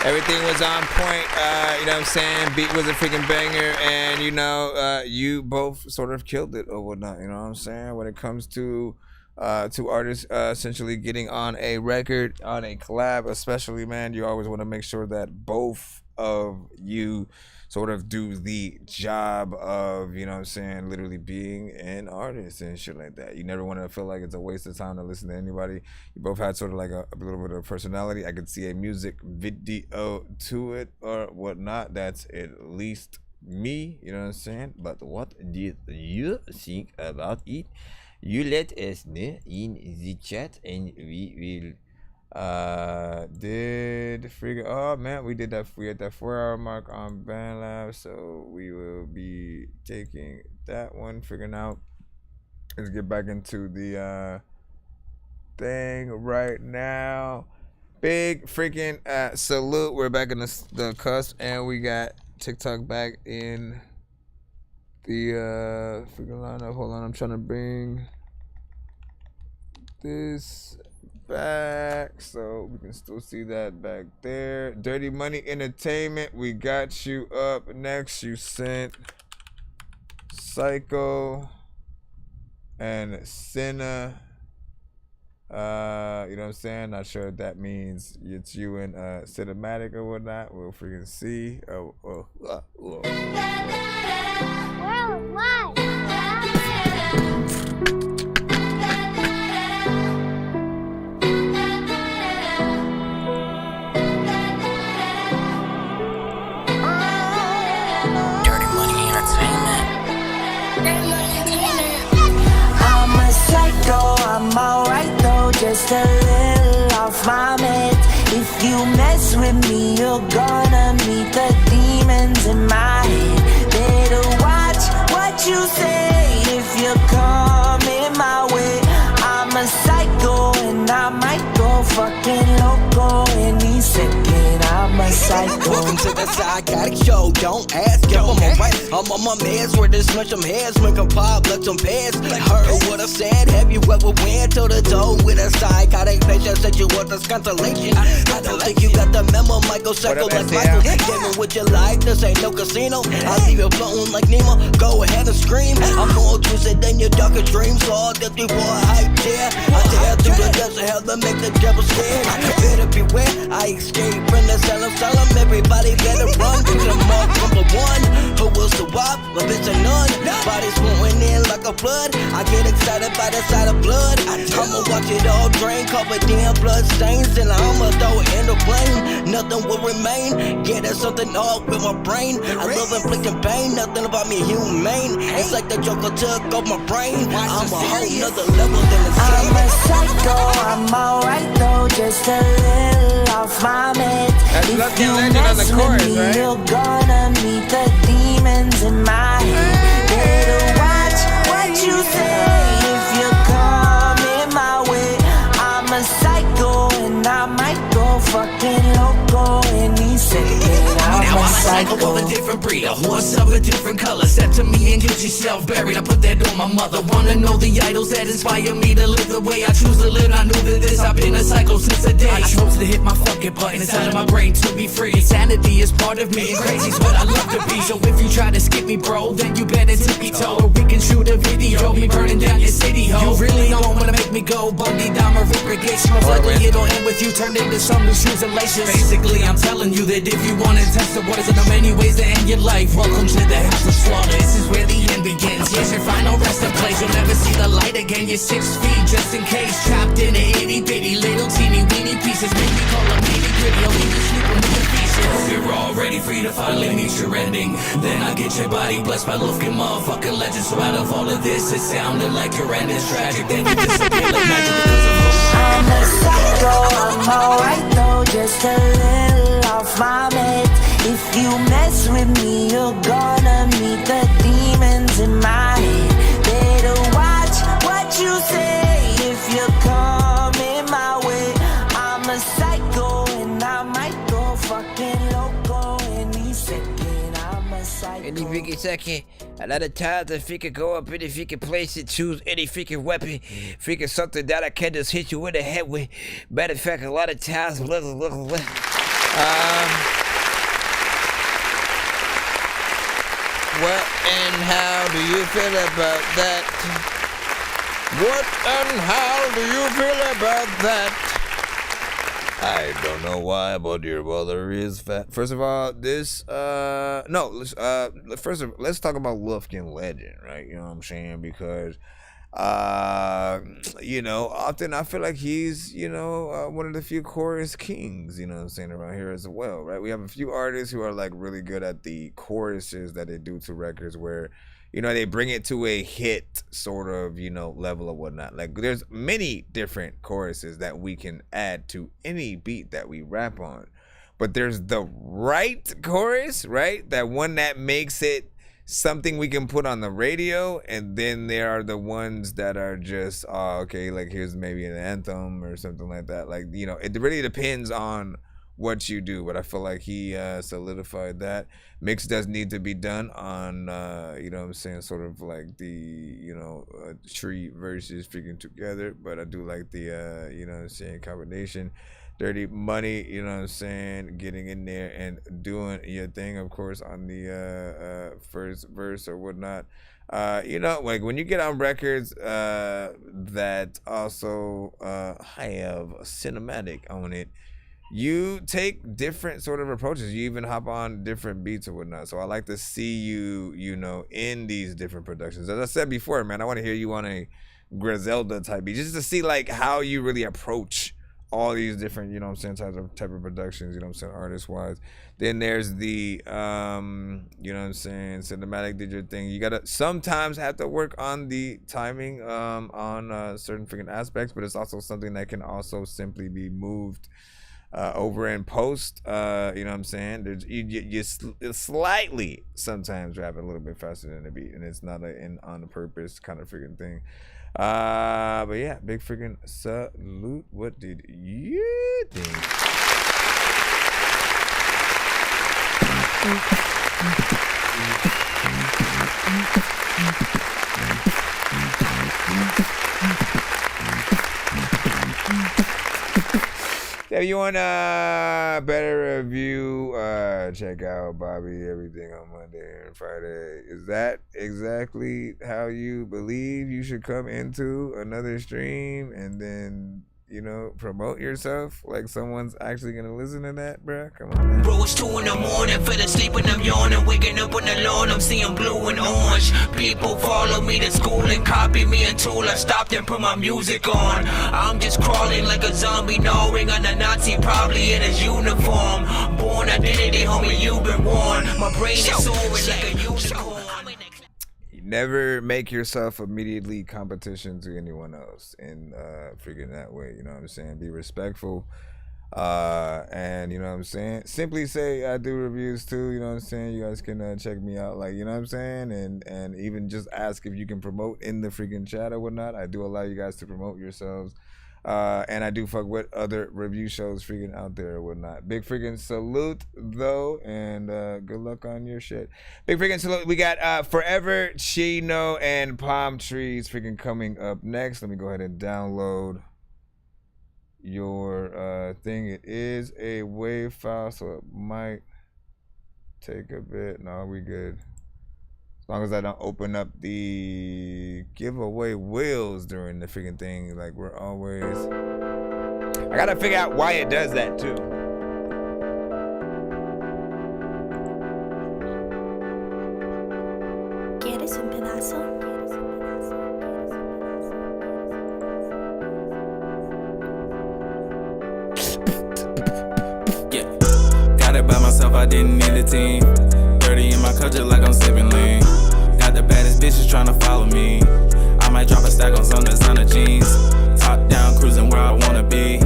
Everything was on point, you know what I'm saying? Beat was a freaking banger, and you know, you both sort of killed it or whatnot, you know what I'm saying? When it comes to two artists essentially getting on a record, on a collab especially, man, you always want to make sure that both of you sort of do the job of, you know what I'm saying, literally being an artist and shit like that. You never want to feel like it's a waste of time to listen to anybody. You both had sort of like a little bit of personality. I could see a music video to it or whatnot. That's at least me, you know what I'm saying? But what did you think about it? You let us know in the chat and we will did figure oh man, we had that 4-hour mark on BandLab, so we will be taking that one, figuring out. Let's get back into the thing right now. Big freaking salute. We're back in the cusp, and we got TikTok back in the freaking lineup. Hold on, I'm trying to bring this back so we can still see that back there. Dirty Money Entertainment, we got you up next. You sent Psycho and Senna. You know what I'm saying? Not sure if that means it's you and Cinematic or whatnot. We'll freaking see. I'm alright though, just a little off my meds. If you mess with me, you're gonna meet the demons in my head. Better watch what you say if you're coming my way. I'm a psycho and I might go fucking loco any second. I'm a psycho. Welcome to the Psychotic Show. Don't ask if I'm alright. I'm on my meds where there's much some heads. When can pop, let some pads. Heard what I said. Have you ever went to the door with a psychotic patient? Said you want this constellation. I don't think you got the memo. Michael Psycho like Michael. Gaming with your life. This ain't no casino. I'll leave you floating like Nemo. Go ahead and scream. I'm more twisted than your darkest dreams. So all that before a hype chair. I dare through the desert hell to make the devil scared. Better beware. I escape from the cell. Everybody better run to the mark number one. Who will survive? My bitch a none. Bodies flowing in like a flood. I get excited by the sight of blood. I'ma watch it all drain, covered in blood stains, and I'ma throw it in the flame. Nothing will remain. Yeah, there's something off with my brain. I love inflicting pain. Nothing about me humane. It's like the Joker took off my brain. I'm a whole nother level than the same. I'm a psycho. I'm alright though, just a little off my meds. If you mess with me, right? You're gonna meet the demons in my head. Better watch what you say if you're coming my way. I'm a psycho and I might go fucking loco any second. I'm a psycho of a different breed, a horse of a different color. Step to me and get yourself buried. I put that on my mother. Wanna know the idols that inspire me to live the way I choose to live. I knew that this, I've been a psycho since the day I chose to hit my fucking button inside of my brain to be free. Insanity is part of me and crazy's what I love to be. So if you try to skip me, bro, then you better tippy toe, or we can shoot a video me burning down your city, ho. You really don't wanna make me we go. Bundy, Dahmer, reprogation. My blood it don't end with you. Turned into some new shoes and laces. Basically, I'm telling you that if you want to test the waters, and there are many ways to end your life. Welcome to the house of slaughter. This is where the end begins. Here's your final resting place. You'll never see the light again. You're 6 feet just in case. Trapped in a itty bitty little teeny weeny pieces. Maybe call them nitty gritty. I'll leave you sleeping with the pieces. Hope you're all ready for you to finally meet your ending. Then I get your body blessed by looking motherfucking legends. So out of all of this, it sounded like your end is tragic. Then you disappear like magic because of I'm a psycho, I'm alright though, just a little off my meds. If you mess with me, you're gonna meet the demons in my head. Better watch what you say if you're coming my way. I'm a psycho and I might go fucking loco any second. I'm a psycho. Any freaking second. A lot of times, if you could go up any freaking place and choose any freaking weapon, freaking something that I can just hit you in the head with. Matter of fact, a lot of times, what and how do you feel about that? What and how do you feel about that? I don't know why, but your mother is fat. First of all, this let's talk about Lufkin Legend, right? You know what I'm saying? Because often I feel like he's, one of the few chorus kings, you know what I'm saying, around here as well, right? We have a few artists who are like really good at the choruses that they do to records where, they bring it to a hit sort of, level or whatnot. Like there's many different choruses that we can add to any beat that we rap on. But there's the right chorus, right? That one that makes it something we can put on the radio. And then there are the ones that are just, okay, like here's maybe an anthem or something like that. Like, it really depends on what you do, but I feel like he solidified that. Mix does need to be done on sort of like the tree verses freaking together, but I do like the combination. Dirty Money, getting in there and doing your thing, of course, on the first verse or whatnot. Like when you get on records that also have cinematic on it, you take different sort of approaches. You even hop on different beats or whatnot. So I like to see you, in these different productions. As I said before, man, I want to hear you on a Griselda type beat, just to see like how you really approach all these different, type of productions, artist-wise. Then there's the, cinematic digital thing. You gotta sometimes have to work on the timing on certain freaking aspects, but it's also something that can also simply be moved over in post. There's you slightly sometimes rap a little bit faster than the beat, and it's not on the purpose kind of freaking thing. But yeah, big freaking salute. What did you think? If you want a better review, check out Bobby Everything on Monday and Friday. Is that exactly how you believe you should come into another stream and then, promote yourself? Like someone's actually gonna listen to that, bruh? Come on, man. Bro, it's 2 in the morning, fell asleep and I'm yawning. Waking up on the lawn, I'm seeing blue and orange. People follow me to school and copy me until I stopped and put my music on. I'm just crawling like a zombie, gnawing on a Nazi, probably in his uniform. Born identity, homie, you've been warned. My brain is soaring like a unicorn. Never make yourself immediately competition to anyone else in freaking that way. You know what I'm saying? Be respectful. And you know what I'm saying? Simply say I do reviews too, you know what I'm saying? You guys can check me out, like, you know what I'm saying? And even just ask if you can promote in the freaking chat or whatnot. I do allow you guys to promote yourselves. And I do fuck with other review shows freaking out there or whatnot. Big freaking salute though, and good luck on your shit. Big freaking salute. We got Forever Chino and Palm Trees freaking coming up next. Let me go ahead and download your thing. It is a WAV file, so it might take a bit. No, we good. As long as I don't open up the giveaway wheels during the freaking thing, like we're always. I gotta figure out why it does that too. ¿Quieres un pedazo? Got it by myself, I didn't need a team. 30 in my cup just like I'm sipping lean. Got the baddest bitches tryna follow me. I might drop a stack on some designer jeans. Top down, cruising where I wanna be.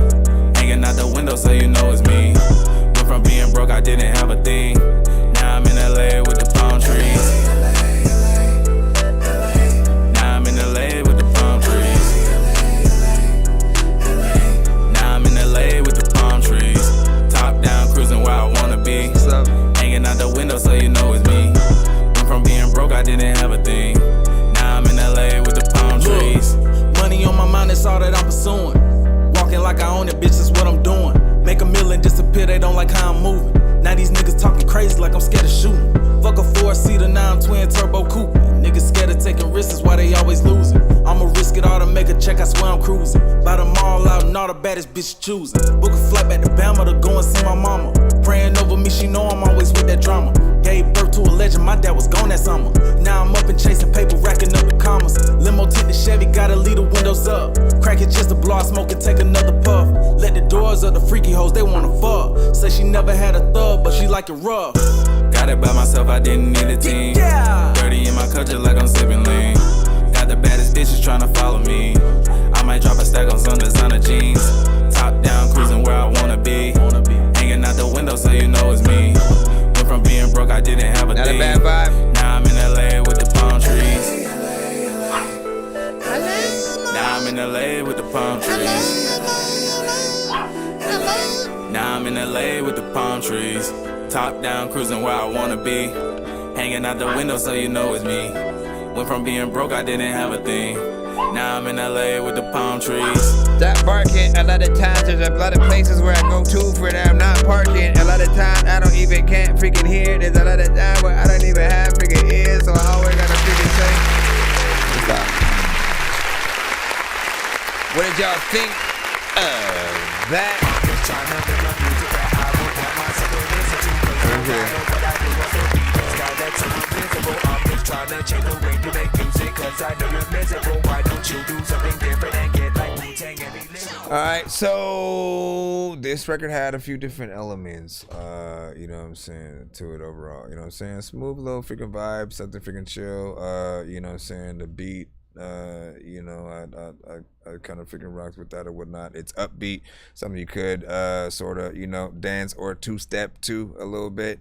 Hanging out the window so you know it's me. Went from being broke, I didn't have a thing. Now I'm in LA with the palm trees. Now I'm in LA with the palm trees. Now I'm in LA with the palm trees. Top down, cruising where I wanna be. Hanging out the window so you know it's me. Went from being broke, I didn't have a thing. Now I'm in LA with the palm trees. Money on my mind, that's all that I'm pursuing. Walking like I own it, bitch, that's what I'm doing. Make a million disappear, they don't like how I'm moving. Now these niggas talking crazy like I'm scared of shooting. Fuck a 4-seater, now I'm twin turbo coupe. Niggas scared of taking risks, that's why they always losing. I'ma risk it all to make a check, I swear I'm cruising. Buy them all out and all the baddest bitches choosing. Book a flight back to Bama to go and see my mama. Praying over me, she know I'm always with that drama. Gave birth to a legend, my dad was gone that summer. Now I'm up and chasing paper, racking up the commas. Limo tinted Chevy, gotta leave the windows up. Crack it just to blow, I smoke and take another puff. Let the doors up, the freaky hoes, they wanna fuck. Say she never had a thug, but she like it rough. Got it by myself, I didn't need a team. 30 in my cup just like I'm sipping lean. Got the baddest bitches tryna follow me. I might drop a stack on some designer jeans. Top down, cruising where I wanna be. Hanging out the window so you know it's me. Went from being broke, I didn't have a thing. Not a bad vibe. Now I'm in LA with the palm trees. Now I'm in LA with the palm trees. Now I'm in LA with the palm trees. Top down, cruising where I wanna be. Hanging out the window so you know it's me. Went from being broke, I didn't have a thing. Now I'm in LA with the palm trees. Stop barking. A lot of times there's a lot of places where I go to for that I'm not parking. A lot of times I don't even can't freaking hear. There's a lot of times where I don't even have freaking ears, so I always gotta freaking say. Stop. What did y'all think of that? Trying to change the way you make music, cause I know you're miserable. Why don't you do something different and get like Wu-Tang and be Alright, so this record had a few different elements, you know what I'm saying, to it overall. You know what I'm saying? Smooth little freaking vibe, something freaking chill, you know what I'm saying, the beat, you know, I kind of freaking rocked with that or whatnot. It's upbeat, something you could sort of, you know, dance or two-step to a little bit.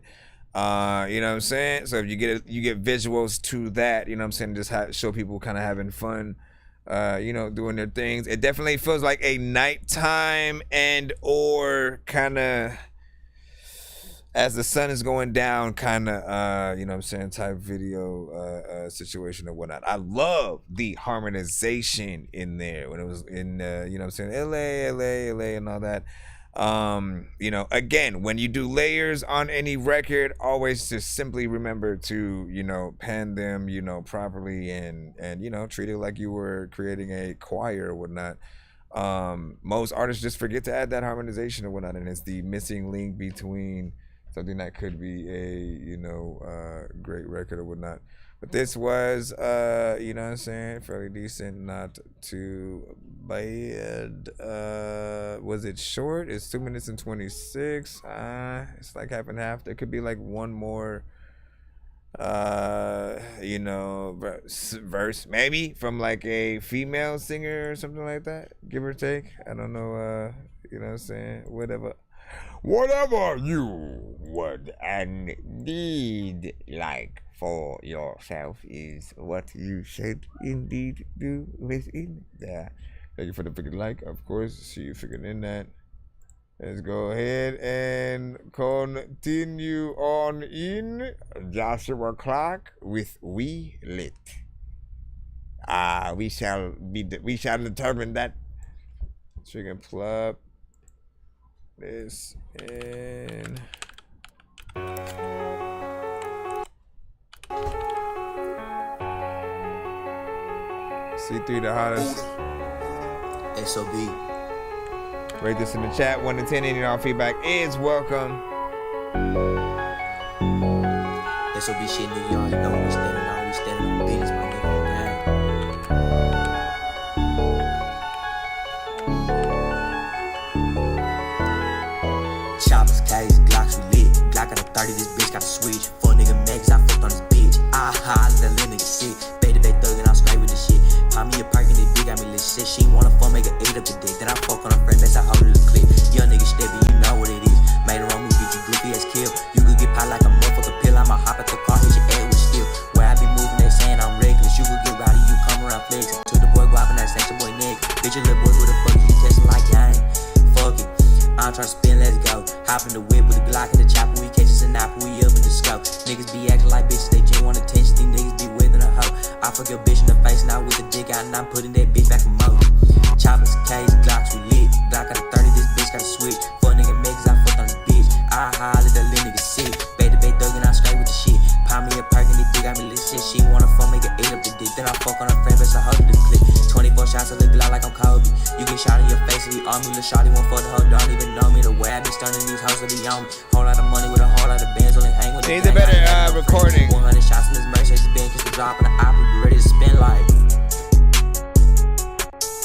You know what I'm saying? So if you get visuals to that, you know what I'm saying, just show people kind of having fun, you know, doing their things. It definitely feels like a nighttime and or kind of as the sun is going down kind of, you know what I'm saying, type video situation or whatnot. I love the harmonization in there when it was in, you know what I'm saying, LA and all that. You know, again, when you do layers on any record, always just simply remember to, you know, pan them, you know, properly and you know, treat it like you were creating a choir or whatnot. Most artists just forget to add that harmonization or whatnot, and it's the missing link between something that could be a, you know, great record or whatnot. But this was, you know what I'm saying, fairly decent, not too bad. Was it short? It's 2 minutes and 26. It's like half and half. There could be like one more, you know, verse maybe from like a female singer or something like that, give or take. I don't know, you know what I'm saying, whatever you would and need like for yourself is what you should indeed do within there. Thank you for the freaking like, of course. See you freaking in that. Let's go ahead and continue on in Joshua Clark with We Lit. We shall determine that. So you can plug this in. C3 the hottest. SOB. Rate this in the chat, 1 to 10. Any and all feedback is welcome. SOB shit, nigga, you already know we standing on. We standing on business, my nigga, on gang. Choppers, K's, Glocks, we lit. Glock got a 30, this bitch got a switch. Fuck nigga Max, I fucked on this bitch. Aha, let that little nigga shit. Bay to bay thug and I'm straight with this shit. Pop me a perk and this bitch got me lit shit. She wanna fuck, make her 8 up the dick. Then I fuck on her friend, that's how hold it a clip. Young nigga stepping, you know what it is. Made a wrong move, get you goofy as kill. You could get pie like a motherfucker pill. I'ma hop at the car, hit your head with steel. Where I be moving, they saying I'm reckless. You could get rowdy, you come around flex. Took the boy guap and that snatch your boy neck. Bitch, your little boy, who the fuck you testing like gang? Fuck it. I'm tryna spin, let's go. Hop in the whip with the Glock and the chopper. We catch us an apple, we up in the scope. Niggas be acting like bitches, they just want attention. These niggas be within a hoe. I fuck your bitch in the face, now with the dick out, and I'm putting that bitch back in mode. Choppers, K's, Glocks, we lit. Glock got a 30, this bitch got a switch. Fuck nigga Megs, I fucked on this bitch. I holler that little nigga sick. Bay to bay thug and I'm straight with the shit. Pop me a perk and this dick got me lit shit. She wanna fuck, make her 8 up the dick. Then I fuck on her friend, best I hold it the clip. 24 shots of the Glock like I'm Kobe. You get shot in your face, we army. Lil' shawty won't fuck the hoe, don't even know me. The way I be stunning these hoes will be on me. Whole lot of money with a whole lot of bands, only hang with the Needs a better recording. 100 shots in this Mercedes Benz, kiss the drop and the op, we be ready to spin like.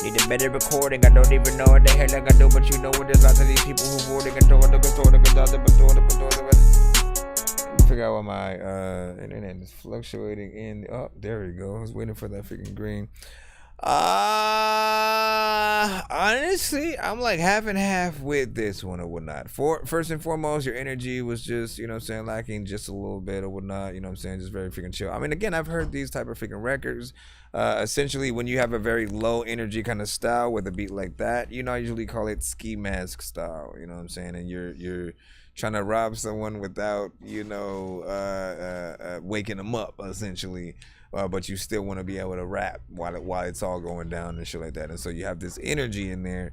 Need a better recording. I don't even know what the hell I gotta do, but you know what there's lots of these people who boarding and throwing the figure out why my internet is fluctuating in. Oh, there we go. I was waiting for that freaking green. Honestly, I'm like half and half with this one or whatnot. First and foremost, your energy was just, you know what I'm saying, lacking just a little bit or whatnot, you know what I'm saying, just very freaking chill. I mean, again, I've heard these type of freaking records. Essentially, when you have a very low energy kind of style with a beat like that, you know, I usually call it ski mask style, you know what I'm saying, and you're trying to rob someone without, you know, waking them up, essentially. But you still want to be able to rap while it's all going down and shit like that. And so you have this energy in there.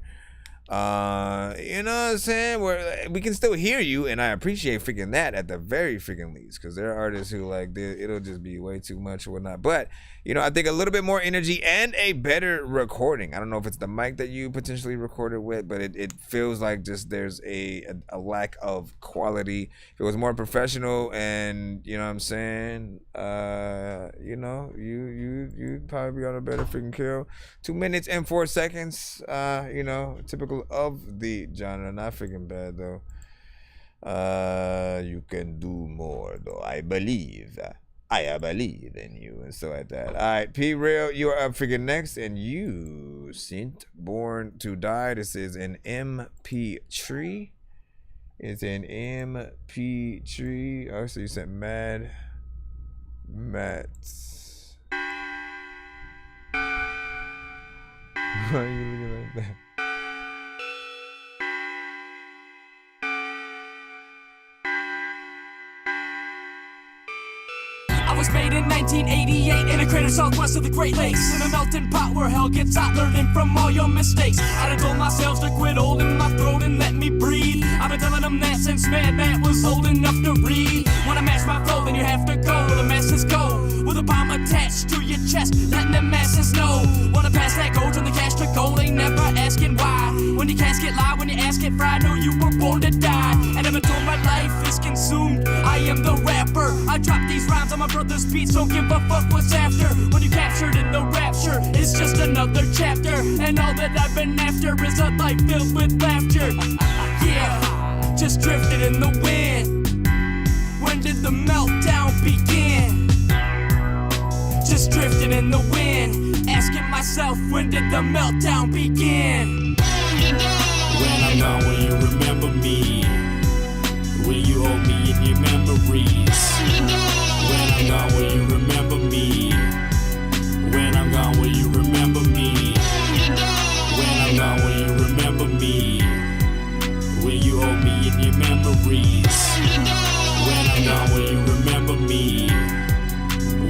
You know what I'm saying? Where we can still hear you, and I appreciate freaking that at the very freaking least, because there are artists who like it'll just be way too much or whatnot. But you know, I think a little bit more energy and a better recording. I don't know if it's the mic that you potentially recorded with, but it feels like just there's a lack of quality. If it was more professional, and you know what I'm saying, you know, you'd probably be on a better freaking kill. 2 minutes and 4 seconds. You know, typical of the genre. Not freaking bad though. You can do more though. I believe in you and so like that. All right, P Real, you are up freaking next, and you sent Born to Die. This is an MP3. It's an MP3. Oh, so you sent Mad Mats. Why are you looking like that? I was made in 1988 in a crater southwest of the Great Lakes, in a melting pot where hell gets hot, learning from all your mistakes. I done told myself to quit holding my throat and let me breathe. I've been telling them that since Mad Matt was old enough to read. When I match my flow, then you have to go where the masses go, with a bomb attached to your chest, letting the masses know. Wanna pass that gold, turn the cash to gold, ain't never asking why. When your casket lie, when your ass get fried, know you were born to die. And never told my life is consumed, I am the rapper. I drop these rhymes on my brother's beats, don't give a fuck what's after. When you captured in the rapture, it's just another chapter. And all that I've been after is a life filled with laughter. Yeah, just drifted in the wind. When did the meltdown begin? Just drifting in the wind, asking myself, when did the meltdown begin? When I'm gone, will you remember me? Will you hold me in your memories? When I'm gone, will you remember me? When I'm gone, will you remember me? When I'm gone, will you remember me? Will you hold me in your memories? When I'm gone, will you remember me?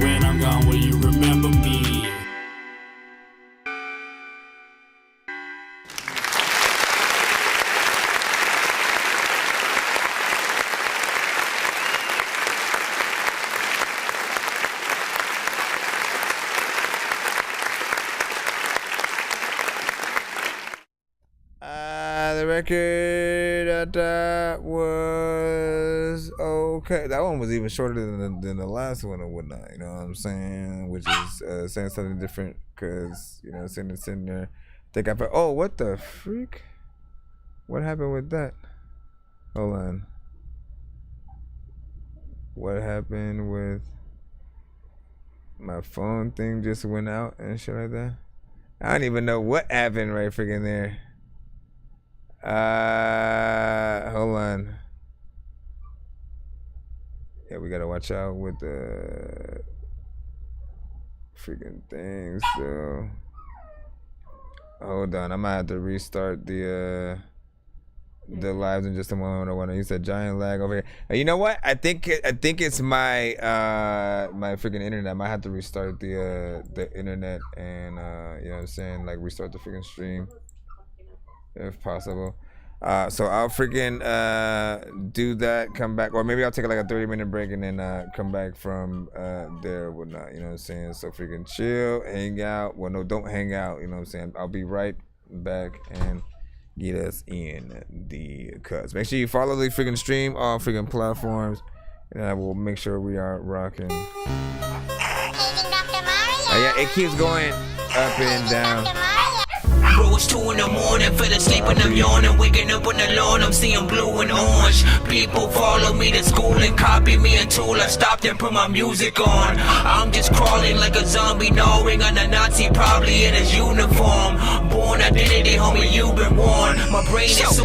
When I'm gone, will you remember me? the record that was okay. That one was even shorter than the last one or whatnot. You know what I'm saying? Which is saying something different because you know, it's in there. Think oh, what the freak? What happened with that? Hold on. What happened with my phone thing? Just went out and shit like that. I don't even know what happened right freaking there. Hold on. Yeah, we gotta watch out with the freaking things. So hold on, I might have to restart the lives in just a moment. I want to use that giant lag over here. You know what? I think it's my my freaking internet. I might have to restart the internet and you know what I'm saying, like restart the freaking stream if possible. So I'll freaking do that, come back, or maybe I'll take like a 30-minute break and then come back from there or whatnot, you know what I'm saying? So freaking chill, hang out. Well, no, don't hang out, you know what I'm saying? I'll be right back and get us in the cuts. Make sure you follow the freaking stream, all freaking platforms, and I will make sure we are rocking. Yeah, it keeps going up and down. Bro, it's 2 in the morning, fell asleep and I'm yawning. Waking up on the lawn, I'm seeing blue and orange. People follow me to school and copy me until I stopped and put my music on. I'm just crawling like a zombie, gnawing on a Nazi, probably in his uniform. Born identity, homie, you've been warned. My brain is so